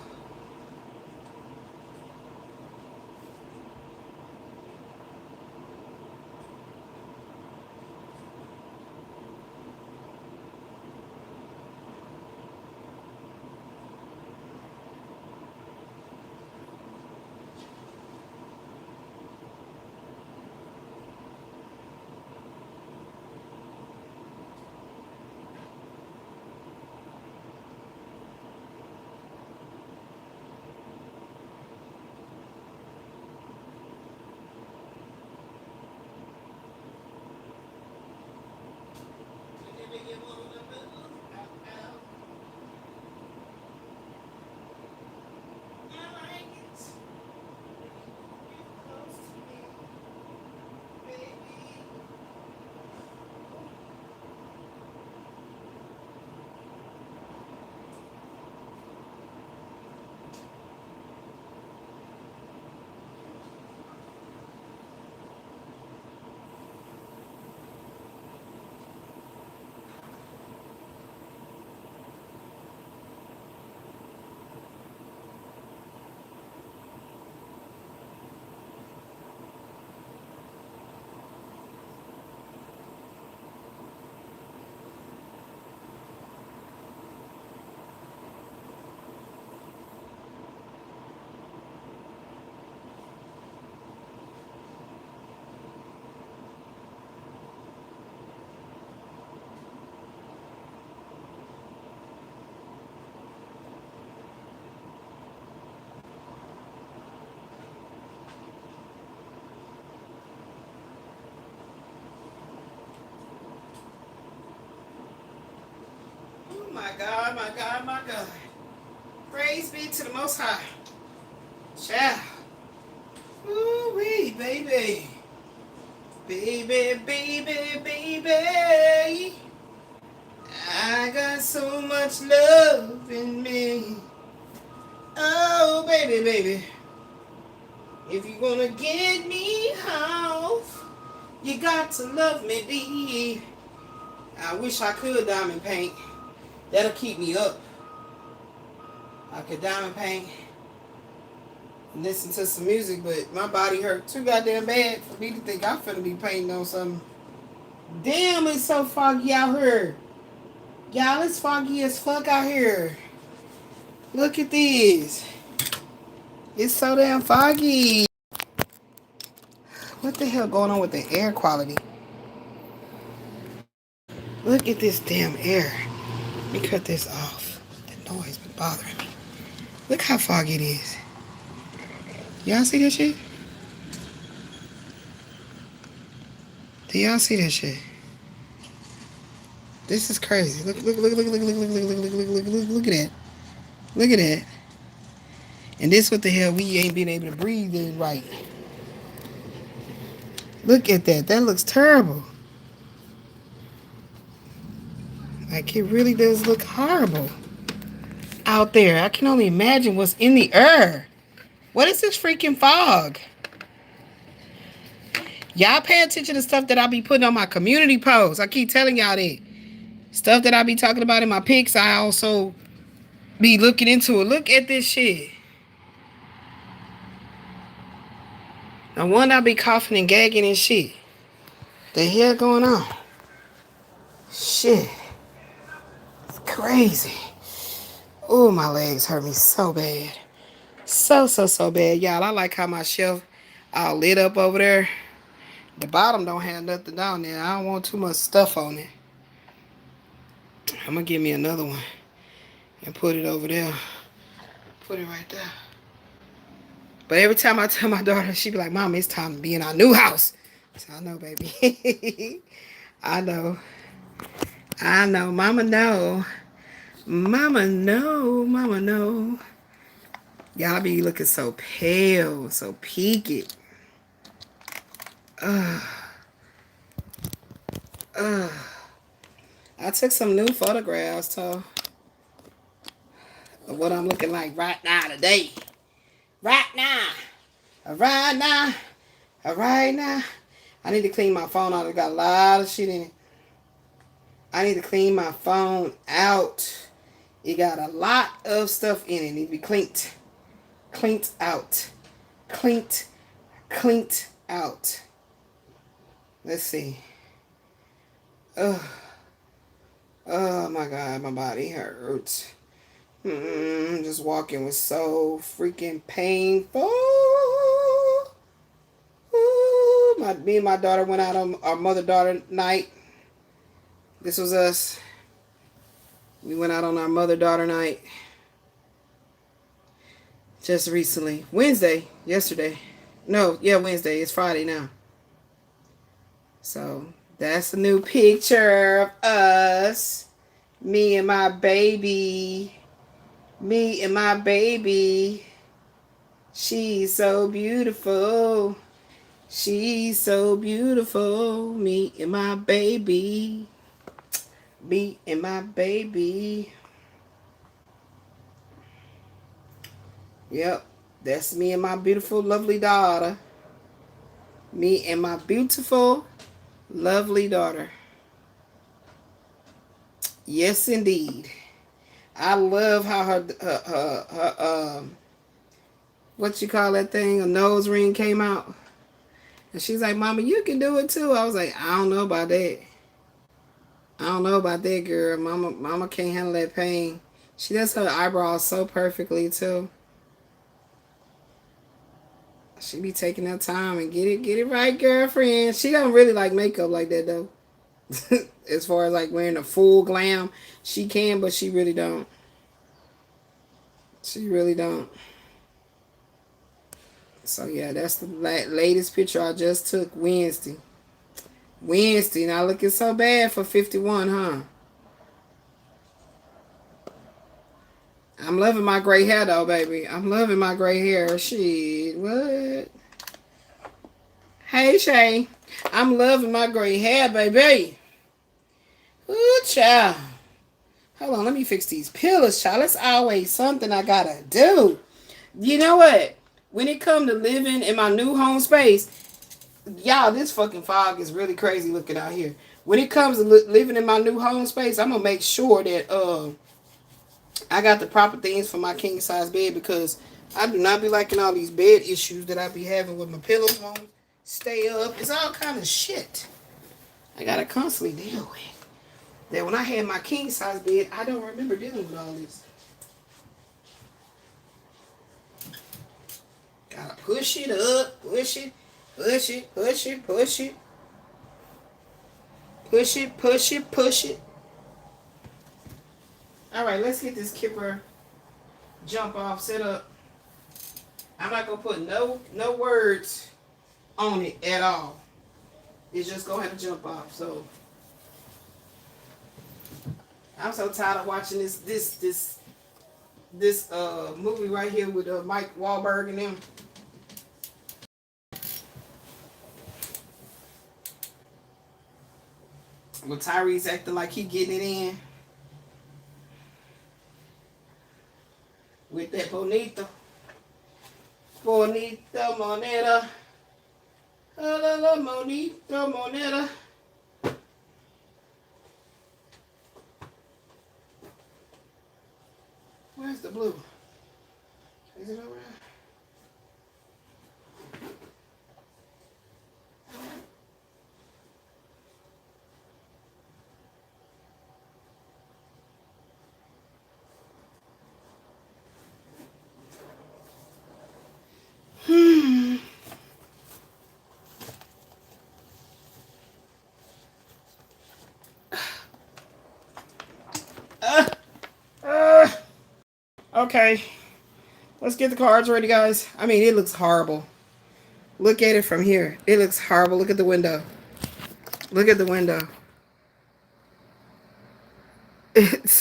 S1: My God, my God, my God. Praise be to the Most High. Child. Ooh-wee, baby. Baby, baby, baby. I got so much love in me. Oh, baby, baby. If you wanna get me off, you got to love me deep. I wish I could diamond paint. That'll keep me up. I could diamond paint and listen to some music, but my body hurt too goddamn bad for me to think I'm finna be painting on something. Damn, it's so foggy out here. Y'all, it's foggy as fuck out here. Look at this. It's so damn foggy. What the hell going on with the air quality? Look at this damn air. Let me cut this off. That noise been bothering me. Look how foggy it is. Y'all see this shit? Do y'all see this shit? This is crazy. Look at that. Look at that. And this what the hell we ain't been able to breathe in right. Look at that. That looks terrible. Like it really does look horrible out there. I can only imagine what's in the air. What is this freaking fog? Y'all pay attention to stuff that I be putting on my community posts. I keep telling y'all that. Stuff that I be talking about in my pics, I also be looking into it. Look at this shit. No wonder I be coughing and gagging and shit. The hell going on? Shit. It's crazy. Oh, my legs hurt me so bad. So bad. Y'all, I like how my shelf all lit up over there. The bottom don't have nothing down there. I don't want too much stuff on it. I'm going to give me another one and put it over there. Put it right there. But every time I tell my daughter, she be like, Mom, it's time to be in our new house. So I know, baby. I know. I know. Mama know. Mama know. Mama know. Y'all be looking so pale, so peaked. I took some new photographs, so of what I'm looking like right now today. Right now. Right now. Right now. I need to clean my phone out. It got a lot of shit in it. I need to clean my phone out. It got a lot of stuff in it. It need to be cleaned. Cleaned out. Cleaned out. Let's see. Oh my God, my body hurts. Just walking was so freaking painful. Me and my daughter went out on our mother-daughter night. This was us. We went out on our mother-daughter night just recently. Yesterday. No, yeah, Wednesday. It's Friday now. So that's a new picture of us. Me and my baby. Me and my baby. She's so beautiful. She's so beautiful. Me and my baby. Me and my baby. Yep. That's me and my beautiful, lovely daughter. Me and my beautiful, lovely daughter. Yes, indeed. I love how her what you call that thing? A nose ring came out. And she's like, Mama, you can do it too. I was like, I don't know about that. I don't know about that, girl. Mama can't handle that pain. She does her eyebrows so perfectly too. She be taking her time and get it right, girlfriend. She don't really like makeup like that though. As far as like wearing a full glam, she can, but she really don't. She really don't. So yeah, that's the latest picture I just took Wednesday. Not looking so bad for 51, huh? I'm loving my gray hair though, baby. I'm loving my gray hair. Shit, what? Hey, Shay. I'm loving my gray hair, baby. Ooh, child. Hold on, let me fix these pillars, child. That's always something I gotta do. You know what? When it comes to living in my new home space, y'all, this fucking fog is really crazy looking out here. When it comes to living in my new home space, I'm gonna make sure that I got the proper things for my king size bed, because I do not be liking all these bed issues that I be having with my pillows won't stay up. It's all kind of shit I gotta constantly deal with. That when I had my king size bed, I don't remember dealing with all this. Gotta push it up, push it, push it, push it, push it. Push it, push it, push it. Alright, let's get this kipper jump off set up. I'm not gonna put no words on it at all. It's just gonna have to jump off. So I'm so tired of watching this movie right here with Mike Wahlberg and them. With Tyrese acting like he getting it in. With that bonito moneta. La bonito moneta. Where's the blue? Is it over there? Okay, let's get the cards ready, guys. I mean, it looks horrible. Look at it from here. It looks horrible. Look at the window. Look at the window.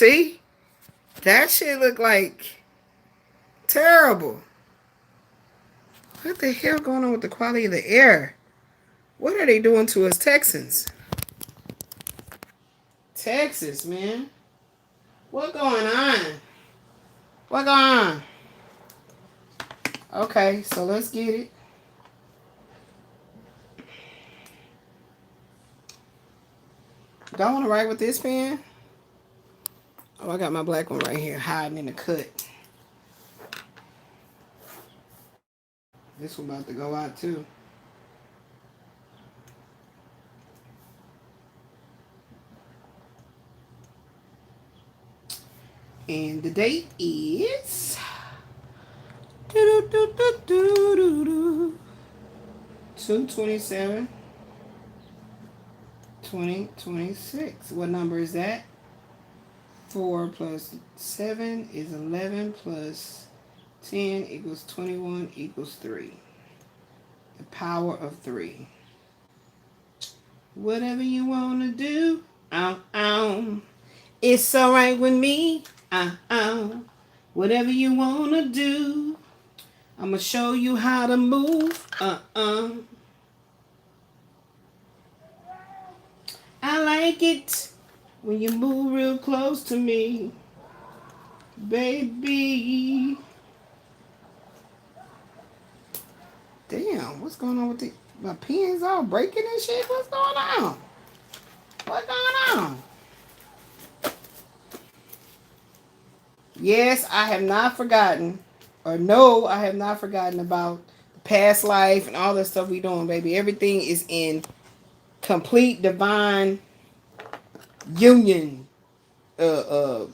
S1: See? That shit look like terrible. What the hell going on with the quality of the air? What are they doing to us Texans? Texas, man. What going on? What going on? Okay, so let's get it. Do I want to write with this pen? Oh, I got my black one right here hiding in the cut. This one about to go out too. And the date is 2/27/2026. What number is that? 4 plus 7 is 11 plus 10 equals 21 equals 3. The power of 3. Whatever you want to do, it's alright with me. Whatever you want to do, I'm going to show you how to move. I like it when you move real close to me, baby. Damn, what's going on with my pens all breaking and shit? What's going on? What's going on? Yes, I have not forgotten, or no, I have not forgotten about the past life and all that stuff we doing, baby. Everything is in complete divine union of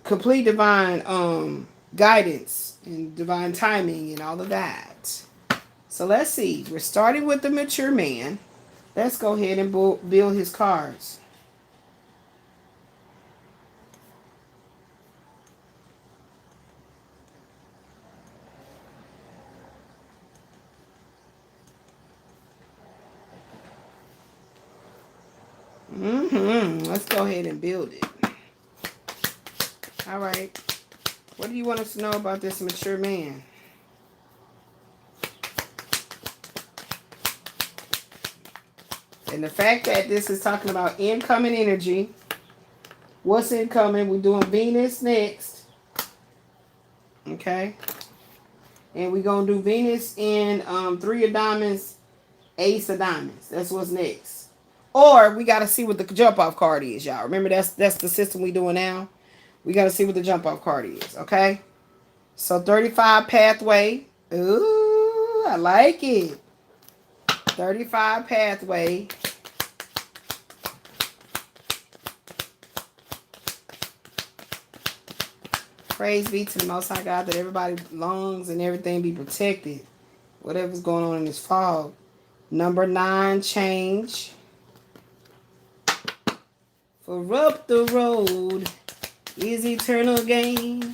S1: complete divine guidance and divine timing and all of that. So let's see. We're starting with the mature man. Let's go ahead and build his cards. Let's go ahead and build it. All right. What do you want us to know about this mature man? And the fact that this is talking about incoming energy. What's incoming? We're doing Venus next. Okay. And we're going to do Venus in 3 of diamonds, Ace of diamonds. That's what's next. Or we got to see what the jump off card is, y'all. Remember, that's the system we doing now. We got to see what the jump off card is, okay? So 35 pathway. Ooh, I like it. 35 pathway. Praise be to the Most High God that everybody's lungs and everything be protected. Whatever's going on in this fog. Number 9, change. For up the road is eternal gain.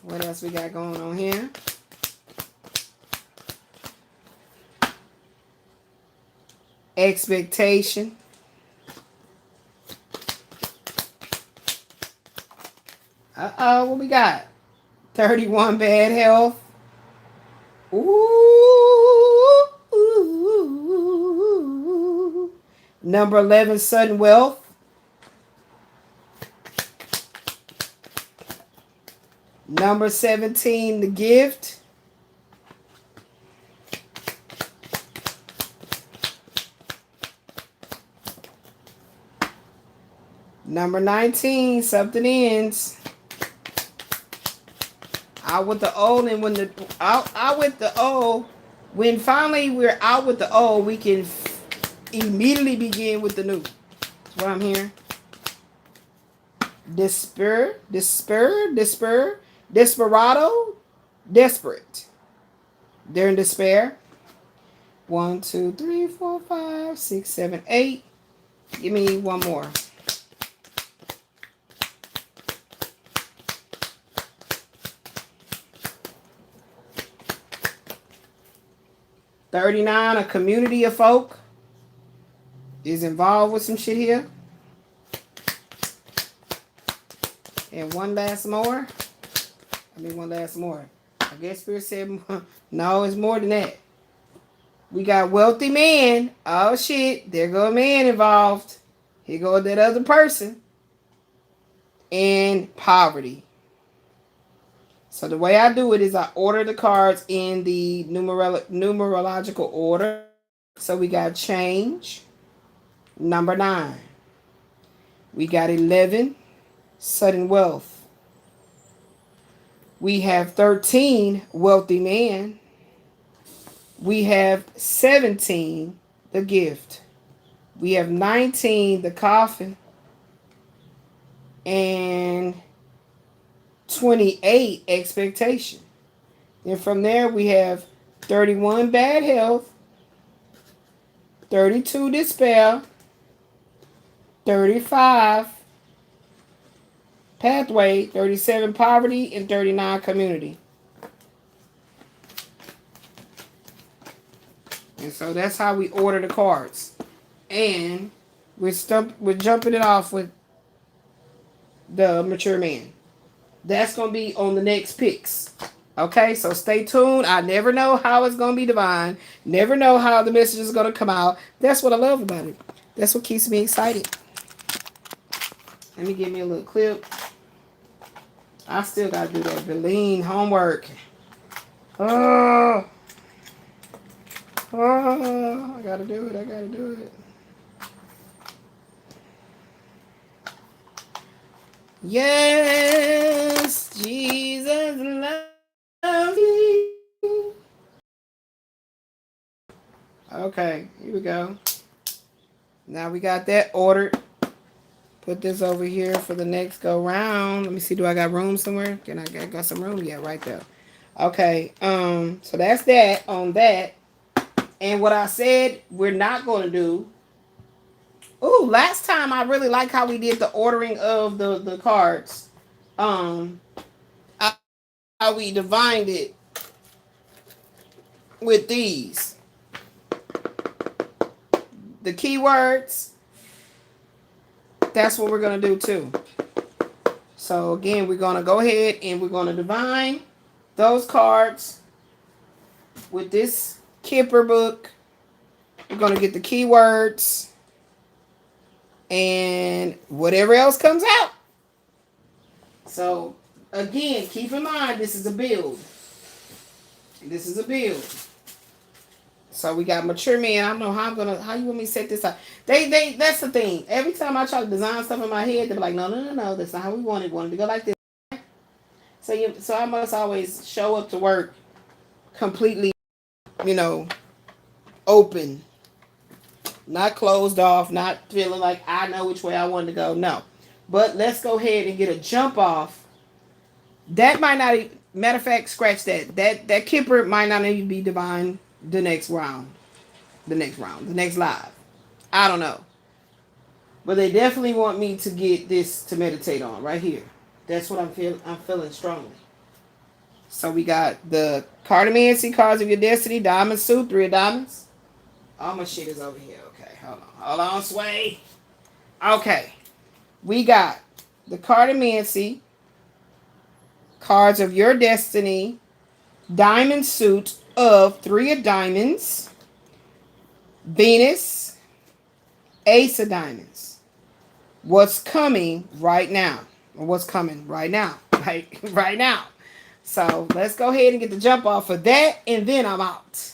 S1: What else we got going on here? Expectation. What we got? 31, bad health. Ooh. Number 11, sudden wealth. Number 17, the gift. Number 19, something ends. Out with the old, and when the out with the old, when finally we're out with the old, we can immediately begin with the new. That's what I'm hearing. Desperado, desperate. They're in despair. 1, 2, 3, 4, 5, 6, 7, 8. Give me one more. $39, a community of folk is involved with some shit here. And one last more. One last more. I guess Spirit said, no, it's more than that. We got wealthy man. Oh, shit. There go a man involved. Here go that other person. And poverty. So the way I do it is I order the cards in the numerological order. So we got change, number 9. We got 11, sudden wealth. We have 13, wealthy man. We have 17, the gift. We have 19, the coffin. And 28, expectation. Then from there we have 31, bad health. 32, despair. 35, pathway. 37, poverty. And 39, community. And so that's how we order the cards. And we're jumping it off with the mature man. That's going to be on the next picks. Okay, so stay tuned. I never know how it's going to be divine. Never know how the message is going to come out. That's what I love about it. That's what keeps me excited. Let me give me a little clip. I still got to do that Valine homework. Oh, I got to do it. I got to do it. Yes, Jesus loves you. Okay, here we go. Now we got that ordered. Put this over here for the next go round. Let me see, do I got room somewhere? Can I got some room? Yeah, right there. Okay, so that's that on that. And what I said we're not going to do. Ooh, last time I really like how we did the ordering of the cards. How we divined it with these. The keywords. That's what we're going to do too. So again, we're going to go ahead and we're going to divine those cards with this Kipper book. We're going to get the keywords and whatever else comes out. So again, keep in mind, this is a build. This is a build. So we got mature man. I don't know how you want me to set this up. That's the thing. Every time I try to design stuff in my head, they're like, no. That's not how we want it. We wanted to go like this. So I must always show up to work completely, open. Not closed off, not feeling like I know which way I want to go. No. But let's go ahead and get a jump off. That might not, matter of fact, scratch that. That Kipper might not even be divine the next round. The next live. I don't know. But they definitely want me to get this to meditate on right here. That's what I'm feeling strongly. So we got the Cartomancy, cards of your destiny, diamond suit, 3 of diamonds. All my shit is over here. Okay, hold on, Sway. Okay, we got the Cartomancy, cards of your destiny, diamond suit of 3 of diamonds, Venus, ace of diamonds. What's coming right now? Or what's coming right now? Right now. So let's go ahead and get the jump off of that, and then I'm out.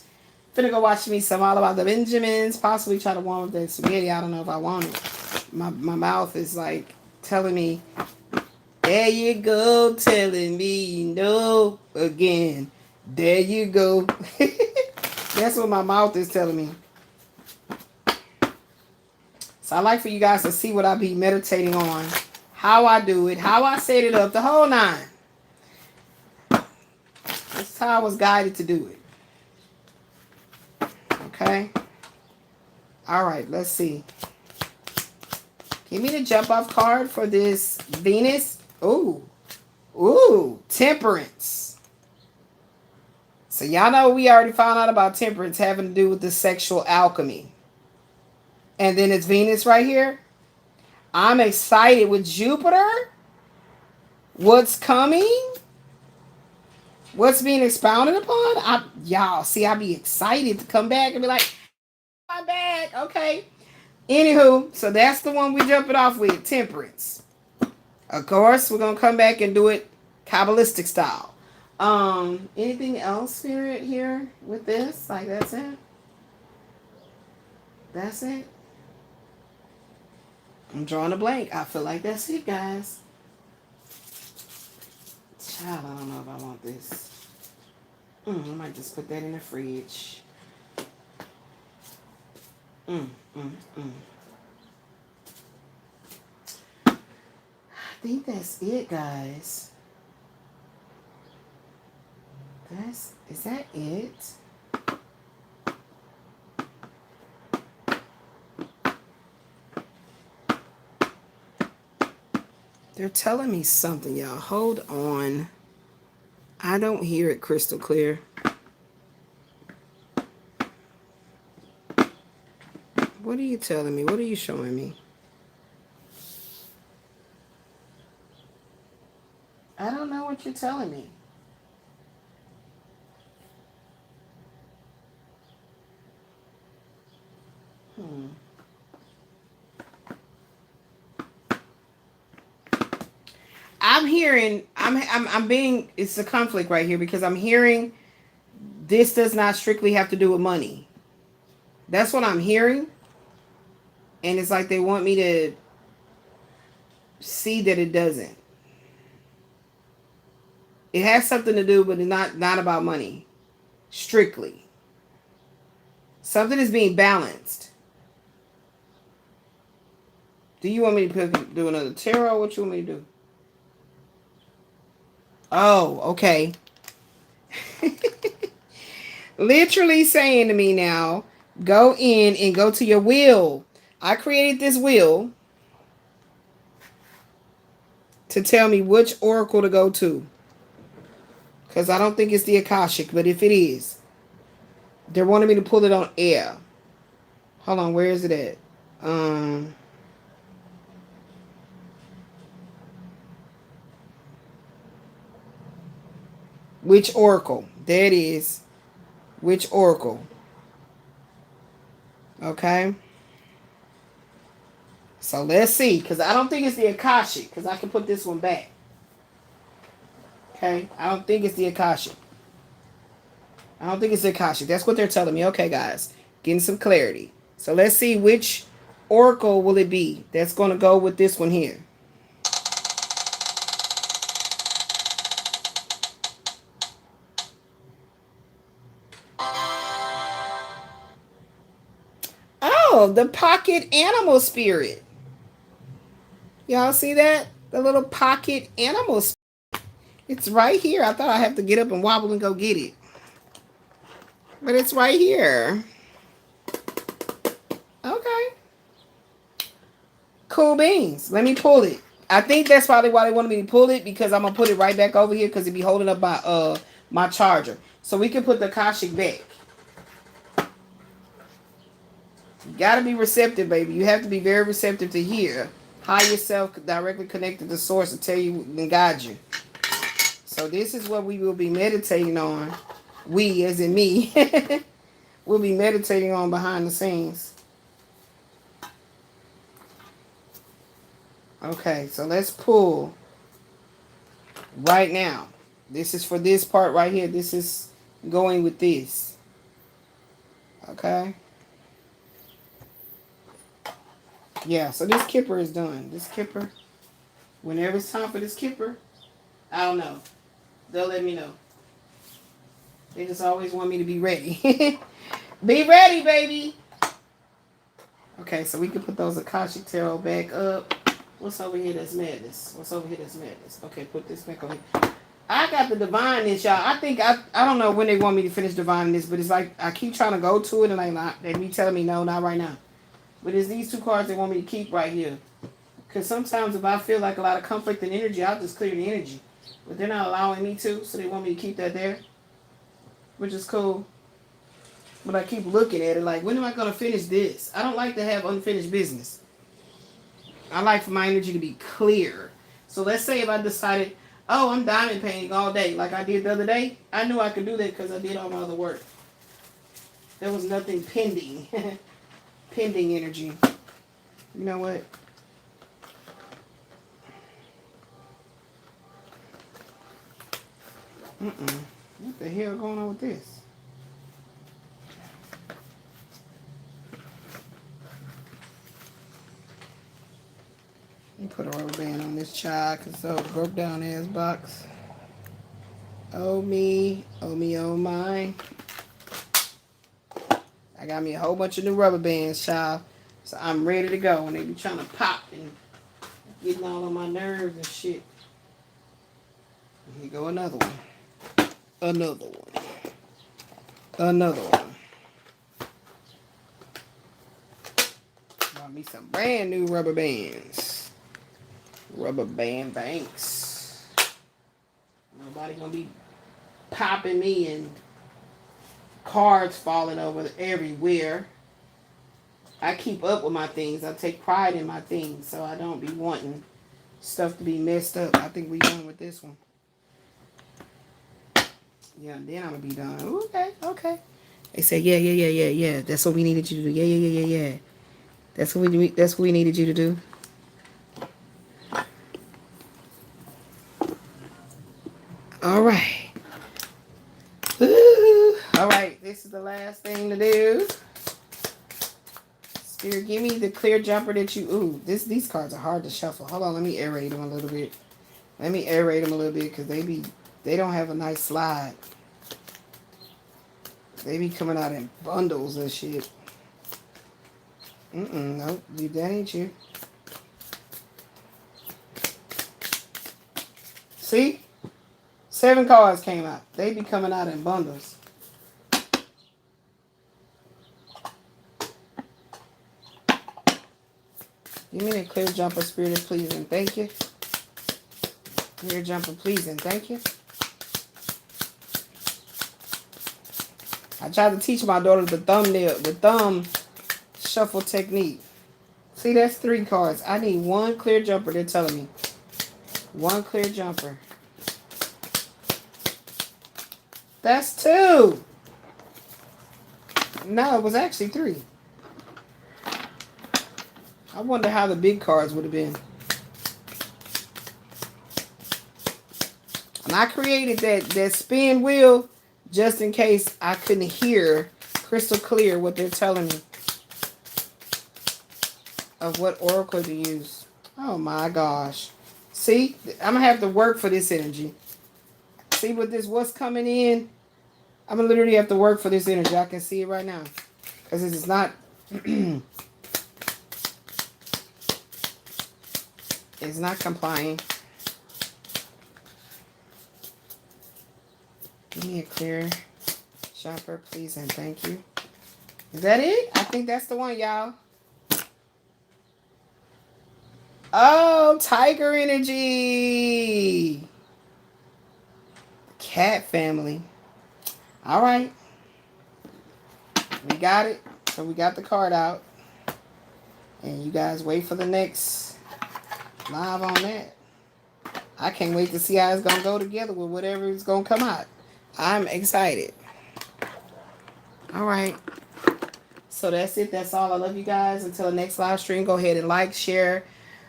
S1: Finna go watch me some All About the Benjamins. Possibly try to warm up that spaghetti. I don't know if I want it. My mouth is like telling me, there you go, telling me no again. There you go. That's what my mouth is telling me. So I like for you guys to see what I be meditating on, how I do it, how I set it up, the whole 9. That's how I was guided to do it. Okay. All right, let's see. Give me the jump off card for this Venus. Ooh, temperance. So y'all know we already found out about temperance having to do with the sexual alchemy. And then it's Venus right here. I'm excited with Jupiter. What's coming? What's being expounded upon? Y'all, see, I be excited to come back and be like, I'm back. Okay. Anywho, so that's the one we jumping off with, temperance. Of course, we're gonna come back and do it Kabbalistic style. Anything else, Spirit, here with this? Like, that's it? That's it? I'm drawing a blank. I feel like that's it, guys. Child, I don't know if I want this. I might just put that in the fridge. I think that's it, guys. Is that it? They're telling me something, y'all. Hold on. I don't hear it crystal clear. What are you telling me? What are you showing me? I don't know what you're telling me. I'm hearing, I'm being, it's a conflict right here because I'm hearing this does not strictly have to do with money. That's what I'm hearing. And it's like they want me to see that it doesn't. It has something to do, but it's not about money. Strictly. Something is being balanced. Do you want me to do another tarot? What you want me to do? Oh, okay. Literally saying to me now, go in and go to your wheel. I created this wheel to tell me which oracle to go to. Because I don't think it's the Akashic, but if it is, they're wanting me to pull it on air. Hold on, where is it at? Which oracle? There it is. Which oracle? Okay. So let's see, because I don't think it's the Akashic, because I can put this one back. Okay, I don't think it's the Akashic. I don't think it's the Akashic. That's what they're telling me. Okay, guys, getting some clarity. So let's see which oracle will it be that's going to go with this one here. Oh, the pocket animal spirit. Y'all see that? The little pocket animal spirit. It's right here. I thought I'd have to get up and wobble and go get it. But it's right here. Okay. Cool beans. Let me pull it. I think that's probably why they wanted me to pull it, because I'm going to put it right back over here because it'd be holding up my charger. So we can put the Akashic back. You got to be receptive, baby. You have to be very receptive to hear. Higher self directly connected to source to tell you and guide you. So this is what we will be meditating on. We, as in me, will be meditating on behind the scenes. Okay, so let's pull right now. This is for this part right here. This is going with this. Okay. Yeah, so this kipper is done. This kipper, whenever it's time for this kipper, I don't know. They'll let me know. They just always want me to be ready. Be ready, baby. Okay, so we can put those Akashic Tarot back up. What's over here that's madness? What's over here that's madness? Okay, put this back over here. I got the divine this, y'all. I think I don't know when they want me to finish divining this, but it's like I keep trying to go to it and they be telling me no, not right now. But it's these two cards they want me to keep right here. Because sometimes if I feel like a lot of conflict and energy, I'll just clear the energy. But they're not allowing me to, so they want me to keep that there. Which is cool. But I keep looking at it like, when am I going to finish this? I don't like to have unfinished business. I like for my energy to be clear. So let's say if I decided, oh, I'm diamond painting all day like I did the other day. I knew I could do that because I did all my other work. There was nothing pending. Pending energy. You know what? What the hell going on with this? Let me put a rubber band on this child because so broke down ass box. Oh me, oh me, oh my. I got me a whole bunch of new rubber bands, child. So I'm ready to go when they be trying to pop and getting all on my nerves and shit. Here go another one. Another one. Another one. Got me some brand new rubber bands. Rubber band banks. Nobody gonna be popping me and cards falling over everywhere. I keep up with my things. I take pride in my things, so I don't be wanting stuff to be messed up. I think we done with this one. Yeah, then I'm gonna be done. Okay, okay. They say, yeah. That's what we needed you to do. Yeah. That's what we needed you to do. All right. Woo. All right, this is the last thing to do. Spirit, give me the clear jumper that you... Ooh, these cards are hard to shuffle. Hold on, let me aerate them a little bit. Let me aerate them a little bit because they don't have a nice slide. They be coming out in bundles and shit. Nope, that ain't you. See? 7 cards came out. They be coming out in bundles. Give me the clear jumper, Spirit, please, and thank you. Clear jumper, please, and thank you. I tried to teach my daughter the thumb shuffle technique. See, that's 3 cards. I need 1 clear jumper, they're telling me. 1 clear jumper. That's 2. No, it was actually 3. I wonder how the big cards would have been. And I created that spin wheel just in case I couldn't hear crystal clear what they're telling me of what oracle to use. Oh my gosh. See, I'm going to have to work for this energy. See what's coming in? I'm going to literally have to work for this energy. I can see it right now. Because it's not... it's not complying. Give me a clear jumper, please, and thank you. Is that it? I think that's the one, y'all. Oh, tiger energy. Cat family. All right. We got it. So we got the card out. And you guys wait for the next live on that. I can't wait to see how it's going to go together with whatever is going to come out. I'm excited. All right. So that's it. That's all. I love you guys. Until the next live stream, go ahead and like, share,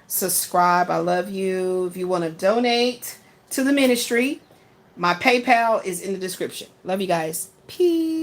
S1: subscribe. I love you. If you want to donate to the ministry, my PayPal is in the description. Love you guys. Peace.